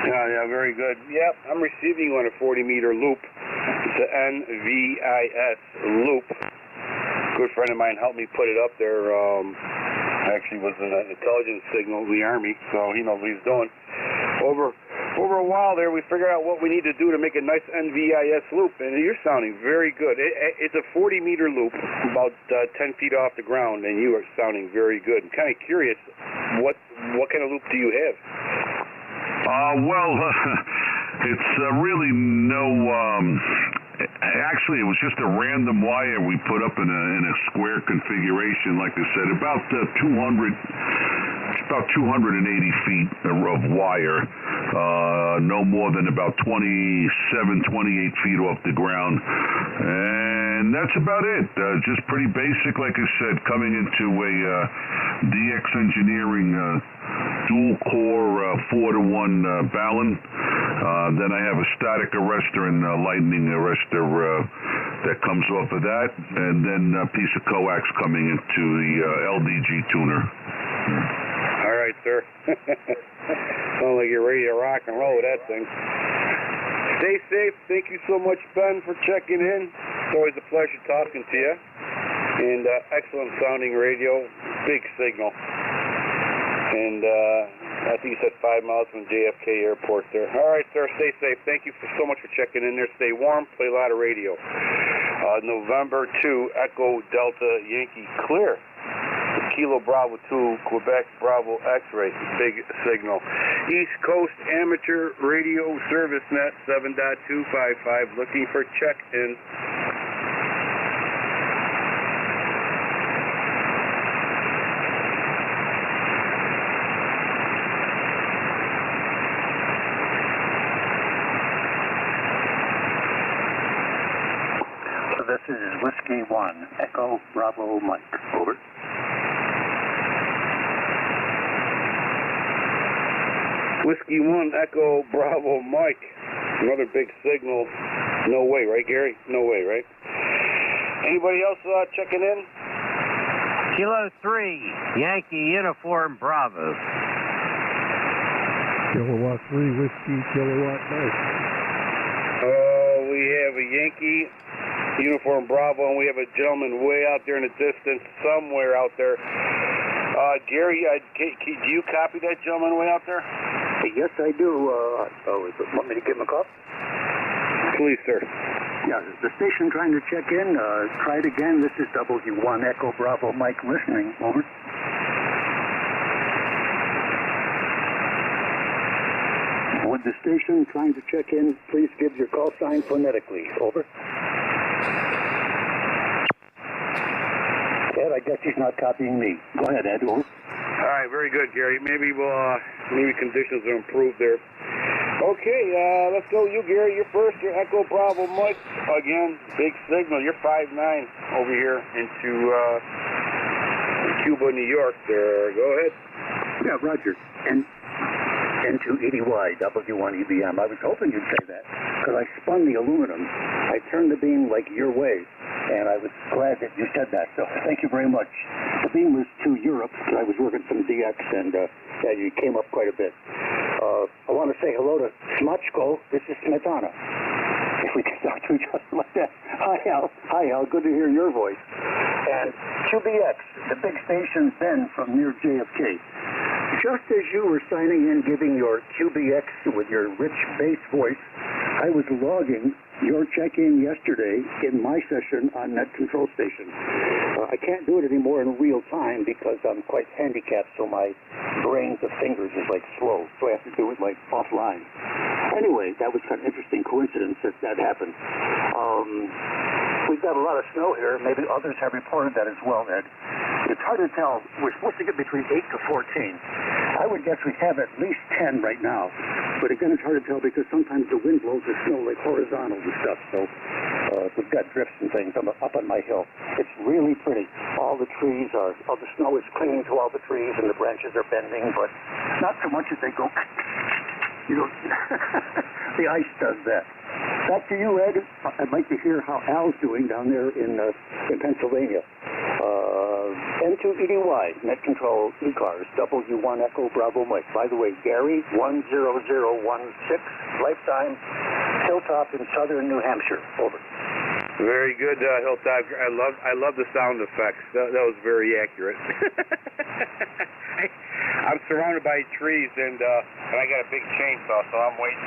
Yeah, very good. Yep, I'm receiving on a 40-meter loop. It's an NVIS loop. A good friend of mine helped me put it up there. Actually was an intelligence signal of the Army, so he knows what he's doing. Over a while there, we figured out what we need to do to make a nice NVIS loop, and you're sounding very good. It's a 40-meter loop, about 10 feet off the ground, and you are sounding very good. I'm kind of curious, what kind of loop do you have? It's really no... Actually, it was just a random wire we put up in a square configuration, like I said, about 280 feet of wire, no more than about 28 feet off the ground, and that's about it. Just pretty basic, like I said, coming into a DX Engineering dual-core 4-to-1 balun. Then I have a static arrestor and a lightning arrestor that comes off of that, and then a piece of coax coming into the LDG tuner. All right, sir. Sounds like you're ready to rock and roll with that thing. Stay safe. Thank you so much, Ben, for checking in. It's always a pleasure talking to you. And excellent sounding radio, big signal. And I think you said 5 miles from JFK Airport there. All right, sir, stay safe. Thank you so much for checking in there. Stay warm, play a lot of radio. November 2, Echo Delta Yankee clear. Kilo Bravo 2, Quebec Bravo X-ray, big signal. East Coast Amateur Radio Service Net 7.255, looking for check-ins. is Whiskey 1, Echo Bravo Mike. Over. Whiskey 1, Echo Bravo Mike. Another big signal. No way, right, Gary? No way, right? Anybody else checking in? Kilo 3, Yankee Uniform Bravo. Kilowatt 3, Whiskey, Kilowatt Mike. Oh, we have a Yankee Uniform Bravo, and we have a gentleman way out there in the distance, somewhere out there. Gary, do you copy that gentleman way out there? Yes, I do. Want me to give him a call? Please, sir. Yeah, the station trying to check in. Try it again. This is W1 Echo Bravo Mike listening. Over. Would the station trying to check in please give your call sign phonetically? Over. Ed, I guess he's not copying me. Go ahead, Ed. Over. All right, very good, Gary. Maybe conditions will improve there. Okay, let's go. You, Gary, you're first. You're Echo Bravo Mike. Again, big signal. You're 5'9" over here into Cuba, New York. There. Go ahead. Yeah, Roger. N2EDY, W1EBM. I was hoping you'd say that because I spun the aluminum. I turned the beam like your way, and I was glad that you said that. So thank you very much. The beam was to Europe because I was working some DX, and you came up quite a bit. I want to say hello to Smutchko. This is Smetana. If we could talk to each other like that. Hi, Al. Hi, Al. Good to hear your voice. And QBX, the big station then from near JFK. Just as you were signing in, giving your QBX with your rich bass voice, I was logging your check-in yesterday in my session on Net Control Station. I can't do it anymore in real time because I'm quite handicapped, so my brains of fingers is like slow, so I have to do it like offline. Anyway, that was kind of interesting coincidence that happened. We've got a lot of snow here. Maybe others have reported that as well, Ed. It's hard to tell. We're supposed to get between 8 to 14. I would guess we have at least 10 right now. But again, it's hard to tell because sometimes the wind blows the snow like horizontal and stuff. So we've got drifts and things up on my hill. It's really pretty. All the trees are, all the snow is clinging to all the trees and the branches are bending, but not so much as they go, you know, the ice does that. Back to you, Ed. I'd like to hear how Al's doing down there in Pennsylvania. N2EDY, Net Control, ECARS, W1 Echo Bravo Mike. By the way, Gary, 10016, lifetime, Hilltop in southern New Hampshire. Over. Very good, Hilltop. I love the sound effects. That was very accurate. I'm surrounded by trees, and I got a big chainsaw, so I'm waiting.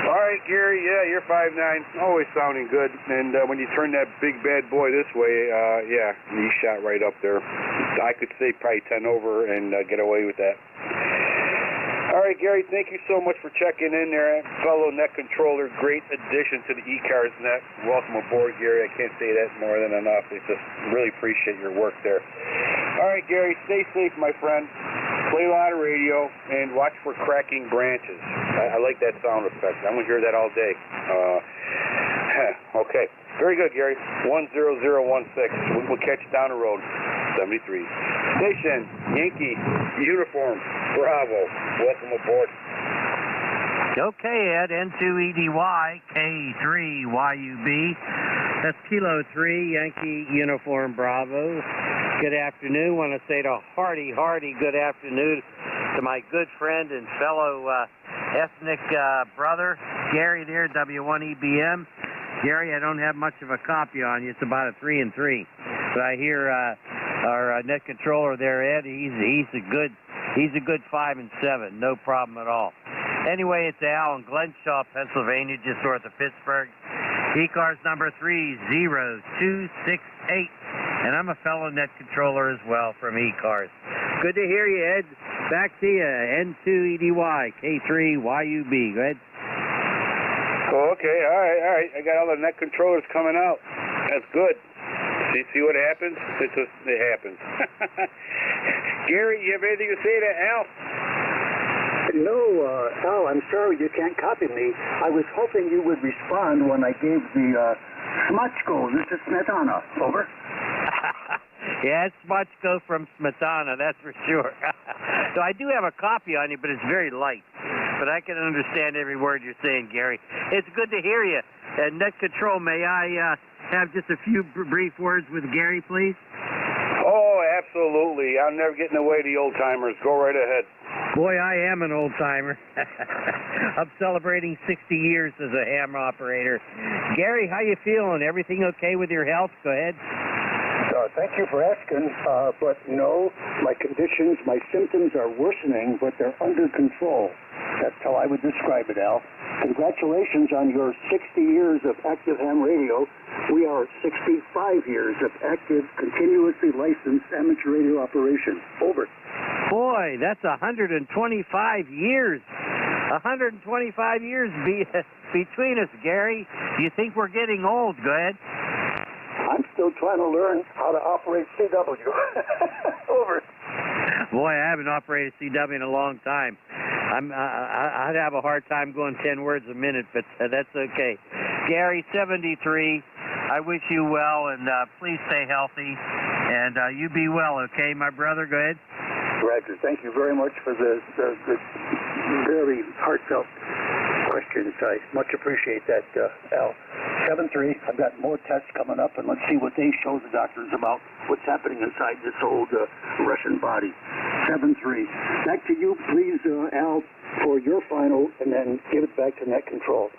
All right, Gary, yeah, you're 5'9", always sounding good. And when you turn that big bad boy this way, yeah, you shot right up there. I could say probably 10 over and get away with that. All right, Gary, thank you so much for checking in there. Fellow net controller, great addition to the ECARS net. Welcome aboard, Gary. I can't say that more than enough. I just really appreciate your work there. All right, Gary, stay safe, my friend. Play a lot of radio and watch for cracking branches. I like that sound effect. I'm going to hear that all day. Okay. Very good, Gary. 10016. We'll catch you down the road. 73. Station, Yankee, Uniform, Bravo. Welcome aboard. Okay, Ed, N2EDY, K3YUB. That's Kilo 3, Yankee Uniform Bravo. Good afternoon. Want to say a hearty good afternoon to my good friend and fellow ethnic brother, Gary there, W1EBM. Gary, I don't have much of a copy on you. It's about a 3 and 3. But I hear our net controller there, Ed, he's a good 5 and 7. No problem at all. Anyway, it's Al in Glenshaw, Pennsylvania, just north of Pittsburgh. ECARS number 30268. And I'm a fellow net controller as well from ECARS. Good to hear you, Ed. Back to you, N2EDY, K3YUB. Go ahead. Oh, okay, all right. I got all the net controllers coming out. That's good. See what happens? It happens. Gary, you have anything to say to Al? No, Al, I'm sorry you can't copy me. I was hoping you would respond when I gave the Smuchko, this is Smetana. Over. Yeah, it's Smuchko from Smetana, that's for sure. So I do have a copy on you, but it's very light. But I can understand every word you're saying, Gary. It's good to hear you. Net Control, may I have just a few brief words with Gary, please? Oh, absolutely. I'm never getting away the old timers. Go right ahead. Boy, I am an old timer. I'm celebrating 60 years as a ham operator. Gary, how you feeling? Everything okay with your health? Go ahead. Thank you for asking, but no, my conditions, my symptoms are worsening, but they're under control. That's how I would describe it, Al. Congratulations on your 60 years of active ham radio. We are 65 years of active, continuously licensed amateur radio operation. Over. Boy, that's 125 years. 125 years between us, Gary. Do you think we're getting old? Go ahead. I'm still trying to learn how to operate CW. Over. Boy, I haven't operated CW in a long time. I'd have a hard time going 10 words a minute, but that's okay. Gary, 73, I wish you well, and please stay healthy, and you be well, okay, my brother? Go ahead. Roger, thank you very much for the very heartfelt questions. I much appreciate that, Al. 7-3, I've got more tests coming up, and let's see what they show the doctors about what's happening inside this old Russian body. 7-3. Back to you, please, Al, for your final, and then give it back to Net Control.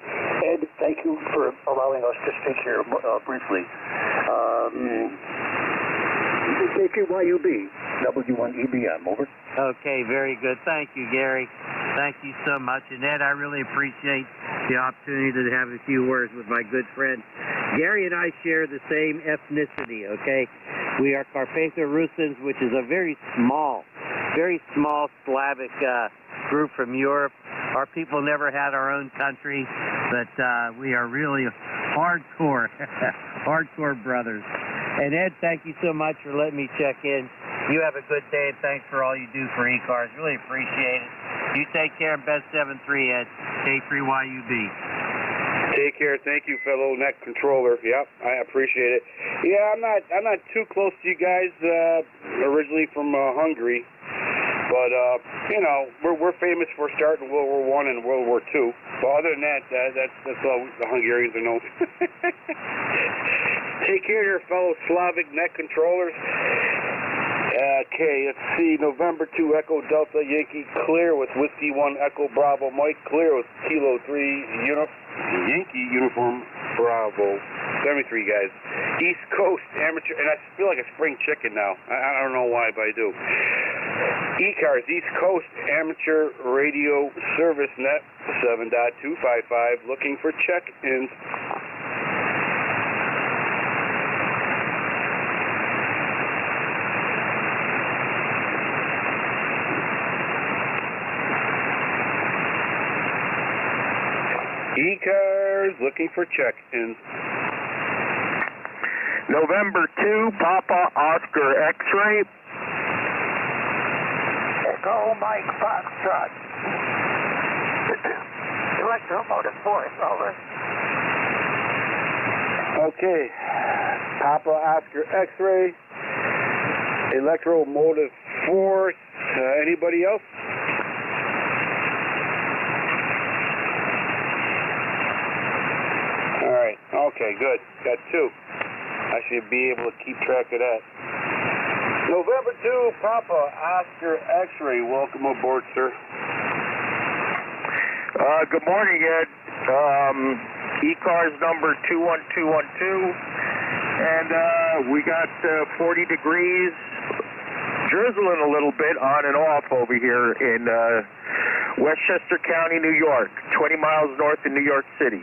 Ed, thank you for allowing us to speak here briefly. KQYUB, W1EBM, over. Okay, very good. Thank you, Gary. Thank you so much. And Ed, I really appreciate the opportunity to have a few words with my good friend. Gary and I share the same ethnicity, okay? We are Carpatho-Russins, which is a very small Slavic group from Europe. Our people never had our own country, but we are really hardcore, hardcore brothers. And Ed, thank you so much for letting me check in. You have a good day, and thanks for all you do for ECARS. Really appreciate it. You take care, and best 7-3, Ed. K3YUB. Take care. Thank you, fellow Net Controller. Yep, I appreciate it. Yeah, I'm not too close to you guys. Originally from Hungary, but you know, we're famous for starting World War I and World War II. But other than that, that's all the Hungarians are known. Take care, your fellow Slavic Net Controllers. Okay, let's see. November 2 Echo Delta Yankee clear with Whiskey 1 Echo Bravo Mike clear with Kilo 3 Yankee Uniform Bravo. 73 guys. East Coast Amateur, and I feel like a spring chicken now. I don't know why, but I do. ECARS East Coast Amateur Radio Service Net 7.255 looking for check-ins. ECARS looking for check-ins. November 2, Papa Oscar X-ray. Echo Mike Foxtrot. Electromotive Force, over. Okay. Papa Oscar X-ray. Electromotive Force. Anybody else? All right. Okay, good. Got 2. I should be able to keep track of that. November 2, Papa Oscar X-ray. Welcome aboard, sir. Good morning, Ed. ECARS number 21212. And we got 40 degrees, drizzling a little bit on and off over here in Westchester County, New York, 20 miles north of New York City.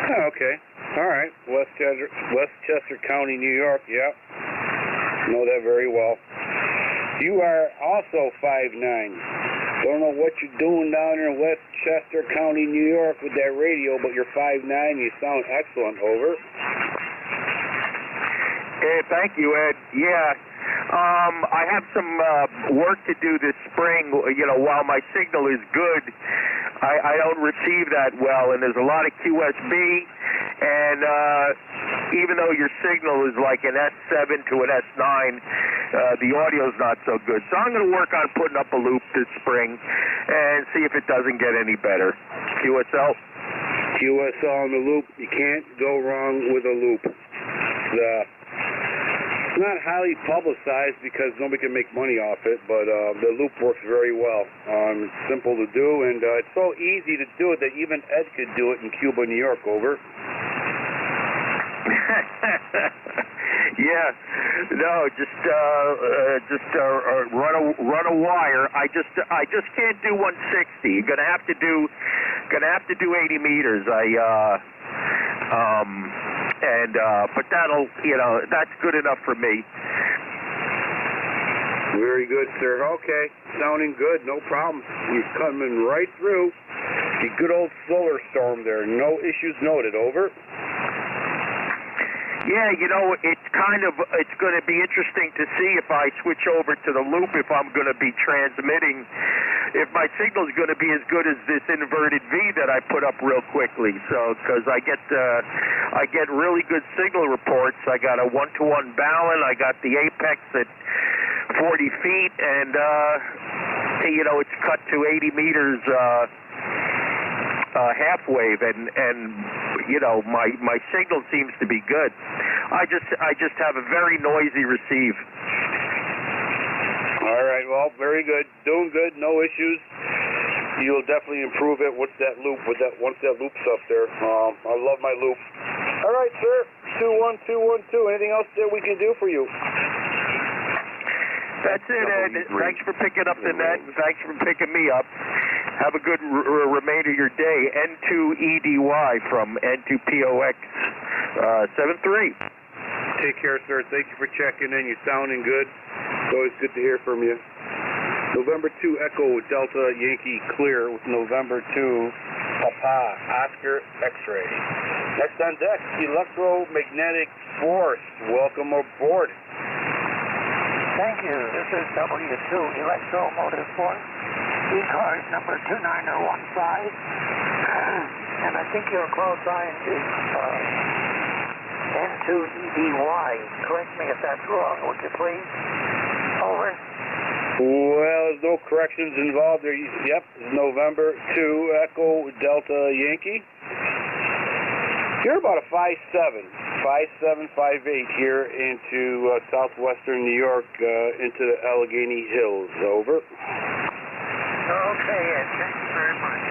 Oh, okay. All right. Westchester County, New York. Yeah. Know that very well. You are also 5'9". Don't know what you're doing down there in Westchester County, New York with that radio, but you're 5'9". You sound excellent. Over. Hey, thank you, Ed. Yeah. I have some work to do this spring. You know, while my signal is good, I don't receive that well, and there's a lot of QSB, And even though your signal is like an S7 to an S9, the audio's not so good. So I'm going to work on putting up a loop this spring and see if it doesn't get any better. QSL? QSL on the loop. You can't go wrong with a loop. It's not highly publicized because nobody can make money off it, but the loop works very well. It's simple to do, and it's so easy to do it that even Ed could do it in Cuba, New York. Over. Yeah, no, just run a wire. I just can't do 160. You're gonna have to do 80 meters. But that'll, that's good enough for me. Very good, sir. Okay, sounding good. No problem. You're coming right through the good old solar storm there. No issues noted. Over. Yeah, it's going to be interesting to see if I switch over to the loop, if I'm going to be transmitting, if my signal is going to be as good as this inverted V that I put up real quickly. So, because I get really good signal reports. I got a 1-to-1 balun. I got the apex at 40 feet, and it's cut to 80 meters half wave, and my signal seems to be good. I just have a very noisy receive. All right, well, very good, doing good, no issues. You'll definitely improve it with that loop. Once that loop's up there, I love my loop. All right, sir. 21212. Anything else that we can do for you? That's it, Ed. Thanks for picking up the net, and thanks for picking me up. Have a good remainder of your day. N2EDY from N2POX 73. Take care, sir. Thank you for checking in. You're sounding good. It's always good to hear from you. November 2 Echo Delta Yankee clear with November 2 Papa Oscar X-ray. Next on deck, electromagnetic force. Welcome aboard. Thank you. This is W2 Electromotive Force, ECARS number 29015. And I think your call sign is N2EDY. Correct me if that's wrong, would you please? Over. Well, there's no corrections involved there. Yep, November 2 Echo Delta Yankee. You're about a 5'7", 5'8" here into southwestern New York, into the Allegheny Hills. Over. Okay, Ed, thank you very much.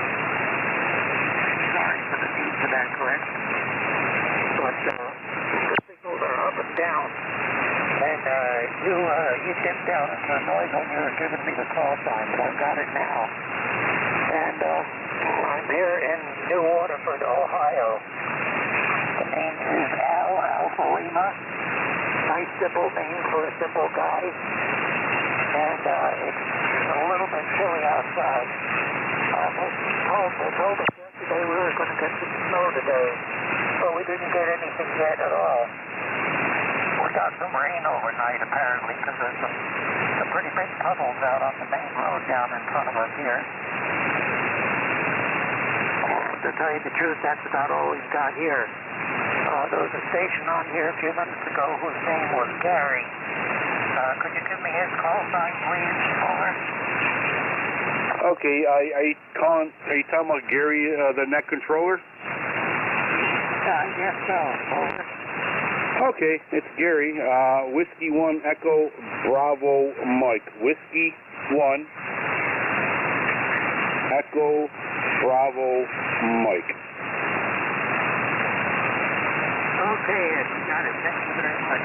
Sorry for the need for that correction. But the signals are up and down. And you dipped out in the noise when you were giving me the call sign, but I've got it now. And I'm here in New Waterford, Ohio. The name is Al Alpha Lima. Nice simple name for a simple guy. And it's a little bit chilly outside. They told us yesterday we were going to get some snow today, but we didn't get anything yet at all. We got some rain overnight apparently because there's some pretty big puddles out on the main road down in front of us here. To tell you the truth, that's about all we've got here. There was a station on here a few minutes ago whose name was Gary. Could you give me his call sign, please? Over. Okay, are you talking about Gary, the net controller? I guess so. Over. Okay, it's Gary. Whiskey 1 Echo Bravo Mike. Whiskey 1 Echo Bravo Mike. Okay, Ed, we got it. Thank you very much.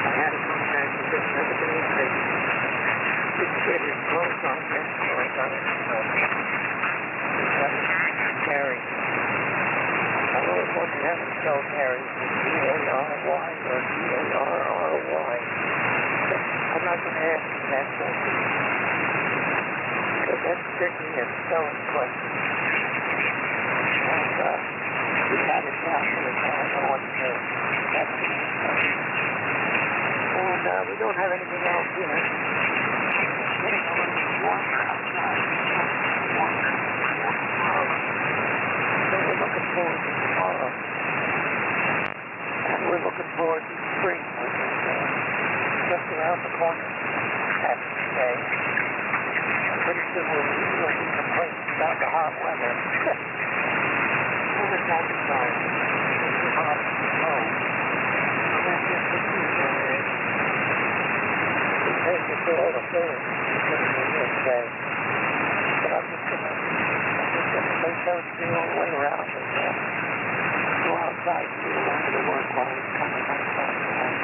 I had a contact with this other day. I didn't get his close on this, so I got it. Gary. I always want to have it spelled Gary. G-A-R-Y or G-A-R-R-Y. I'm not going to ask you that question. Because that's strictly a spelling question. And, we had it down for the time. I know what to do. That's it. And we don't have anything else here. It's getting a little bit warmer outside. So we're looking forward to looking forward to spring, which is just around the corner after today. Pretty soon we'll be complaining about the hot weather. Weather's not fine. It's hot and cold. And that's just the season. It takes us all the things today. But I'm just gonna make those things all the way around and go outside and do a lot of the work while it's coming outside tonight.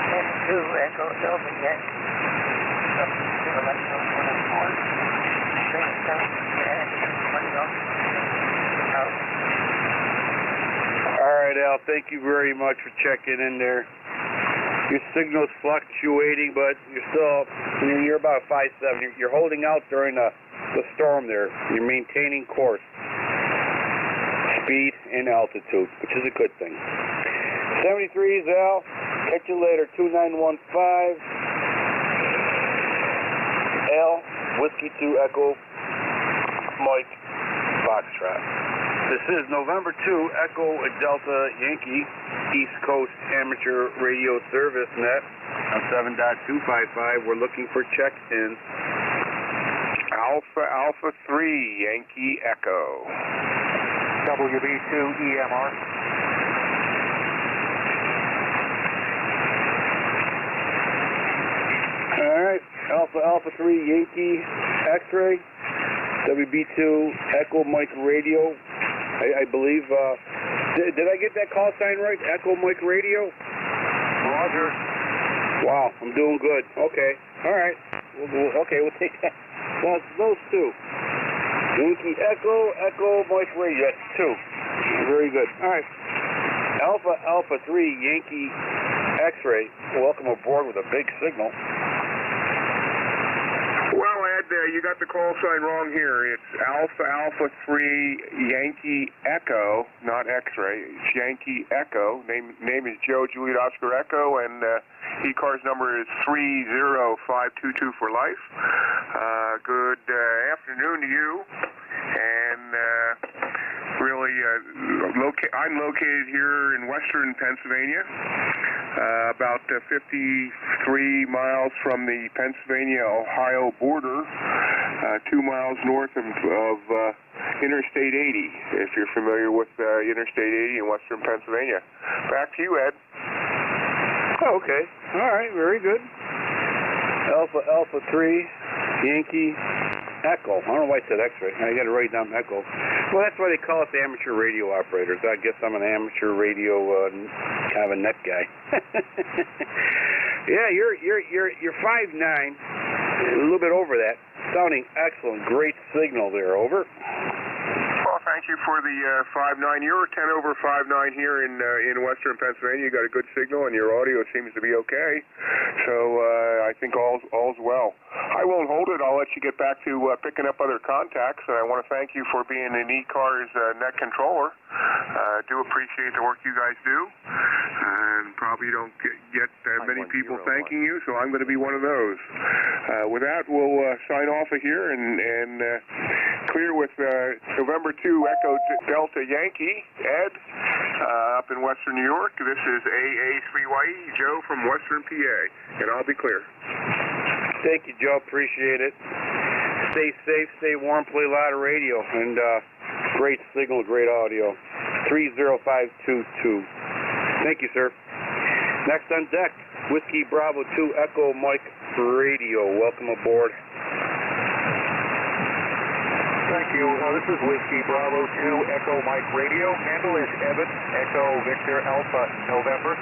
NJ2 Echo Delta Yankee. Something to let you know what I'm for. Things down and everybody else. All right, Al, thank you very much for checking in there. Your signal's fluctuating, but you're still, you're about 5.7. You're holding out during the storm there. You're maintaining course, speed, and altitude, which is a good thing. 73's Al. Catch you later. 2915. Al, Whiskey 2 Echo, Mike, Foxtrot. This is November 2 Echo Delta Yankee East Coast Amateur Radio Service Net on 7.255. We're looking for check-in. Alpha 3 Yankee Echo. WB2 EMR. All right, Alpha 3 Yankee X-ray, WB2 Echo Mike Radio. I believe, did I get that call sign right? Echo Mike Radio? Roger. Wow, I'm doing good. Okay, all right. We'll take that. Well, those two. Yankee Echo Mike Radio. That's two. Very good. All right. Alpha 3 Yankee X-ray. Welcome aboard with a big signal. Well, Ed, you got the call sign wrong here. It's Alpha 3 Yankee Echo, not X-ray. It's Yankee Echo. Name is Joe Juliet Oscar Echo, and ECARS number is 30522 for life. Good afternoon to you. And really, I'm located here in western Pennsylvania, about 53 miles from the Pennsylvania-Ohio border, 2 miles north of Interstate 80, if you're familiar with Interstate 80 in western Pennsylvania. Back to you, Ed. Oh, okay. All right, very good. Alpha 3 Yankee Echo. I don't know why I said X-ray. I got to write down Echo. Well, that's why they call us amateur radio operators. I guess I'm an amateur radio kind of a net guy. Yeah, you're 5'9", a little bit over that. Sounding excellent. Great signal there. Over. Well, thank you for the 5'9". You're 10 over 5'9" here in western Pennsylvania. You got a good signal, and your audio seems to be okay. So I think all's well. I won't hold it. I'll let you get back to picking up other contacts. And I want to thank you for being an ECARS net controller. I do appreciate the work you guys do, and probably don't get many people thanking you, so I'm going to be one of those. With that, we'll sign off of here and clear with November 2 Echo Delta Yankee, Ed, up in western New York. This is AA3YE, Joe from western PA, and I'll be clear. Thank you, Joe. Appreciate it. Stay safe, stay warm, play a lot of radio, and great signal, great audio. 30522. Thank you, sir. Next on deck, Whiskey Bravo 2 Echo Mike Radio. Welcome aboard. Thank you. This is Whiskey Bravo 2 Echo Mike Radio. Handle is Evan, Echo Victor Alpha November.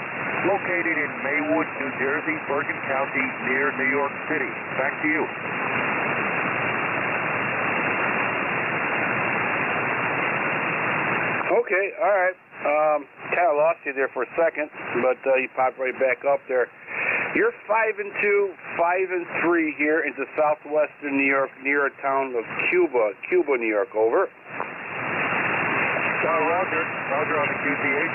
Located in Maywood, New Jersey, Bergen County, near New York City. Back to you. Okay, all right. Kind of lost you there for a second, but you popped right back up there. You're 5-2, 5-3 here into southwestern New York, near a town of Cuba, New York. Over. Roger on the QTH.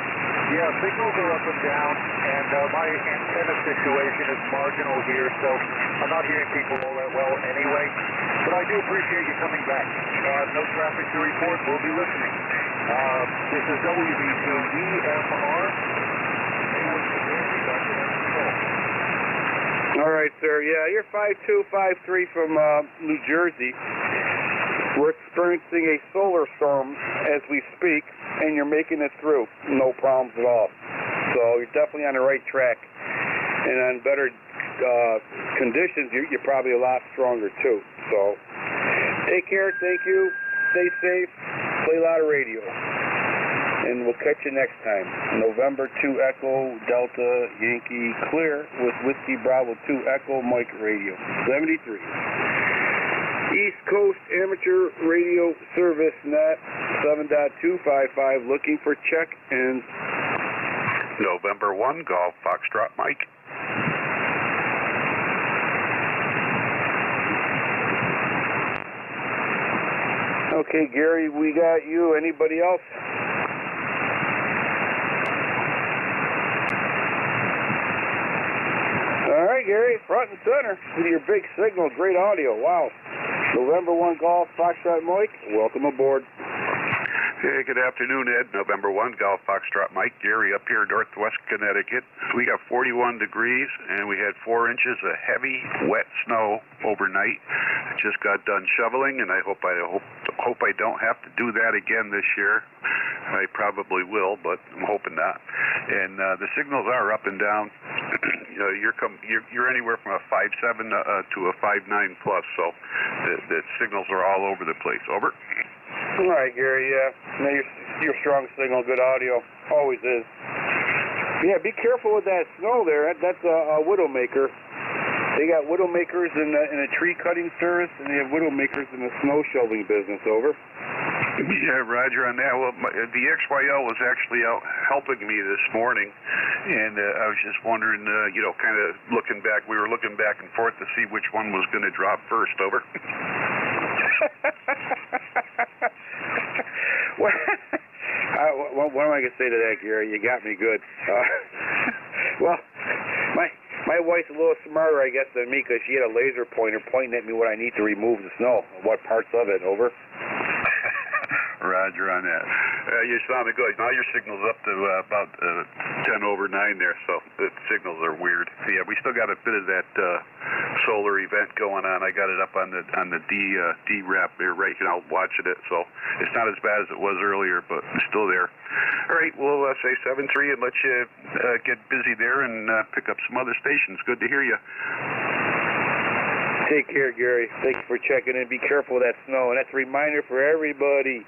Yeah, signals are up and down, and my antenna situation is marginal here, so I'm not hearing people all that well anyway. But I do appreciate you coming back. No traffic to report. We'll be listening. This is WB2EMR. All right, sir. Yeah, you're 5253 from New Jersey. We're experiencing a solar storm as we speak, and you're making it through. No problems at all. So you're definitely on the right track. And on better conditions, you're probably a lot stronger, too. So take care. Thank you. Stay safe. Play a lot of radio. And we'll catch you next time. November 2 Echo Delta Yankee Clear with Whiskey Bravo 2 Echo Mike Radio 73. East Coast Amateur Radio Service Net 7.255 looking for check-ins. November 1 Golf Foxtrot Mike. Okay, Gary, we got you. Anybody else? All right, Gary, front and center with your big signal. Great audio. Wow. November 1 Golf Foxtrot Mike, welcome aboard. Hey, good afternoon, Ed. November 1 Golf Foxtrot Mike. Gary up here, Northwest Connecticut. We got 41 degrees, and we had 4 inches of heavy, wet snow overnight. I just got done shoveling, and I hope I don't have to do that again this year. I probably will, but I'm hoping not. And the signals are up and down. You're anywhere from a 5.7 to a 5.9 plus, so the signals are all over the place. Over. All right, Gary. Yeah, your strong signal, good audio, always is. Yeah, be careful with that snow there. That's a widowmaker. They got widowmakers in a tree cutting service, and they have widowmakers in the snow shoveling business. Over. Yeah, Roger on that. Well, the XYL was actually out helping me this morning, and I was just wondering, kind of looking back. We were looking back and forth to see which one was going to drop first. Over. What am I going to say to that, Gary? You got me good. Well, my wife's a little smarter, I guess, than me, because she had a laser pointer pointing at me what I need to remove the snow, what parts of it. Over. Roger on that. You sounded good. Now your signal's up to about 10 over 9 there, so the signals are weird. Yeah, we still got a bit of that solar event going on. I got it up on the D-Rap there right now watching it, so it's not as bad as it was earlier, but it's still there. All right, we'll say 7-3 and let you get busy there and pick up some other stations. Good to hear you. Take care, Gary. Thank you for checking in. Be careful of that snow. And that's a reminder for everybody.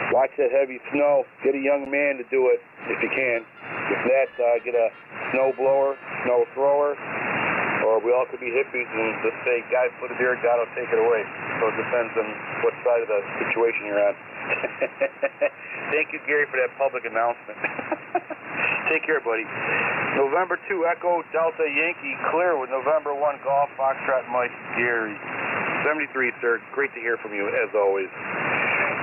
Watch that heavy snow. Get a young man to do it if you can. If not, get a snow blower, snow thrower, or we all could be hippies and just say, guys, put it here, God will take it away. So it depends on what side of the situation you're on. Thank you, Gary, for that public announcement. Take care, buddy. November 2 Echo Delta Yankee clear with November 1 Golf Foxtrot Mike Gary. 73, sir. Great to hear from you, as always.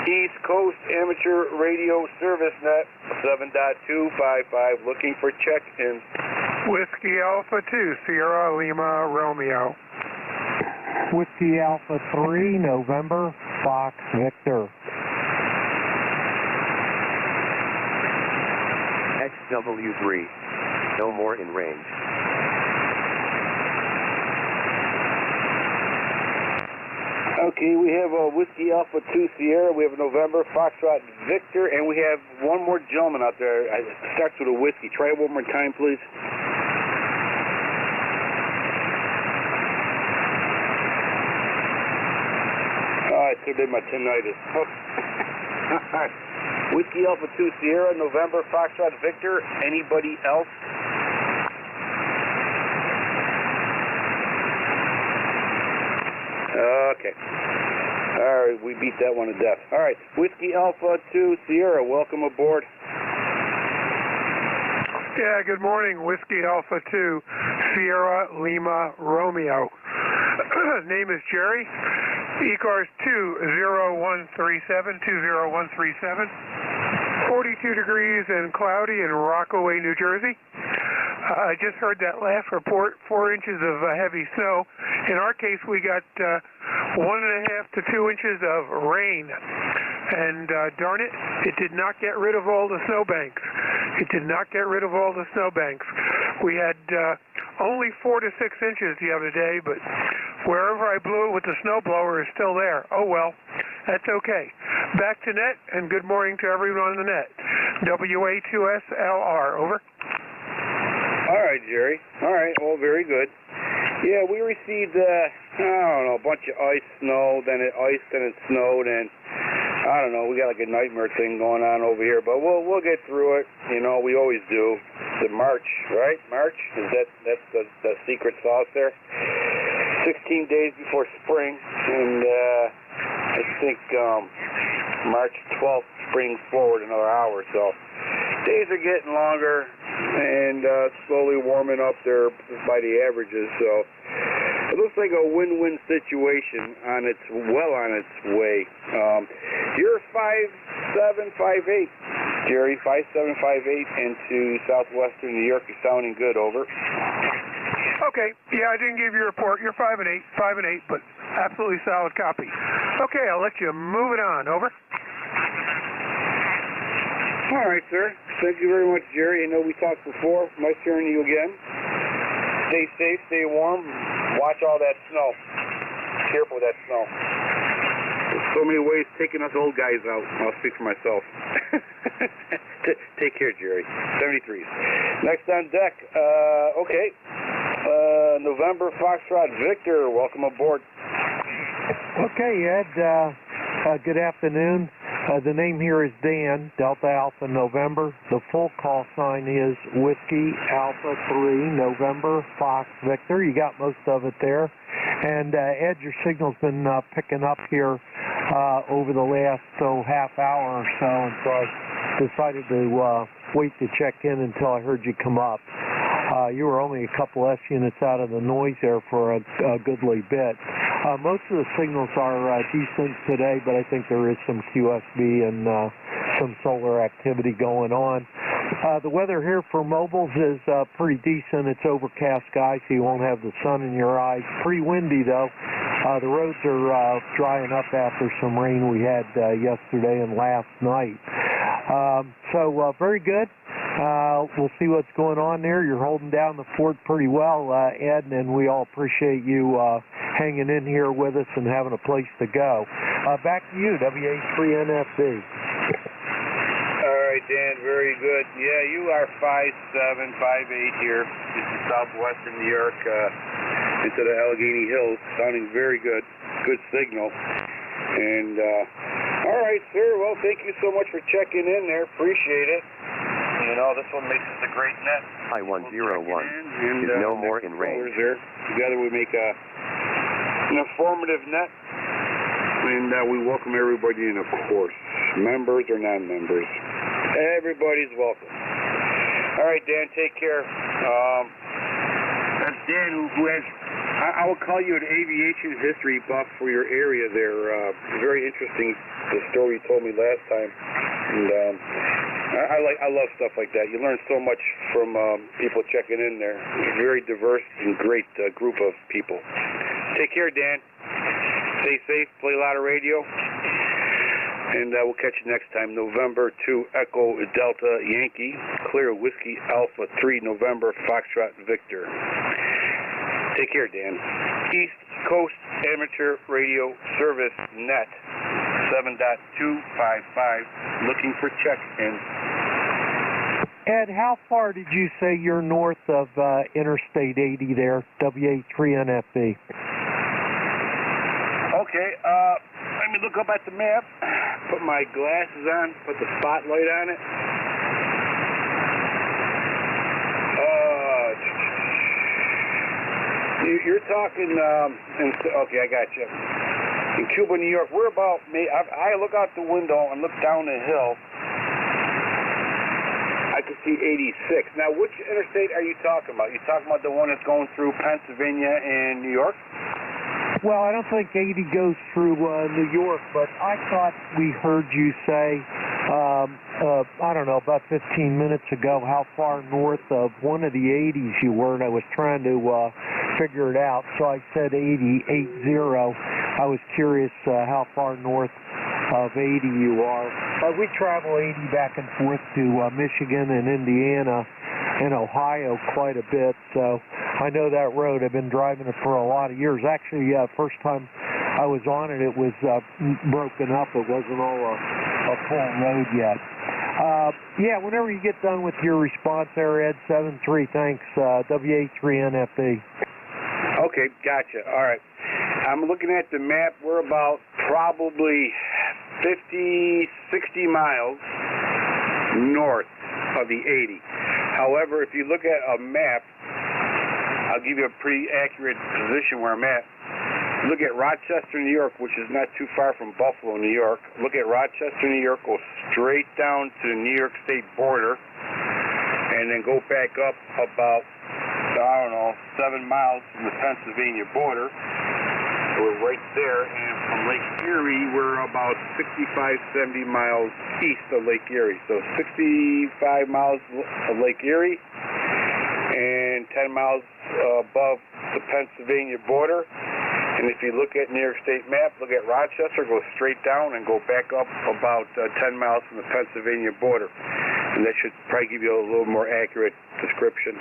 East Coast Amateur Radio Service Net 7.255 looking for check-in. Whiskey Alpha 2 Sierra Lima Romeo. Whiskey Alpha 3 November Fox Victor. XW3, no more in range. Okay, we have a Whiskey Alpha 2 Sierra, we have a November Foxtrot Victor, and we have one more gentleman out there. It starts with a whiskey. Try it one more time, please. I could have been my tinnitus. All right. Whiskey Alpha 2 Sierra, November Foxtrot Victor. Anybody else? Okay. All right, we beat that one to death. All right, Whiskey Alpha 2 Sierra, welcome aboard. Yeah, good morning. Whiskey Alpha 2 Sierra Lima Romeo. Name is Jerry. ECARS 20137, 20137. 42 degrees and cloudy in Rockaway, New Jersey. I just heard that last report, 4 inches of heavy snow, In our case, we got 1.5 to 2 inches of rain. And darn it, it did not get rid of all the snowbanks. It did not get rid of all the snowbanks. We had only 4 to 6 inches the other day, but wherever I blew it with the snowblower is still there. Oh well, that's okay. Back to net, and good morning to everyone on the net. WA2S LR, over. All right, Jerry. All right, well, very good. Yeah, we received, I don't know, a bunch of ice, snow, then it iced, then it snowed, and I don't know, we got like a nightmare thing going on over here, but we'll get through it. You know, we always do. The March, right? March? That's the secret sauce there? 16 days before spring, and I think March 12th springs forward another hour, so days are getting longer and slowly warming up there by the averages, so it looks like a win-win situation on its way. You're 5758, Jerry, 5758 into southwestern New York. You're sounding good, over. Okay, yeah, I didn't give you a report. You're 5 and 8, but absolutely solid copy. Okay, I'll let you move it on, over. All right, sir. Thank you very much, Jerry. I know we talked before. Nice hearing you again. Stay safe, stay warm. Watch all that snow. Careful with that snow. There's so many ways taking us old guys out. I'll speak for myself. Take care, Jerry. 73s. Next on deck. Okay. November Foxtrot Victor. Welcome aboard. Okay, Ed. Good afternoon. The name here is Dan, Delta Alpha November. The full call sign is Whiskey Alpha 3 November Fox Victor. You got most of it there. And Ed, your signal's been picking up here over the last half hour or so, and so I decided to wait to check in until I heard you come up. You were only a couple S units out of the noise there for a goodly bit. Most of the signals are decent today, but I think there is some QSB and some solar activity going on. The weather here for mobiles is pretty decent. It's overcast skies, so you won't have the sun in your eyes. Pretty windy, though. The roads are drying up after some rain we had yesterday and last night. So very good. We'll see what's going on there. You're holding down the fort pretty well, Ed, and we all appreciate you hanging in here with us and having a place to go. Back to you, WA3NFB. All right, Dan, very good. Yeah, you are 5758 here. This is southwestern New York into the Allegheny Hills. Sounding very good. Good signal. And, all right, sir. Well, thank you so much for checking in there. Appreciate it. You know, this one makes us a great net. I-101 is no more in range. There. Together we make an informative net, and we welcome everybody in, of course, members or non-members. Everybody's welcome. All right, Dan, take care. That's Dan, who has, I will call you an aviation history buff for your area there. Very interesting, the story you told me last time. And I love stuff like that. You learn so much from people checking in there. Very diverse and great group of people. Take care, Dan. Stay safe. Play a lot of radio. And we'll catch you next time. November 2 Echo Delta Yankee. Clear Whiskey Alpha 3 November Foxtrot Victor. Take care, Dan. East Coast Amateur Radio Service Net 7.255. Looking for check-in. Ed, how far did you say you're north of Interstate 80 there, WA3NFB? Okay, let me look up at the map, put my glasses on, put the spotlight on it. You're talking, okay, I got you. In Cuba, New York, we're about, I look out the window and look down the hill. I can see 86. Now, which interstate are you talking about? You talking about the one that's going through Pennsylvania and New York? Well, I don't think 80 goes through New York, but I thought we heard you say, I don't know, about 15 minutes ago, how far north of one of the 80s you were, and I was trying to figure it out. So I said 80. I was curious how far north of 80 you are. We travel 80 back and forth to Michigan and Indiana and Ohio quite a bit, so I know that road. I've been driving it for a lot of years. Actually, first time I was on it, it was broken up. It wasn't all a full road yet. Yeah, whenever you get done with your response there, Ed, 7-3, thanks, WA3NFB. Okay, gotcha. All right. I'm looking at the map. We're about probably 50, 60 miles north of the 80. However, if you look at a map, I'll give you a pretty accurate position where I'm at. Look at Rochester, New York, which is not too far from Buffalo, New York. Look at Rochester, New York, go straight down to the New York State border, and then go back up about, 7 miles from the Pennsylvania border. We're right there, and from Lake Erie, we're about 65, 70 miles east of Lake Erie. So 65 miles of Lake Erie, and 10 miles above the Pennsylvania border. And if you look at New York State map, look at Rochester, go straight down and go back up about 10 miles from the Pennsylvania border. And that should probably give you a little more accurate description.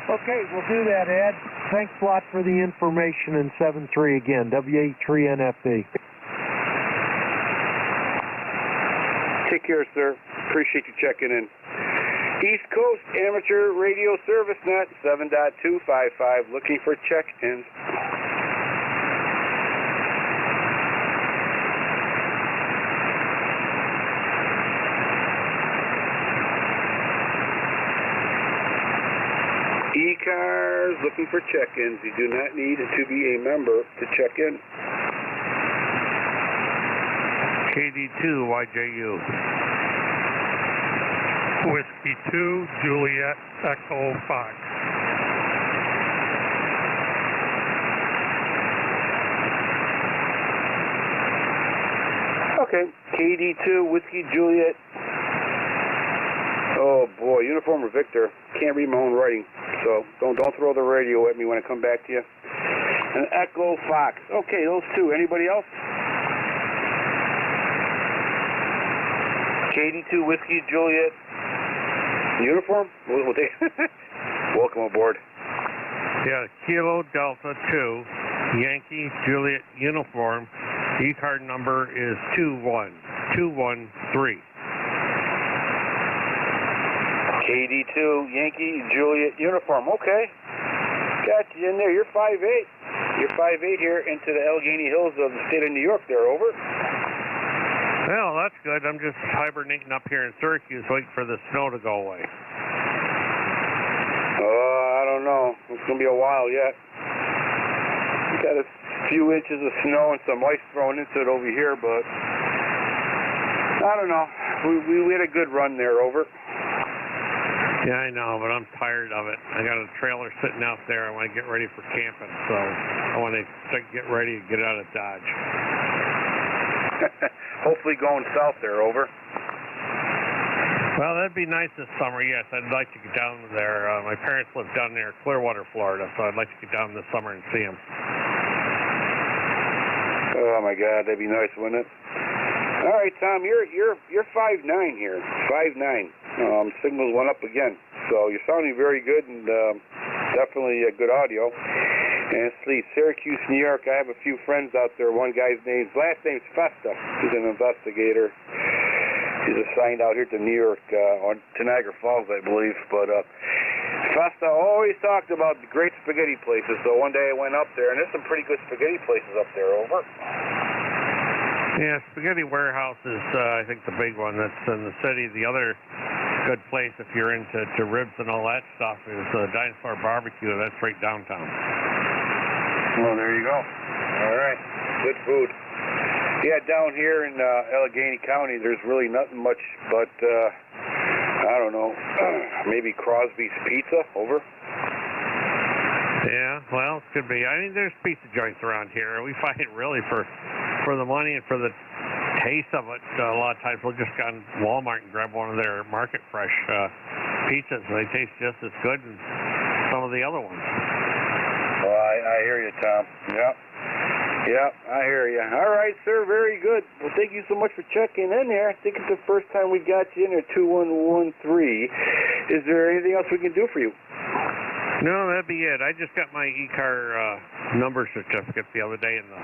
Okay, we'll do that, Ed. Thanks a lot for the information, and 7-3 again, WA3NFB. Take care, sir. Appreciate you checking in. East Coast Amateur Radio Service Net 7.255, looking for check-ins. ECARS looking for check-ins. You do not need to be a member to check in. KD2YJU. Whiskey 2, Juliet, Echo, Fox. Okay, KD2, Whiskey, Juliet. Oh boy, Uniform or Victor. Can't read my own writing, so don't throw the radio at me when I come back to you. And Echo, Fox. Okay, those two. Anybody else? KD2, Whiskey, Juliet. Uniform? Welcome aboard. Yeah, Kilo Delta 2, Yankee Juliet Uniform. E-card number is 21213. KD2, Yankee Juliet Uniform. Okay. Got you in there. You're 5'8". You're 5'8" here into the Allegheny Hills of the state of New York there, over. Well, that's good. I'm just hibernating up here in Syracuse, waiting for the snow to go away. I don't know. It's going to be a while yet. We got a few inches of snow and some ice thrown into it over here, but I don't know. We had a good run there, over. Yeah, I know, but I'm tired of it. I got a trailer sitting out there. I want to get ready for camping, so I want to get ready and get out of Dodge. Hopefully going south there, over. Well, that'd be nice this summer, yes. I'd like to get down there. My parents live down near Clearwater, Florida, so I'd like to get down this summer and see them. Oh my God, that'd be nice, wouldn't it? All right, Tom, you're 5'9" here, 5'9". Signals went up again, so you're sounding very good and definitely good audio. And let's see, Syracuse, New York. I have a few friends out there. One guy's last name's Festa. He's an investigator. He's assigned out here to New York, to Niagara Falls, I believe. But Festa always talked about the great spaghetti places. So one day I went up there, and there's some pretty good spaghetti places up there, over. Yeah, Spaghetti Warehouse is, I think, the big one that's in the city. The other good place, if you're into ribs and all that stuff, is Dinosaur Barbecue. That's right downtown. Well, there you go. All right. Good food. Yeah, down here in Allegheny County, there's really nothing much but, I don't know, maybe Crosby's Pizza, over. Yeah, well, it could be. I mean, there's pizza joints around here. We find it really for the money and for the taste of it. A lot of times we'll just go to Walmart and grab one of their market fresh pizzas. They taste just as good as some of the other ones. Well, I hear you, Tom. Yep, I hear you. All right, sir, very good. Well, thank you so much for checking in there. I think it's the first time we got you in there, 2113. Is there anything else we can do for you? No, that'd be it. I just got my ECAR number certificate the other day in the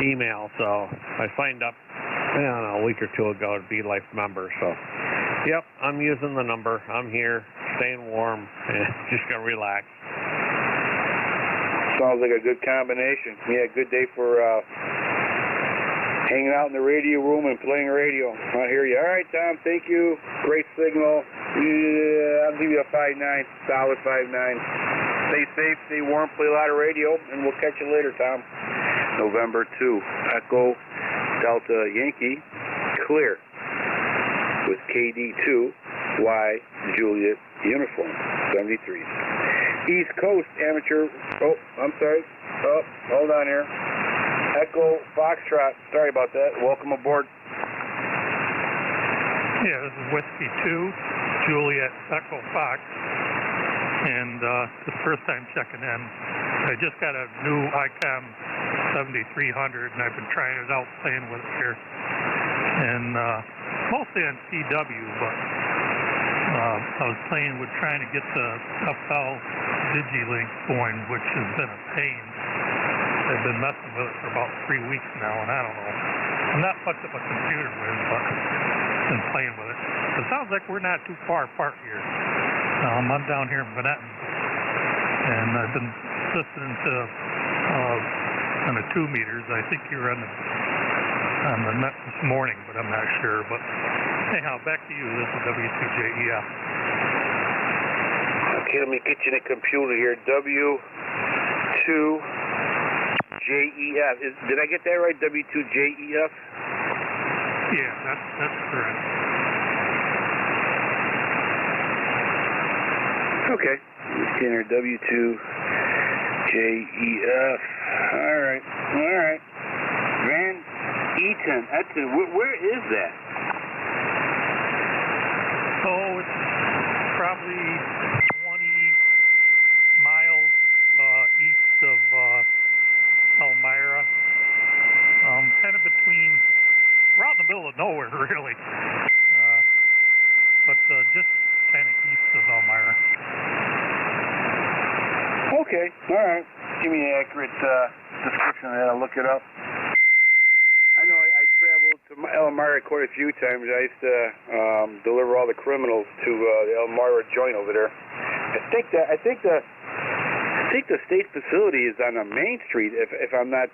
email, so I signed up, I don't know, a week or two ago to be Life member. So, yep, I'm using the number. I'm here, staying warm, and just gonna relax. Sounds like a good combination. Yeah, good day for hanging out in the radio room and playing radio. I hear you. All right, Tom, thank you. Great signal. Yeah, I'll give you a 5.9, solid 5.9. Stay safe, stay warm, play a lot of radio, and we'll catch you later, Tom. November 2, Echo Delta Yankee, clear with KD2Y Juliet uniform, 73. East Coast amateur, oh, I'm sorry, oh, hold on here. Echo Foxtrot, sorry about that, welcome aboard. Yeah, this is Whiskey 2, Juliet Echo Fox, and it's the first time checking in. I just got a new ICOM 7300, and I've been trying it out, playing with it here, and mostly on CW, but I was playing with trying to get the FL Digilink going, which has been a pain. I've been messing with it for about 3 weeks now, and I don't know. I'm not fucked up a computer with, but been playing with it. It sounds like we're not too far apart here. I'm down here in Benetton, and I've been listening to on the 2 meters. I think you were on the net this morning, but I'm not sure. But anyhow, back to you. This is W2JEF. Okay, let me get you the computer here. W2JEF. Did I get that right? W2JEF? Yeah, that's correct. Okay. Scanner W2JEF. All right. Van Eaton. Where is that? Oh, it's probably 20 miles east of Elmira. Kind of between, we're out in the middle of nowhere, really. But just kind of east of Elmira. Okay, all right. Give me an accurate description of that. I'll look it up. I know I traveled to Elmira quite a few times. I used to deliver all the criminals to the Elmira joint over there. I think the state facility is on a main street. If I'm not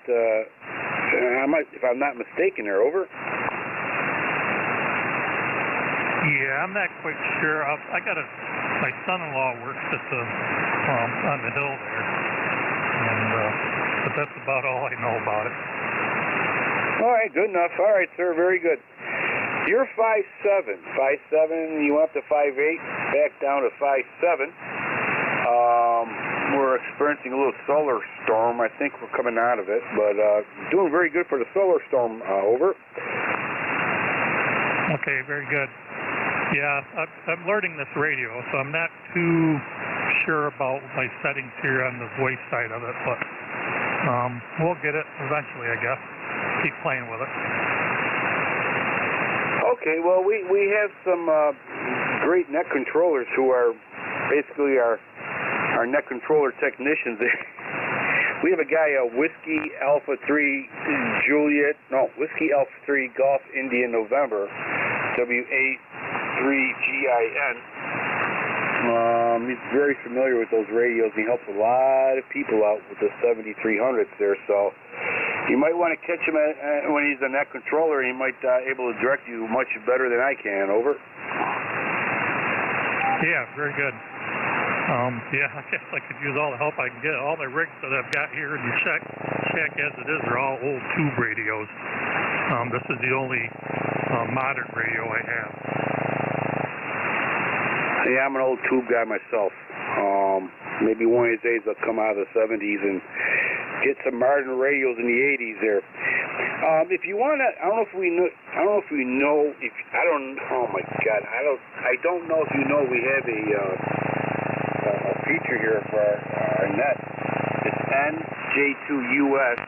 mistaken, there. Over. Yeah, I'm not quite sure. My son-in-law works at the on the hill there, and but that's about all I know about it. All right, good enough. All right, sir, very good. You're 5'7". 5'7", you went up to 5'8", back down to 5'7". We're experiencing a little solar storm. I think we're coming out of it, but doing very good for the solar storm. Over. Okay, very good. Yeah, I'm learning this radio, so I'm not too sure about my settings here on the voice side of it, but we'll get it eventually, I guess. Keep playing with it. Okay, well, we have some great net controllers who are basically our net controller technicians. We have a guy, Whiskey Alpha 3 Whiskey Alpha 3 Golf India November, WA3GIN. He's very familiar with those radios, and he helps a lot of people out with the 7300s there, so you might want to catch him when he's a net controller, and he might able to direct you much better than I can. Over. Yeah, very good. Yeah, I guess I could use all the help I can get. All the rigs that I've got here in the shack as it is are all old tube radios. This is the only modern radio I have. Yeah, I'm an old tube guy myself. Maybe one of these days I'll come out of the 70s and get some modern radios in the 80s there. If you want to, I don't know if we know. I don't know if we know. Oh my God, I don't know if you know. We have a feature here for our net. It's NJ2US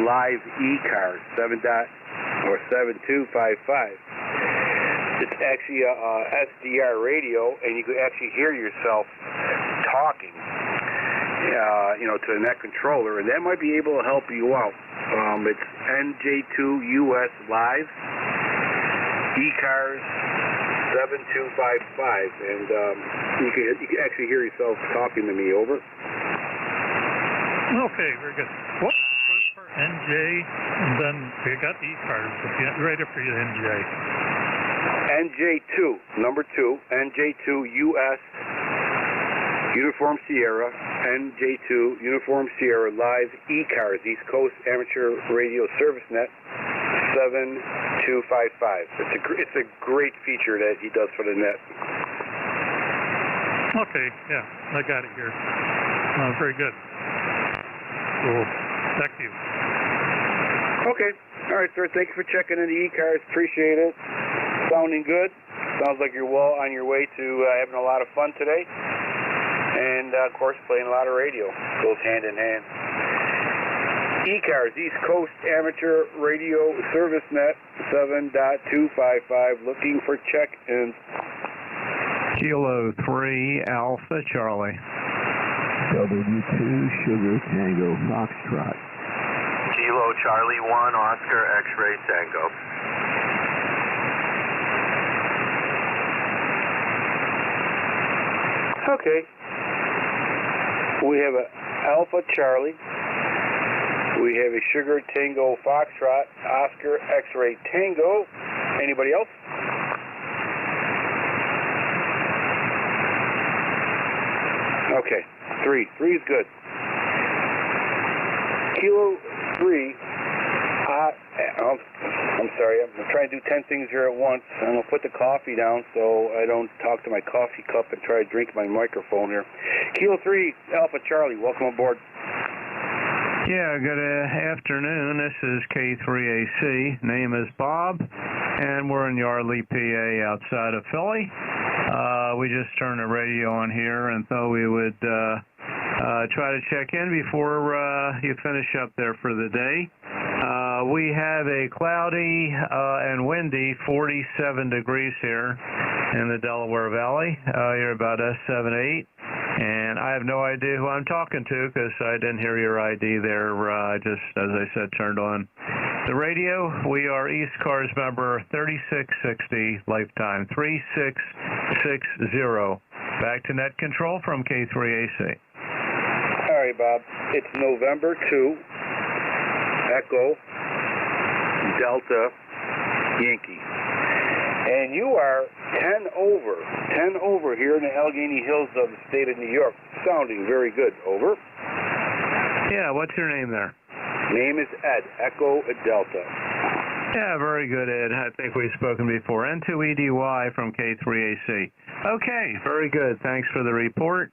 live ECARS 7255. It's actually a SDR radio, and you can actually hear yourself talking. To the net controller, and that might be able to help you out. It's NJ2US Live, ECARS 7255, and you can actually hear yourself talking to me. Over. Okay, very good. What was the first part? NJ, and then we got the ECARS, right after you NJ. NJ2, number 2, NJ2US, Uniform Sierra, NJ2, Uniform Sierra, Live, ECARS, East Coast Amateur Radio Service Net, 7255. It's a great feature that he does for the net. Okay, yeah, I got it here. Very good. Cool. Back to you. Okay. All right, sir. Thank you for checking in the ECARS. Appreciate it. Sounding good. Sounds like you're well on your way to having a lot of fun today. And, of course, playing a lot of radio. Goes hand in hand. ECARS, East Coast Amateur Radio Service Net, 7.255. Looking for check-ins. Kilo 3, Alpha Charlie. W2, Sugar Tango Foxtrot. Kilo Charlie 1, Oscar X-Ray Tango. Okay. We have a Alpha Charlie. We have a Sugar Tango Foxtrot, Oscar X-Ray Tango. Anybody else? Okay. 3. 3 is good. Kilo 3. I'm sorry. I'm trying to do 10 things here at once. I'm going to put the coffee down so I don't talk to my coffee cup and try to drink my microphone here. Kilo 3, Alpha Charlie. Welcome aboard. Yeah, good afternoon. This is K3AC. Name is Bob, and we're in Yardley, PA, outside of Philly. We just turned the radio on here and thought we would try to check in before you finish up there for the day. We have a cloudy and windy 47 degrees here in the Delaware Valley. You're about S78. And I have no idea who I'm talking to because I didn't hear your ID there. I just, as I said, turned on the radio. We are ECARS member 3660, lifetime 3660. Back to net control from K3AC. All right, Bob. It's November 2, Echo, Delta, Yankee. And you are 10 over here in the Allegheny Hills of the state of New York. Sounding very good. Over. Yeah, what's your name there? Name is Ed, Echo Delta. Yeah, very good, Ed. I think we've spoken before. N2EDY from K3AC. Okay, very good. Thanks for the report.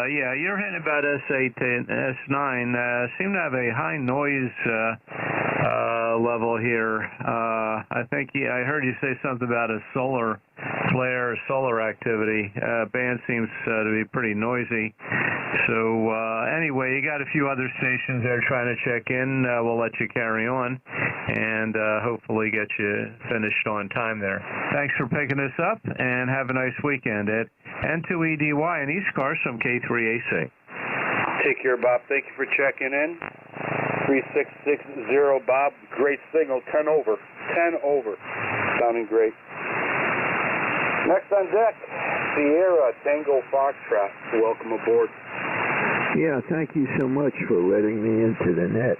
Yeah, you're hitting about S8 to S9. Seem to have a high noise level here. I think I heard you say something about a solar flare, solar activity. Band seems to be pretty noisy. So anyway, you got a few other stations there trying to check in. We'll let you carry on and hopefully get you finished on time there. Thanks for picking this up and have a nice weekend, Ed. N2EDY and ECARS from K3AC. Take care, Bob. Thank you for checking in. 3660, Bob. Great signal. 10 over. 10 over. Sounding great. Next on deck, Sierra Tango Foxtrot. Welcome aboard. Yeah, thank you so much for letting me into the net.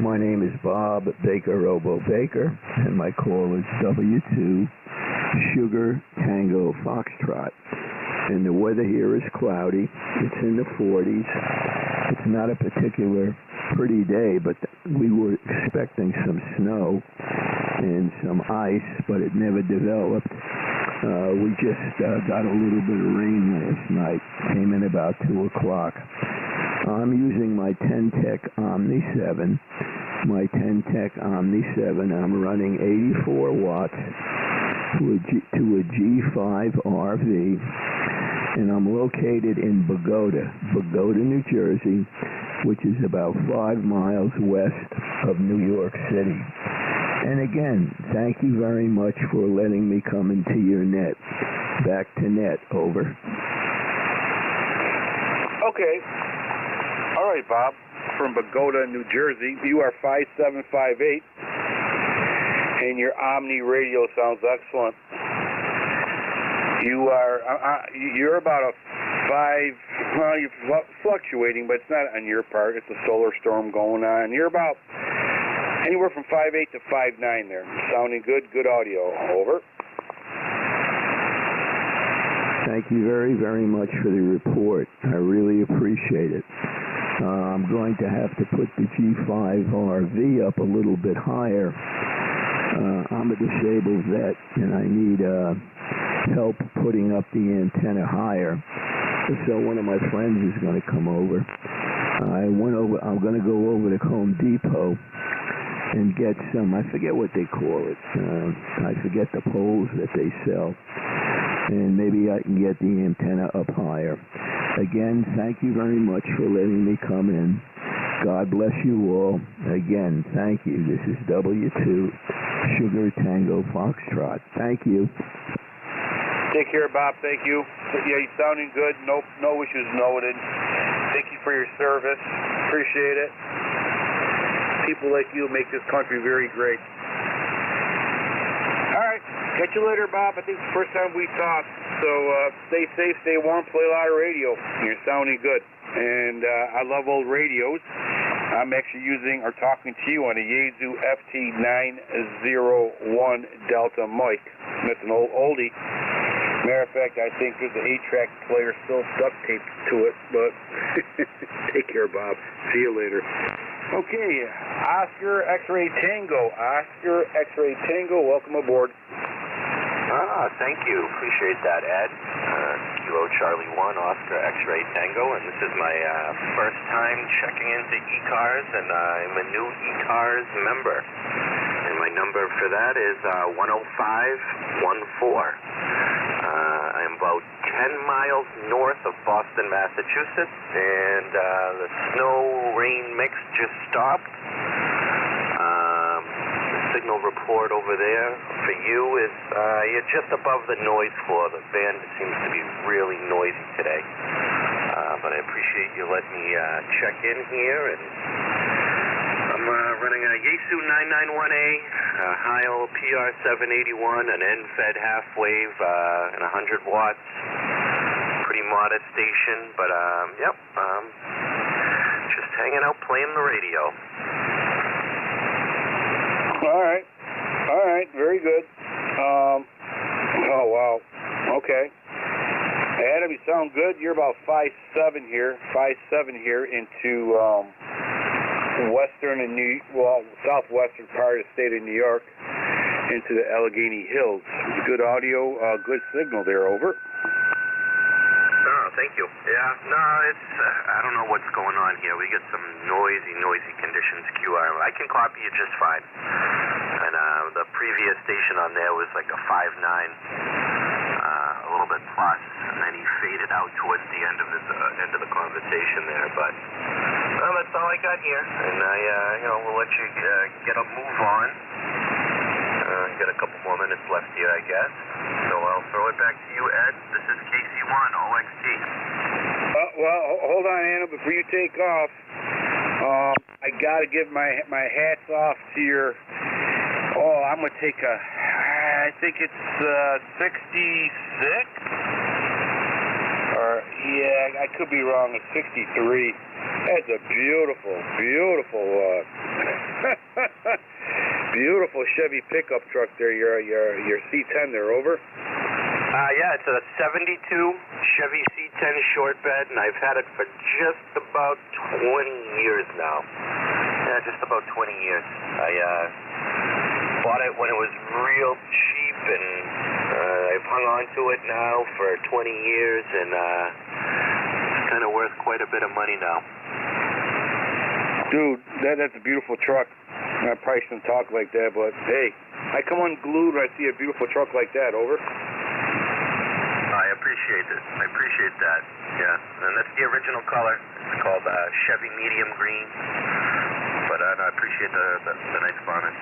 My name is Bob Baker Robo Baker, and my call is W2 Sugar Tango Foxtrot. And the weather here is cloudy. It's in the 40s. It's not a particular pretty day, but we were expecting some snow and some ice, but it never developed. We just got a little bit of rain last night. Came in about 2 o'clock. I'm using my 10-Tech Omni 7 my 10-Tech Omni 7. I'm running 84 watts to a G5 RV, and I'm located in Bogota, New Jersey, which is about 5 miles west of New York City. And again, thank you very much for letting me come into your net. Back to net, over. Okay. All right, Bob. From Bogota, New Jersey. You are 5758, and your Omni radio sounds excellent. You're about a 5, well, you're fluctuating, but it's not on your part. It's a solar storm going on. You're about anywhere from 5.8 to 5.9 there. Sounding good, good audio. Over. Thank you very, very much for the report. I really appreciate it. I'm going to have to put the G5 RV up a little bit higher. I'm a disabled vet, and I need help putting up the antenna higher. So one of my friends is going to come over. I'm going to go over to Home Depot and get some, I forget what they call it. I forget the poles that they sell. And maybe I can get the antenna up higher. Again, thank you very much for letting me come in. God bless you all. Again, thank you. This is W2 Sugar Tango Foxtrot. Thank you. Take care, Bob. Thank you. Yeah, you're sounding good. No issues noted. Thank you for your service. Appreciate it. People like you make this country very great. All right. Catch you later, Bob. I think it's the first time we talked. So stay safe, stay warm, play a lot of radio. You're sounding good. And I love old radios. I'm actually using or talking to you on a Yaesu FT901 Delta mic. That's an old oldie. Matter of fact, I think there's an 8-track player still duct taped to it, but take care, Bob. See you later. Okay, Oscar X-Ray Tango. Oscar X-Ray Tango, welcome aboard. Thank you. Appreciate that, Ed. Kilo Charlie 1, Oscar X-Ray Tango, and this is my first time checking into ECARS, and I'm a new ECARS member. And my number for that is 10514. I'm about 10 miles north of Boston, Massachusetts, and the snow-rain mix just stopped. The signal report over there for you is you're just above the noise floor. The band seems to be really noisy today. But I appreciate you letting me check in here. And I'm running a Yaesu 991A, a Heil PR781, an end-fed half-wave, and 100 watts. Pretty modest station, but yep, just hanging out playing the radio. All right, very good. Oh, wow. Okay. Adam, you sound good. You're about 5'7" here into western and southwestern part of the state of New York into the Allegheny Hills. Good audio, good signal there, over. Oh, thank you. Yeah, no, it's, I don't know what's going on here. We get some noisy conditions, QR. I can copy you just fine. And the previous station on there was like a 5.9, a little bit plus, and then he faded out towards the end of the conversation there. But that's all I got here, and we'll let you get a move on. Got a couple more minutes left here, I guess. So I'll throw it back to you, Ed. This is KC1 OXT. Well, hold on, Anna. Before you take off, I got to give my hats off to your. Oh, I'm gonna take a. I think it's 66. Or yeah, I could be wrong. It's 63. That's a beautiful. Beautiful Chevy pickup truck there, your C10 there, over? Yeah, it's a 72 Chevy C10 short bed, and I've had it for just about 20 years now. Yeah, just about 20 years. I bought it when it was real cheap, and I've hung on to it now for 20 years, and it's kind of worth quite a bit of money now. Dude, that's a beautiful truck. I probably shouldn't talk like that, but hey, I come unglued when I see a beautiful truck like that. Over. I appreciate it. I appreciate that. Yeah, and that's the original color. It's called Chevy Medium Green. But I appreciate the nice comments.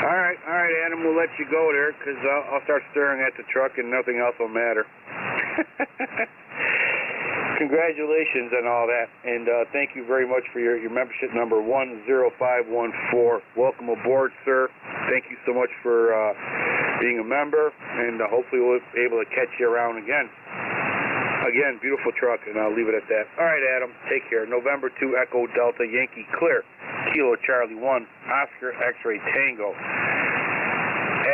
All right, Adam, we'll let you go there because I'll start staring at the truck and nothing else will matter. Congratulations on all that, and thank you very much for your membership number 10514. Welcome aboard, sir. Thank you so much for being a member, and hopefully we'll be able to catch you around again. Again, beautiful truck, and I'll leave it at that. All right, Adam, take care. November 2 Echo Delta Yankee Clear, Kilo Charlie 1, Oscar X-Ray Tango.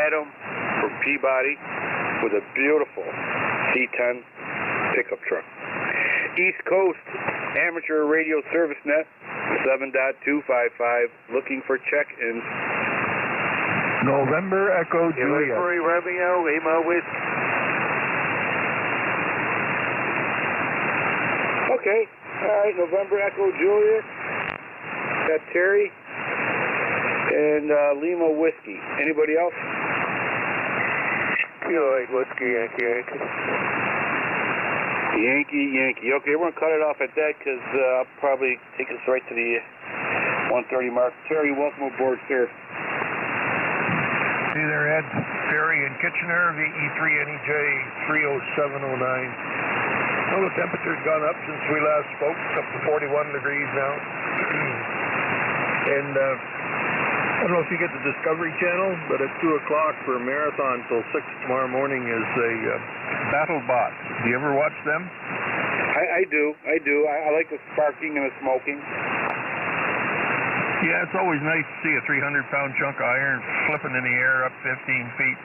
Adam from Peabody with a beautiful C10 pickup truck. East Coast Amateur Radio Service Net 7.255, looking for check-ins. November Echo Juliet. Romeo, Lima Whiskey. Okay, all right, November Echo Juliet. Got Terry and Lima Whiskey. Anybody else? Kilo 8 Whiskey, Yankee. Yankee. Okay, we're going to cut it off at that because I'll probably take us right to the 1:30 mark. Terry, welcome aboard, sir. Hey there, Ed. Terry in Kitchener, VE3NEJ 30709. Well, the temperature's gone up since we last spoke, up to 41 degrees now. And I don't know if you get the Discovery Channel, but at 2 o'clock for a marathon till 6 tomorrow morning is a Battle Bot. Do you ever watch them? I do. I like the sparking and the smoking. Yeah, it's always nice to see a 300-pound chunk of iron flipping in the air up 15 feet.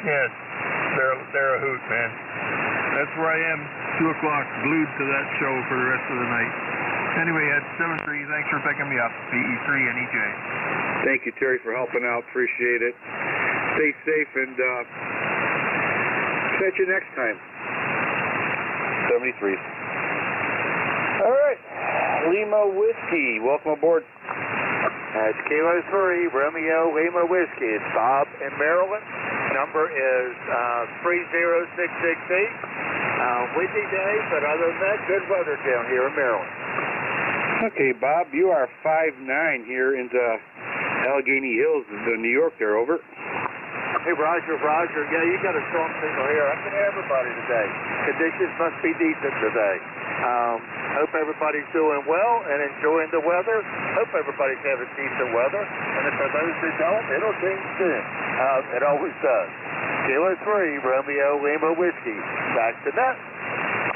Yes, they're a hoot, man. That's where I am, 2 o'clock, glued to that show for the rest of the night. Anyway, Ed, 7-3, thanks for picking me up. VE3NEJ. Thank you, Terry, for helping out. Appreciate it. Stay safe, and catch you next time. 73. All right, Lima Whiskey, welcome aboard. That's Kilo 3, Romeo, Lima Whiskey. It's Bob in Maryland. Number is 30668. Windy day, but other than that, good weather down here in Maryland. Okay, Bob, you are 5'9" here into Allegheny Hills, New York there, over. Hey, Roger. Yeah, you got a strong signal here. I can everybody today. Conditions must be decent today. Hope everybody's doing well and enjoying the weather. Hope everybody's having decent weather. And for those who don't, it'll change soon. It always does. Kilo 3, Romeo, Lima Whiskey. Back to that.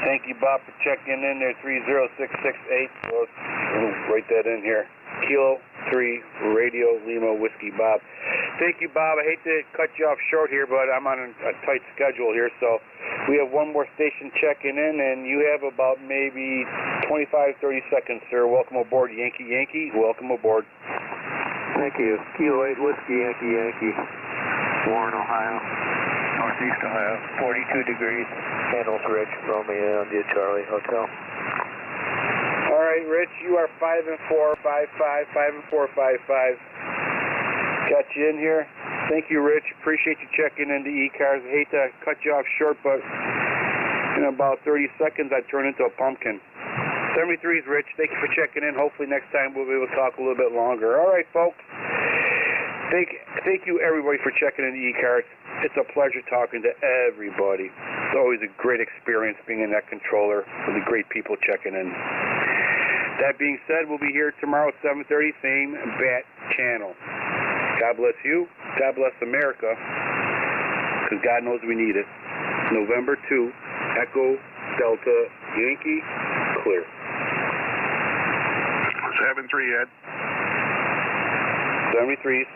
Thank you, Bob, for checking in there, 30668. We'll write that in here. Kilo 3, Radio Lima Whiskey, Bob. Thank you, Bob. I hate to cut you off short here, but I'm on a tight schedule here, so we have one more station checking in, and you have about maybe 25, 30 seconds, sir. Welcome aboard, Yankee. Welcome aboard. Thank you. Kilo 8 Whiskey, Yankee. Warren, Ohio. Northeast Ohio. 42 degrees. Handles Rich, Romeo, India Charlie Hotel. All right, Rich, you are 5-455, 5-455. Got you in here. Thank you, Rich. Appreciate you checking into ECARS. I hate to cut you off short, but in about 30 seconds, I'd turn into a pumpkin. 73's Rich. Thank you for checking in. Hopefully next time we'll be able to talk a little bit longer. All right, folks. Thank you, everybody, for checking into ECARS. It's a pleasure talking to everybody. It's always a great experience being in that controller with the great people checking in. That being said, we'll be here tomorrow at 7:30, same bat channel. God bless you. God bless America, because God knows we need it. November 2, Echo Delta Yankee, clear. 7-3, Ed. 73's.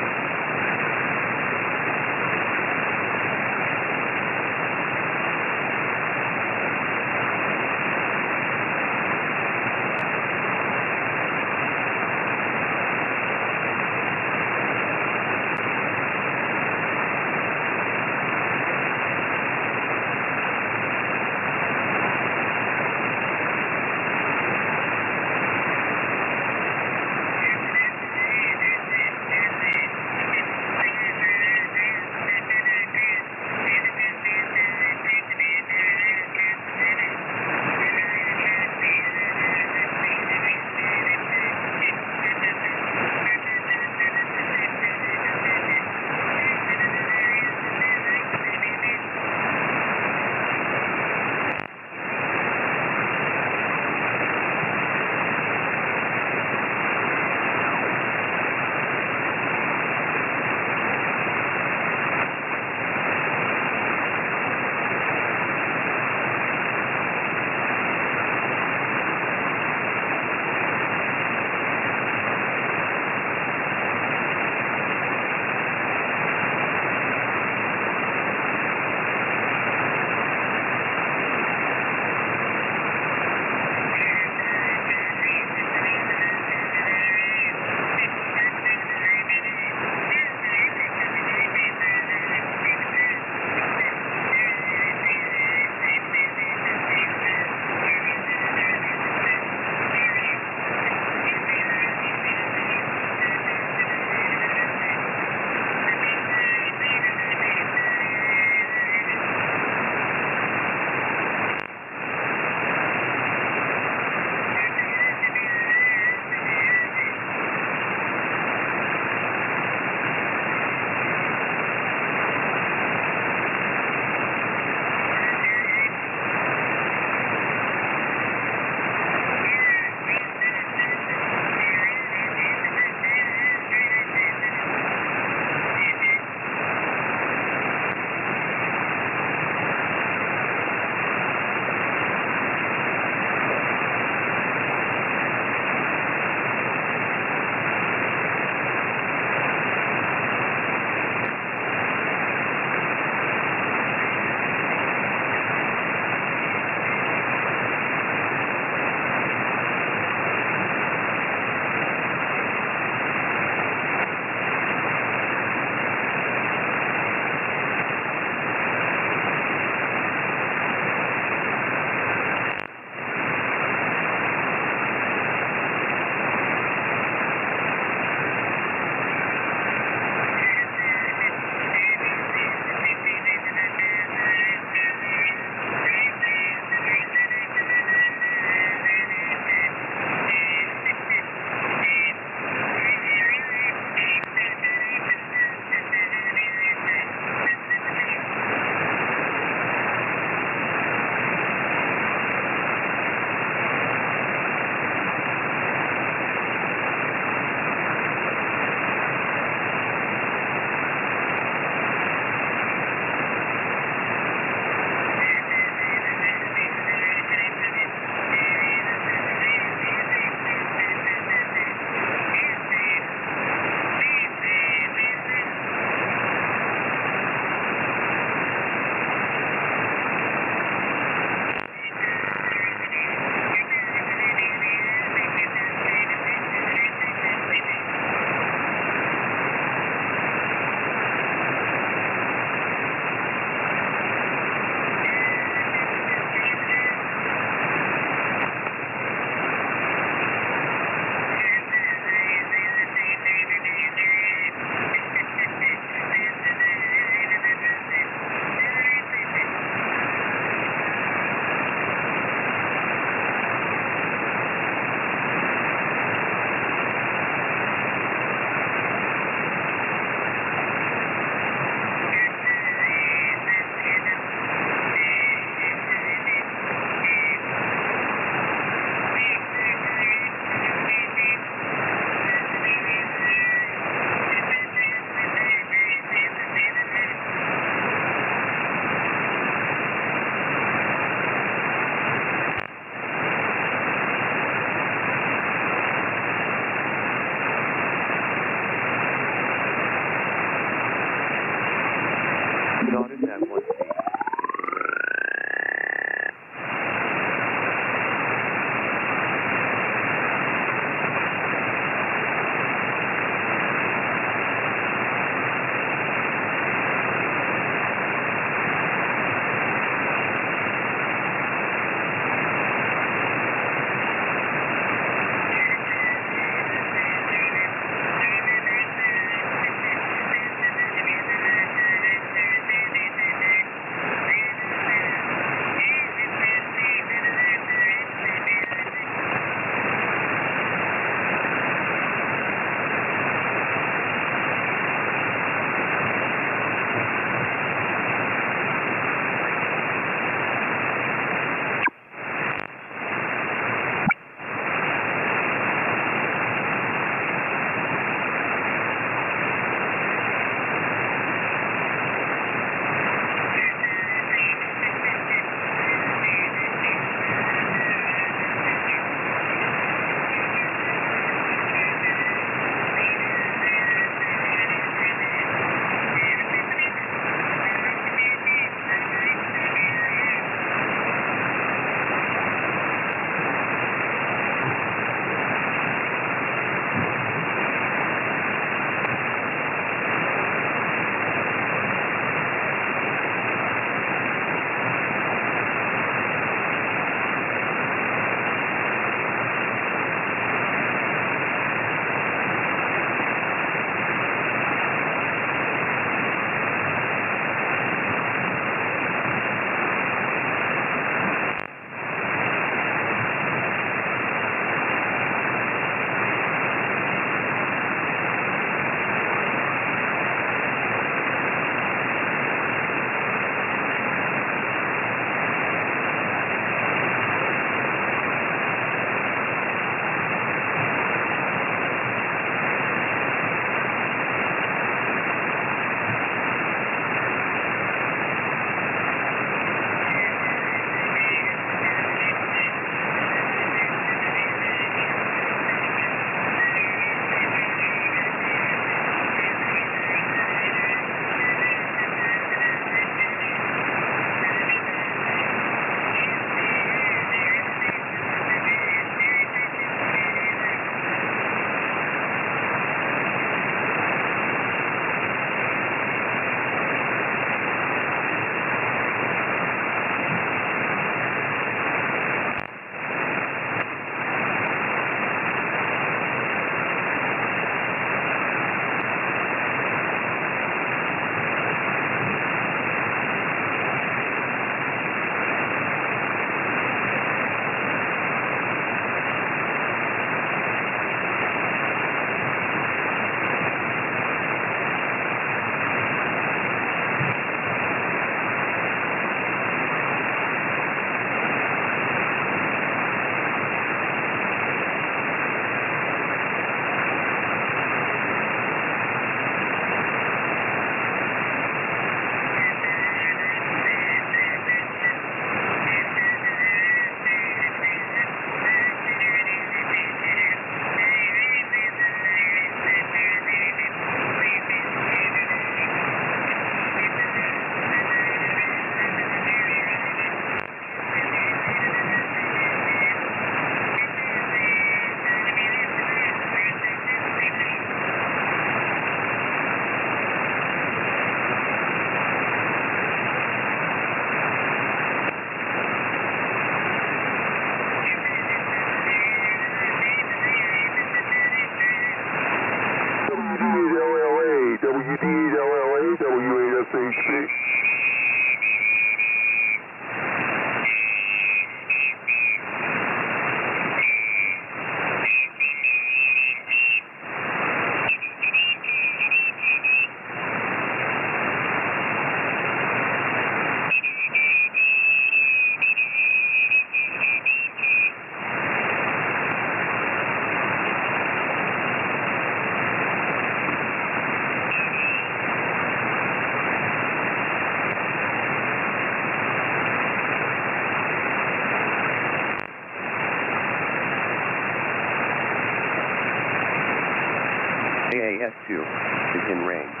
AAS2 is in range.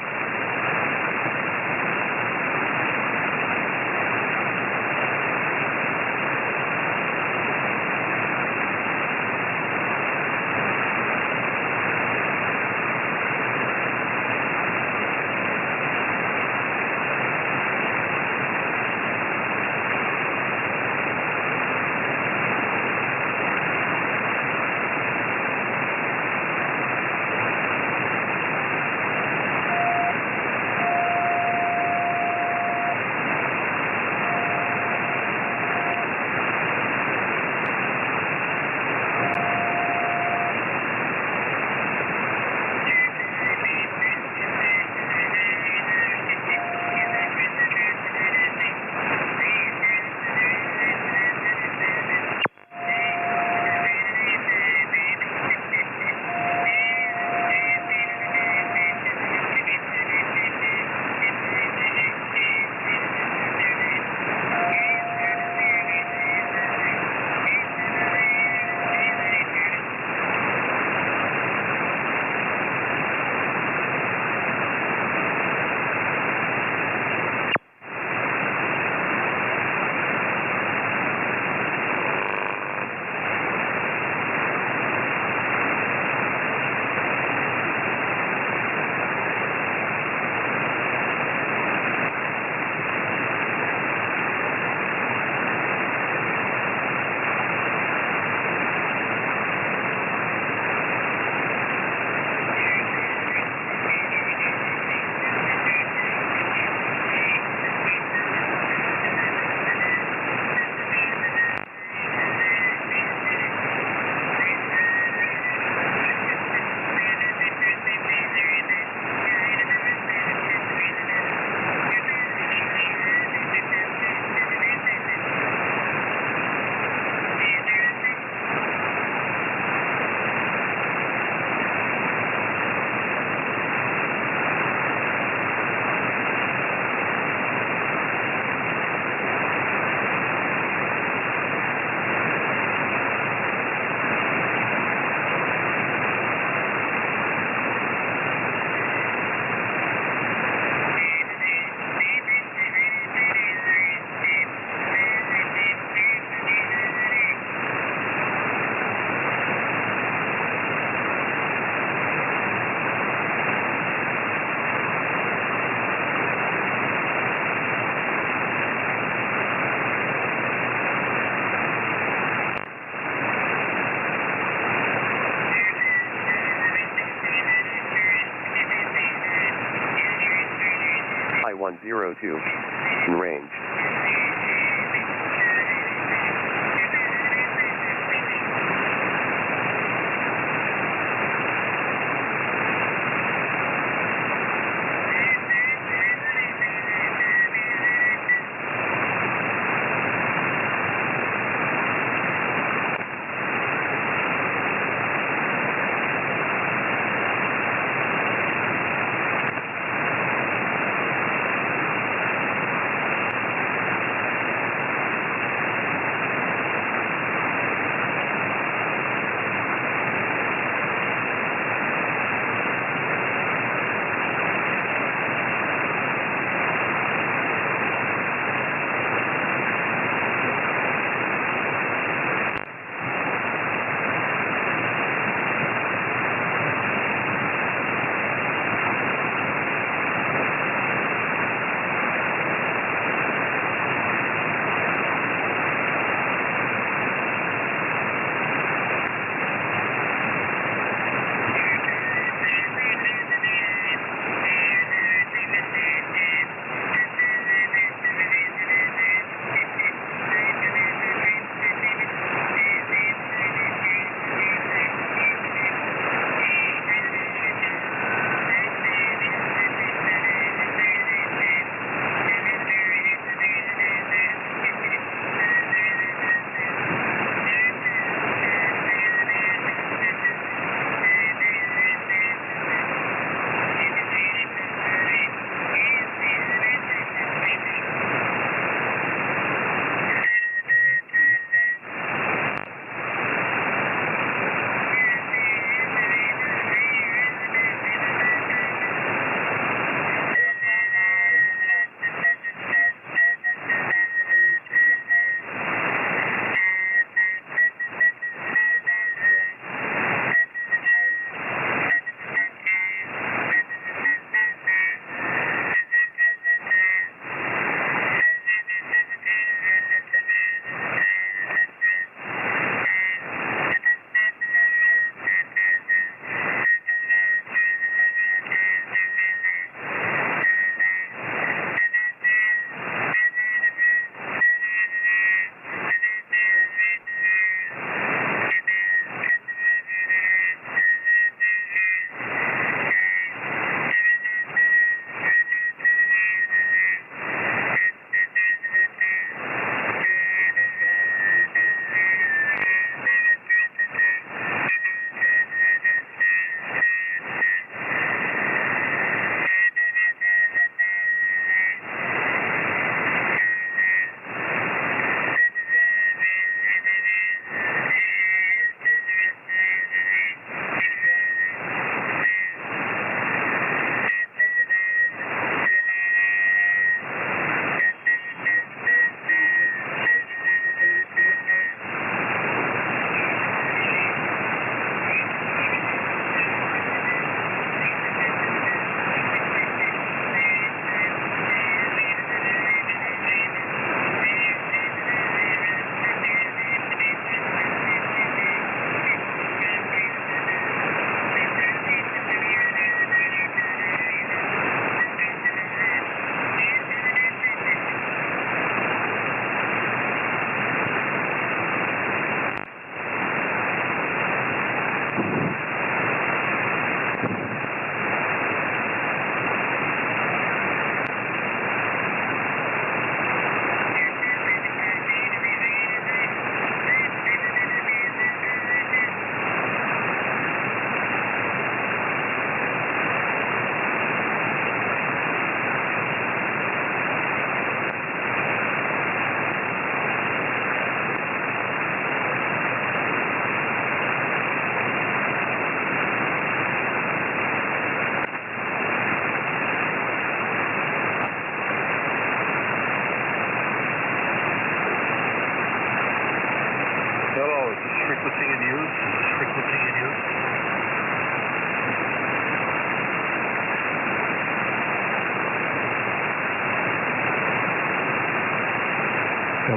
I-102 in range.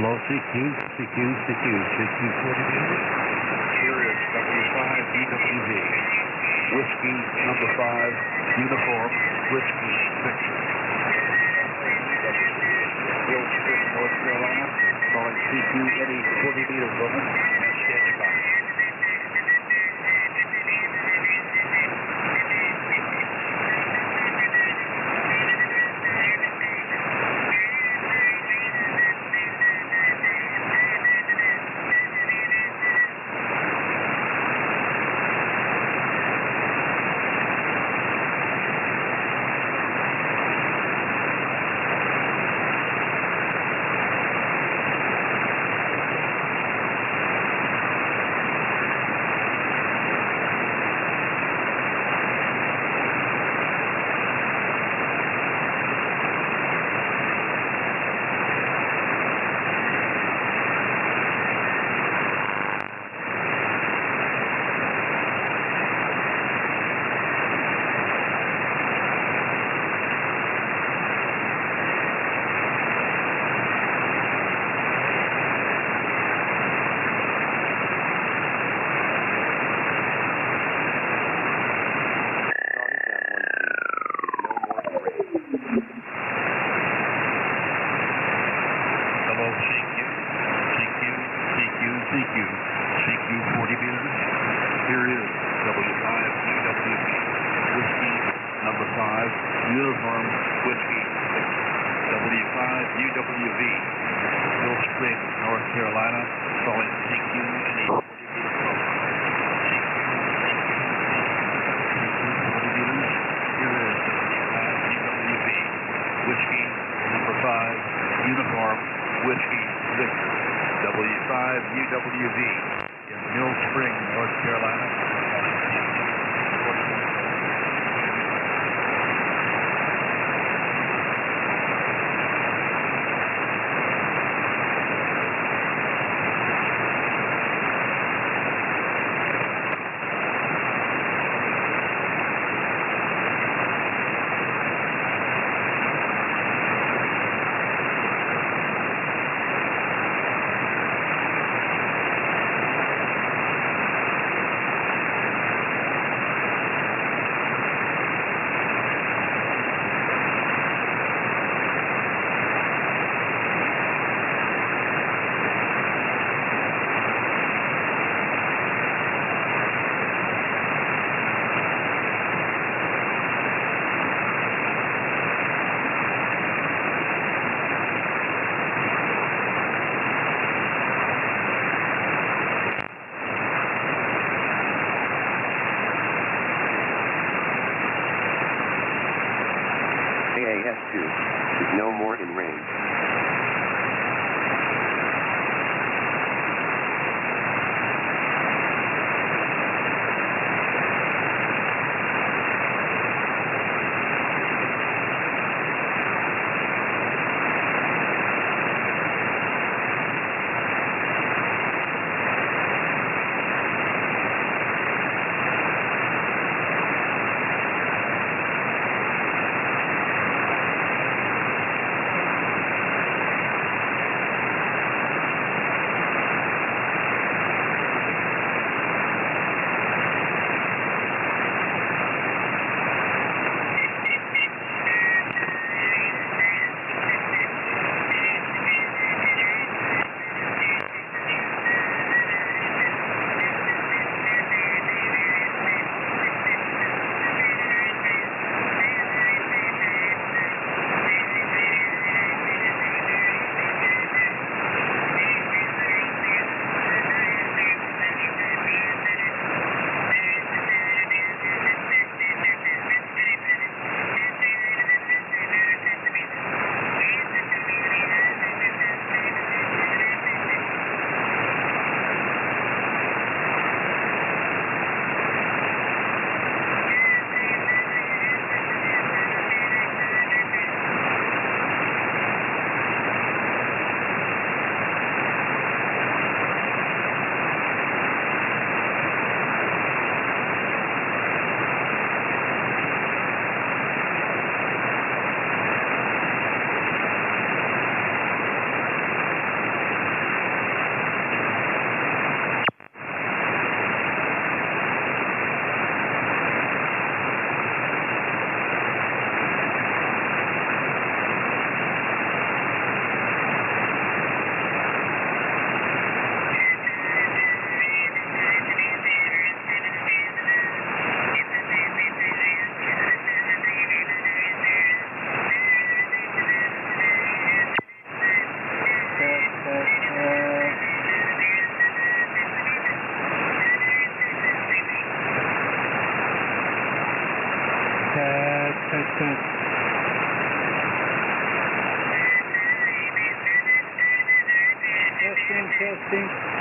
Hello, CQ, CQ, CQ, CQ 40 meters. Here is W5UWV. Whiskey number 5, uniform, Whiskey Victor. North Carolina, calling CQ any 40 meters on it, and standing by. Uniform Whiskey W5UWV, Mill Springs, North Carolina, calling CQ any 40 meters call. CQ 40 meters. Here is W5UWV, Whiskey number 5, Uniform Whiskey Victor, W5UWV in Mill Springs, North Carolina. AAS2 is no more in range. 10. Testing.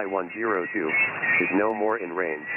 I-102 is no more in range.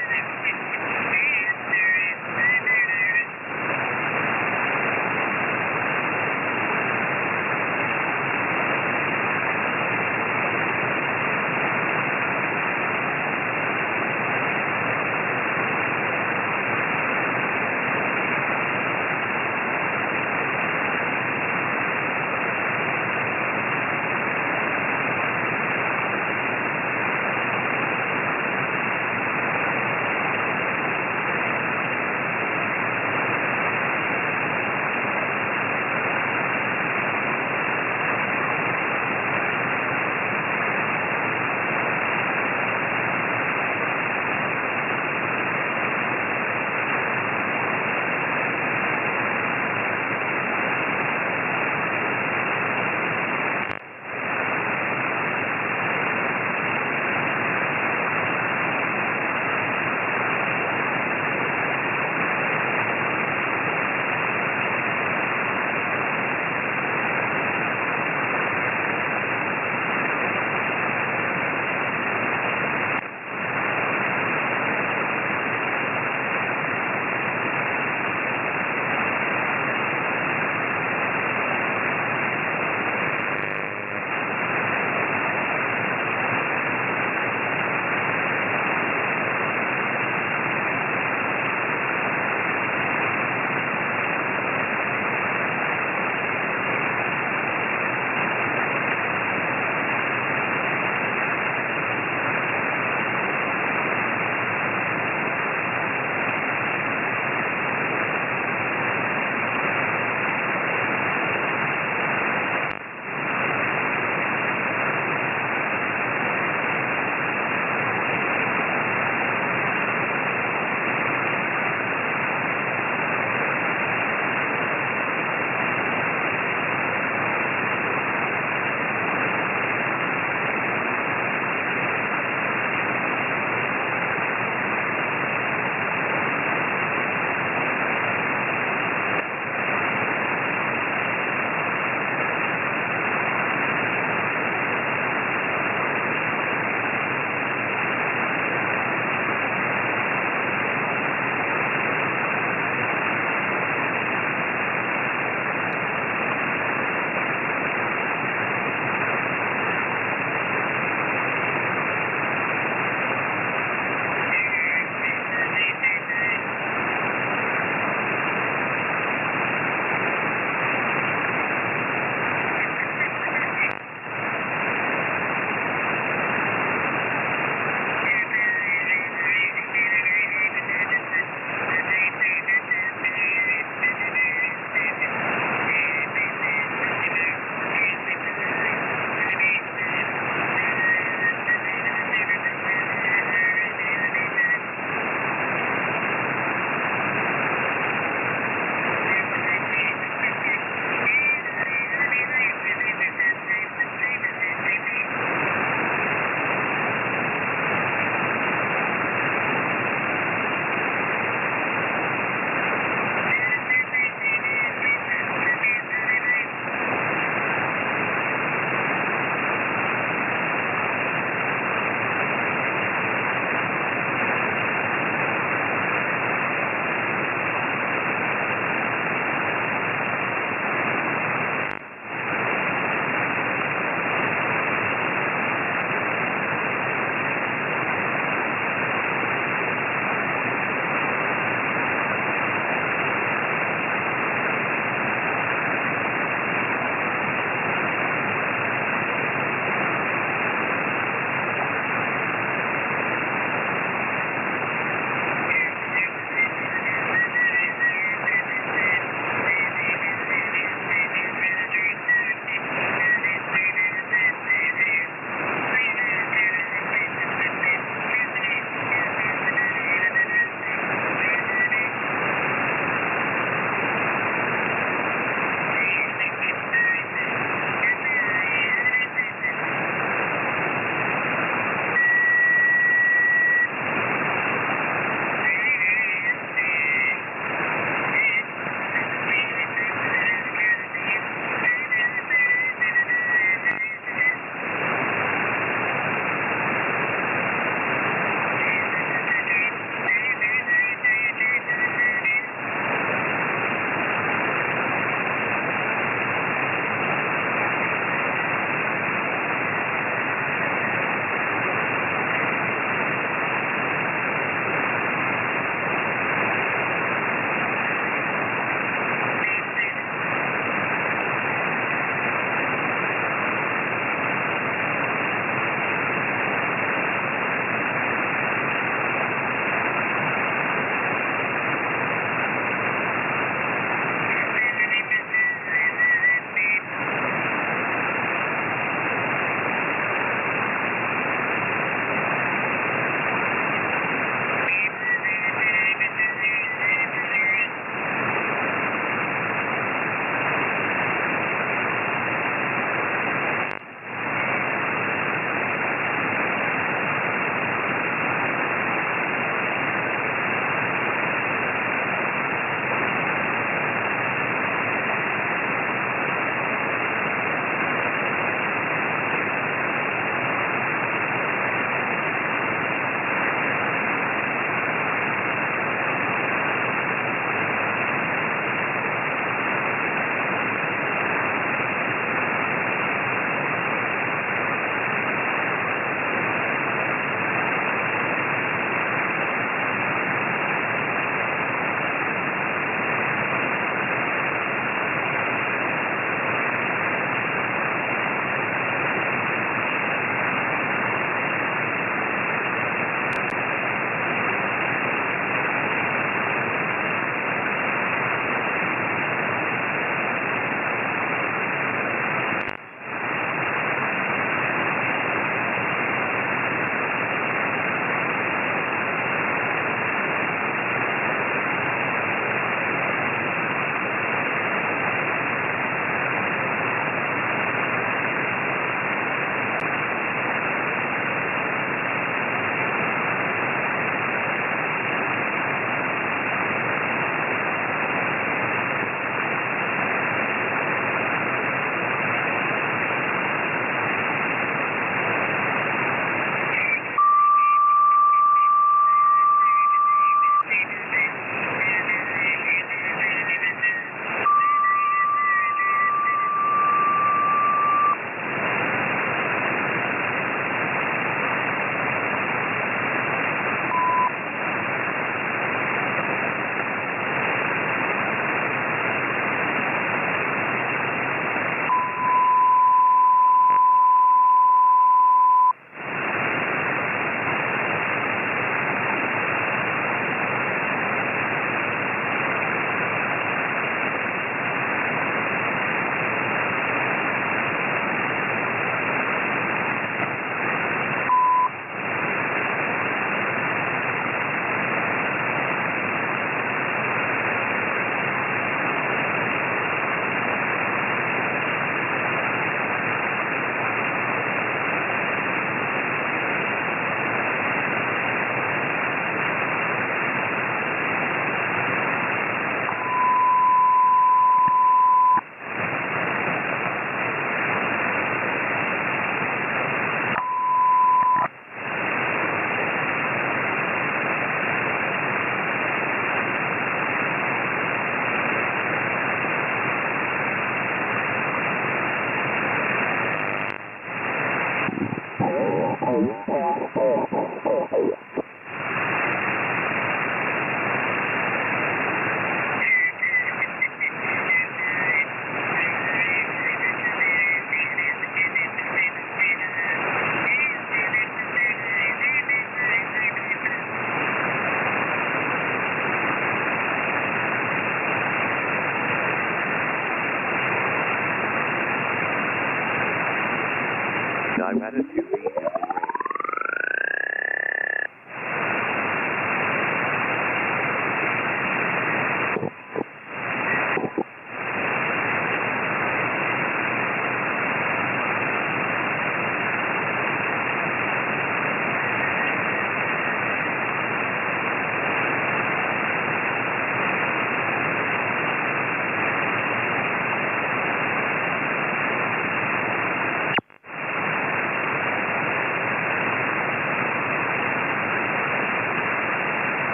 9 minus 2 feet is in range.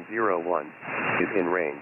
101 is in range.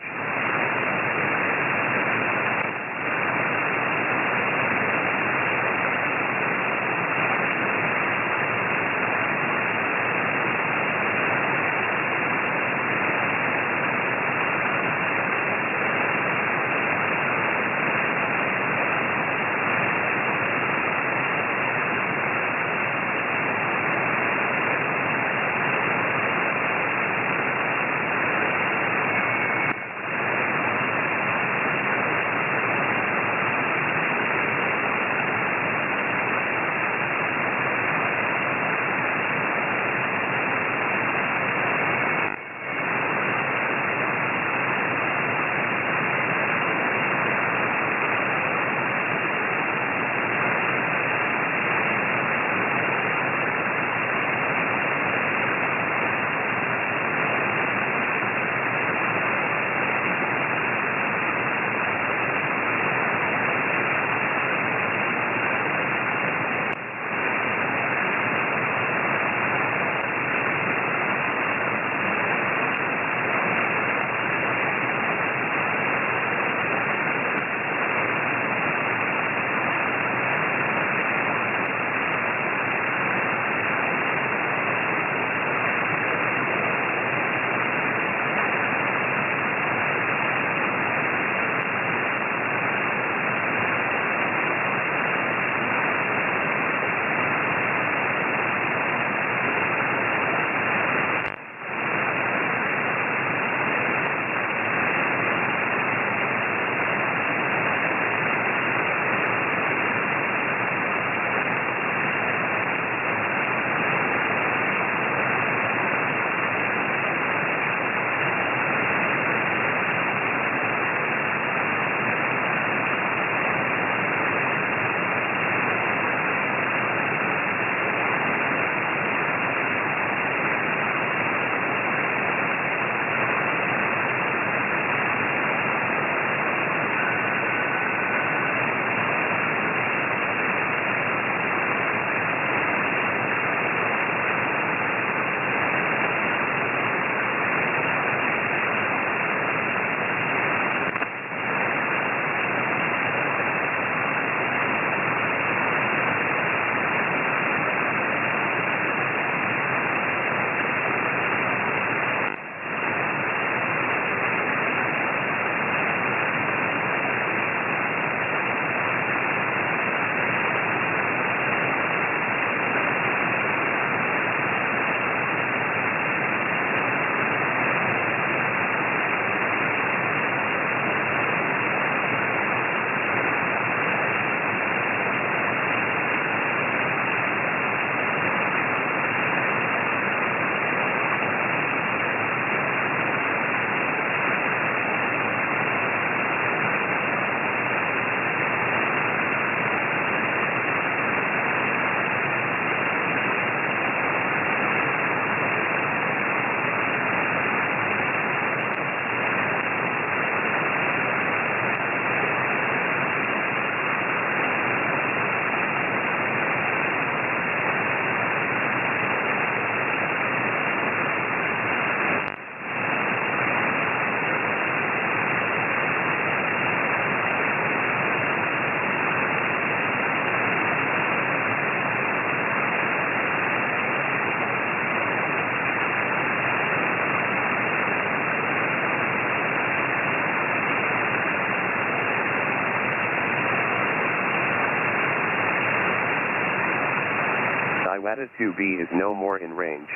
Iwata 2B is no more in range.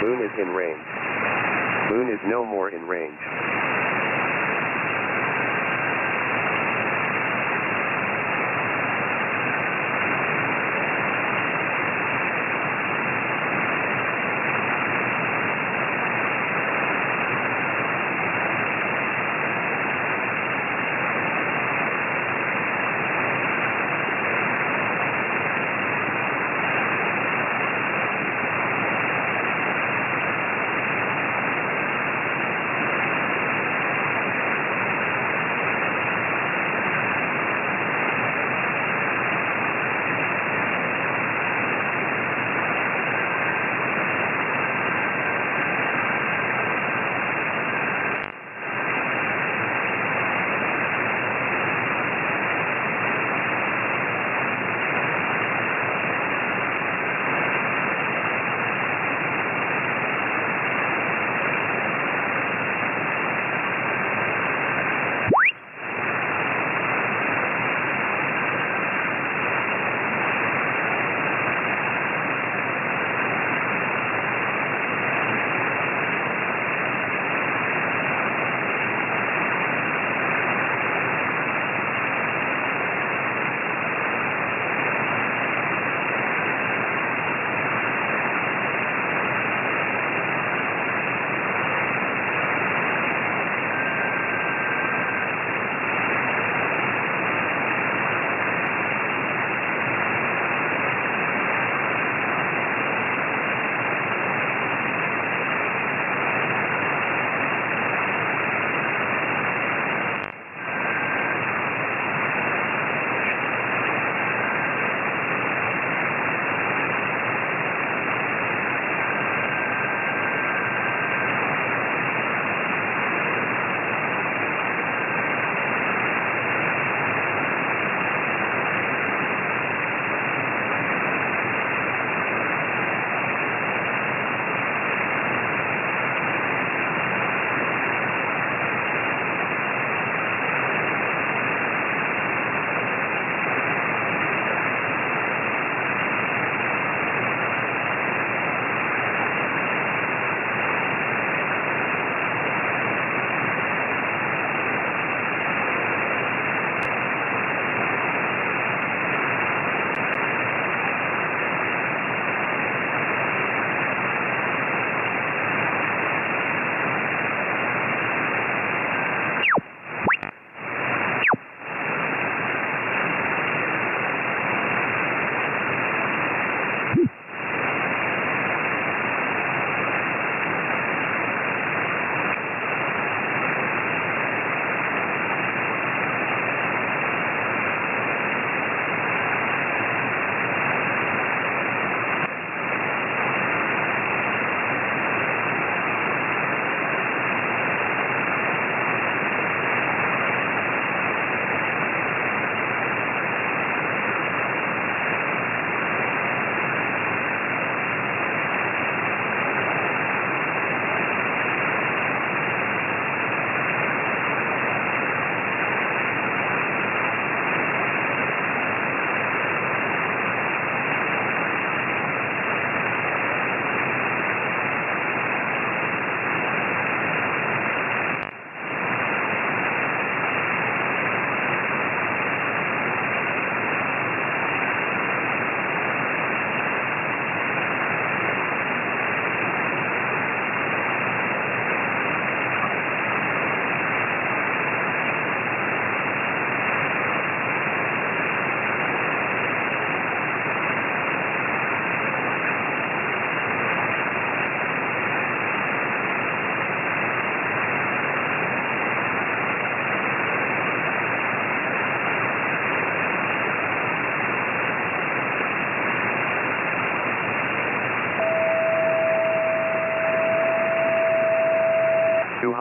Moon is in range. Moon is no more in range.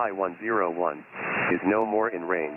High 101 is no more in range.